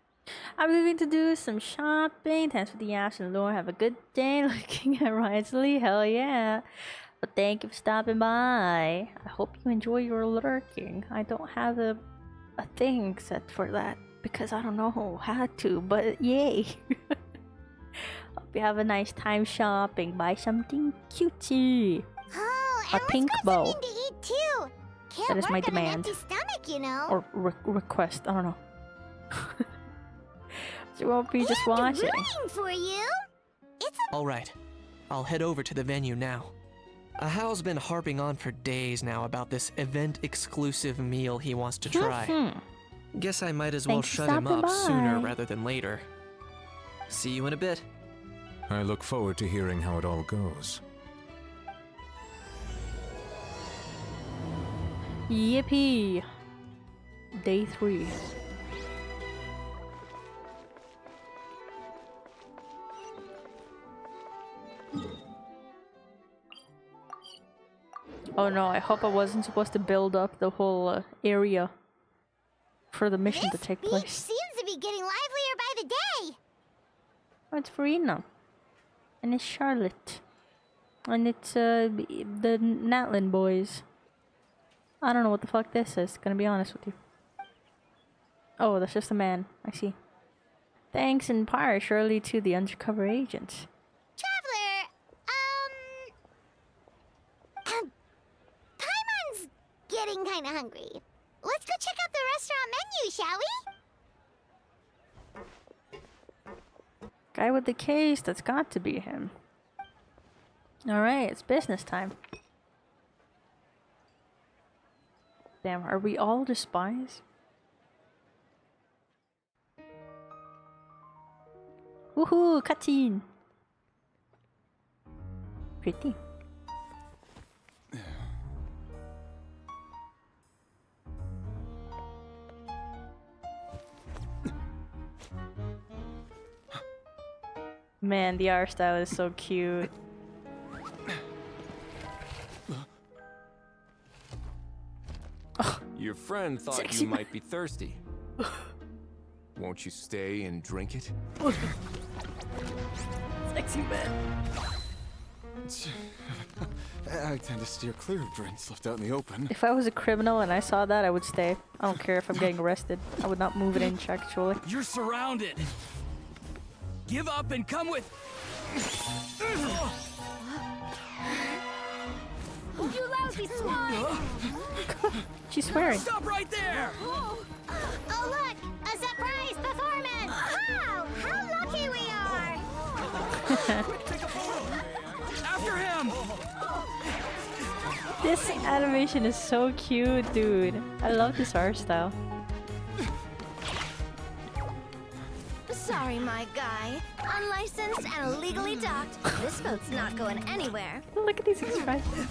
I'm leaving to do some shopping. Thanks for the afternoon. Have a good day looking at WRIOTHESLEY. Hell yeah. But thank you for stopping by. I hope you enjoy your lurking. I don't have a thing set for that because I don't know how to, but yay. Hope you have a nice time shopping. Buy something cutesy. Oh, a pink bow. Something to eat too. Can't That is work my on demand. an empty stomach, you know. Or request. I don't know. So you won't be just watching. Rooting for you. Alright, I'll head over to the venue now. Ahau's been harping on for days now about this event-exclusive meal he wants to try. Guess I might as well Thanks for shut him stopping up sooner by. rather than later. See you in a bit. I look forward to hearing how it all goes. Yippee! Day 3. Oh no, I hope I wasn't supposed to build up the whole area for the mission to take Beach place. seems to be getting livelier by the day. Oh, it's Farina. And it's Charlotte. And it's the Natlin boys. I don't know what the fuck this is, gonna be honest with you. Oh, that's just a man. I see. Thanks in part, surely, to the undercover agents. Traveler, Paimon's getting kinda hungry. Let's go check out the restaurant menu, shall we? Guy with the case, that's got to be him. Alright, it's business time. Damn, are we all the spies? Woohoo, cutscene! Pretty. Man, the art style is so cute. Your friend thought Sexy you might be thirsty. Won't you stay and drink it? Sexy man. I tend to steer clear of drinks left out in the open. If I was a criminal and I saw that, I would stay. I don't care if I'm getting arrested. I would not move an inch, actually. You're surrounded. Give up and come with. You lousy swine! She's swearing. Stop right there! Oh, look! A surprise performance! Wow! How lucky we are! After him! This animation is so cute, dude. I love this art style. Sorry, my guy. Unlicensed and illegally docked. This boat's not going anywhere. Look at these expressions.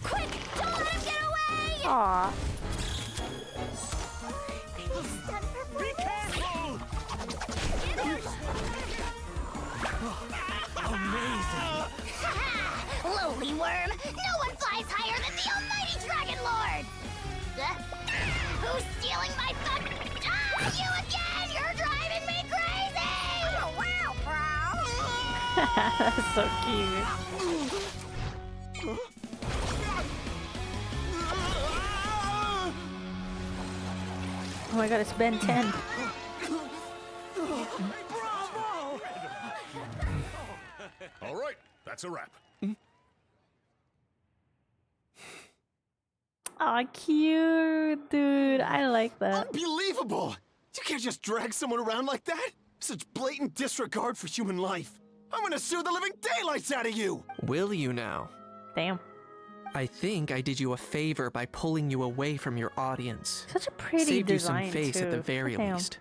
Quick! Don't let him get away! Aww. Be careful! Amazing! Lowly worm! No one flies higher than the almighty Dragon Lord! Who's stealing my fun? Ah, you again! You're driving me crazy! Oh, wow, bro! That's so cute. Oh my god, it's Ben 10. All right, that's a wrap. Aw, cute, dude. I like that. Unbelievable! You can't just drag someone around like that! Such blatant disregard for human life. I'm gonna sue the living daylights out of you! Will you now? Damn. I think I did you a favor by pulling you away from your audience. Such a pretty Saved you design, some face at the too. very Damn. least.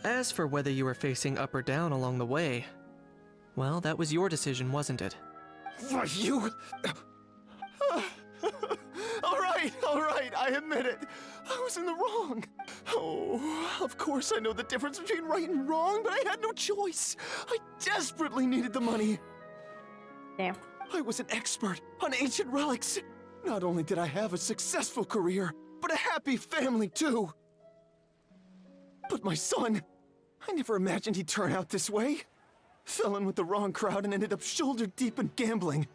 As for whether you were facing up or down along the way, well, that was your decision, wasn't it? Why, you... all right, I admit it. I was in the wrong. Oh, of course I know the difference between right and wrong, but I had no choice. I desperately needed the money. Damn. I was an expert on ancient relics. Not only did I have a successful career, but a happy family too. But my son, I never imagined he'd turn out this way. Fell in with the wrong crowd and ended up shoulder deep in gambling.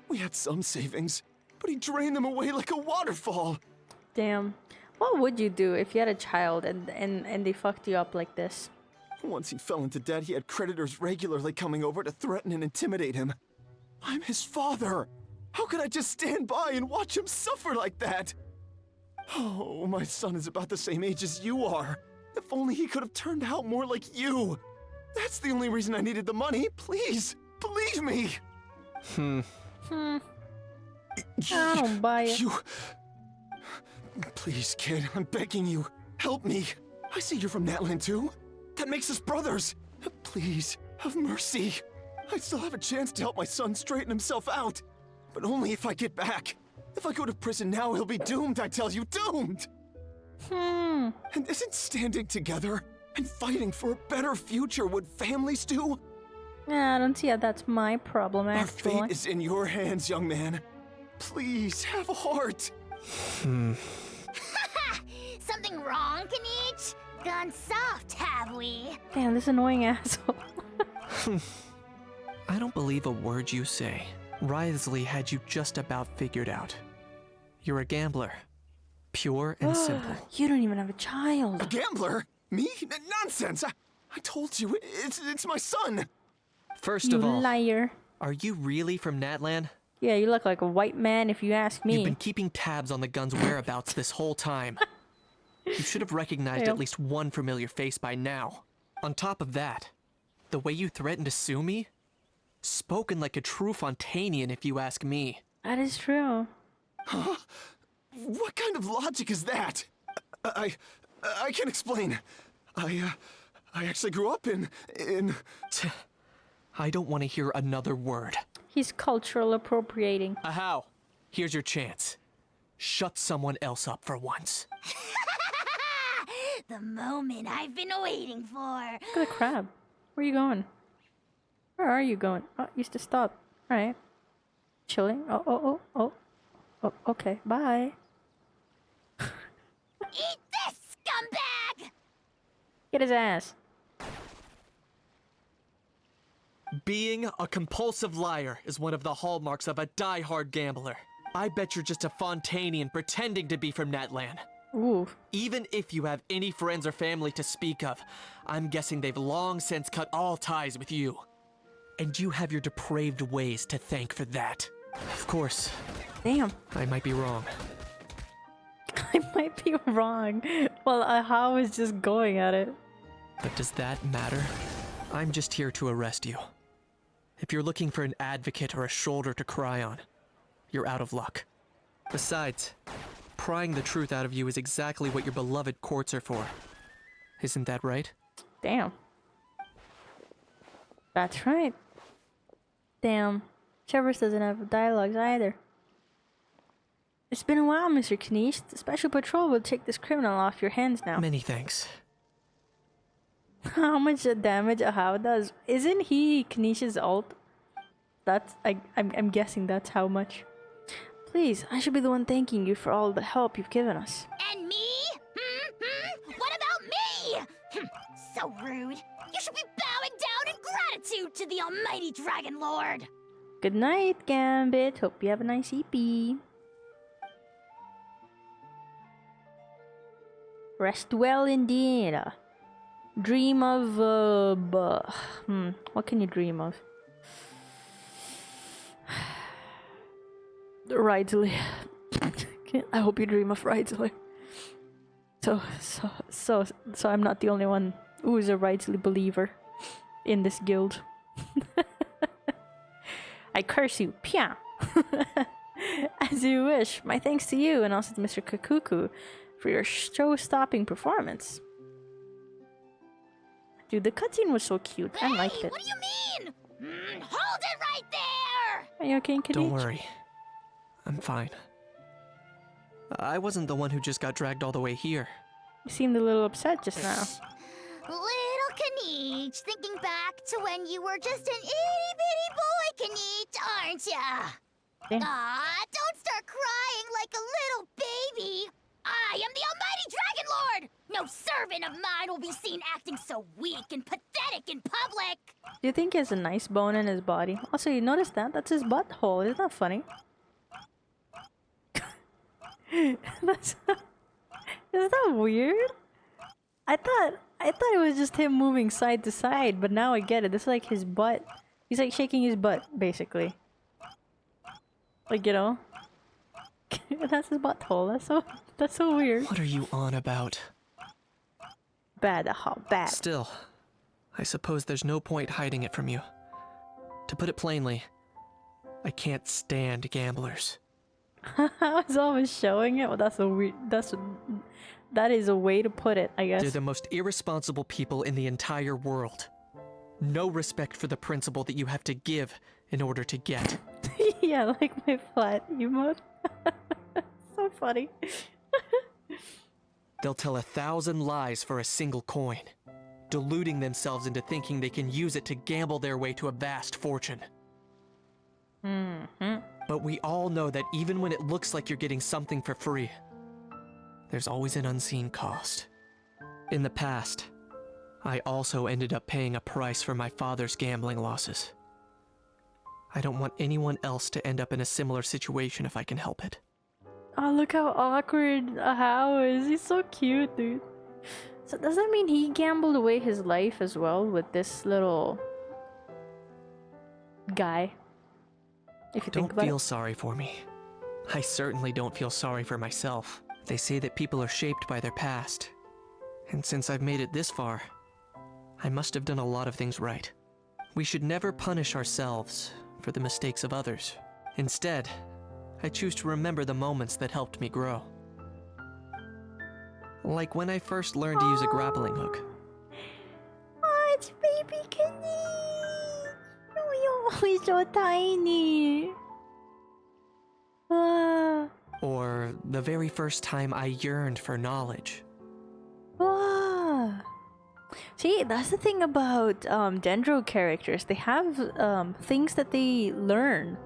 We had some savings, but he drained them away like a waterfall. Damn. What would you do if you had a child and they fucked you up like this? Once he fell into debt, he had creditors regularly coming over to threaten and intimidate him. I'm his father. How could I just stand by and watch him suffer like that? Oh, my son is about the same age as you are. If only he could have turned out more like you. That's the only reason I needed the money. Please, believe me. I don't buy it. You... Please, kid, I'm begging you. Help me. I see you're from Natlan too. That makes us brothers. Please, have mercy. I still have a chance to help my son straighten himself out. But only if I get back. If I go to prison now, he'll be doomed, I tell you, doomed! And isn't standing together and fighting for a better future what families do? Yeah, I don't see how that's my problem, Our actually. fate is in your hands, young man. Please, have a heart. Something wrong, Kanich? Gone soft, have we? Damn, this annoying asshole. I don't believe a word you say. Wriothesley had you just about figured out. You're a gambler. Pure and simple. You don't even have a child. A gambler? Me? Nonsense! I told you, it's my son! First You of all, liar. are you really from Natlan? Yeah, you look like a white man if you ask me. You've been keeping tabs on the gun's whereabouts this whole time. You should have recognized at least one familiar face by now. On top of that, the way you threatened to sue me? Spoken like a true Fontanian, if you ask me. That is true. Huh? What kind of logic is that? I can't explain. I actually grew up in... I don't want to hear another word. He's cultural appropriating. Ahau, here's your chance. Shut someone else up for once. The moment I've been waiting for. Look at the crab. Where are you going? Where are you going? Oh, used to stop. Alright. Chilling. Oh, okay, bye. Eat this, scumbag! Get his ass. Being a compulsive liar is one of the hallmarks of a die-hard gambler. I bet you're just a Fontanian pretending to be from Natlan. Ooh. Even if you have any friends or family to speak of, I'm guessing they've long since cut all ties with you. And you have your depraved ways to thank for that. Of course. Damn. I might be wrong. I might be wrong. Well, how is just going at it? But does that matter? I'm just here to arrest you. If you're looking for an advocate or a shoulder to cry on, you're out of luck. Besides, prying the truth out of you is exactly what your beloved courts are for. Isn't that right? Damn. That's right. Damn. Chervis doesn't have dialogues either. It's been a while, Mr. Kanish. The Special Patrol will take this criminal off your hands now. Many thanks. How much damage Ahau does? Isn't he Kanish's ult? That's I'm guessing that's how much. Please, I should be the one thanking you for all the help you've given us. And me? What about me? So rude. You should be bowing down in gratitude to the almighty Dragon Lord. Good night, Gambit. Hope you have a nice EP. Rest well indeed. Dream of what can you dream of? Wriothesley. I hope you dream of Wriothesley. So I'm not the only one who is a Wriothesley believer in this guild. I curse you. Pia. As you wish. My thanks to you and also to Mr. Kakuku for your show-stopping performance. Dude, the cutscene was so cute. I liked it. What do you mean? Hold it right there! Are you okay, Kid? Don't worry. I'm fine. I wasn't the one who just got dragged all the way here. You seemed a little upset just now. Little Kanich, thinking back to when you were just an itty-bitty boy, Kanich, aren't ya? Yeah. Aw, don't start crying like a little baby. I am the Almighty Dragon Lord! No servant of mine will be seen acting so weak and pathetic in public! Do you think he has a nice bone in his body? Also, you notice that? That's his butthole. Isn't that funny? Isn't that weird? I thought it was just him moving side to side, but now I get it. This is like his butt. He's like shaking his butt, basically. Like, you know? That's his butthole. That's so weird. What are you on about? Bad, how bad. Still, I suppose there's no point hiding it from you. To put it plainly, I can't stand gamblers. I was always showing it. Well, that is a way to put it, I guess. They're the most irresponsible people in the entire world. No respect for the principle that you have to give in order to get. Yeah, like my flat emote. So funny. They'll tell 1,000 lies for a single coin, deluding themselves into thinking they can use it to gamble their way to a vast fortune. But we all know that even when it looks like you're getting something for free, there's always an unseen cost. In the past, I also ended up paying a price for my father's gambling losses. I don't want anyone else to end up in a similar situation if I can help it. Oh, look how awkward How is. He's so cute, dude. So does that mean he gambled away his life as well with this little guy? If you think about it. Don't feel sorry for me. I certainly don't feel sorry for myself. They say that people are shaped by their past. And since I've made it this far, I must have done a lot of things right. We should never punish ourselves for the mistakes of others. Instead, I choose to remember the moments that helped me grow. Like when I first learned to use a grappling hook. Oh, it's baby Kenny. Oh, he's so tiny. Or the very first time I yearned for knowledge. See, that's the thing about Dendro characters. They have things that they learn.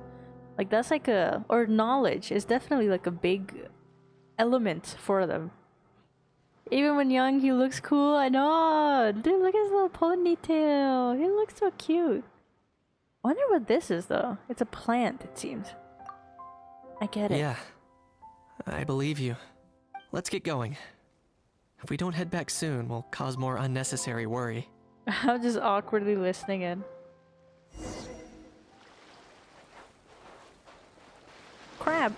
Like that's like or knowledge is definitely like a big element for them. Even when young, he looks cool. I know. Dude, look at his little ponytail. He looks so cute. I wonder what this is though. It's a plant, it seems. I get it. Yeah, I believe you. Let's get going. If we don't head back soon, we'll cause more unnecessary worry. I'm just awkwardly listening in. Crab.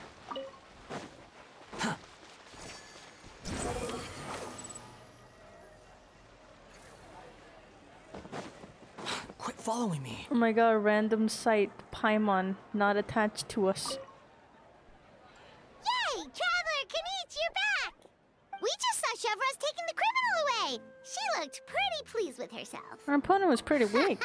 Quit following me. Oh my god, random site. Paimon, not attached to us. Yay! Traveler Kanich, you're back! We just saw Chevro's taking the criminal away. She looked pretty pleased with herself. Her opponent was pretty weak.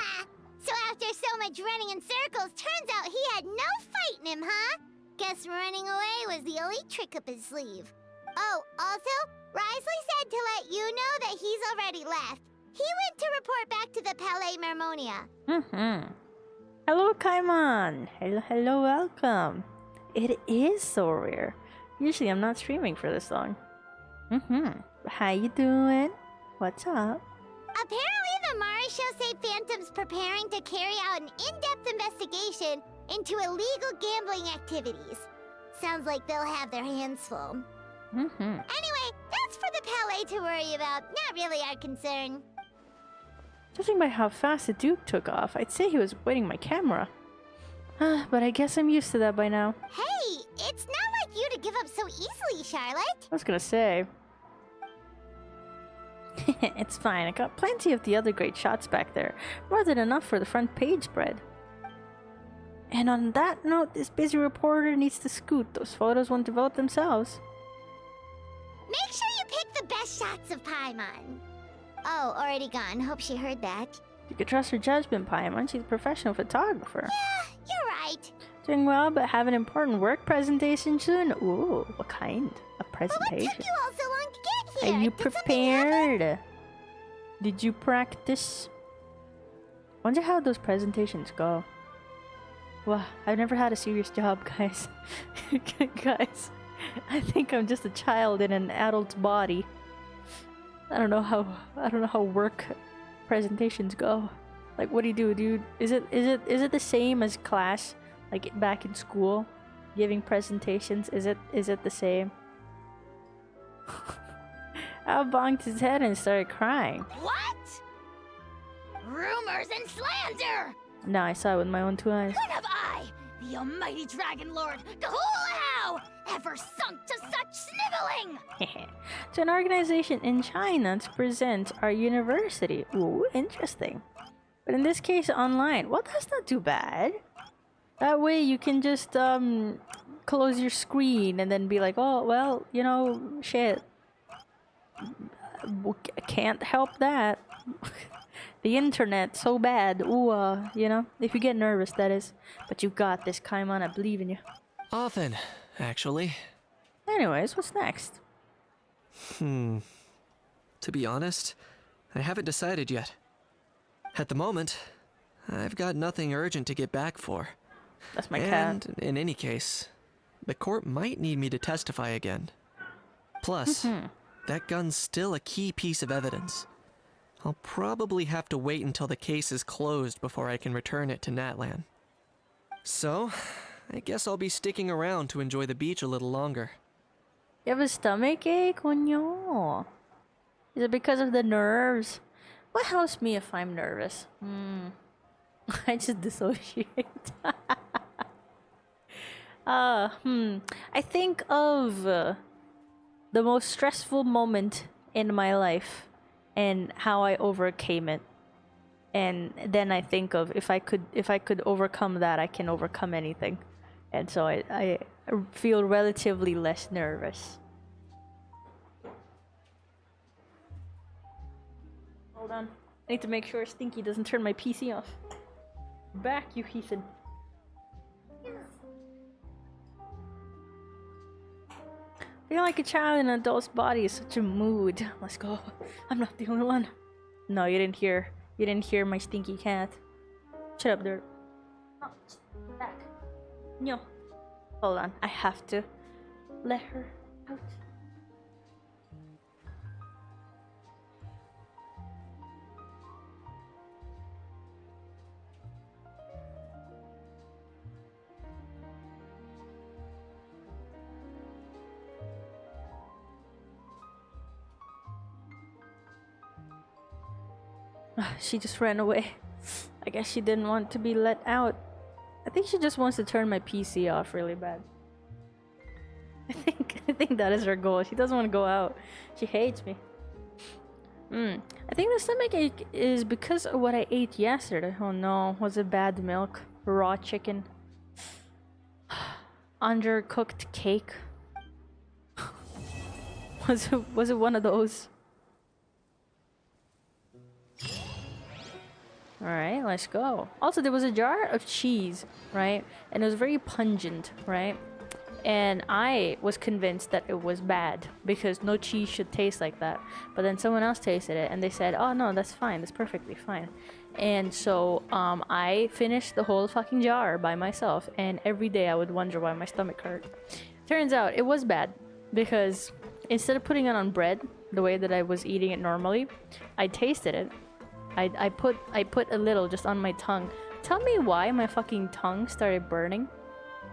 So after so much running in circles, turns out he had no fight in him, huh? Guess running away was the only trick up his sleeve. Oh, also, Wriothesley said to let you know that he's already left. He went to report back to the Palais Mermonia. Hello, Kaimon. Hello, welcome. It is so rare. Usually I'm not streaming for this long. How you doing? What's up? Apparently the Mari show say Phantom's preparing to carry out an in-depth investigation into illegal gambling activities. Sounds like they'll have their hands full. Anyway, that's for the Palais to worry about, not really our concern. Judging by how fast the Duke took off, I'd say he was waiting my camera. But I guess I'm used to that by now. Hey, it's not like you to give up so easily, Charlotte. I was gonna say. It's fine, I got plenty of the other great shots back there. More than enough for the front page spread. And on that note, this busy reporter needs to scoot. Those photos won't develop themselves. Make sure you pick the best shots of Paimon. Oh, already gone. Hope she heard that. You could trust her judgment, Paimon. She's a professional photographer. Yeah, you're right. Doing well, but have an important work presentation soon. Ooh, what kind? A presentation? What took you all so long to get here? Are you Did something prepared? Did you practice? Wonder how those presentations go. Wow, I've never had a serious job, guys. Guys, I think I'm just a child in an adult's body. I don't know how work presentations go. Like, what do you do? Is it the same as class? Like back in school, giving presentations? Is it the same? Al bonked his head and started crying. What? Rumors and slander! No, I saw it with my own 2 eyes. When have I, the almighty Dragon Lord, Kahulahau, ever sunk to such sniveling? So an organization in China to present our university. Ooh, interesting. But in this case, online. Well, that's not too bad. That way you can just close your screen and then be like, oh, well, you know, shit. Can't help that. The internet, so bad. Ooh, you know, if you get nervous, that is. But you got this, Kaimon. I believe in you. Often, actually. Anyways, what's next? To be honest, I haven't decided yet. At the moment, I've got nothing urgent to get back for. That's my and cat. In any case, the court might need me to testify again. Plus, that gun's still a key piece of evidence. I'll probably have to wait until the case is closed before I can return it to Natlan. So, I guess I'll be sticking around to enjoy the beach a little longer. You have a stomach ache, coño? Is it because of the nerves? What helps me if I'm nervous? I just dissociate. I think of the most stressful moment in my life and how I overcame it. And then I think of if I could overcome that, I can overcome anything. And so I feel relatively less nervous. Hold on. I need to make sure Stinky doesn't turn my PC off. Back, you heathen. Feeling like a child in an adult's body is such a mood. Let's go. I'm not the only one. No, you didn't hear. You didn't hear my stinky cat. Shut up, Dirt. Oh, back. No. Hold on. I have to let her out. She just ran away. I guess she didn't want to be let out. I think she just wants to turn my PC off really bad. I think that is her goal. She doesn't want to go out. She hates me. I think the stomach ache is because of what I ate yesterday. Oh no, was it bad milk? Raw chicken? Undercooked cake? Was it one of those? Alright, let's go. Also, there was a jar of cheese, right? And it was very pungent, right? And I was convinced that it was bad because no cheese should taste like that. But then someone else tasted it and they said, oh no, that's fine, that's perfectly fine. And so I finished the whole fucking jar by myself, and every day I would wonder why my stomach hurt. Turns out it was bad because instead of putting it on bread the way that I was eating it normally, I tasted it. I put a little just on my tongue. Tell me why my fucking tongue started burning.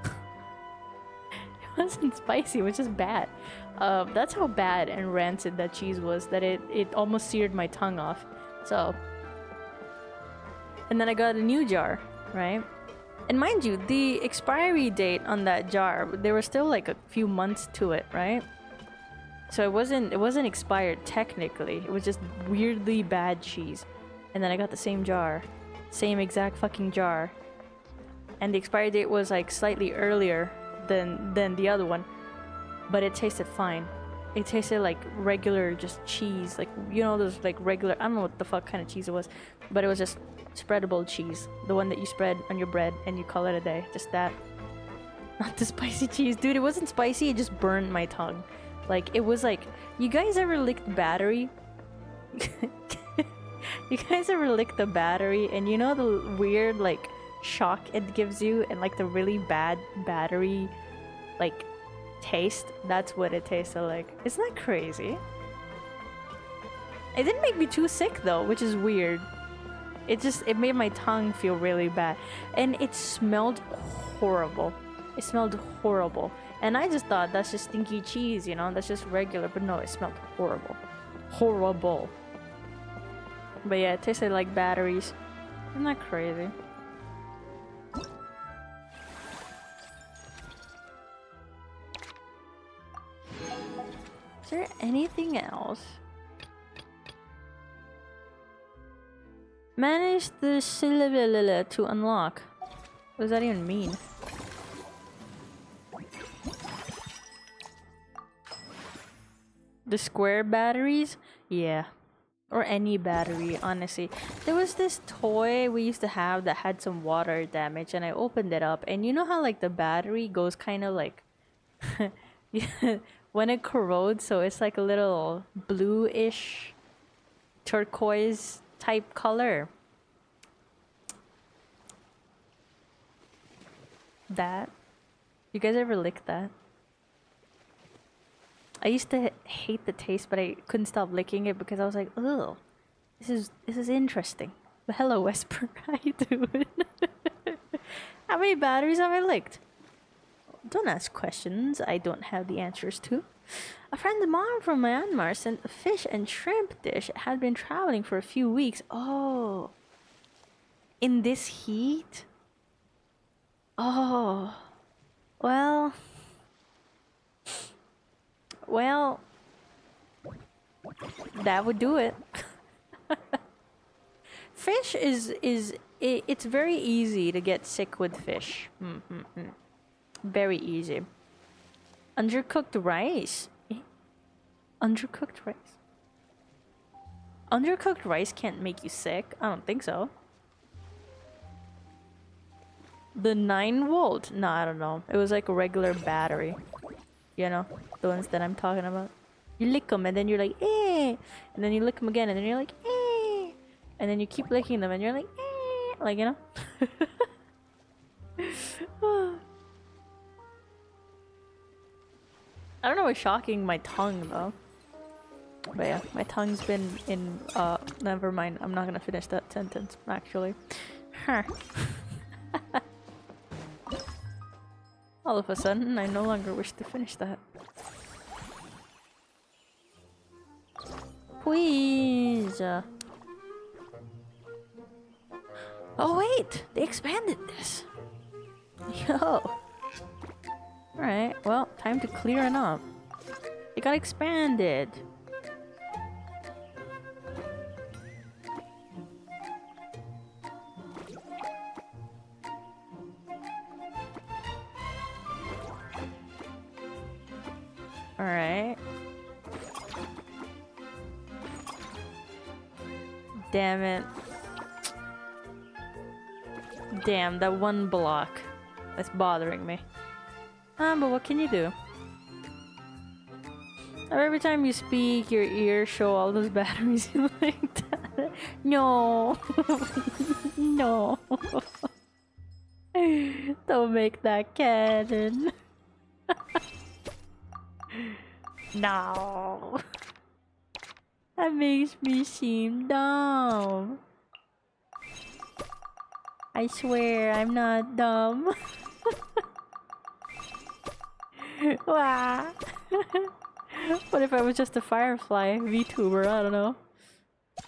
It wasn't spicy, it was just bad. That's how bad and rancid that cheese was, that it almost seared my tongue off. So, and then I got a new jar, right? And mind you, the expiry date on that jar, there were still like a few months to it, right? So it wasn't expired technically. It was just weirdly bad cheese. And then I got the same jar. Same exact fucking jar. and the expiry date was like slightly earlier than the other one, but it tasted fine. It tasted like regular just cheese, like, you know, those like regular, I don't know what the fuck kind of cheese it was, but it was just spreadable cheese, the one that you spread on your bread and you call it a day. Just that. Not the spicy cheese. Dude, it wasn't spicy, it just burned my tongue. Like, it was like, you guys ever licked battery? You guys ever licked the battery and you know the weird like shock it gives you and like the really bad battery like taste? That's what it tasted like. Isn't that crazy? It didn't make me too sick though, which is weird. It made my tongue feel really bad, and it smelled horrible. It smelled horrible, and I just thought that's just stinky cheese, you know, that's just regular, but no, it smelled horrible. Horrible. But yeah, it tasted like batteries. Isn't that crazy? Is there anything else? Manage the syllable to unlock. What does that even mean? The square batteries? Yeah. Or any battery, honestly. There was this toy we used to have that had some water damage, and I opened it up, and you know how like the battery goes kind of like when it corrodes, so it's like a little bluish turquoise type color. That. You guys ever lick that? I used to hate the taste, but I couldn't stop licking it because I was like, ugh, this is interesting. But hello, Wesper, how you doing? How many batteries have I licked? Don't ask questions I don't have the answers to. A friend of mine from Myanmar sent a fish and shrimp dish. It had been traveling for a few weeks. Oh. In this heat? Oh. Well, that would do it. Fish it's very easy to get sick with fish. Very easy. Undercooked rice. Undercooked rice. Undercooked rice can't make you sick. I don't think so. The 9-volt? No, I don't know. It was like a regular battery. You know, the ones that I'm talking about. You lick them and then you're like, eh. And then you lick them again and then you're like, eh. And then you keep licking them and you're like, eh. Like, you know? I don't know what's shocking my tongue though. But yeah, my tongue's been in, never mind. I'm not gonna finish that sentence, actually. Huh. All of a sudden, I no longer wish to finish that. Please. Oh wait, they expanded this. Yo. Alright, well, time to clear it up. It got expanded. Alright. Damn it. Damn, that one block. That's bothering me. But what can you do? Every time you speak, your ears show all those batteries like that. No. No. Don't make that canon. No. That makes me seem dumb. I swear I'm not dumb. Wow. What if I was just a firefly VTuber? I don't know.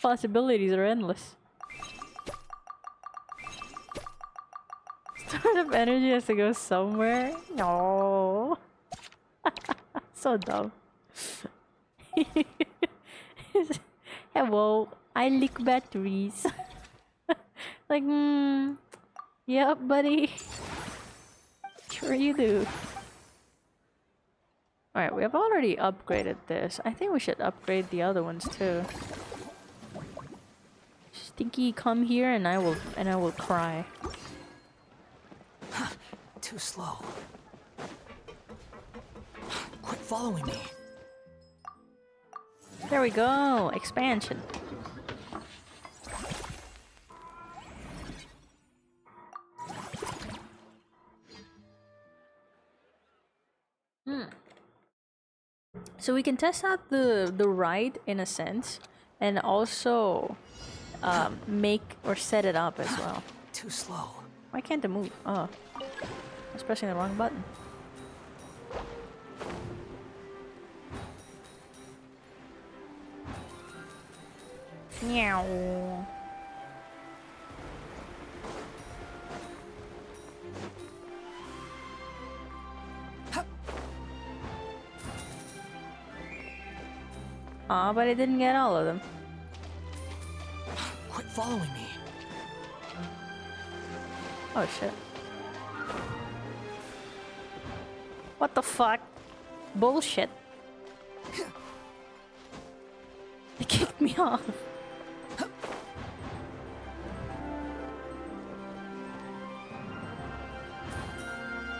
Possibilities are endless. Startup energy has to go somewhere? No. So dumb. Hello, I lick batteries. Like, yep, buddy. Sure you do. Alright, we have already upgraded this. I think we should upgrade the other ones too. Stinky, come here and I will cry. Too slow. Quit following me. There we go! Expansion. So we can test out the ride in a sense, and also make or set it up as well. Too slow. Why can't it move? Oh, I was pressing the wrong button. Meow. Aw, but I didn't get all of them. Quit following me. Oh shit. What the fuck? Bullshit. They kicked me off.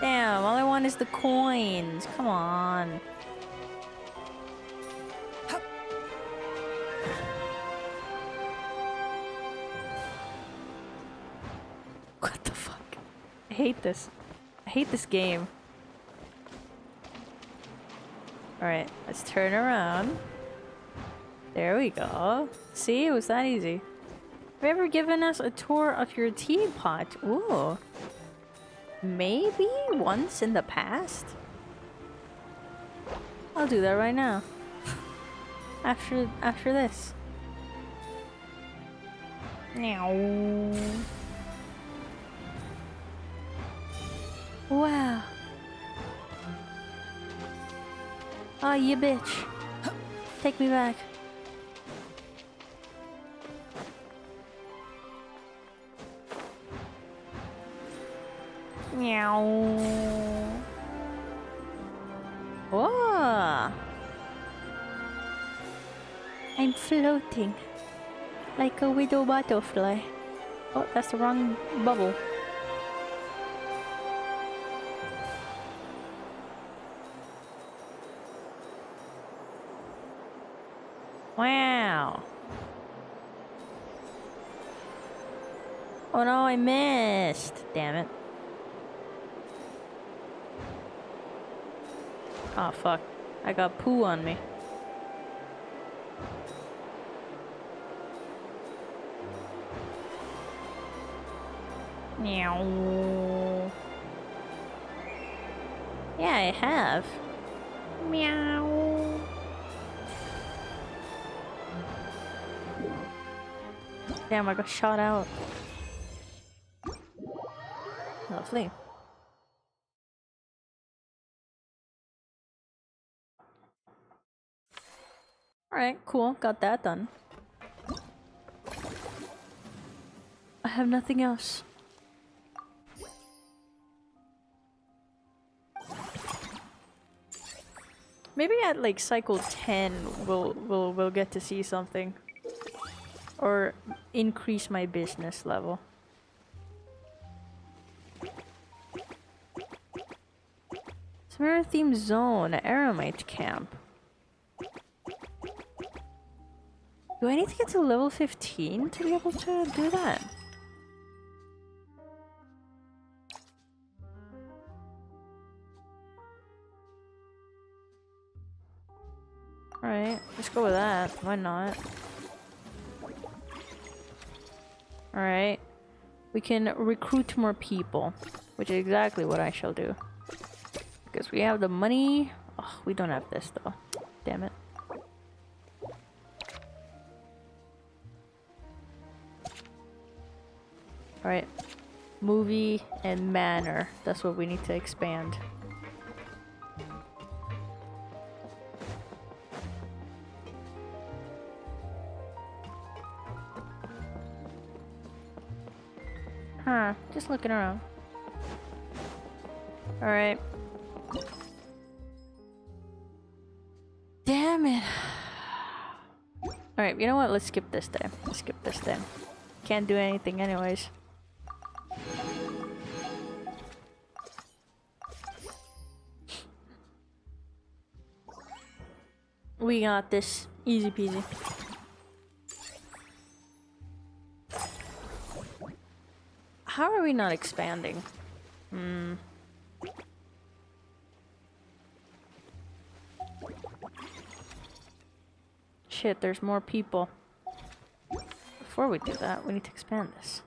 Damn, all I want is the coins. Come on. What the fuck? I hate this. I hate this game. Alright, let's turn around. There we go. See, it was that easy. Have you ever given us a tour of your teapot? Ooh. Maybe once in the past? I'll do that right now. After this. Meow. Wow. Oh, you bitch. Take me back. Meow. Oh. I'm floating like a widow butterfly. Oh, that's the wrong bubble. Wow. Oh no, I missed. Damn it. Oh fuck. I got poo on me. Meow. Yeah, I have. Meow. Damn, I got shot out. Lovely. Alright, cool. Got that done. I have nothing else. Maybe at like cycle 10 we'll get to see something. Or increase my business level. Summer theme zone, Aramite camp. Do I need to get to level 15 to be able to do that? Alright, let's go with that. Why not? Alright. We can recruit more people, which is exactly what I shall do. Because we have the money. Oh, we don't have this though. Damn it. Alright. Movie and manor. That's what we need to expand. Huh, just looking around. Alright. Damn it. Alright, you know what? Let's skip this then. Let's skip this then. Can't do anything anyways. We got this. Easy peasy. How are we not expanding? Shit, there's more people. Before we do that, we need to expand this.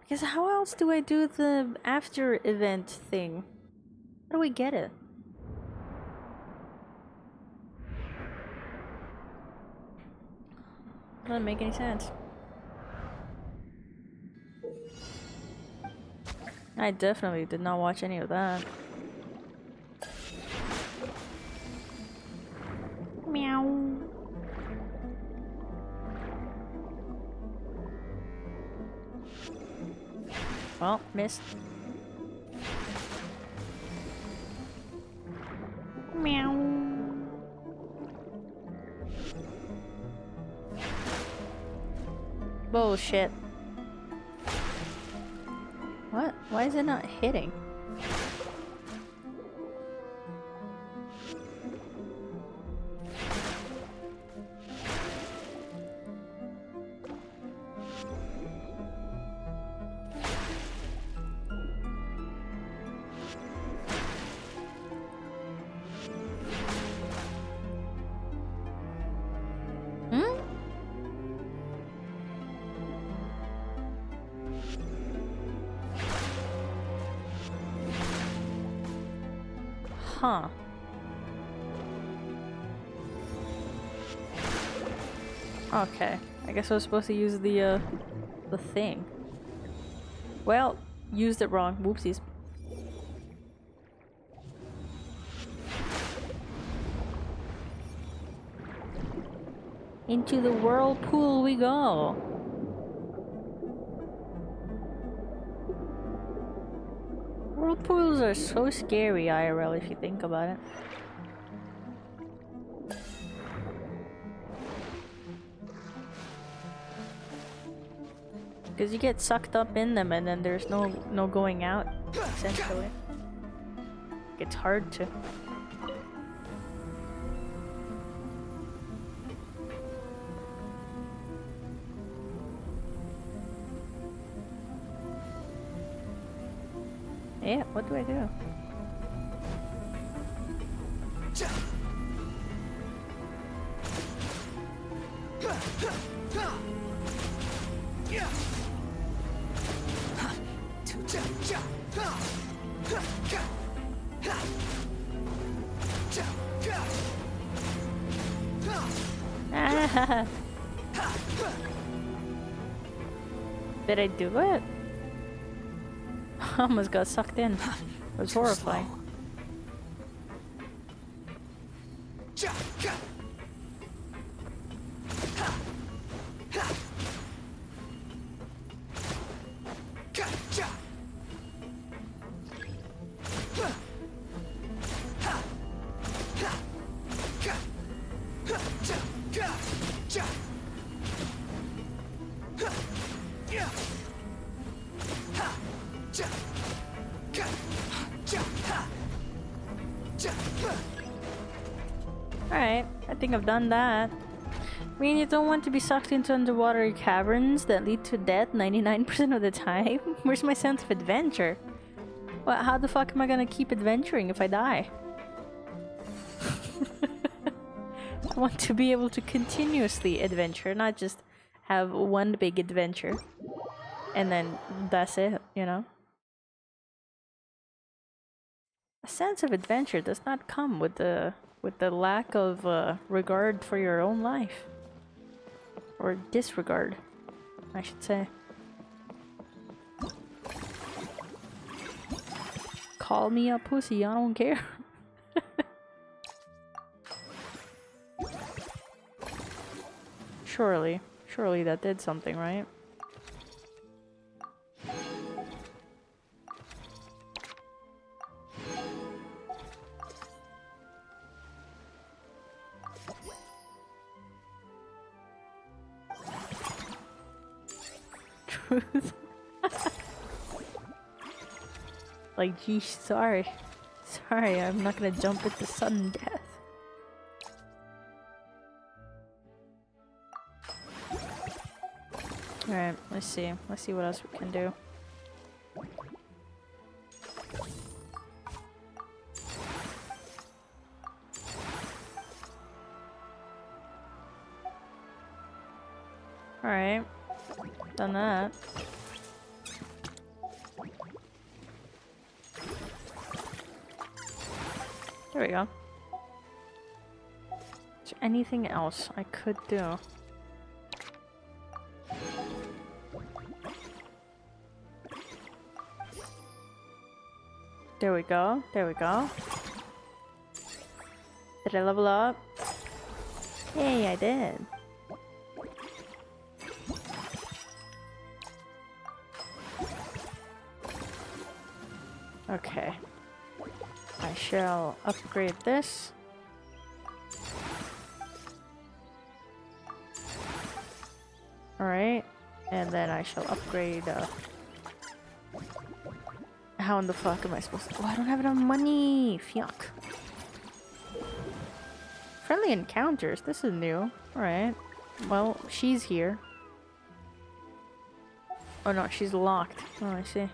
Because how else do I do the after event thing? How do we get it? Doesn't make any sense. I definitely did not watch any of that. Meow. Well, missed. Meow. Bullshit. What? Why is it not hitting? Huh. Okay. I guess I was supposed to use the thing. Well, used it wrong. Whoopsies. Into the whirlpool we go. Whirlpools are so scary, IRL, if you think about it. Because you get sucked up in them and then there's no going out, essentially. It's hard to. Yeah, what do I do? Did I do it? I almost got sucked in. It was horrifying. Alright, I think I've done that. I mean, you don't want to be sucked into underwater caverns that lead to death 99% of the time. Where's my sense of adventure? Well, how the fuck am I gonna keep adventuring if I die? I want to be able to continuously adventure, not just have one big adventure. And then that's it, you know? A sense of adventure does not come with the lack of regard for your own life. Or disregard, I should say. Call me a pussy, I don't care. Surely. Surely that did something, right? Truth. Like, geez, sorry. Sorry, I'm not gonna jump into sudden death. Alright, let's see. Let's see what else we can do. Alright. Done that. There we go. Is there anything else I could do? There we go. There we go. Did I level up? Yay, I did. Okay. I shall upgrade this. Alright. And then I shall upgrade, how in the fuck am I supposed to... Oh, I don't have enough money! Fuck. Friendly encounters? This is new. Alright. Well, she's here. Oh no, she's locked. Oh, I see.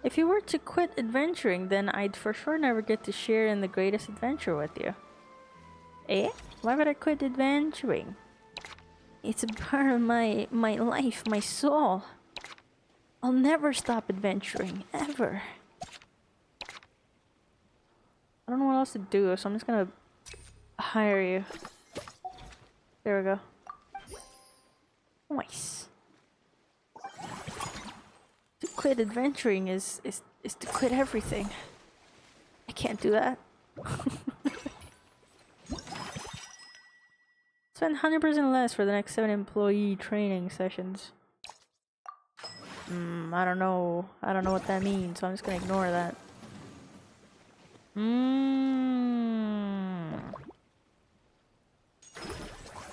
If you were to quit adventuring, then I'd for sure never get to share in the greatest adventure with you. Eh? Why would I quit adventuring? It's a part of my life, my soul. I'll never stop adventuring, ever. I don't know what else to do, so I'm just gonna hire you. There we go. Nice. To quit adventuring is to quit everything. I can't do that. Spend 100% less for the next 7 employee training sessions. I don't know. I don't know what that means, so I'm just gonna ignore that.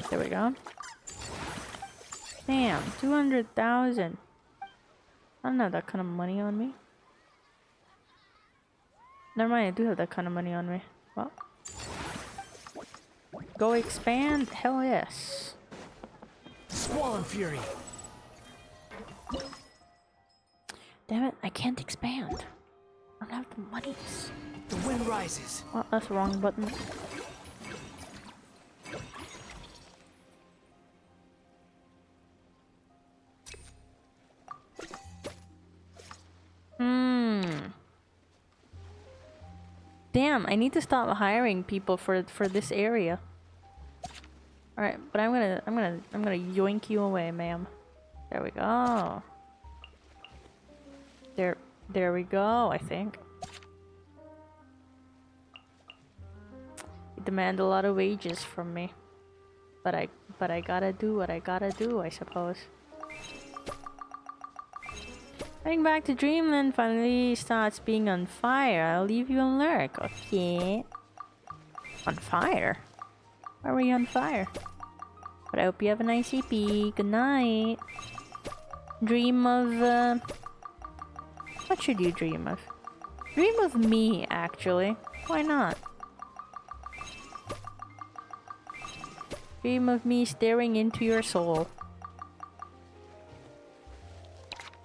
There we go. Damn, 200,000. I don't have that kind of money on me. Never mind, I do have that kind of money on me. Well. Go expand? Hell yes. Squall and Fury. Damn it, I can't expand. I don't have the monies. The wind rises. Oh, that's the wrong button. Damn, I need to stop hiring people for this area. All right, but I'm gonna yoink you away, ma'am. There we go. There we go, I think. You demand a lot of wages from me. But I gotta do what I gotta do, I suppose. Heading back to Dreamland finally starts being on fire. I'll leave you on lurk, okay? On fire? Why were you on fire? But I hope you have a nice EP. Good night. Dream of, what should you dream of? Dream of me, actually. Why not? Dream of me staring into your soul.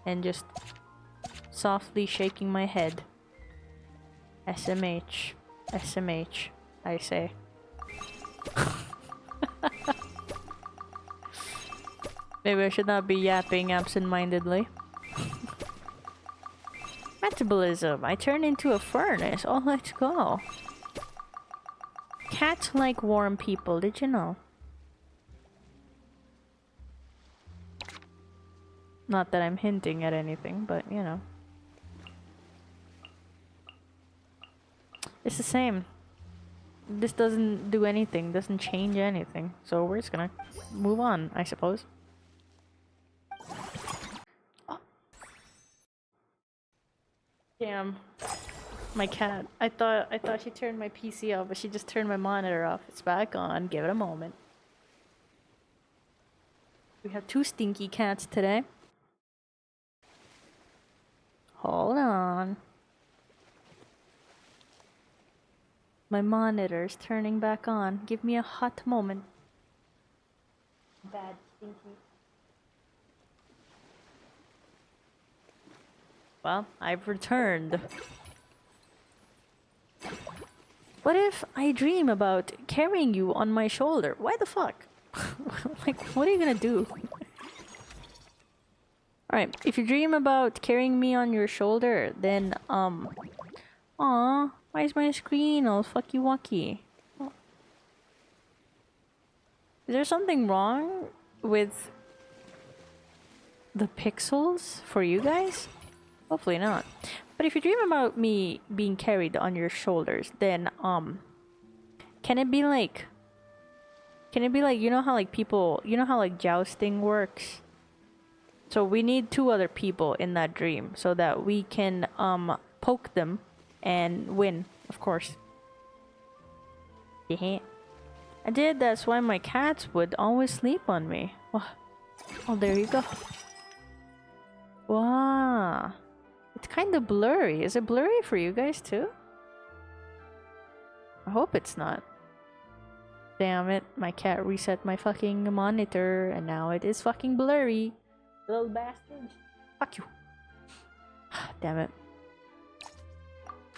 And just softly shaking my head. SMH. SMH, I say. Maybe I should not be yapping absent-mindedly. Metabolism. I turn into a furnace. Oh, let's go. Cats like warm people. Did you know? Not that I'm hinting at anything, but you know. It's the same. this doesn't do anything, doesn't change anything. So we're just gonna move on, I suppose. Oh. Damn. My cat. I thought she turned my PC off, but she just turned my monitor off. It's back on. Give it a moment. We have 2 stinky cats today. Hold on. My monitor's turning back on. Give me a hot moment. Bad stinky. Well, I've returned. What if I dream about carrying you on my shoulder? Why the fuck? Like, what are you gonna do? Alright, if you dream about carrying me on your shoulder, then, aw, why is my screen all fucky wucky? Is there something wrong with the pixels for you guys? Hopefully not. But if you dream about me being carried on your shoulders, then, can it be like, you know how like people, you know how like jousting works? So we need 2 other people in that dream so that we can, poke them and win, of course. Yeah. I did, that's why my cats would always sleep on me. Oh, there you go. Wow. It's kind of blurry. Is it blurry for you guys too? I hope it's not. Damn it, my cat reset my fucking monitor and now it is fucking blurry. Little bastards. Fuck you. Damn it.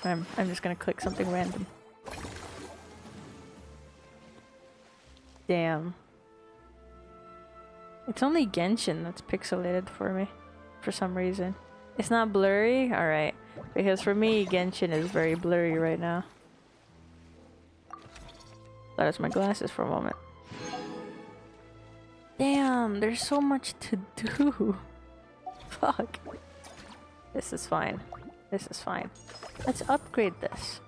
I'm just gonna click something random. Damn. It's only Genshin that's pixelated for me. For some reason. It's not blurry? Alright. Because for me, Genshin is very blurry right now. That was my glasses for a moment. Damn, there's so much to do. Fuck. This is fine. This is fine. Let's upgrade this.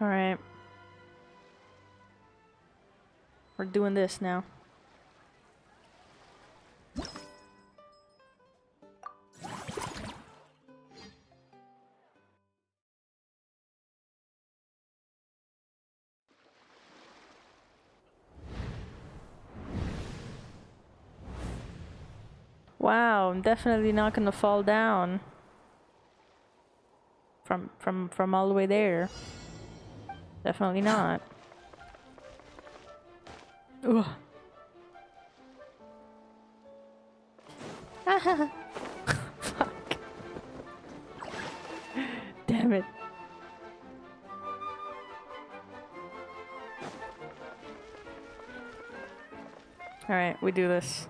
Alright. We're doing this now. Wow, I'm definitely not gonna fall down from all the way there. Definitely not. Ugh. Fuck. Damn it. Alright, we do this.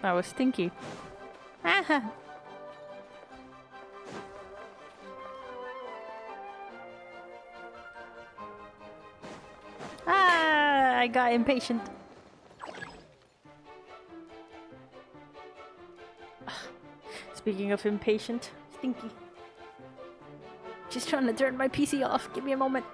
That was stinky. Ah! Ah! I got impatient. Speaking of impatient, stinky. Just trying to turn my PC off. Give me a moment.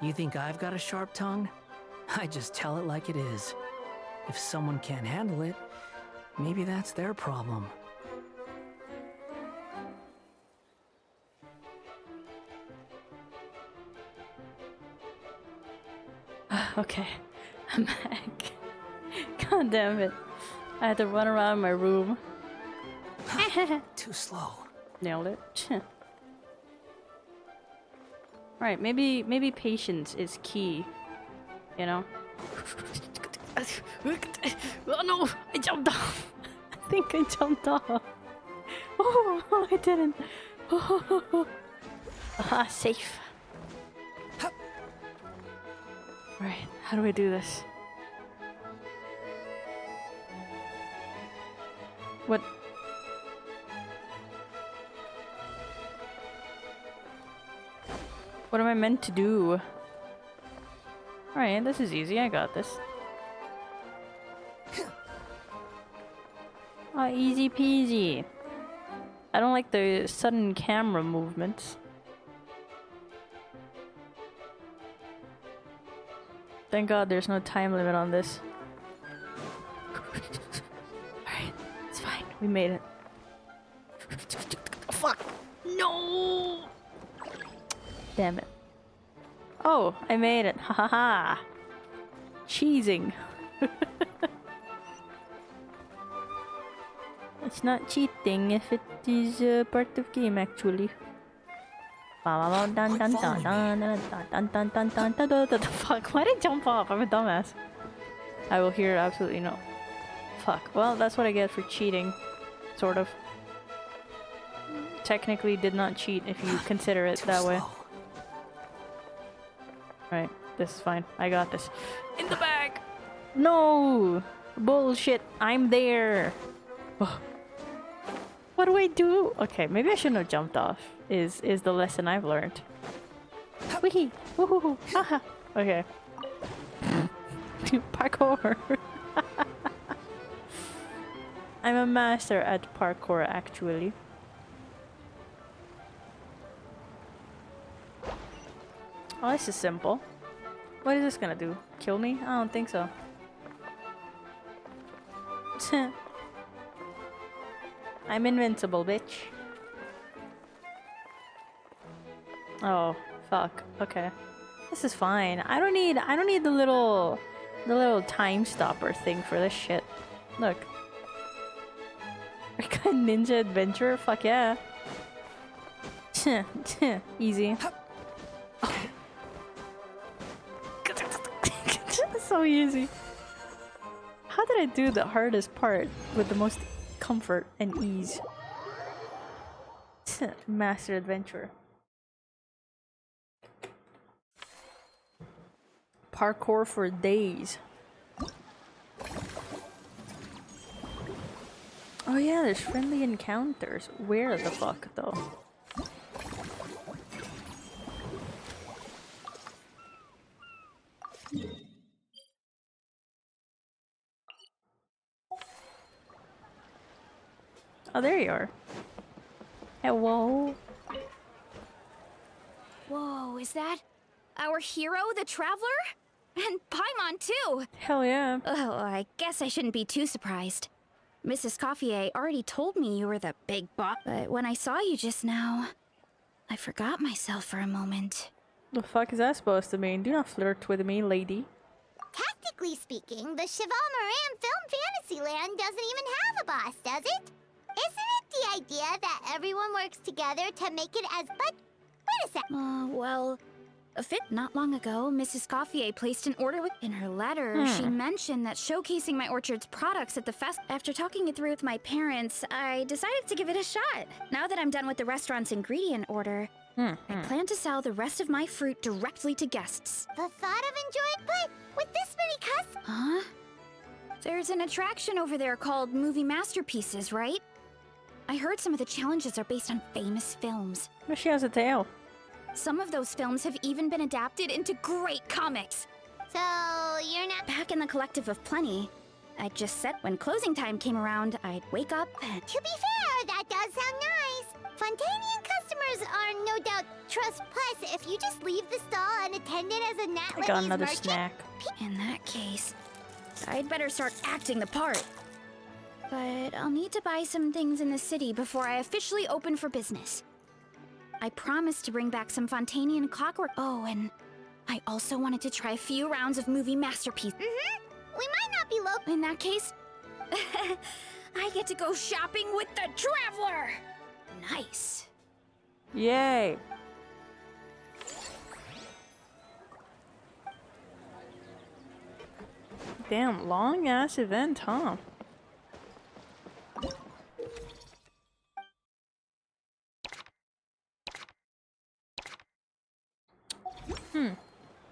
You think I've got a sharp tongue? I just tell it like it is. If someone can't handle it, maybe that's their problem. Okay, I'm back. God damn it. I had to run around my room. Too slow. Nailed it. Alright, maybe patience is key. You know? Oh no! I jumped off! I think I jumped off. Oh, I didn't. Ah, safe. Alright, how do I do this? What? What am I meant to do? Alright, this is easy. I got this. Oh, easy peasy. I don't like the sudden camera movements. Thank God there's no time limit on this. Alright, it's fine. We made it. Fuck! No! Damn it. Oh, I made it. Ha ha ha. Cheesing. It's not cheating if it is part of game actually. Fuck, why did I jump off? I'm a dumbass. I will hear absolutely no. Fuck, well that's what I get for cheating. Sort of. Technically did not cheat if you consider it that way. Right, this is fine. I got this. In the bag! No! Bullshit, I'm there! What do I do? Okay, maybe I shouldn't have jumped off, is the lesson I've learned. Wee! Woohoo! Haha! Okay. Parkour! I'm a master at parkour, actually. Oh, this is simple. What is this gonna do? Kill me? I don't think so. I'm invincible, bitch. Oh, fuck. Okay. This is fine. I don't need the little time stopper thing for this shit. Look. Rekai Ninja Adventure? Fuck yeah. Easy. So easy. How did I do the hardest part with the most comfort and ease? Master Adventure. Parkour for days. Oh yeah, there's friendly encounters. Where the fuck though? Oh, there you are. Hello. Whoa, is that our hero, the Traveler? And Paimon, too! Hell yeah. Oh, I guess I shouldn't be too surprised. Mrs. Coiffier already told me you were the big boss, but when I saw you just now, I forgot myself for a moment. The fuck is that supposed to mean? Do not flirt with me, lady. Tactically speaking, the Cheval Moran Film Fantasyland doesn't even have a boss, does it? Isn't it the idea that everyone works together to make it as... But, wait a sec. Well, not long ago, Mrs. Coiffier placed an order with... In her letter, she mentioned that showcasing my orchard's products at the fest... After talking it through with my parents, I decided to give it a shot. Now that I'm done with the restaurant's ingredient order, I plan to sell the rest of my fruit directly to guests. The thought of enjoying... But with this many customers... Huh? There's an attraction over there called Movie Masterpieces, right? I heard some of the challenges are based on famous films. But she has a tail. Some of those films have even been adapted into great comics. So, you're not... Back in the Collective of Plenty, I just said when closing time came around, I'd wake up and... To be fair, that does sound nice. Fontanian customers are no doubt trust. Plus, if you just leave the stall unattended as a Nat I got another snack. In that case, I'd better start acting the part. But I'll need to buy some things in the city before I officially open for business. I promised to bring back some Fontanian clockwork. Oh, and I also wanted to try a few rounds of movie masterpiece. We might not be local. In that case, I get to go shopping with the Traveler! Nice. Yay. Damn, long ass event, huh?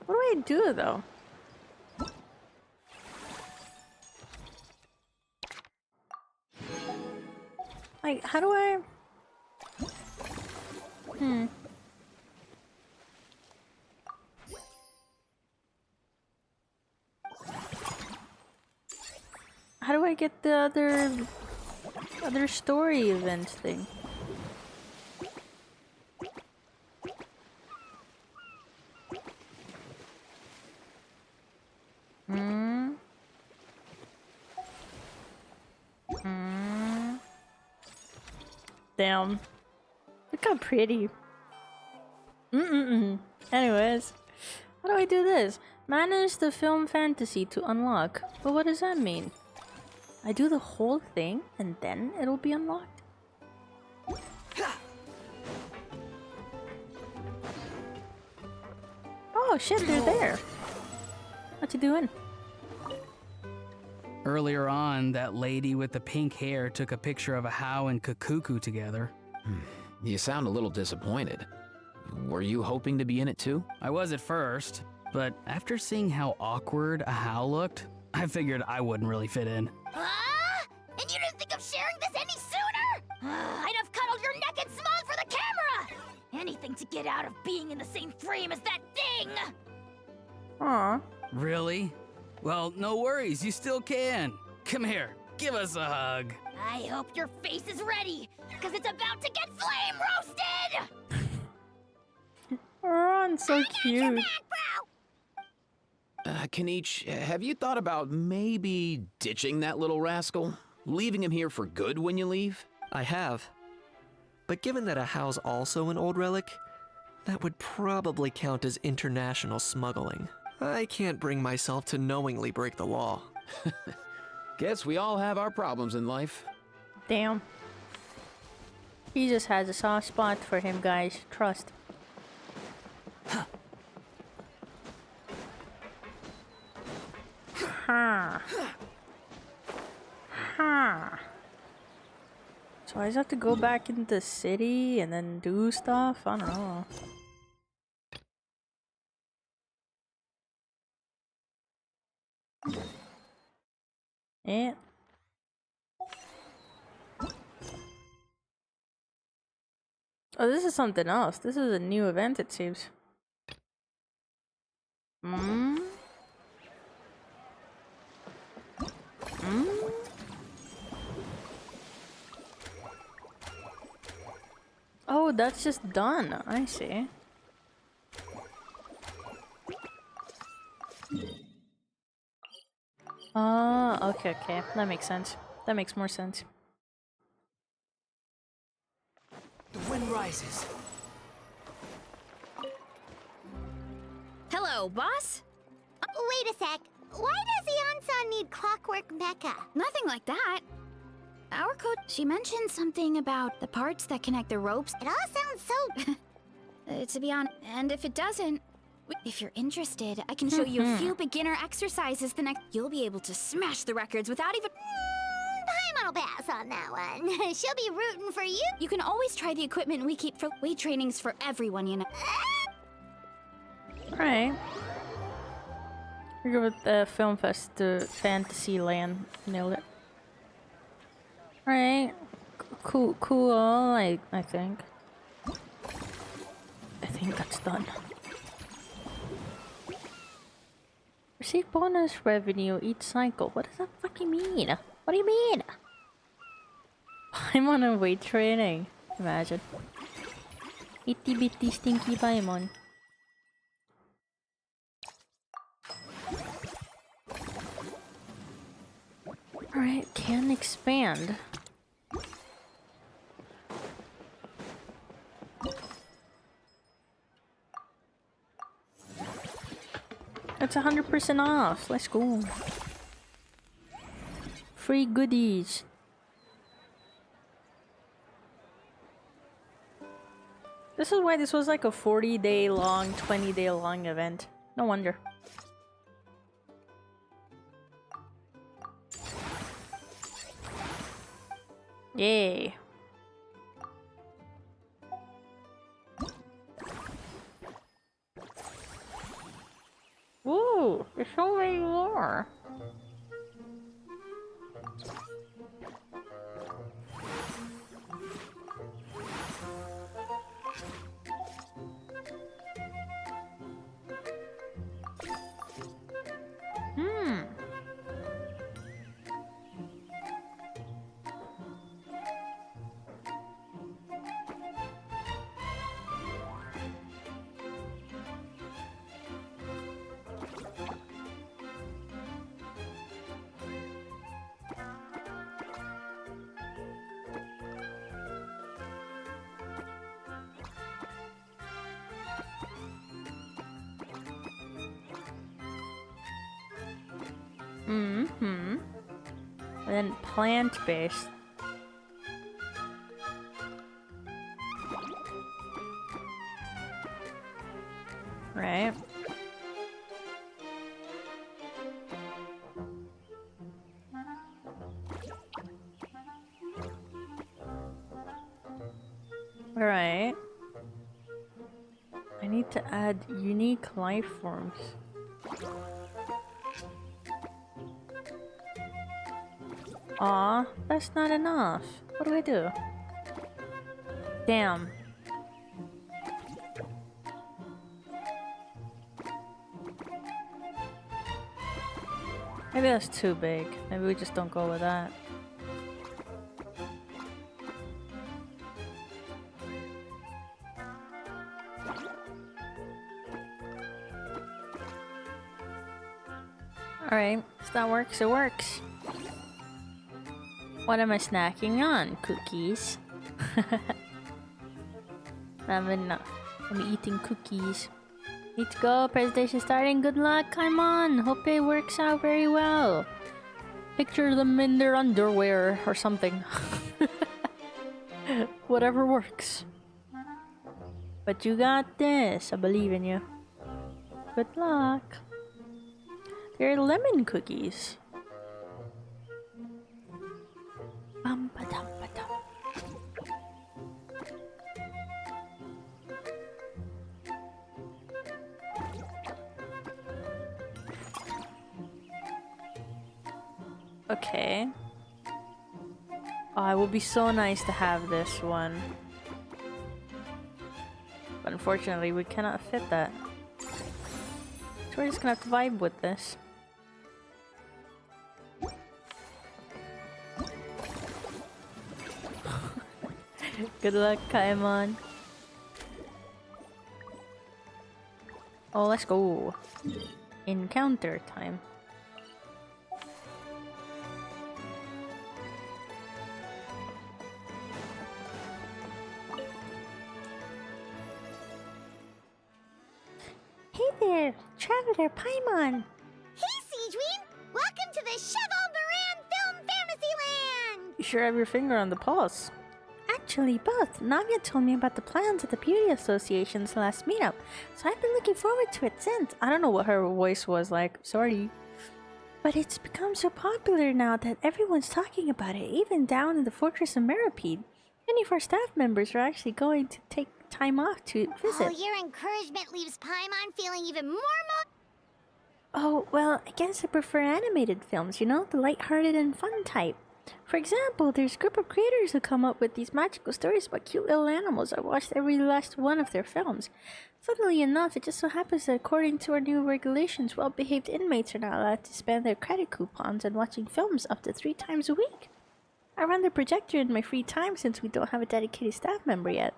What do I do though? Like, how do I? How do I get the other story event thing? Damn. Look how pretty. Anyways, how do I do this? Manage the film fantasy to unlock. But what does that mean? I do the whole thing and then it'll be unlocked? Oh shit, they're there. What you doing? Earlier on, that lady with the pink hair took a picture of a Hao and Kakuku together. You sound a little disappointed. Were you hoping to be in it too? I was at first, but after seeing how awkward a Hao looked, I figured I wouldn't really fit in. And you didn't think of sharing this any sooner? I'd have cuddled your neck and smiled for the camera! Anything to get out of being in the same frame as that thing! Aw. Really? Well, no worries, you still can. Come here, give us a hug. I hope your face is ready, because it's about to get flame roasted! Ron's so cute. Kanich, have you thought about maybe ditching that little rascal? Leaving him here for good when you leave? I have. But given that a Hao's also an old relic, that would probably count as international smuggling. I can't bring myself to knowingly break the law. Guess we all have our problems in life. Damn. He just has a soft spot for him, guys. Trust. So I just have to go back into the city and then do stuff? I don't know. Yeah. Oh, this is something else. This is a new event, it seems. Oh, that's just done. I see. Oh, okay. That makes sense. That makes more sense. The wind rises. Hello, boss? Wait a sec. Why does Ian-san need clockwork mecha? Nothing like that. Our code, she mentioned something about the parts that connect the ropes. It all sounds so... To be honest, and if it doesn't, if you're interested, I can show you a few beginner exercises the next... You'll be able to smash the records without even... Paimon will pass on that one. She'll be rooting for you. You can always try the equipment we keep for weight trainings for everyone, you know. Alright. We're good with the film fest to Fantasyland. Nailed it. Alright. Cool, I think. I think that's done. Receive bonus revenue each cycle. What does that fucking mean? What do you mean? I'm on a weight training. Imagine. Itty bitty stinky Paimon. Alright, can expand. it's 100% off. Let's go. Free goodies. This is why this was like a 40-day long, 20-day long event. No wonder. Yay. Woo! There's so many more. And then plant-based. Right. Alright. I need to add unique life forms. Aw, that's not enough. What do I do? Damn. Maybe that's too big. Maybe we just don't go with that. Alright, if that works, it works. What am I snacking on? Cookies. I'm eating cookies. Need to go. Presentation starting. Good luck. Come on. Hope it works out very well. Picture them in their underwear or something. Whatever works. But you got this. I believe in you. Good luck. They're lemon cookies. Okay. Oh, it would be so nice to have this one. But unfortunately, we cannot fit that. So we're just gonna have to vibe with this. Good luck, Kaimon. Oh, let's go. Encounter time. Hey there, Traveler Paimon. Hey, Seedween! Welcome to the Cheval Moran Film Fantasyland! You sure have your finger on the pulse. Actually, both. Navia told me about the plans at the Beauty Association's last meetup, so I've been looking forward to it since. I don't know what her voice was like, sorry. But it's become so popular now that everyone's talking about it, even down in the Fortress of Meripede. Many of our staff members are actually going to take time off to visit. Oh, your encouragement leaves Paimon feeling even more Oh, well, I guess I prefer animated films, you know, the lighthearted and fun type. For example, there's a group of creators who come up with these magical stories about cute little animals. I watched every last one of their films. Funnily enough, it just so happens that according to our new regulations, well-behaved inmates are not allowed to spend their credit coupons on watching films up to 3 times a week. I run the projector in my free time since we don't have a dedicated staff member yet.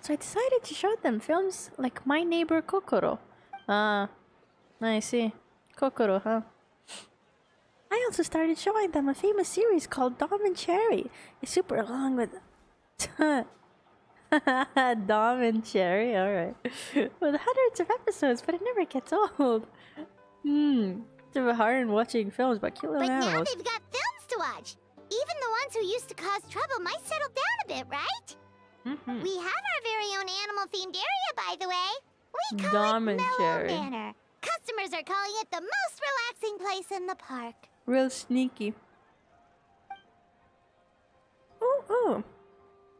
So I decided to show them films like My Neighbor Kokoro. Ah, I see. Kokoro, huh? I also started showing them a famous series called Dom and Cherry. It's super long with... Dom and Cherry, alright. With hundreds of episodes, but it never gets old. It's a bit hard in watching films about cute little But now animals. they've got films to watch. Even the ones who used to cause trouble might settle down a bit, right? We have our very own animal-themed area, by the way. We call Dom it and Mellow Jerry. Manor. Customers are calling it the most relaxing place in the park. Real sneaky. Ooh.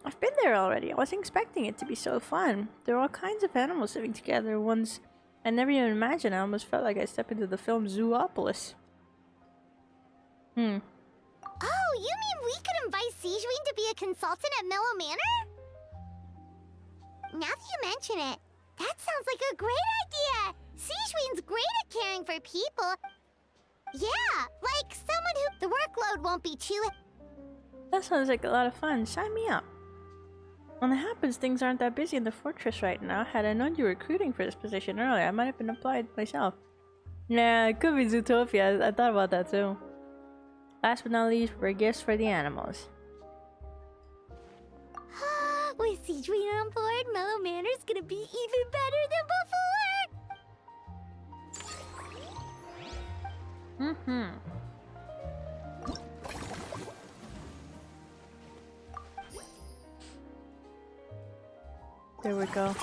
I've been there already. I wasn't expecting it to be so fun. There are all kinds of animals living together. Ones I never even imagined. I almost felt like I stepped into the film Zoopolis. Oh, you mean we could invite Sejuin to be a consultant at Mellow Manor? Now that you mention it, that sounds like a great idea! Sejuin's great at caring for people. Yeah, like someone who the workload won't be too... That sounds like a lot of fun. Sign me up. When it happens, things aren't that busy in the fortress right now. Had I known you were recruiting for this position earlier, I might have been applied myself. Yeah, it could be Zootopia. I thought about that too. Last but not least, we're gifts for the animals. With Sejuin on board, Mellow Manor's gonna be even better than before! There we go.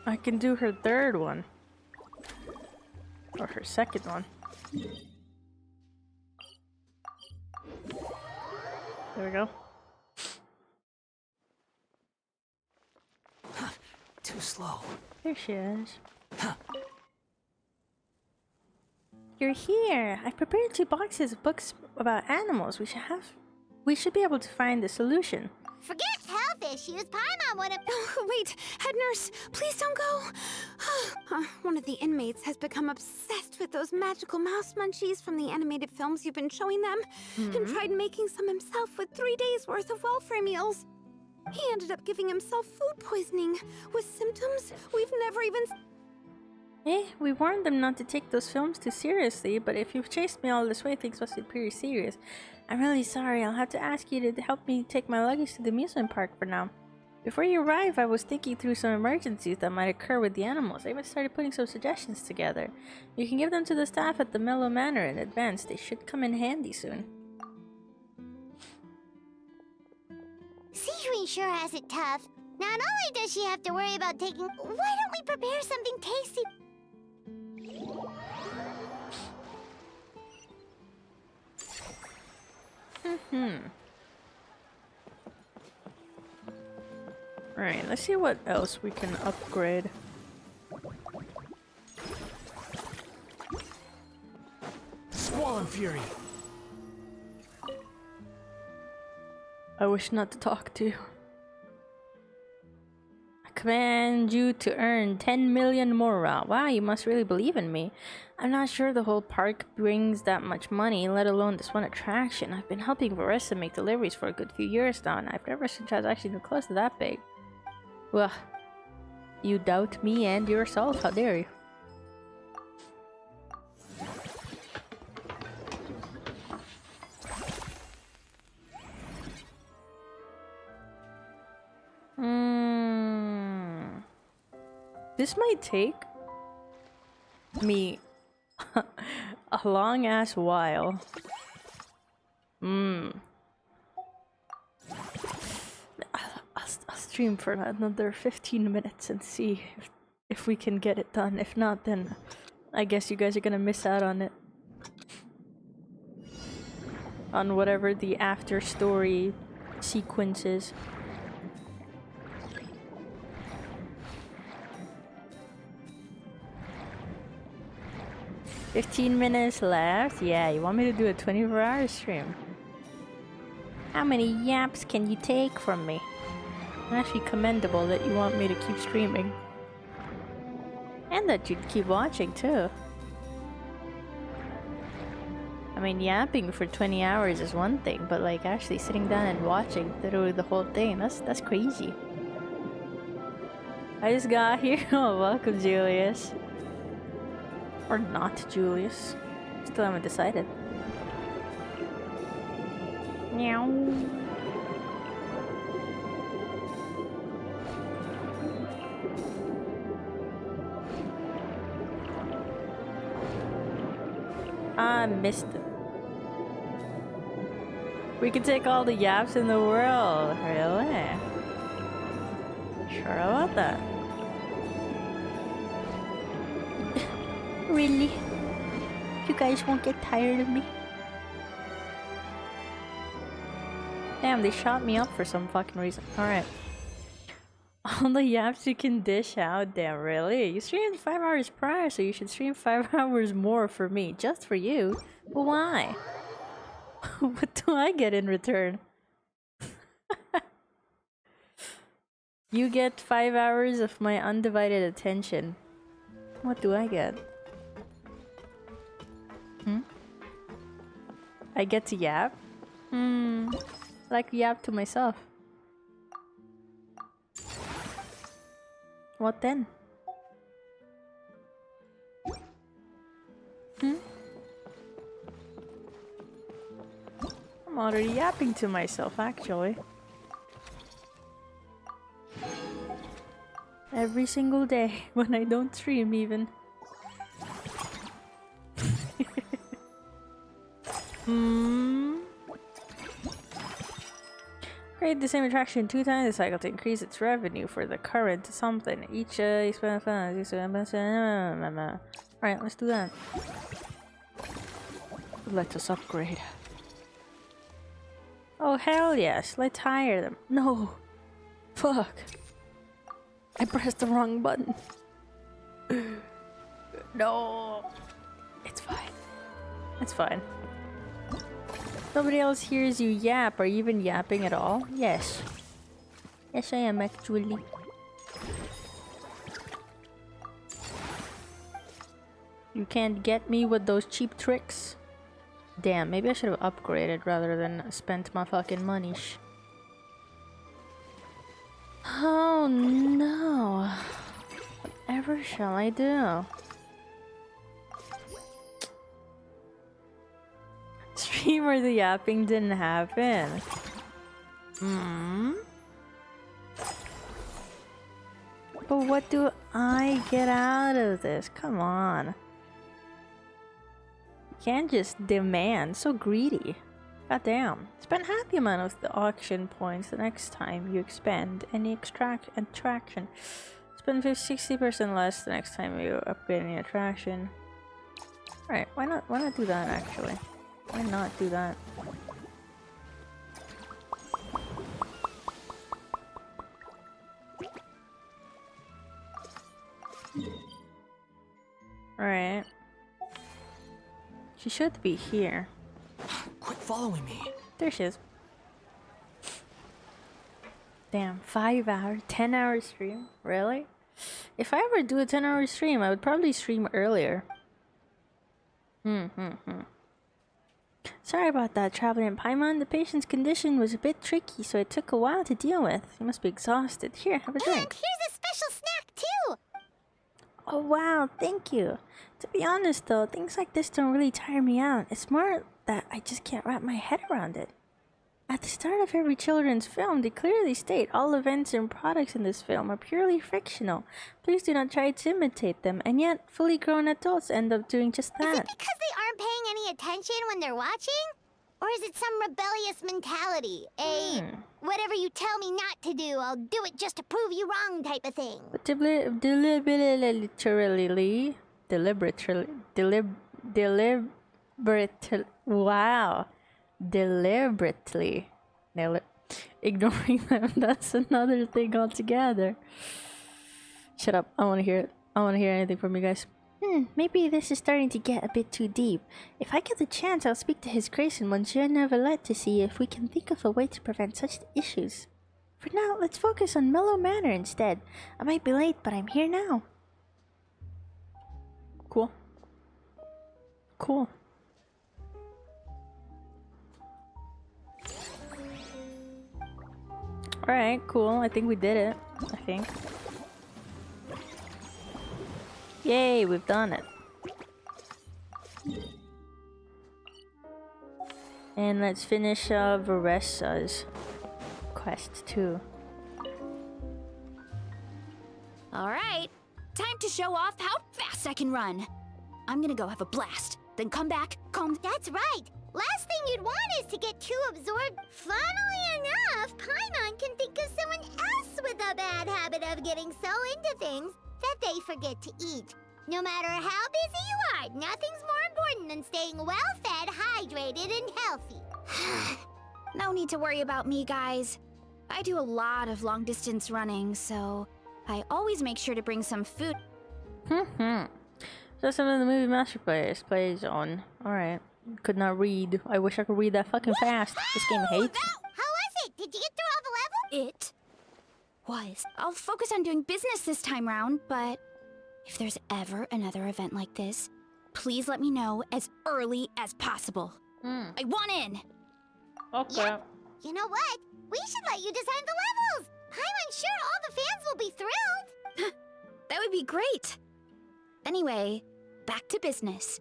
I can do her third one. Or her second one. There we go. Too slow. Here she is. You're here. I prepared 2 boxes of books about animals. We should be able to find the solution. Forget health issues, Paimon would have... Oh, wait, head nurse, please don't go. One of the inmates has become obsessed with those magical mouse munchies from the animated films you've been showing them, and tried making some himself with 3 days worth of welfare meals. He ended up giving himself food poisoning with symptoms we've never even... We warned them not to take those films too seriously, but if you've chased me all this way, things must be pretty serious. I'm really sorry. I'll have to ask you to help me take my luggage to the amusement park for now. Before you arrive, I was thinking through some emergencies that might occur with the animals. I even started putting some suggestions together. You can give them to the staff at the Mellow Manor in advance. They should come in handy soon. Sejuin sure has it tough. Not only does she have to worry about taking... Why don't we prepare something tasty? Alright, let's see what else we can upgrade. Swollen Fury. I wish not to talk to you. I command you to earn 10 million morale. Wow, you must really believe in me. I'm not sure the whole park brings that much money, let alone this one attraction. I've been helping Varessa make deliveries for a good few years now, and I've never seen transactions close to that big. Well, you doubt me and yourself, how dare you? This might take me a long ass while. I'll stream for another 15 minutes and see if we can get it done. If not, then I guess you guys are gonna miss out on it. On whatever the after story sequence is. "15 minutes left? Yeah, you want me to do a 24-hour stream? How many yaps can you take from me? It's actually commendable that you want me to keep streaming. And that you keep watching, too. I mean, yapping for 20 hours is one thing, but like actually sitting down and watching through the whole thing, that's crazy. I just got here. Oh, welcome, Julius. Or not Julius. Still haven't decided. Meow. I missed it. We can take all the yaps in the world. Really? Sure about that. Really? You guys won't get tired of me? Damn, they shot me up for some fucking reason. Alright. All the yaps you can dish out. Damn, really? You streamed 5 hours prior, so you should stream 5 hours more for me. Just for you. But why? What do I get in return? You get 5 hours of my undivided attention. What do I get? I get to yap? I like to yap to myself. What then? I'm already yapping to myself, actually. Every single day, when I don't stream even. Create the same attraction 2 times the cycle to increase its revenue for the current something. Each Alright, let's do that. Let us upgrade. Oh hell yes, let's hire them. No. Fuck. I pressed the wrong button. No. It's fine. It's fine. Nobody else hears you yap. Are you even yapping at all? Yes. Yes, I am actually. You can't get me with those cheap tricks. Damn, maybe I should have upgraded rather than spent my fucking money. Oh no. Whatever shall I do? Stream where the yapping didn't happen. But what do I get out of this? Come on. You can't just demand. So greedy. Goddamn. Spend half the amount of the auction points the next time you expand any attraction. Spend 60% less the next time you upgrade any attraction. Alright, why not do that actually? Why not do that? Alright. She should be here. Quit following me. There she is. Damn, 5 hours, 10 hour stream? Really? If I ever do a 10 hour stream, I would probably stream earlier. Sorry about that, Traveler in Paimon. The patient's condition was a bit tricky, so it took a while to deal with. You must be exhausted. Here, have a drink. And here's a special snack, too! Oh wow, thank you. To be honest though, things like this don't really tire me out. It's more that I just can't wrap my head around it. At the start of every children's film, they clearly state all events and products in this film are purely fictional. Please do not try to imitate them, and yet fully grown adults end up doing just that. Is it because they aren't paying any attention when they're watching? Or is it some rebellious mentality? Whatever you tell me not to do, I'll do it just to prove you wrong type of thing? But deliberately, wow. Deliberately ignoring them, that's another thing altogether. Shut up, I want to hear it. I want to hear anything from you guys. Maybe this is starting to get a bit too deep. If I get the chance, I'll speak to His Grace and Monsieur Neverlet to see if we can think of a way to prevent such issues. For now, let's focus on mellow manner instead. I might be late, but I'm here now. Cool. Cool. Alright, cool. I think we did it. I think. Yay, we've done it. And let's finish Varesa's quest too. All right, time to show off how fast I can run. I'm gonna go have a blast, then come back, calm. That's right. Last thing you'd want is to get too absorbed. Funnily enough, Paimon can think of someone else with a bad habit of getting so into things that they forget to eat. No matter how busy you are, nothing's more important than staying well-fed, hydrated, and healthy. No need to worry about me, guys. I do a lot of long-distance running, so I always make sure to bring some food. So some of the movie Master plays on. Alright. Could not read. I wish I could read that fucking fast. This game hates. How was it? Did you get through all the levels? It was. I'll focus on doing business this time round, but if there's ever another event like this, please let me know as early as possible. I want in! Okay. Yep. You know what? We should let you design the levels! I'm sure all the fans will be thrilled! That would be great! Anyway, back to business.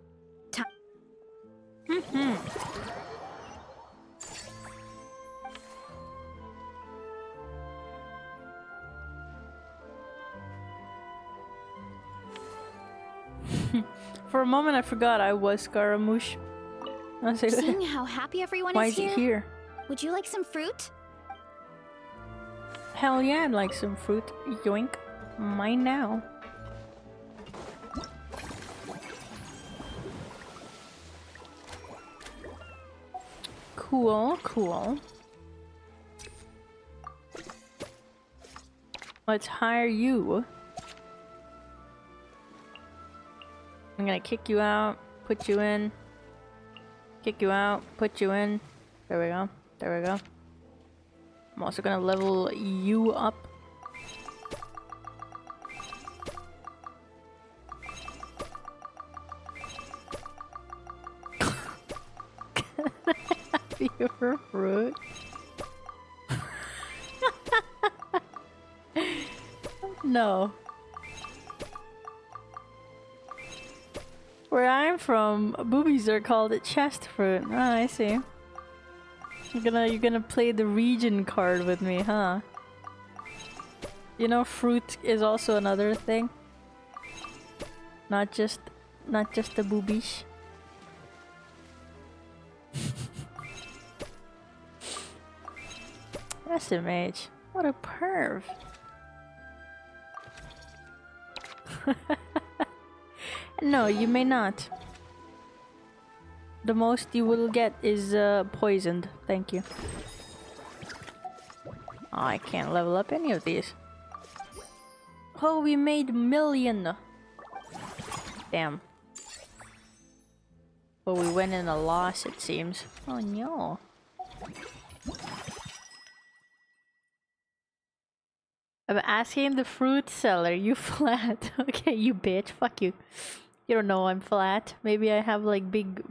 For a moment I forgot I was Scaramouche. Seeing how happy everyone Why is he here? Would you like some fruit? Hell yeah, I'd like some fruit. Yoink. Mine now. Cool, cool. Let's hire you. I'm gonna kick you out, put you in. Kick you out, put you in. There we go. There we go. I'm also gonna level you up. Your fruit. No. Where I'm from, boobies are called chest fruit. Oh, I see. You're gonna play the region card with me, huh? You know, fruit is also another thing. Not just the boobies. That's a mage. What a perv. No, you may not. The most you will get is poisoned. Thank you. Oh, I can't level up any of these. Oh, we made a million. Damn. But we went in a loss, it seems. Oh no. I'm asking the fruit seller, you flat. Okay, you bitch, fuck you. You don't know I'm flat. Maybe I have like big...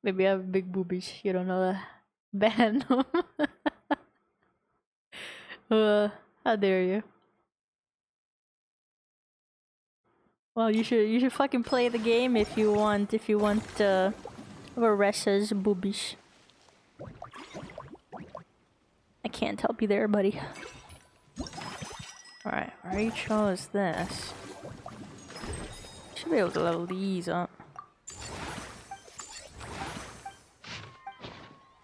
Maybe I have big boobies. You don't know that. Ban them. How dare you? Well, you should fucking play the game if you want Varesa's boobies. I can't help you there, buddy. Alright, I already chose this. Should be able to level these up.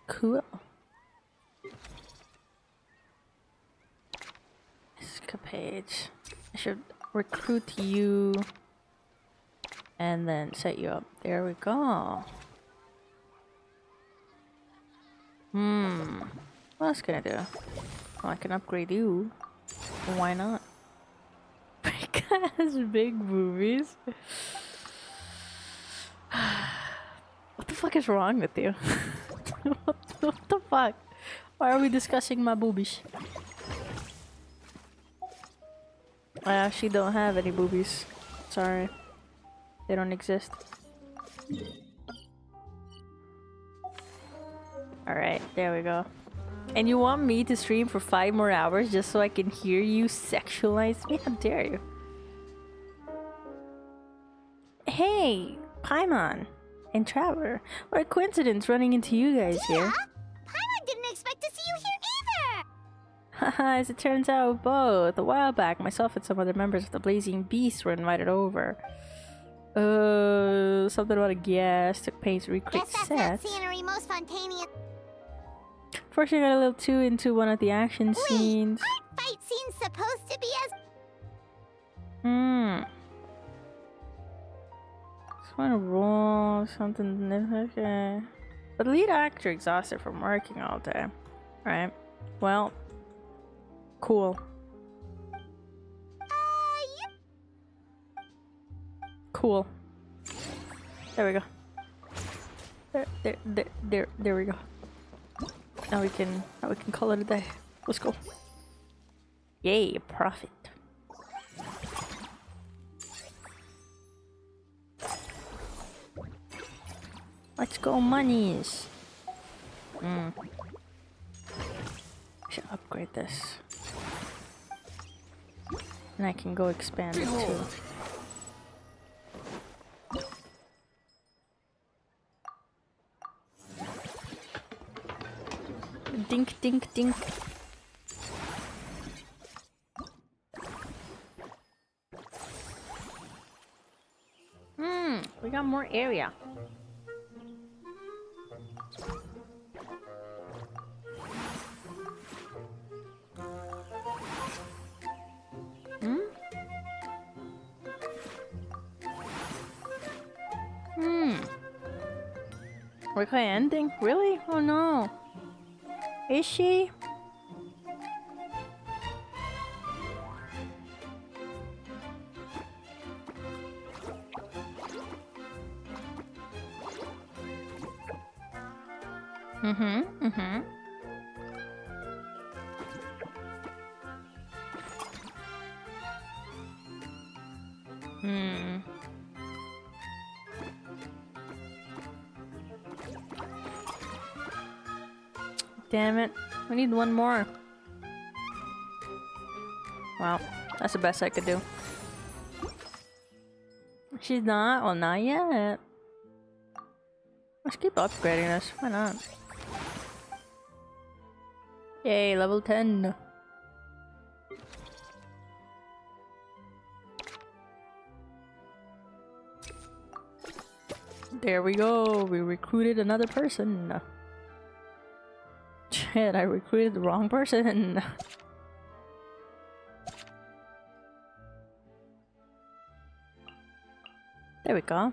Cool. Escapades. I should recruit you and then set you up. There we go. What else can I do? Oh, I can upgrade you. Why not? Rekai has big boobies. What the fuck is wrong with you? What the fuck? Why are we discussing my boobies? I actually don't have any boobies. Sorry. They don't exist. Alright, there we go. And you want me to stream for 5 more hours just so I can hear you sexualize me? How dare you? Hey, Paimon and Traveler. What a coincidence running into you guys here. Paimon didn't expect to see you here either! Haha, as it turns out, both. A while back, myself and some other members of the Blazing Beast were invited over. Something about a guest. Took pains to recreate Guess that's sets. not scenery most spontaneous. Fortunately, I got a little too into one of the action scenes. Aren't fight scenes supposed to be as... Just want to roll something. Okay. But the lead actor exhausted from working all day. Right. Well. Cool. Yep. Cool. There we go. There we go. Now we can call it a day. Let's go. Yay, profit. Let's go, monies. Should upgrade this. And I can go expand it too. Dink, dink, dink. We got more area. Rekai ending? Really? Oh no. Is she? Damn it. We need one more. Wow. That's the best I could do. She's not? Well, not yet. Let's keep upgrading this. Why not? Yay, level 10. There we go. We recruited another person. Shit, I recruited the wrong person. There we go.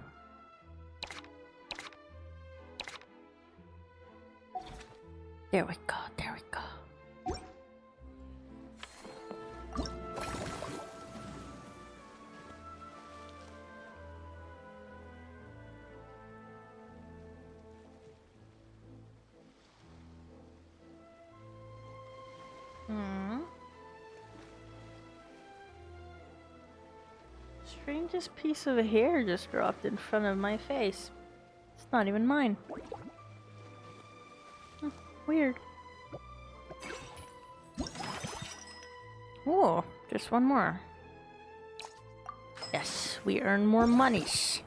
There we go, there we go. Strangest piece of hair just dropped in front of my face. It's not even mine. Weird. Oh, just one more. Yes, we earn more monies.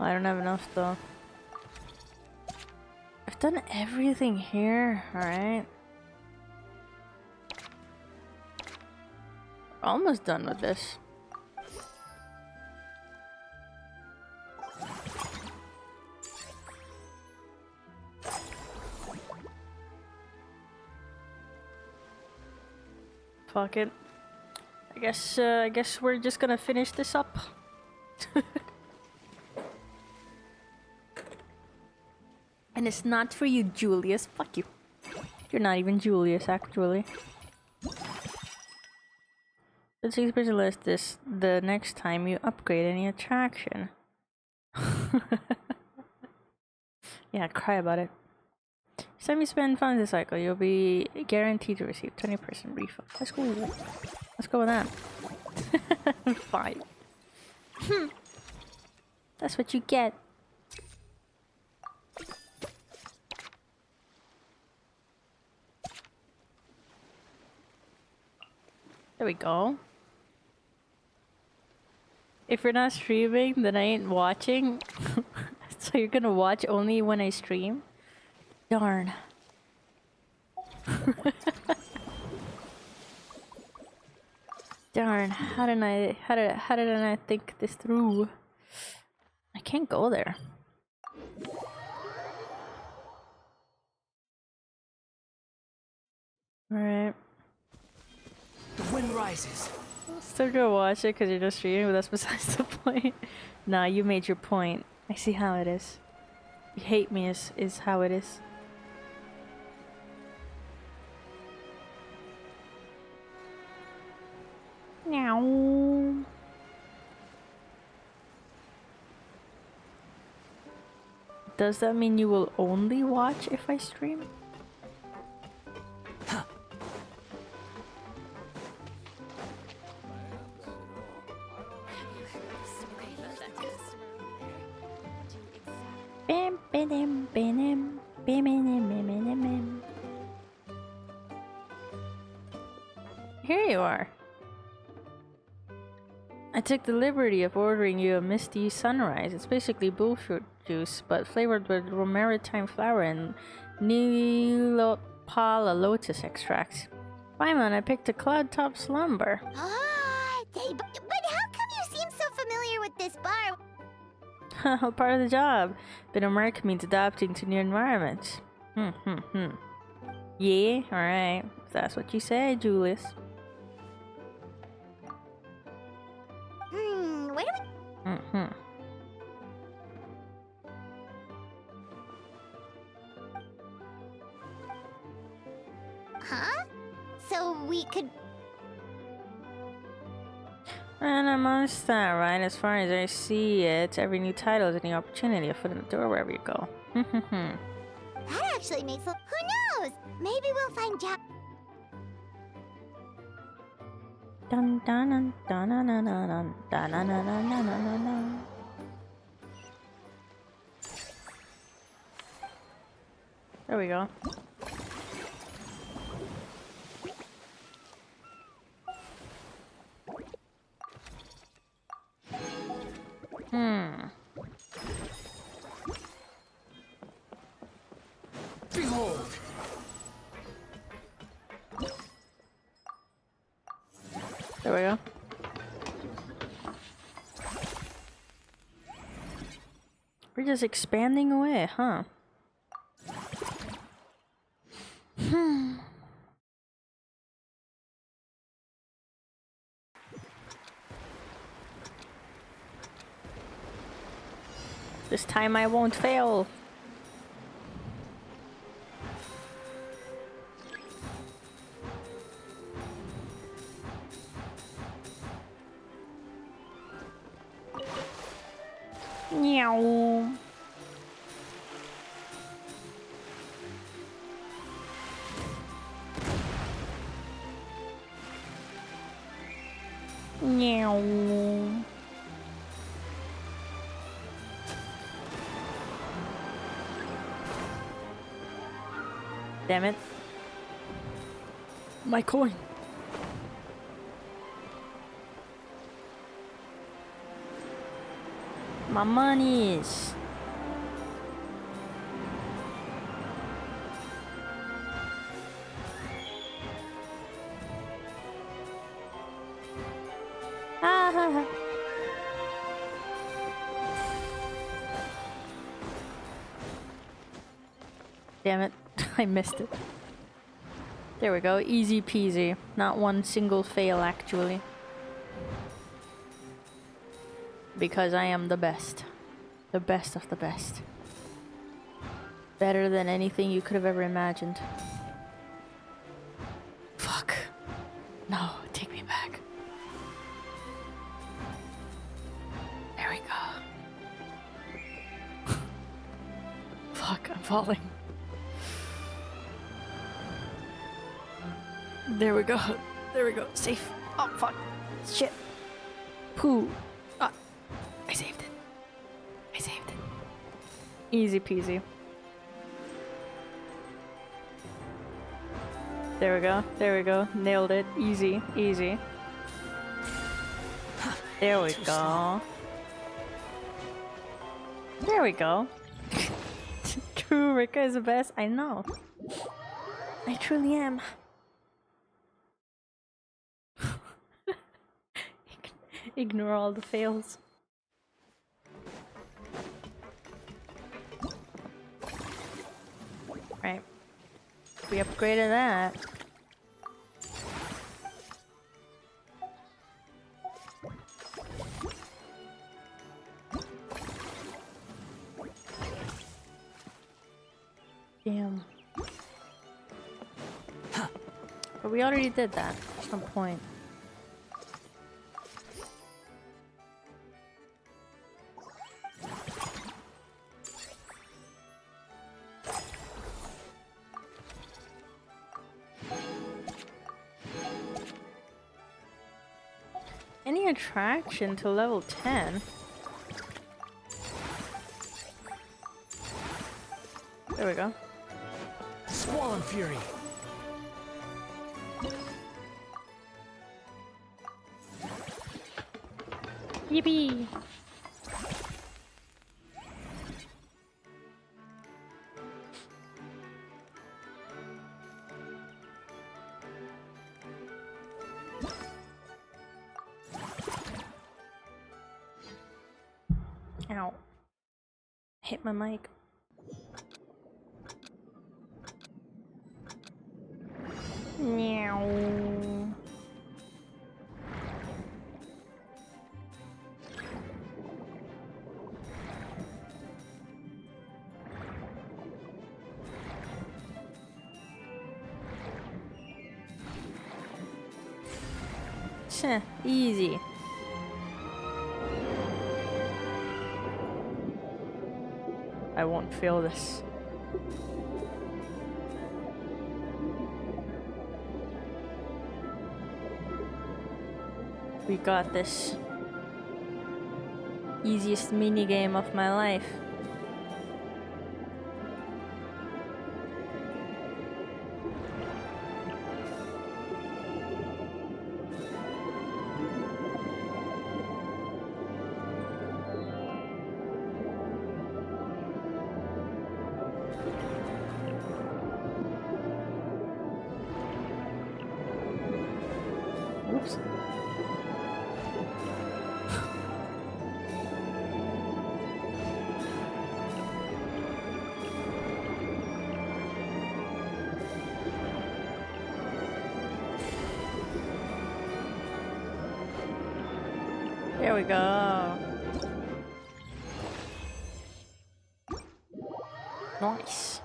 I don't have enough though. I've done everything here, alright. Almost done with this. Fuck it. I guess we're just gonna finish this up. And it's not for you, Julius. Fuck you. You're not even Julius, actually. The 6-person list is the next time you upgrade any attraction. Yeah, cry about it. Each time you spend funds this cycle, you'll be guaranteed to receive 20% refund. That's cool. Let's go with that. 5. That's what you get. There we go. If you're not streaming, then I ain't watching. So you're gonna watch only when I stream? Darn. Darn, how did I not think this through? I can't go there. Alright. The wind rises. Still gonna watch it because you're just streaming, but that's besides the point. Nah, you made your point. I see how it is. You hate me is how it is. Meow. Does that mean you will only watch if I stream? Here you are. I took the liberty of ordering you a misty sunrise. It's basically bullfruit juice, but flavored with romaritime flower and Neolopala lotus extracts. Paimon, I picked a cloud top slumber. Ah, but how come you seem so familiar with this bar? Part of the job. But America means adapting to new environments. Yeah, alright. If that's what you say, Julius. Where do we... Huh? So we could... And amongst that, right? As far as I see it, every new title is a new opportunity, a foot in the door wherever you go. That actually makes a... Who knows? Maybe we'll find Jack... Dun dun dun dun dun dun dun dun dun dun dun dun dun. There we go. Behold. There we go. We're just expanding away, huh? This time I won't fail. Meow. Meow. Damn it. My coin. My monies. Ah ha ha. Damn it. I missed it. There we go. Easy peasy. Not one single fail, actually. Because I am the best. The best of the best. Better than anything you could have ever imagined. Fuck. No, take me back. There we go. Fuck, I'm falling. There we go. There we go. Safe. Oh, fuck. Shit. Poo. Ah. I saved it. I saved it. Easy peasy. There we go. There we go. Nailed it. Easy. Easy. There we go. There we go. True, Rekai is the best. I know. I truly am. Ignore all the fails. Right. We upgraded that. Damn. But we already did that. There's no point. Any attraction to level 10? There we go. Swollen Fury. Yippee! Ow. Hit my mic. Meow. Easy. I won't fail this. We got this. Easiest minigame of my life. Oops. There we go. Nice.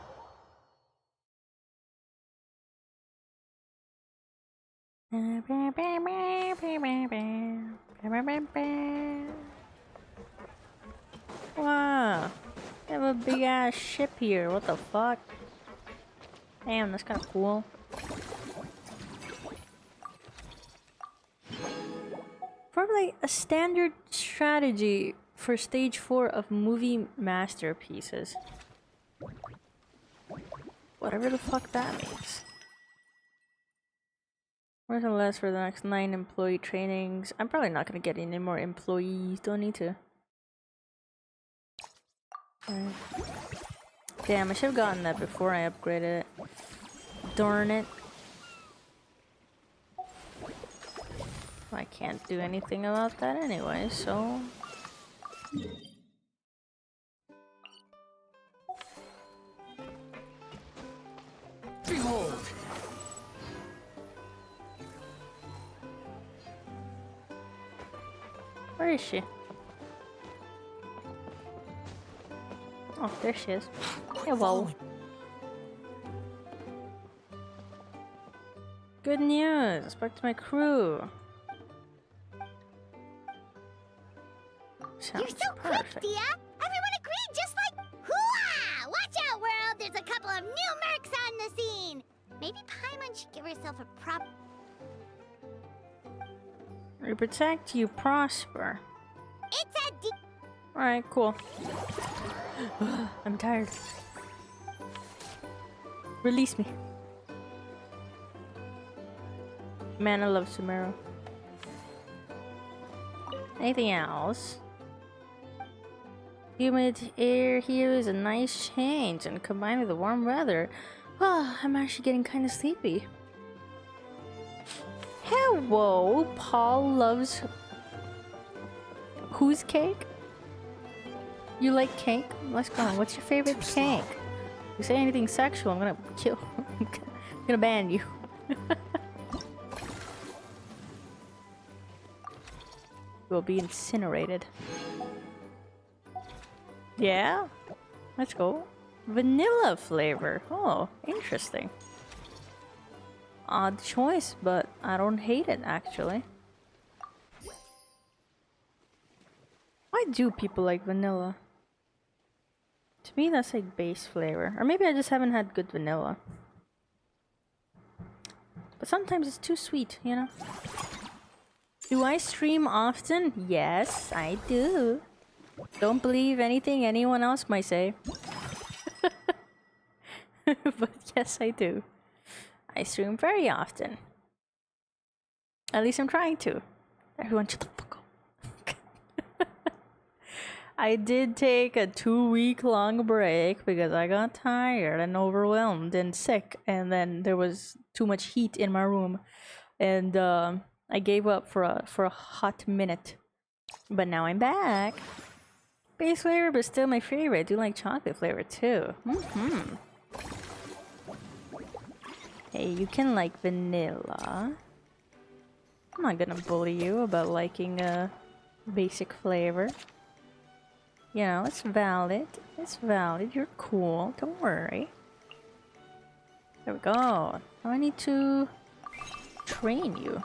Wow. They have a big ass ship here. What the fuck? Damn, that's kind of cool. Probably a standard strategy for stage 4 of movie masterpieces. Whatever the fuck that means. More or less for the next 9 employee trainings. I'm probably not gonna get any more employees. Don't need to. Right. Damn, I should have gotten that before I upgraded it. Darn it. I can't do anything about that anyway, so... Behold! Where is she? Oh, there she is. Hello. Good news! Back to my crew. You're so quick, Dia! Everyone agreed just like... Hooah! Watch out, world! There's a couple of new mercs on the scene! Maybe Paimon should give herself a prop... You protect, you prosper. It's a Alright, cool. I'm tired. Release me. Man, I love Sumeru. Anything else? Humid air here is a nice change, and combined with the warm weather, I'm actually getting kind of sleepy. Hello, Paul loves whose cake? You like cake? Let's go. What's your favorite cake? If you say anything sexual, I'm gonna kill. I'm gonna ban you. You will be incinerated. Yeah? Let's go. Vanilla flavor. Oh, interesting. Odd choice, but I don't hate it actually. Why do people like vanilla? To me, that's like base flavor. Or maybe I just haven't had good vanilla. But sometimes it's too sweet, you know? Do I stream often? Yes, I do. Don't believe anything anyone else might say. But yes, I do. I stream very often. At least I'm trying to. Everyone shut the fuck up. I did take a 2-week-long break because I got tired and overwhelmed and sick, and then there was too much heat in my room, and I gave up for a hot minute. But now I'm back. Base flavor, but still my favorite. I do like chocolate flavor too. Hey, you can like vanilla. I'm not gonna bully you about liking a basic flavor. You know, it's valid. It's valid. You're cool. Don't worry. There we go. Now I need to train you.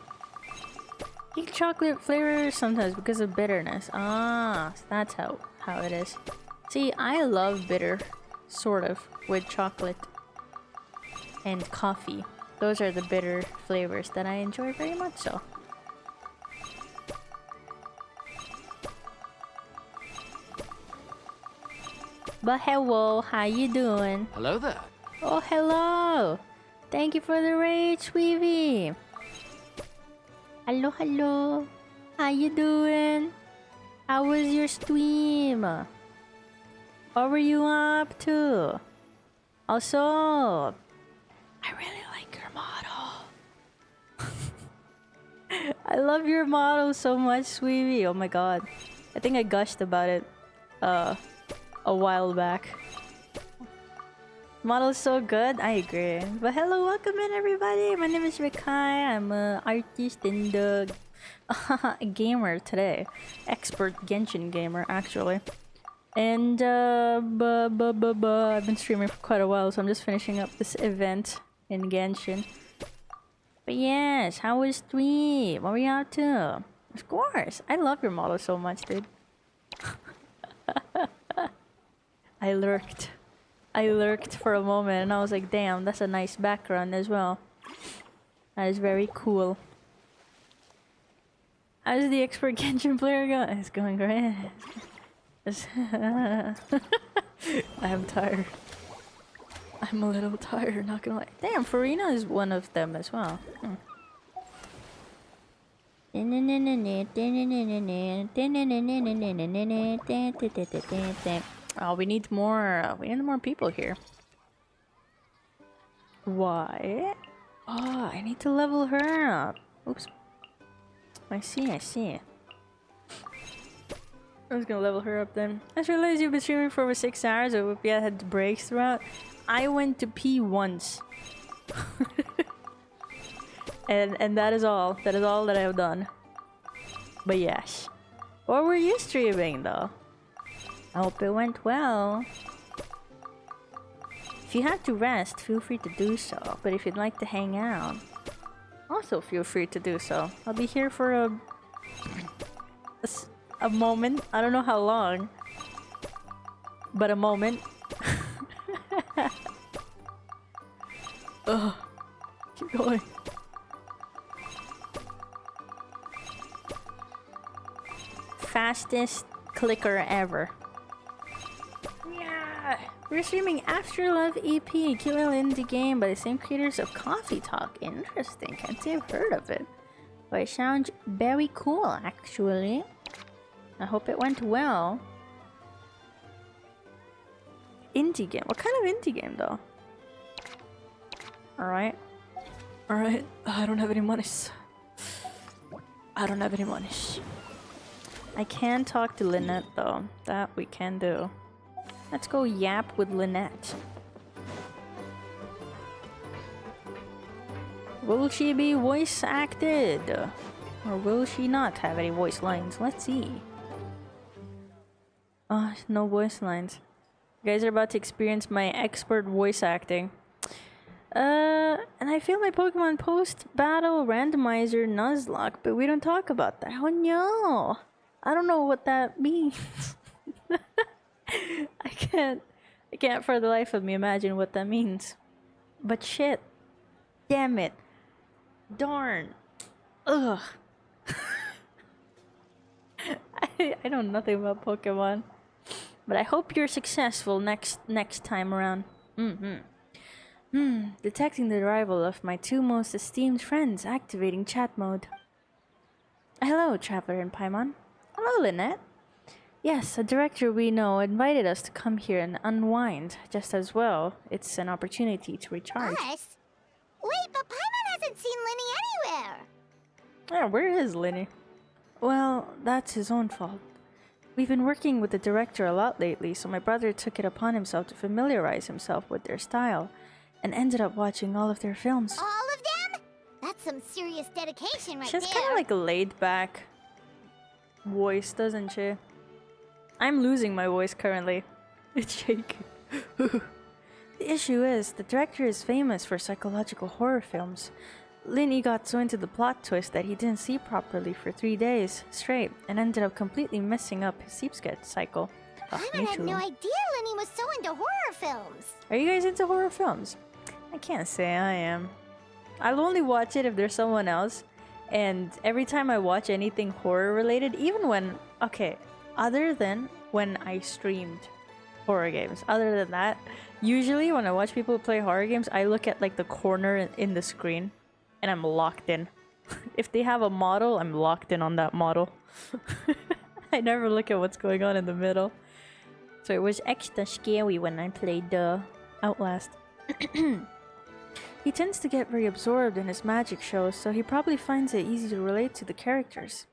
Eat chocolate flavor sometimes because of bitterness. Ah, so that's how it is. See, I love bitter, sort of, with chocolate and coffee. Those are the bitter flavors that I enjoy very much so. But hello, how you doing? Hello there. Oh, hello! Thank you for the raid, Sweevy! Hello, hello! How you doing? How was your stream? What were you up to? Also, I really like your model. I love your model so much, Sweevy. Oh my god. I think I gushed about it a while back. Model's so good, I agree. But hello, welcome in everybody. My name is Rekai. I'm an artist and a gamer today. Expert Genshin gamer, actually. And I've been streaming for quite a while, so I'm just finishing up this event in Genshin. But yes, how was stream? What were you up to? Of course, I love your model so much, dude. I lurked for a moment and I was like, damn, that's a nice background as well. That is very cool. How's the expert Genshin player going? It's going great. I'm tired. I'm a little tired, not gonna lie. Damn, Farina is one of them as well. Oh, we need more people here. Why? Oh, I need to level her up. Oops. I see. I was gonna level her up then. I just realized you've been streaming for over 6 hours. I hope you had breaks throughout. I went to pee once. and that is all. That is all that I have done. But yes. What were you streaming though? I hope it went well. If you have to rest, feel free to do so. But if you'd like to hang out, also feel free to do so. I'll be here for a moment. I don't know how long, but a moment. Ugh. Keep going. fastest clicker ever. Yeah! We're streaming Afterlove EP, a cute little indie game by the same creators of Coffee Talk. Interesting, can't say I've heard of it. But it sounds very cool, actually. I hope it went well. Indie game. What kind of indie game, though? Alright. Alright. I don't have any monies. I don't have any monies. I can talk to Lynette, though. That we can do. Let's go yap with Lynette. Will she be voice acted? Or will she not have any voice lines? Let's see. Oh, no voice lines. You guys are about to experience my expert voice acting. And I failed my Pokemon post-battle randomizer Nuzlocke, but we don't talk about that. Oh no! I don't know what that means. I can't for the life of me imagine what that means. But shit. Damn it. Darn. Ugh. I know nothing about Pokemon. But I hope you're successful next time around. Detecting the arrival of my two most esteemed friends, activating chat mode. Hello, Traveler and Paimon. Hello, Lynette. Yes, a director we know invited us to come here and unwind. Just as well, it's an opportunity to recharge. Us? Wait, but Paimon hasn't seen Linny anywhere. Yeah, where is Linny? Well, that's his own fault. We've been working with the director a lot lately, so my brother took it upon himself to familiarize himself with their style, and ended up watching all of their films. All of them? That's some serious dedication right She has there. kind of like a laid-back voice, doesn't she? I'm losing my voice currently. It's shaking. The issue is, the director is famous for psychological horror films. Linny got so into the plot twist that he didn't sleep properly for 3 days straight, and ended up completely messing up his sleep cycle. Paimon had no idea Linny was so into horror films. Are you guys into horror films? I can't say I am. I'll only watch it if there's someone else. And every time I watch anything horror related, even when... Okay, other than when I streamed horror games. Other than that, usually when I watch people play horror games, I look at like the corner in the screen. And I'm locked in. If they have a model, I'm locked in on that model. I never look at what's going on in the middle. So it was extra scary when I played Outlast. He tends to get very absorbed in his magic shows, so he probably finds it easy to relate to the characters.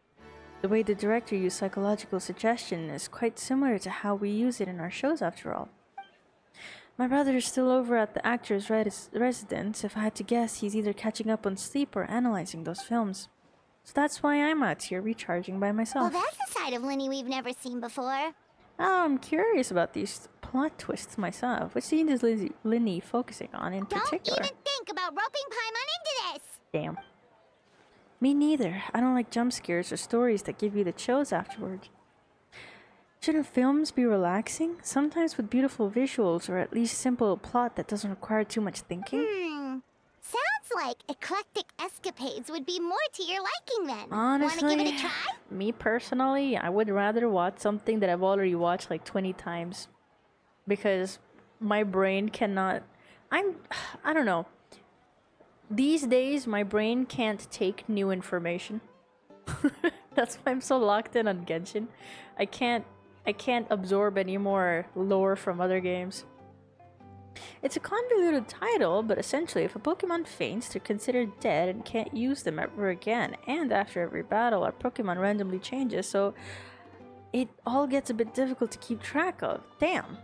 The way the director used psychological suggestion is quite similar to how we use it in our shows after all. My brother is still over at the actor's residence. If I had to guess, he's either catching up on sleep or analyzing those films. So that's why I'm out here recharging by myself. Well, that's a side of Linny we've never seen before. Oh, I'm curious about these plot twists myself. What scene is Linny focusing on in particular? Don't even think about roping Paimon into this! Damn. Me neither. I don't like jump scares or stories that give you the chills afterward. Shouldn't films be relaxing? Sometimes with beautiful visuals or at least simple plot that doesn't require too much thinking? Sounds like eclectic escapades would be more to your liking then. Honestly, wanna give it a try? Me personally, I would rather watch something that I've already watched like 20 times. Because my brain cannot... I don't know. These days, my brain can't take new information. That's why I'm so locked in on Genshin. I can't absorb any more lore from other games. It's a convoluted title, but essentially if a Pokemon faints, they're considered dead and can't use them ever again. And after every battle, our Pokemon randomly changes, so it all gets a bit difficult to keep track of. Damn.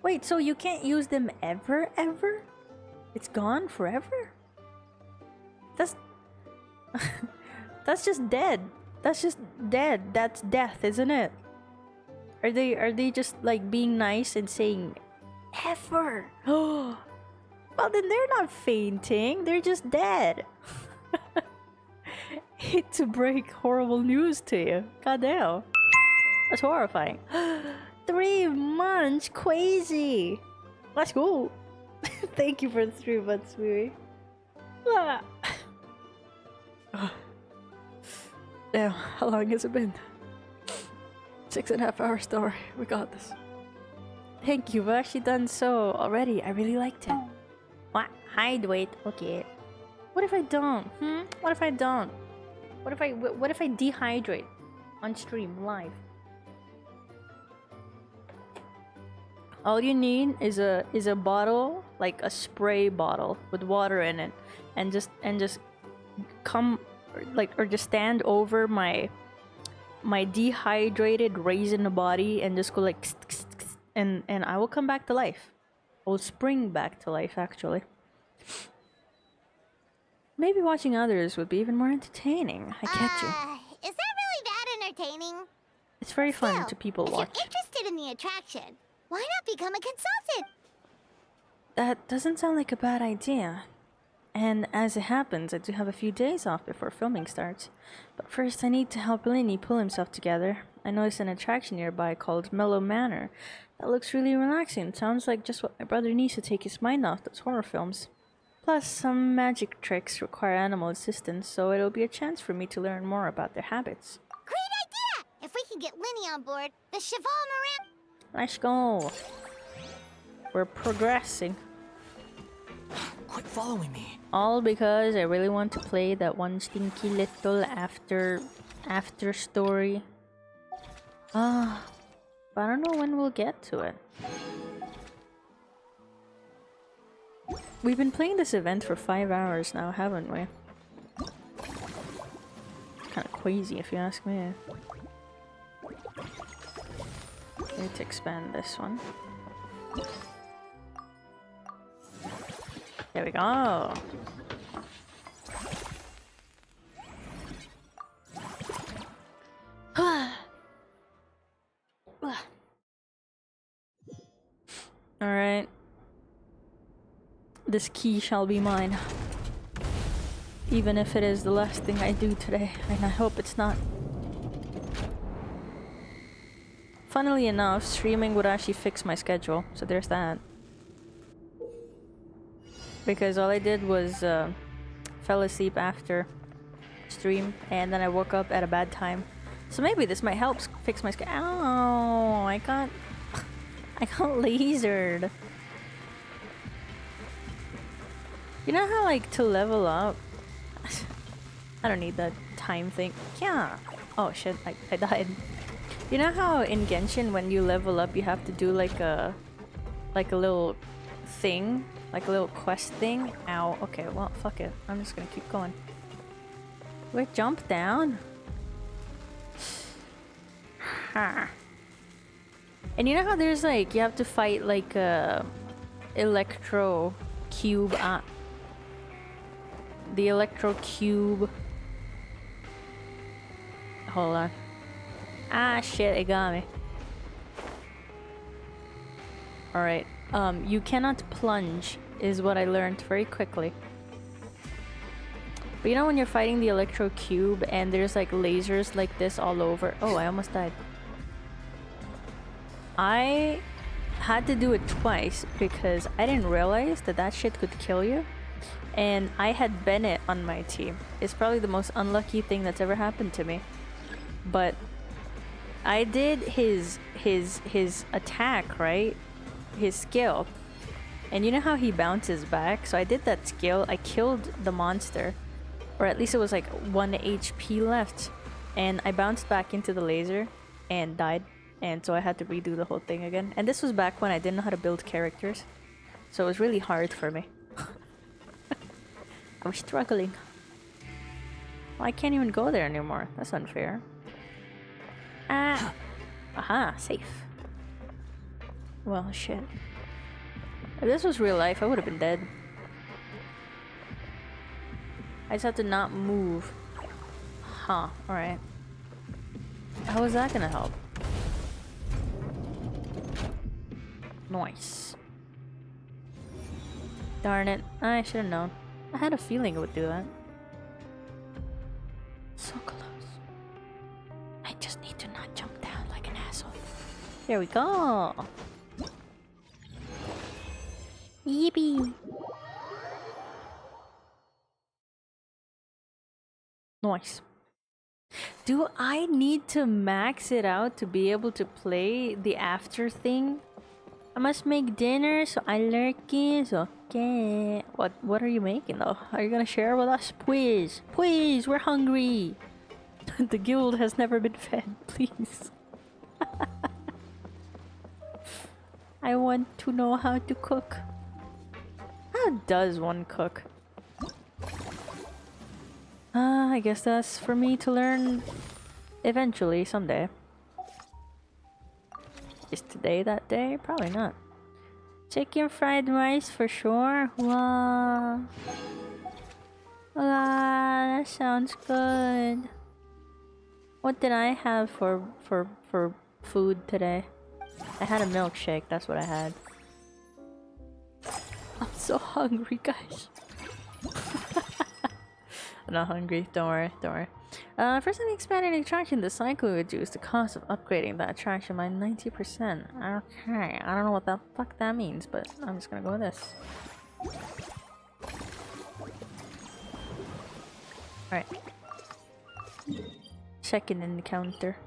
Wait, so you can't use them ever? It's gone forever? That's just dead. That's just dead. That's death, isn't it? Are they just like being nice and saying ever? Oh, well then they're not fainting. They're just dead. Hate to break horrible news to you. Goddamn, that's horrifying. 3 months, crazy. Let's go. Thank you for the 3 months, Miri. Damn, how long has it been? 6.5 hour story. We got this. Thank you. We've actually done so already. I really liked it. What? Hydrate. Okay. What if I don't? What if I don't? What if I dehydrate on stream live? All you need is a bottle, like a spray bottle with water in it, and just come like or just stand over my dehydrated raisin body and just go like and I will come back to life. I will spring back to life actually. Maybe watching others would be even more entertaining. I get you. Is that really that entertaining? It's very fun Still, to people if watch. you're interested in the attraction, why not become a consultant? That doesn't sound like a bad idea. And as it happens, I do have a few days off before filming starts. But first I need to help Lenny pull himself together. I noticed an attraction nearby called Mellow Manor. That looks really relaxing. It sounds like just what my brother needs to take his mind off those horror films. Plus, some magic tricks require animal assistance, so it'll be a chance for me to learn more about their habits. Great idea! If we can get Lenny on board, the Cheval Moran... Let's go. We're progressing. Quit following me. All because I really want to play that one stinky little after story. But I don't know when we'll get to it. We've been playing this event for 5 hours now, haven't we? Kinda crazy if you ask me. Need to expand this one. There we go. Alright. This key shall be mine. Even if it is the last thing I do today, and I hope it's not. Funnily enough, streaming would actually fix my schedule, so there's that. Because all I did was fell asleep after stream, and then I woke up at a bad time. So maybe this might help fix my schedule. Ow! I got lasered. You know how, like, to level up... I don't need that time thing. Yeah. Oh shit, I died. You know how in Genshin when you level up you have to do like a little thing? Like a little quest thing? Ow. Okay, well, fuck it. I'm just gonna keep going. Wait, jump down? Ha. And you know how there's like, you have to fight like a electro cube the electro cube. Hold on. Ah shit, it got me. Alright. You cannot plunge is what I learned very quickly. But you know when you're fighting the electro cube and there's like lasers like this all over. Oh, I almost died. I had to do it twice because I didn't realize that that shit could kill you. And I had Bennett on my team. It's probably the most unlucky thing that's ever happened to me. But I did his attack, right? His skill. And you know how he bounces back? So I did that skill. I killed the monster. Or at least it was like 1 HP left. And I bounced back into the laser and died. And so I had to redo the whole thing again. And this was back when I didn't know how to build characters. So it was really hard for me. I was struggling. Well, I can't even go there anymore. That's unfair. Ah! Aha, safe. Well, shit. If this was real life, I would have been dead. I just have to not move. Huh, alright. How is that gonna help? Nice. Darn it. I should have known. I had a feeling it would do that. So close. I just need to not jump down like an asshole. There we go. Yippee. Nice. Do I need to max it out to be able to play the after thing? I must make dinner, so I lurkies. Okay. What are you making though? Are you gonna share with us? Please. Please, we're hungry. The guild has never been fed, please. I want to know how to cook. How does one cook? I guess that's for me to learn eventually, someday. Is today that day? Probably not. Chicken fried rice for sure. Wow. Wow, that sounds good. What did I have for food today? I had a milkshake, that's what I had. I'm so hungry, guys. I'm not hungry, don't worry, don't worry. First time expanding the attraction, the cycle would reduce the cost of upgrading the attraction by 90%. Okay, I don't know what the fuck that means, but I'm just gonna go with this. Alright. Checking in the counter.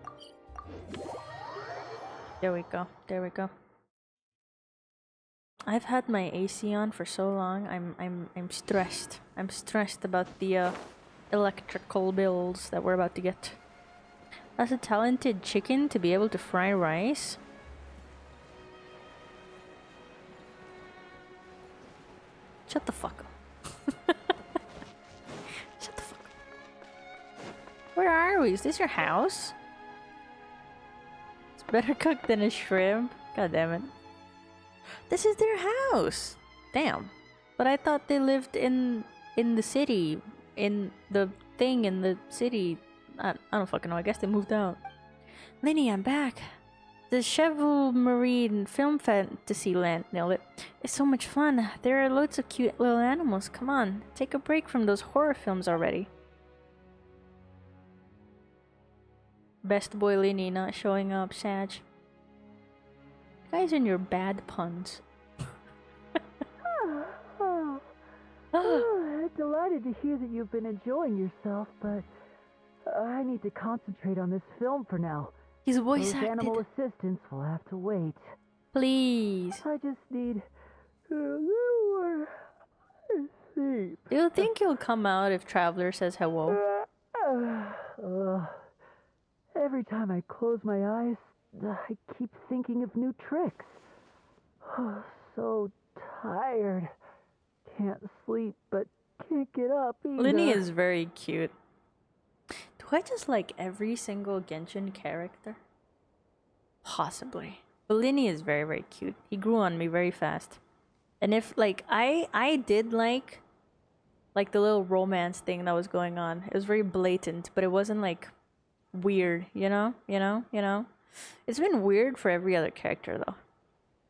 There we go, there we go. I've had my AC on for so long. I'm stressed. I'm stressed about the electrical bills that we're about to get. That's a talented chicken to be able to fry rice. Shut the fuck up. Shut the fuck up. Where are we? Is this your house? It's better cooked than a shrimp. God damn it. This is their house. Damn. But I thought they lived in the city. In the thing in the city. I don't fucking know. I guess they moved out. Lenny, I'm back. The Cheval Marine Film Fantasy Land. Nailed it. It's so much fun. There are loads of cute little animals. Come on. Take a break from those horror films already. Best boy Lenny not showing up. Sag. You guys and your bad puns. Delighted to hear that you've been enjoying yourself, but I need to concentrate on this film for now. His voice Those acted. animal assistants will have to wait. Please. I just need a little more sleep. Do you think he'll come out if Traveler says hello? Every time I close my eyes, I keep thinking of new tricks. So tired. Can't sleep, but can't get up either. Linny is very cute. Do I just like every single Genshin character? Possibly. But Linny is very, very cute. He grew on me very fast. And if, like, I did like the little romance thing that was going on. It was very blatant, but it wasn't, like, weird, you know? It's been weird for every other character, though.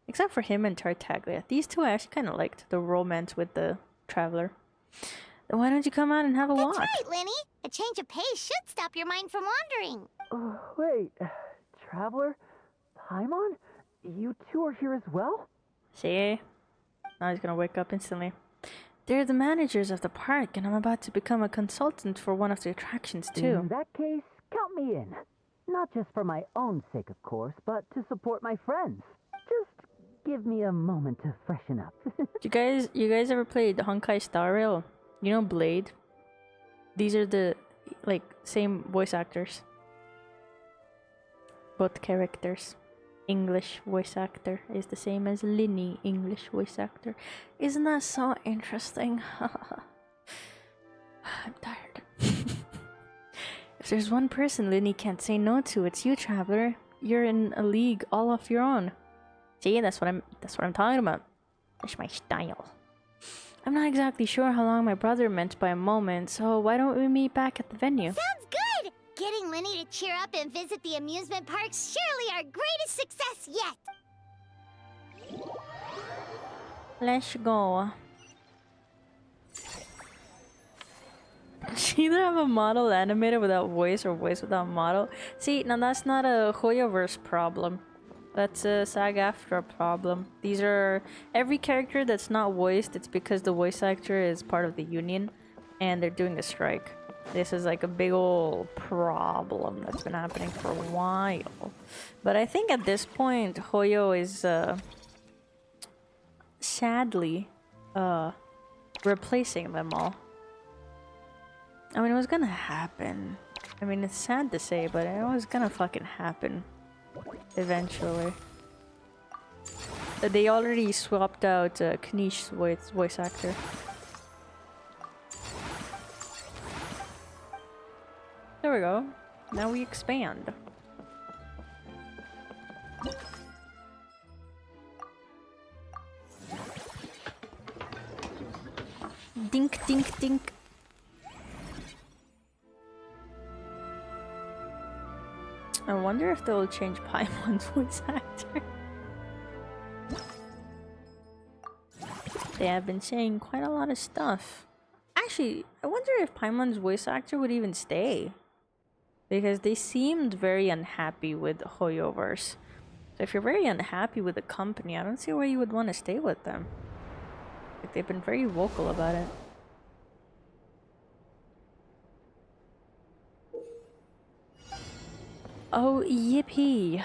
Except for him and Tartaglia. These two I actually kind of liked. The romance with the Traveler. Then why don't you come out and have a walk? That's right, Lenny. A change of pace should stop your mind from wandering. Wait, Traveler? Paimon? You two are here as well? See? Now he's gonna wake up instantly. They're the managers of the park, and I'm about to become a consultant for one of the attractions, too. In that case, count me in. Not just for my own sake, of course, but to support my friends. Just give me a moment to freshen up. you guys ever played Honkai Star Rail? You know Blade? These are the, like, same voice actors. Both characters. English voice actor is the same as Linny, English voice actor. Isn't that so interesting? I'm tired. If there's one person Linny can't say no to, it's you, Traveler. You're in a league all of your own. See, that's what I'm talking about. That's my style. I'm not exactly sure how long my brother meant by a moment, so why don't we meet back at the venue? Sounds good! Getting Lenny to cheer up and visit the amusement park's surely our greatest success yet! Let's go. Either have a model animated without voice or voice without model. See, now that's not a Hoyoverse problem. That's a SAG-AFTRA problem. These are... Every character that's not voiced, it's because the voice actor is part of the union and they're doing a strike. This is like a big old problem that's been happening for a while. But I think at this point, Hoyo is sadly replacing them all. I mean, it was gonna happen. I mean, it's sad to say, but it was gonna fucking happen eventually. They already swapped out Kanish's voice actor. There we go. Now we expand. Dink, dink, dink. I wonder if they'll change Paimon's voice actor. They have been saying quite a lot of stuff. Actually, I wonder if Paimon's voice actor would even stay. Because they seemed very unhappy with Hoyoverse. So if you're very unhappy with the company, I don't see why you would want to stay with them. Like, they've been very vocal about it. Oh, yippee.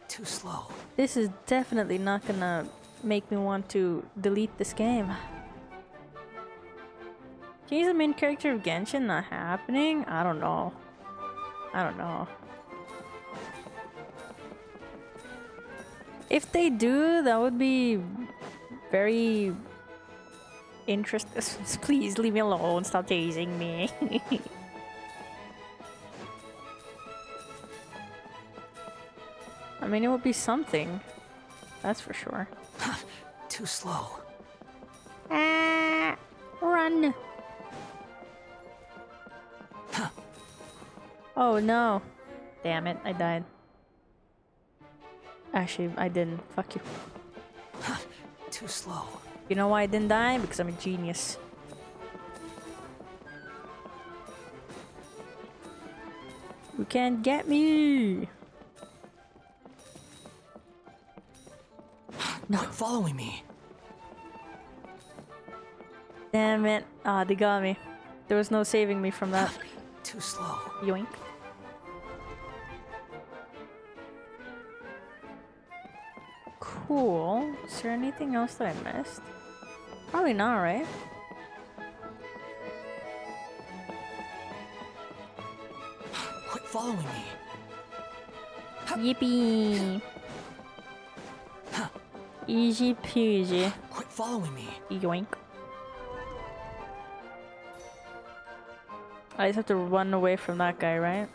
Too slow. This is definitely not gonna make me want to delete this game. Change the main character of Genshin not happening? I don't know. I don't know. If they do, that would be very interesting. Please leave me alone. Stop chasing me. I mean, it would be something. That's for sure. Too slow. Ah, run. Oh no. Damn it, I died. Actually, I didn't. Fuck you. Too slow. You know why I didn't die? Because I'm a genius. You can't get me! No, following me. Damn it. Ah, they got me. There was no saving me from that. Too slow. Yoink. Cool. Is there anything else that I missed? Probably not, right? Quit following me. Yippee! Easy peasy. Quit following me. Yoink. I just have to run away from that guy, right?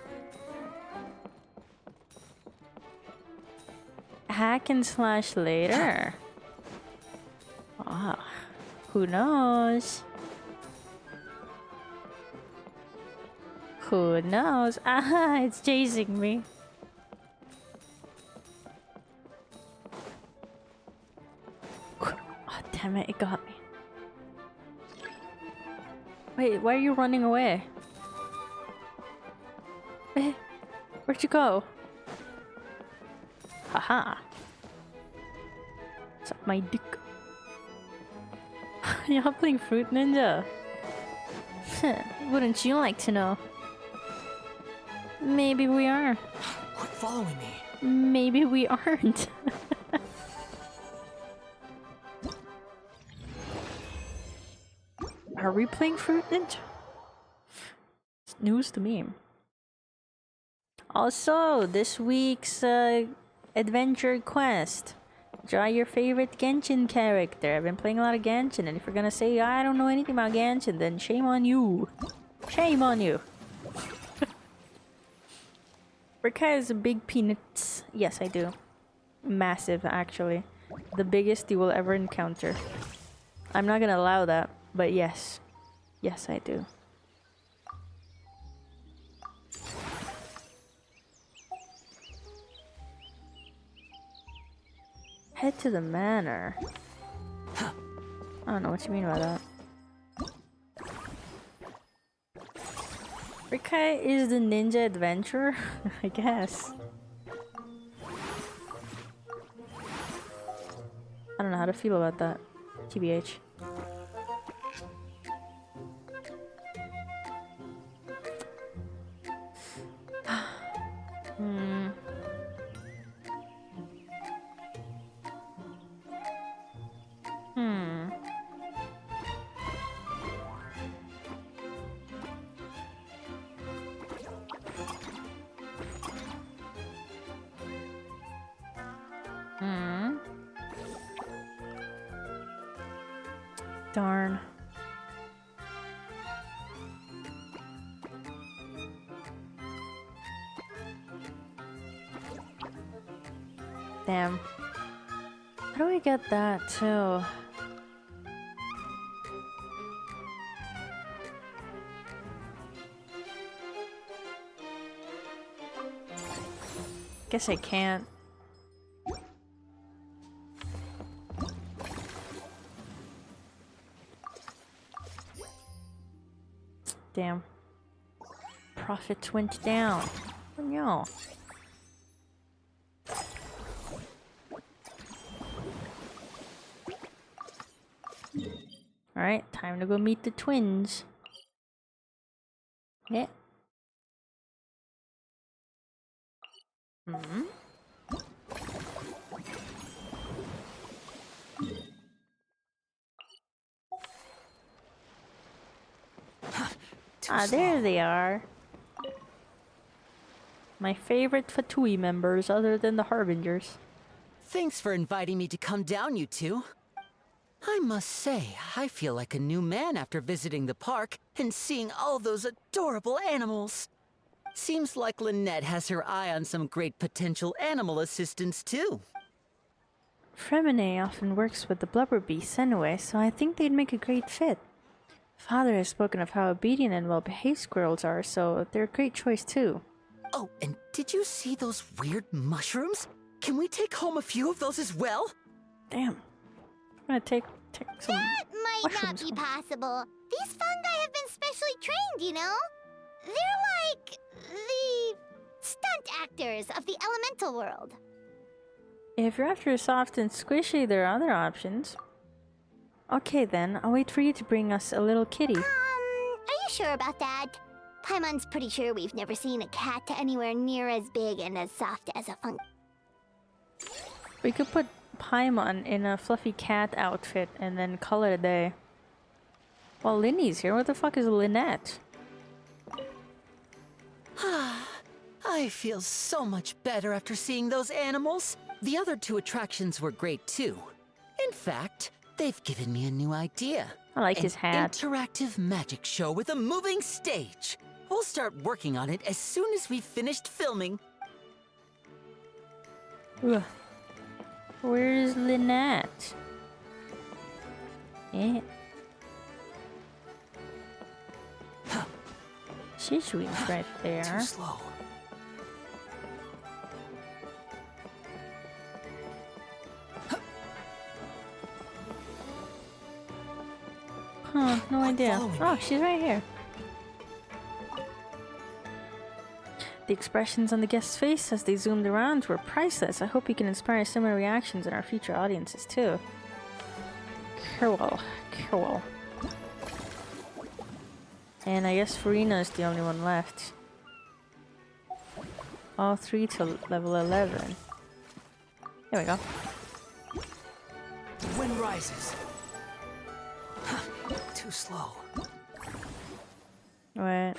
Hack and slash later. Ah, who knows? Who knows? Ah, it's chasing me. Oh, damn it, it got me. Wait, why are you running away? Eh, where'd you go? Haha. Suck my dick. Y'all playing Fruit Ninja? Wouldn't you like to know? Maybe we are. Quit following me. Maybe we aren't. Are we playing Fruit Ninja? It's news to me. Also, this week's adventure quest. Draw your favorite Genshin character. I've been playing a lot of Genshin, and if you're gonna say I don't know anything about Genshin, then shame on you. Shame on you. Rekai is a big peanuts. Yes, I do. Massive, actually. The biggest you will ever encounter. I'm not gonna allow that, but yes. Yes, I do. Head to the manor. I don't know what you mean by that. Rekai is the ninja adventurer? I guess. I don't know how to feel about that. TBH. Darn. Damn. How do we get that too? Guess I can't. Damn. Profits went down. Oh no. Alright, time to go meet the twins. Yeah. Ah, there they are. My favorite Fatui members other than the Harbingers. Thanks for inviting me to come down, you two. I must say, I feel like a new man after visiting the park and seeing all those adorable animals. Seems like Lynette has her eye on some great potential animal assistants, too. Fremine often works with the blubber beasts anyway, so I think they'd make a great fit. Father has spoken of how obedient and well-behaved squirrels are, so they're a great choice too. Oh, and did you see those weird mushrooms? Can we take home a few of those as well? Damn. I'm gonna take some That might mushrooms not be home. possible. These fungi have been specially trained, you know? They're like the stunt actors of the elemental world. If you're after soft and squishy, there are other options. Okay then, I'll wait for you to bring us a little kitty. Are you sure about that? Paimon's pretty sure we've never seen a cat anywhere near as big and as soft as a fungi. We could put Paimon in a fluffy cat outfit and then call it a day. Well, Linny's here. What the fuck is Lynette? I feel so much better after seeing those animals. The other two attractions were great too. In fact, they've given me a new idea. I like his hat. Interactive magic show with a moving stage. We'll start working on it as soon as we've finished filming. Ugh. Where's Lynette? Eh? She's right there. Too slow. Huh, no idea. Oh, she's right here. The expressions on the guest's face as they zoomed around were priceless. I hope you can inspire similar reactions in our future audiences too. Cool. Cool. And I guess Farina is the only one left. All three to level 11. There we go. The wind rises. Too slow. Wait.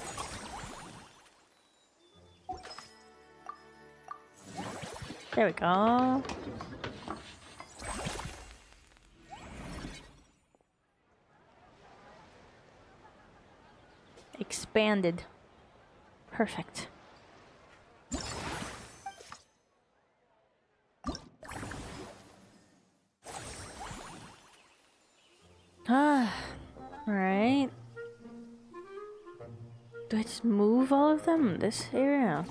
There we go. Expanded. Perfect. Ah, right. Do I just move all of them? This area?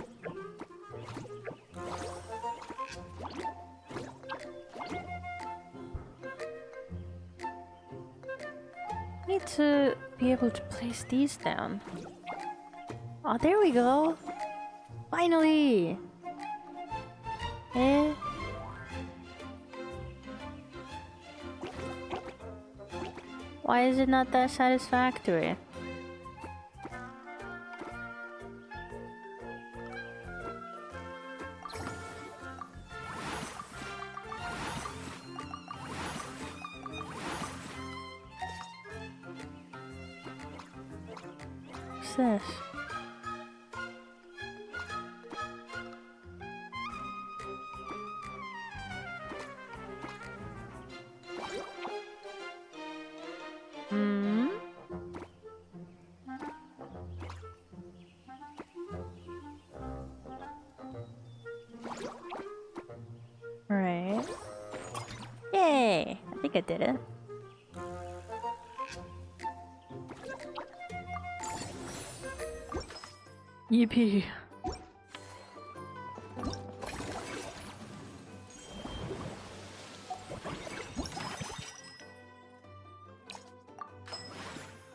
Need to be able to place these down. Oh, there we go. Finally. Eh? Why is it not that satisfactory? this? Hmm. Right. Yay! I think I did it. Yippee!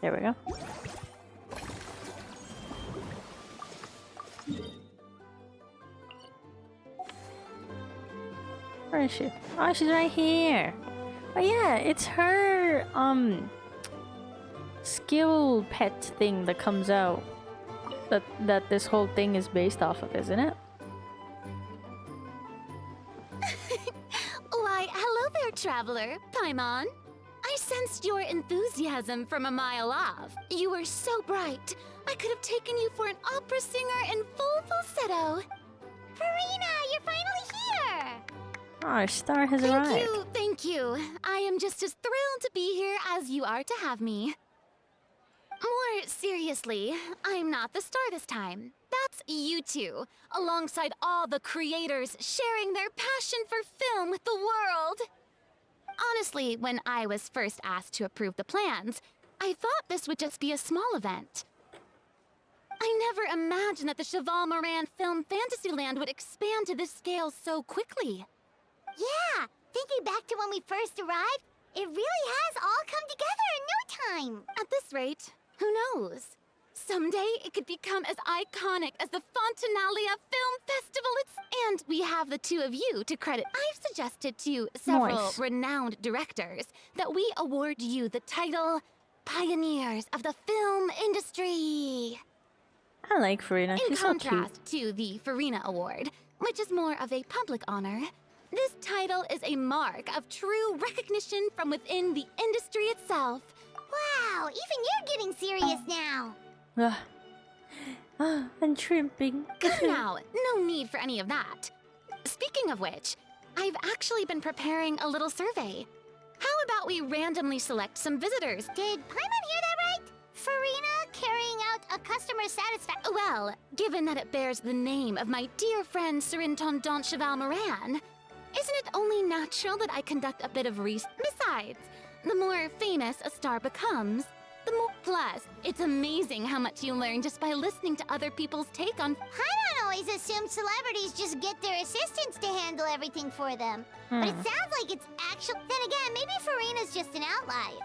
There we go. Where is she? Oh, she's right here. Oh yeah, it's her skill pet thing that comes out. That this whole thing is based off of, isn't it? Why, hello there, traveler. Paimon. I sensed your enthusiasm from a mile off. You were so bright. I could have taken you for an opera singer in full falsetto. Farina, you're finally here! Oh, Star has arrived. Thank you. I am just as thrilled to be here as you are to have me. More seriously, I'm not the star this time. That's you two, alongside all the creators sharing their passion for film with the world. Honestly, when I was first asked to approve the plans, I thought this would just be a small event. I never imagined that the Cheval Moran Film Fantasyland would expand to this scale so quickly. Yeah, thinking back to when we first arrived, it really has all come together in no time. At this rate, who knows? Someday it could become as iconic as the Fontanalia Film Festival. And we have the two of you to credit. I've suggested to several renowned directors that we award you the title Pioneers of the Film Industry. I like Farina. She's so cute. In contrast to the Farina Award, which is more of a public honor, this title is a mark of true recognition from within the industry itself. Wow, even you're getting serious now. I'm tripping. Come now, no need for any of that. Speaking of which, I've actually been preparing a little survey. How about we randomly select some visitors? Did Paimon hear that right? Farina carrying out a customer satisfaction. Well, given that it bears the name of my dear friend Surintendant Cheval Moran, isn't it only natural that I conduct a bit of research? Besides, the more famous a star becomes, the more. Plus, it's amazing how much you learn just by listening to other people's take on. Paimon always assumed celebrities just get their assistants to handle everything for them. But it sounds like it's actual. Then again, maybe Farina's just an outlier.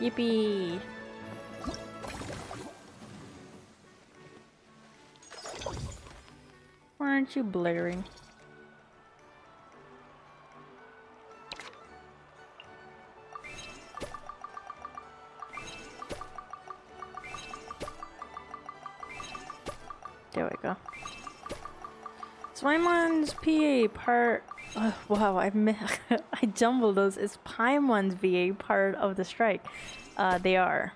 Yippee! Why aren't you blaring? There we go. Paimon's PA part. Wow, I jumbled those. Is Paimon's VA part of the strike? They are.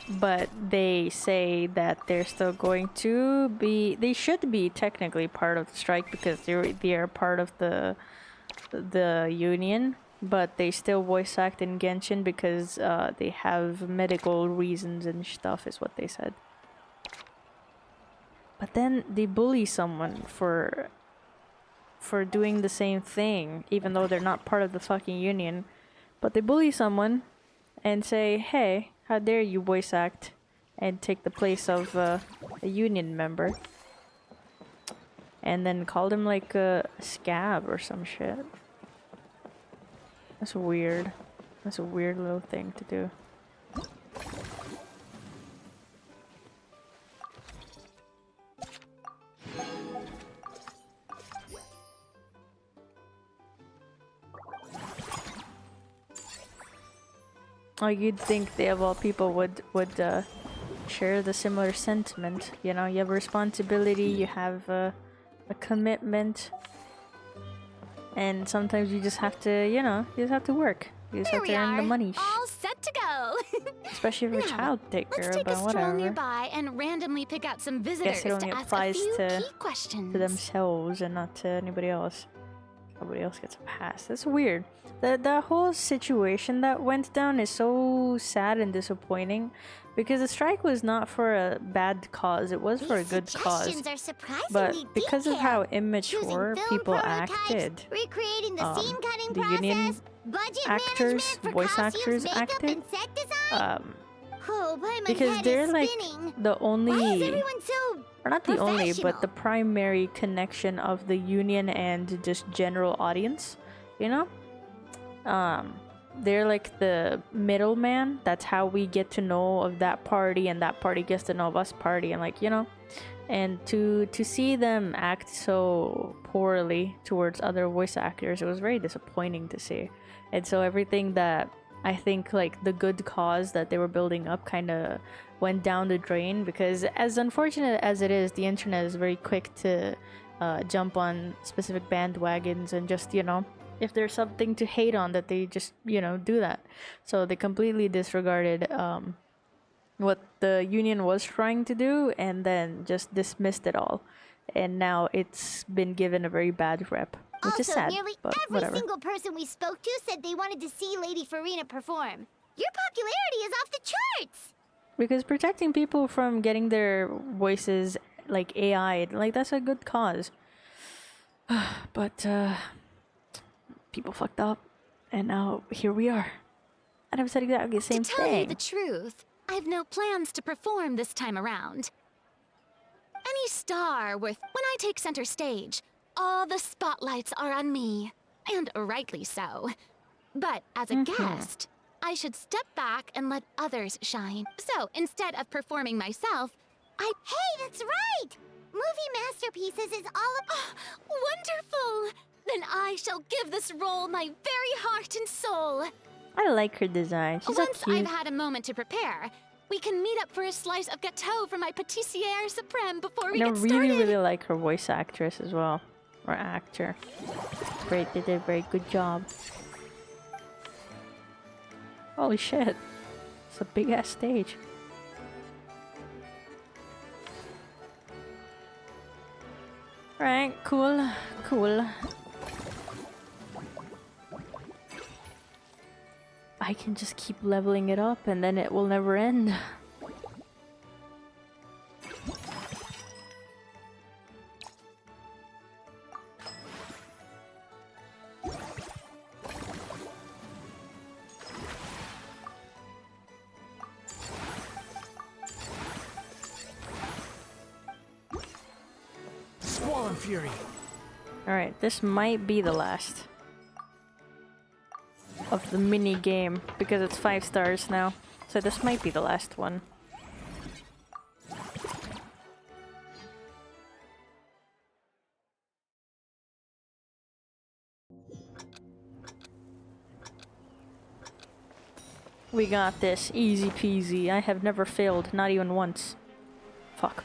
But they say that they're still going to be. They should be technically part of the strike because they are part of the union. But they still voice act in Genshin because they have medical reasons and stuff, is what they said. But then they bully someone for doing the same thing, even though they're not part of the fucking union. But they bully someone and say, hey, how dare you voice act and take the place of a union member. And then called him like a scab or some shit. That's weird. That's a weird little thing to do. Oh, you'd think they of all people would share the similar sentiment. You know, you have a responsibility, you have a commitment, and sometimes you just have to, you know, you just have to work. You just have to earn the money. All set deal. Especially if you're a child taker, Let's take but a stroll whatever. nearby and randomly pick out some Guess visitors it only to ask a applies few to key questions. themselves and not to anybody else. Nobody else gets a pass. That's weird. The whole situation that went down is so sad and disappointing because the strike was not for a bad cause. It was for a good cause. Suggestions are surprisingly But because of how detailed. immature Choosing film people prototypes, acted, recreating the scene cutting the process, union budget actors, management for voice costumes, actors makeup, acted, and set design. Oh, boy, my because head they're is like spinning. the only, Why is everyone so or not the only, but the professional? primary connection of the union and just general audience, you know? They're like the middleman. That's how we get to know of that party, and that party gets to know of us party, and like, you know, and to see them act so poorly towards other voice actors, it was very disappointing to see. And so everything that I think like the good cause that they were building up kind of went down the drain, because as unfortunate as it is, the internet is very quick to jump on specific bandwagons and just, you know, if there's something to hate on, that they just, you know, do that. So they completely disregarded what the union was trying to do and then just dismissed it all. And now it's been given a very bad rep, which is Also, sad, nearly but every whatever. single person we spoke to said they wanted to see Lady Farina perform. Your popularity is off the charts! Because protecting people from getting their voices like AI, like that's a good cause. But people fucked up, and now here we are. And I've said exactly the same To tell you thing. the truth, I've no plans to perform this time around. Any star when I take center stage, all the spotlights are on me, and rightly so. But as a guest, I should step back and let others shine. So instead of performing myself, Hey, that's right! Movie masterpieces is all about... Wonderful! Then I shall give this role my very heart and soul. I like her design. She's so Once cute. I've had a moment to prepare, we can meet up for a slice of gâteau for my pâtissière suprême before we And I get really, started. really like her voice actress as well. Or actor. Great, they did a very good job. Holy shit. It's a big ass stage. Alright, cool, cool. I can just keep leveling it up and then it will never end. Swollen Fury. Alright, this might be the last of the mini game because it's 5 stars now. So this might be the last one. We got this. Easy peasy. I have never failed, not even once. Fuck.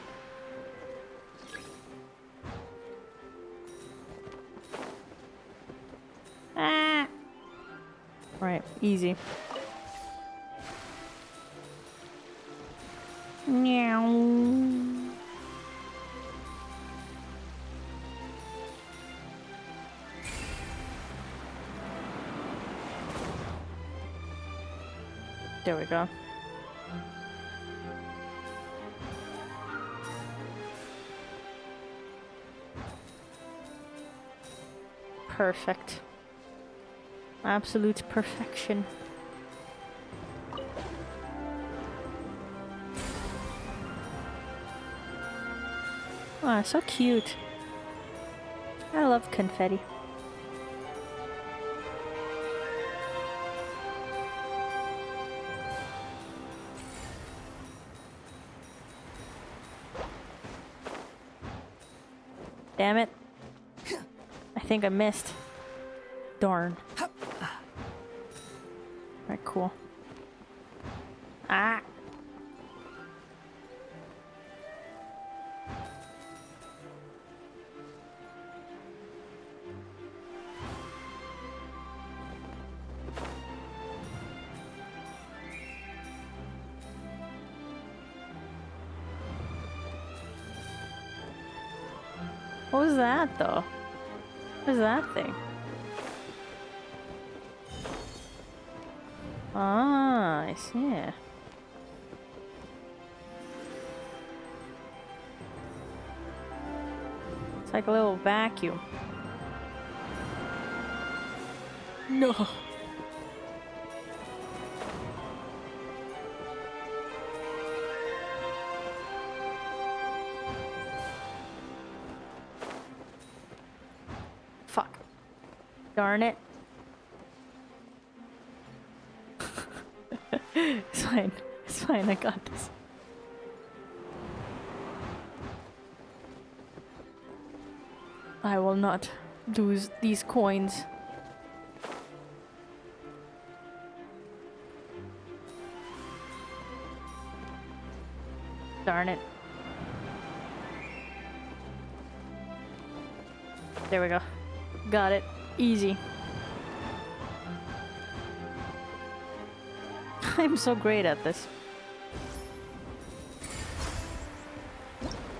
Ah. Right, easy. Meow. There we go. Perfect. Absolute perfection. Ah, so cute. I love confetti. Damn it. I think I missed. Darn. Alright, cool. Ah! What was that, though? What is that thing? Ah, I see. It's like a little vacuum. No. Fuck. Darn it. It's fine. It's fine. I got this. I will not lose these coins. Darn it. There we go. Got it. Easy. I'm so great at this.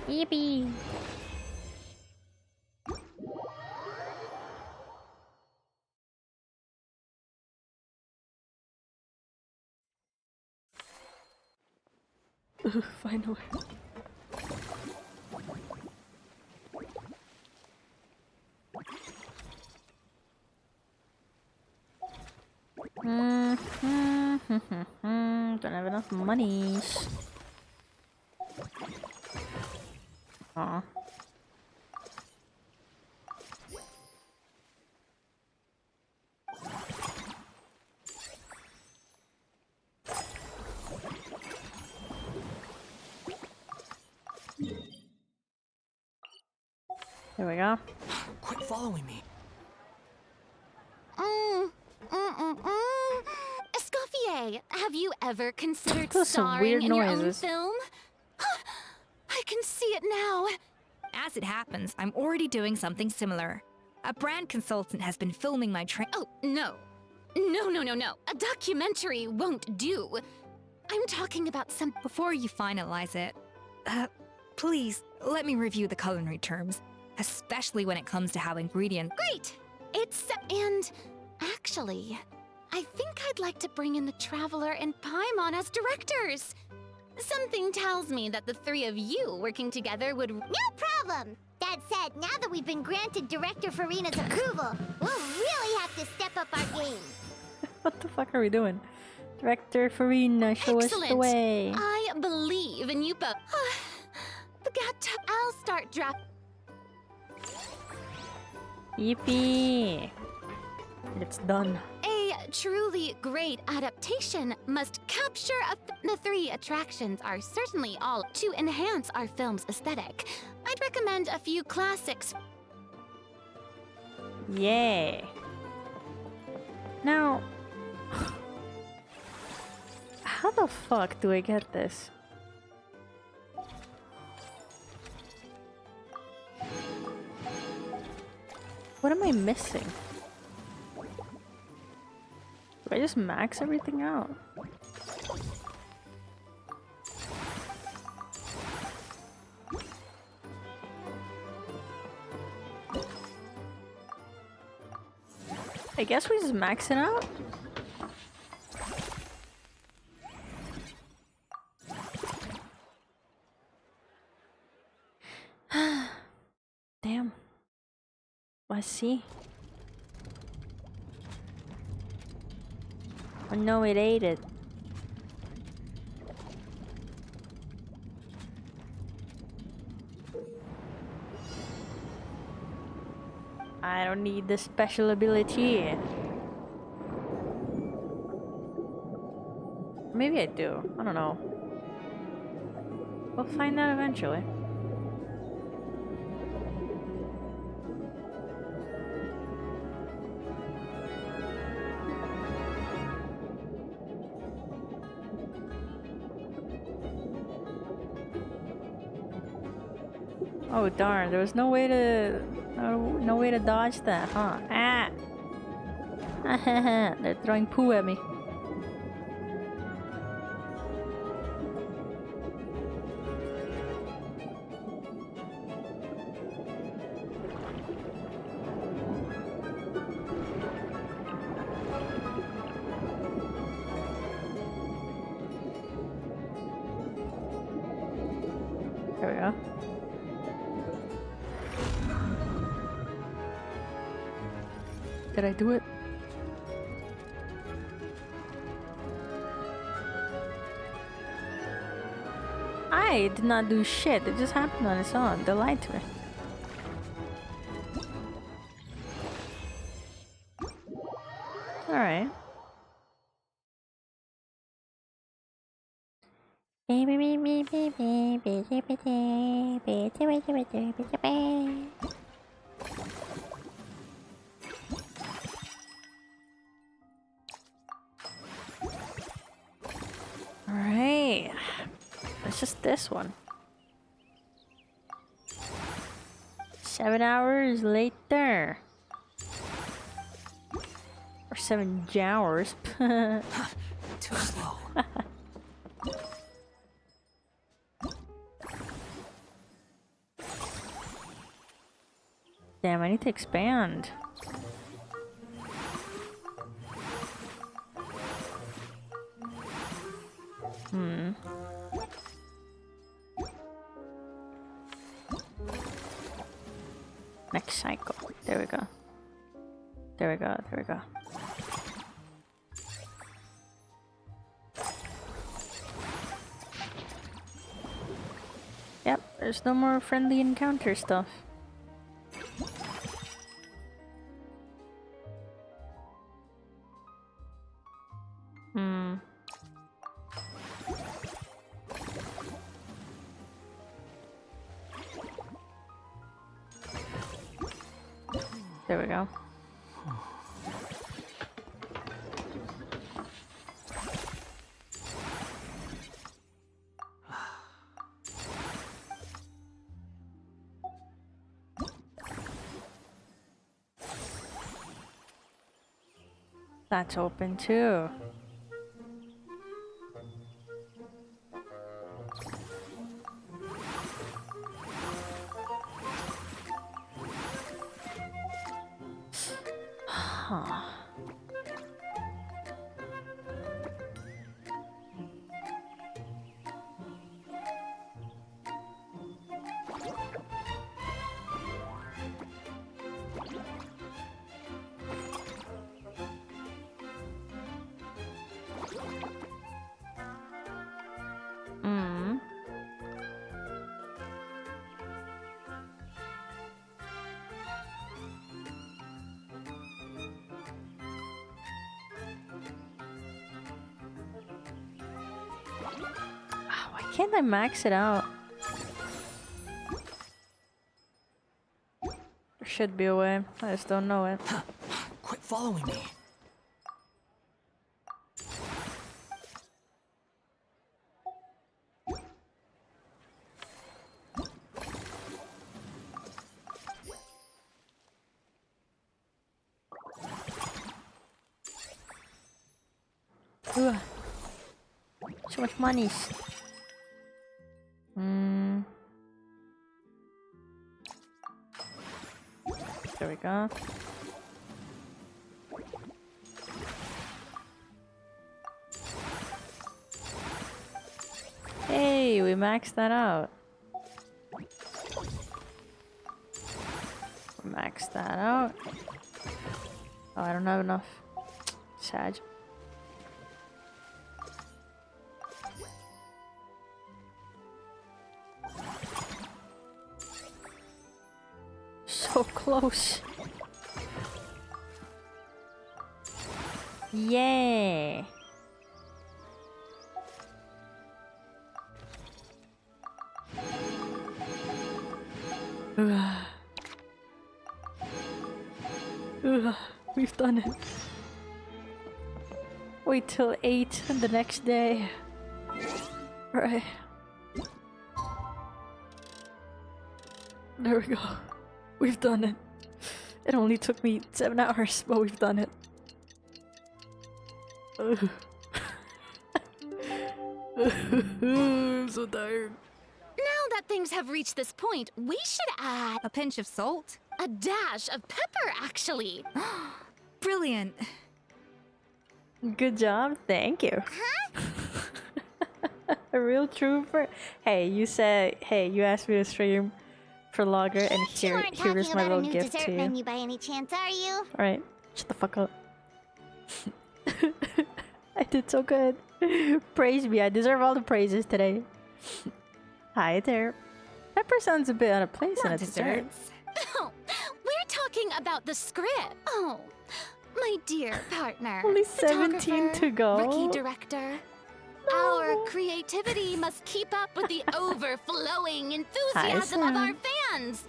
Yippee! Finally. Don't have enough monies. Aw. There we go. Quit following me. Escoffier, have you ever considered Those are some starring weird in your own noises. film? I can see it now. As it happens, I'm already doing something similar. A brand consultant has been filming my Oh, no. No. A documentary won't do. I'm talking about some... Before you finalize it, please let me review the culinary terms, especially when it comes to how ingredients... Great! And actually, I think I'd like to bring in the Traveler and Paimon as directors. Something tells me that the three of you working together would... No problem! That said, now that we've been granted Director Farina's approval, we'll really have to step up our game. What the fuck are we doing? Director Farina, show us the way. I believe in you both. I'll start draft. Yippee! It's done. A truly great adaptation must capture the three attractions are certainly all to enhance our film's aesthetic. I'd recommend a few classics. Yay. Now, how the fuck do I get this? What am I missing? Do I just max everything out? I guess we just max it out? Damn. I see. Oh no, it ate it. I don't need the special ability. Maybe I do. I don't know. We'll find out eventually. Oh darn, there was no way to no way to dodge that, huh? Ah! They're throwing poo at me. Did I do it? I did not do shit. It just happened on its own. They lied to me. Alright. Alright. It's just this one. 7 hours later. Or 7 hours. Too slow. Damn, I need to expand. Next cycle. There we go. There we go. There we go. Yep, there's no more friendly encounter stuff. There we go. That's open too. Huh. Why can't I max it out? There should be a way. I just don't know it. Quit following me. Ugh. So much money. There we go. Hey, we maxed that out. We maxed that out. Oh, I don't have enough. Sad. So close. Yay. We've done it. Wait till 8 the next day. Right. There we go. We've done it. It only took me 7 hours, but we've done it. I'm so tired. Now that things have reached this point, we should add a pinch of salt. A dash of pepper, actually. Brilliant. Good job. Thank you. Huh? A real trooper. Hey, you said, hey, you asked me to stream for Logger, and here's my little gift to you. Menu by any chance, are you? Alright. Shut the fuck up. I did so good. Praise me. I deserve all the praises today. Hi there. Pepper sounds a bit out of place in a dessert. Oh, we're talking about the script. Oh, my dear partner. Only 17 to go. Rookie director. Our creativity must keep up with the overflowing enthusiasm of our fans.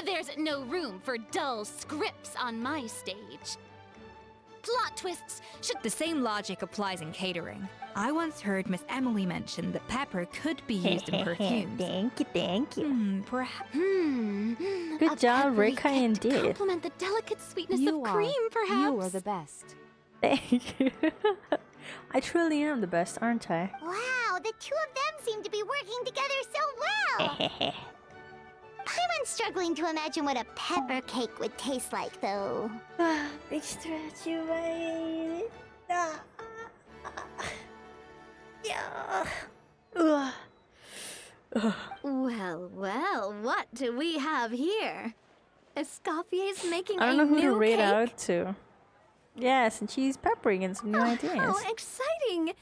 There's no room for dull scripts on my stage. Plot twists should... The same logic applies in catering. I once heard Miss Emily mention that pepper could be used in perfumes. Thank you. Perhaps. Good job, Rekai indeed. Complement the delicate sweetness of cream, perhaps. You are the best. Thank you. I truly am the best, aren't I? Wow, the two of them seem to be working together so well. I'm struggling to imagine what a pepper cake would taste like, though. Big stretch, you made it. Yeah. Well, well, what do we have here? Escoffier's making I don't a know who to new rate cake? out to. Yes, and she's peppering in some new ideas. How exciting!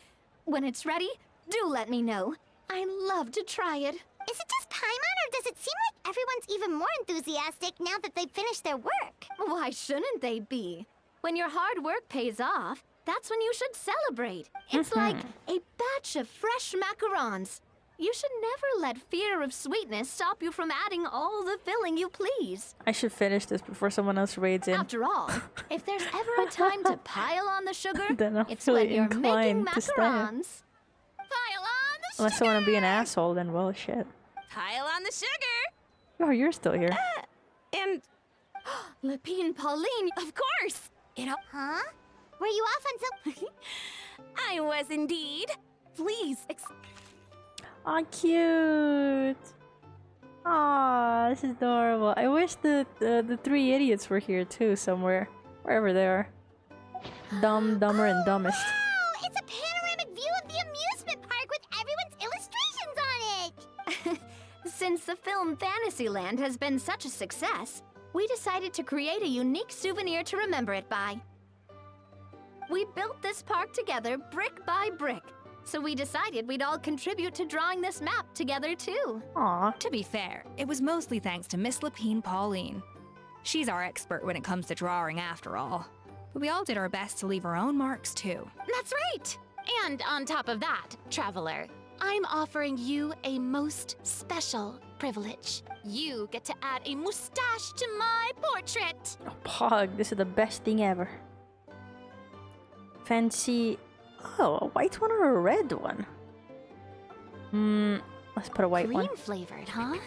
When it's ready, do let me know. I love to try it. Is it just Paimon, or does it seem like everyone's even more enthusiastic now that they've finished their work? Why shouldn't they be? When your hard work pays off, that's when you should celebrate. It's like a batch of fresh macarons. You should never let fear of sweetness stop you from adding all the filling you please. I should finish this before someone else raids in. After all, if there's ever a time to pile on the sugar, Then I'm it's really when you're making inclined to stay. macarons. Pile on the Unless I want to be an asshole, then well, shit. Pile on the sugar! Oh, you're still here. And... Lepine Pauline, of course! Huh? Were you off on some... I was indeed. Please, Aw, cute. Aw, this is adorable. I wish the three idiots were here too, somewhere. Wherever they are. Dumb, dumber, and dumbest. Wow, it's a panoramic view of the amusement park with everyone's illustrations on it! Since the film Fantasyland has been such a success, we decided to create a unique souvenir to remember it by. We built this park together brick by brick, so we decided we'd all contribute to drawing this map together too. Aww. To be fair, it was mostly thanks to Miss Lepine Pauline. She's our expert when it comes to drawing after all. But we all did our best to leave our own marks too. That's right! And on top of that, Traveler, I'm offering you a most special privilege. You get to add a mustache to my portrait! Oh, Pog, this is the best thing ever. Fancy... Oh, a white one or a red one? Let's put a white one. Cream flavored, huh?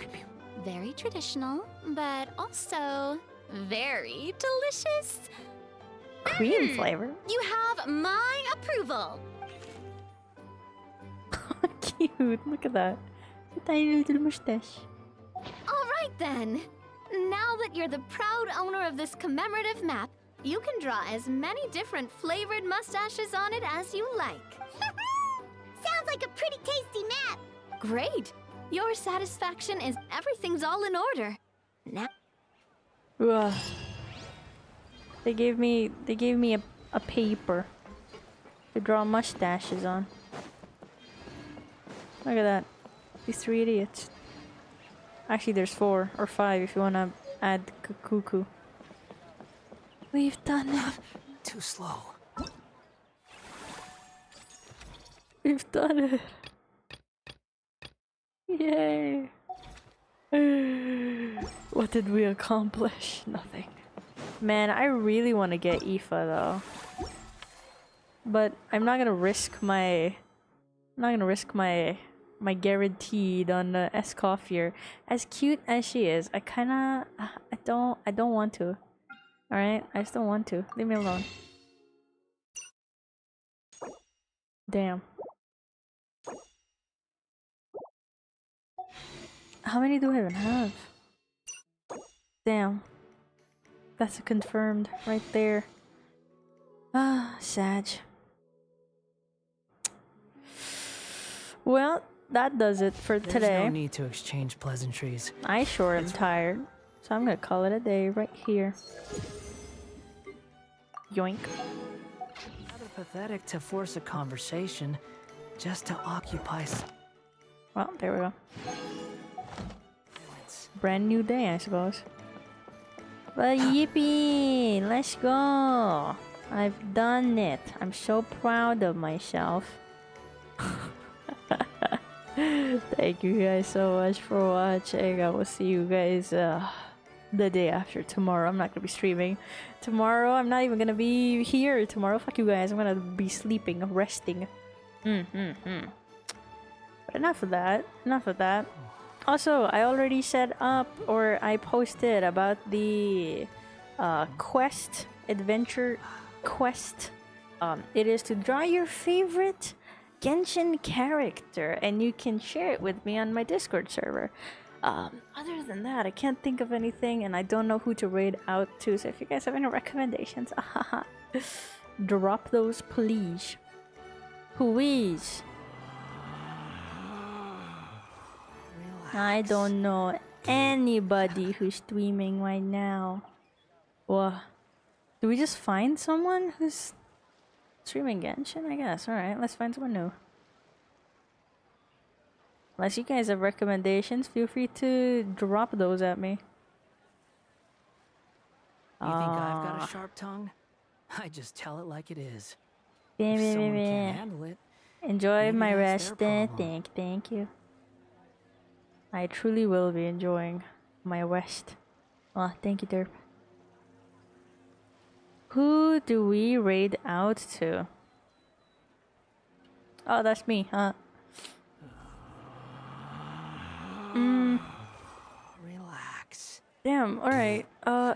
Very traditional, but also very delicious. Cream flavor? You have my approval. Cute, look at that. A tiny little mustache. All right then. Now that you're the proud owner of this commemorative map, you can draw as many different flavored mustaches on it as you like. Sounds like a pretty tasty map. Great. Your satisfaction is everything's all in order. Now. Ugh. They gave me a paper to draw mustaches on. Look at that. These three idiots. Actually, there's 4 or 5 if you want to add Cuckoo. We've done it. Too slow. We've done it. Yay. What did we accomplish? Nothing. Man, I really want to get Aoife though. But I'm not gonna risk my my guaranteed on Escoffier. As cute as she is, I don't want to. Alright? I just don't want to. Leave me alone. Damn. How many do I even have? Damn. That's a confirmed right there. Ah, Sag. Well, that does it for today. There's no need to exchange pleasantries. I sure am tired. So I'm gonna call it a day right here. Yoink. Rather pathetic to force a conversation just to occupy. Well, there we go. Brand new day, I suppose. But yippee! Let's go! I've done it. I'm so proud of myself. Thank you guys so much for watching. I will see you guys the day after tomorrow. I'm not gonna be streaming tomorrow. I'm not even gonna be here tomorrow. Fuck you guys. I'm gonna be sleeping, resting. But enough of that. Enough of that. Also, I already set up, or I posted about the quest, adventure quest. It is to draw your favorite Genshin character, and you can share it with me on my Discord server. Other than that, I can't think of anything, and I don't know who to raid out to, so if you guys have any recommendations, drop those please. Please. I don't know anybody who's streaming right now. What? Do we just find someone who's streaming Genshin? I guess. Alright, let's find someone new. Unless you guys have recommendations, feel free to drop those at me. You think I've got a sharp tongue? I just tell it like it is. If someone can't handle it, enjoy maybe my that's rest. their problem. Thank you. I truly will be enjoying my rest. Oh, thank you, Derp. Who do we raid out to? Oh, that's me, huh? Relax. Damn, alright.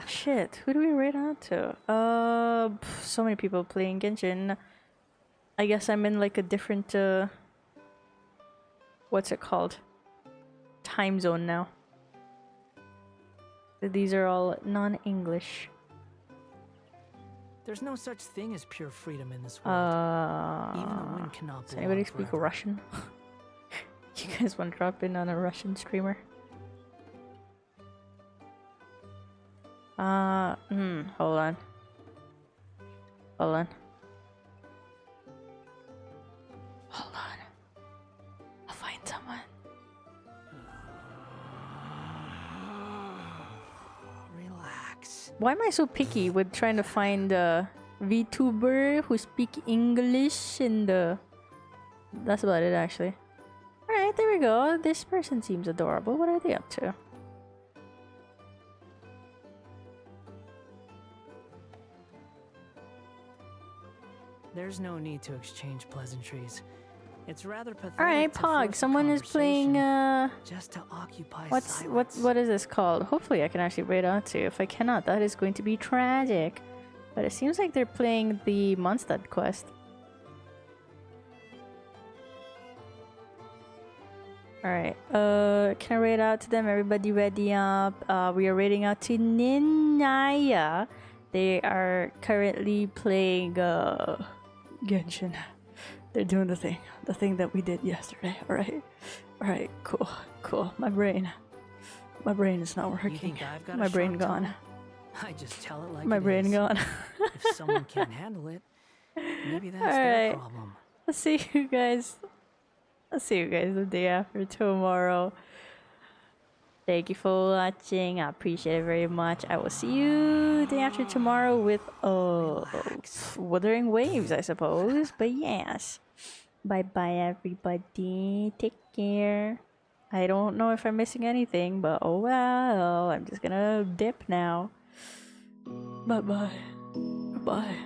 Shit. Who do we raid out to? So many people playing Genshin. I guess I'm in like a different, what's it called? Time zone now. These are all non-English. There's no such thing as pure freedom in this world. Even the wind cannot Does blow anybody on speak forever. Russian? You guys want to drop in on a Russian streamer? Hold on. Hold on. Hold on. I'll find someone. Relax. Why am I so picky with trying to find a VTuber who speak English and that's about it actually. Alright, there we go. This person seems adorable. What are they up to? There's no need to exchange pleasantries. It's rather pathetic. Alright, to Pog, force a someone is playing just to occupy what is this called? Hopefully I can actually raid out to. If I cannot, that is going to be tragic. But it seems like they're playing the Mondstadt quest. Alright, can I raid out to them? Everybody ready up? We are raiding out to Ninaya. They are currently playing Genshin. They're doing the thing that we did yesterday. Alright, cool. My brain is not working. You think I've got My a brain sharp gone. tongue? I just tell it like My it brain is. gone. If someone can't handle it, maybe that's All their right. problem. I'll see you guys the day after tomorrow. Thank you for watching. I appreciate it very much. I will see you the day after tomorrow with Wuthering Waves, I suppose. But yes. Bye bye everybody. Take care. I don't know if I'm missing anything, but oh well. I'm just gonna dip now. Bye bye. Bye.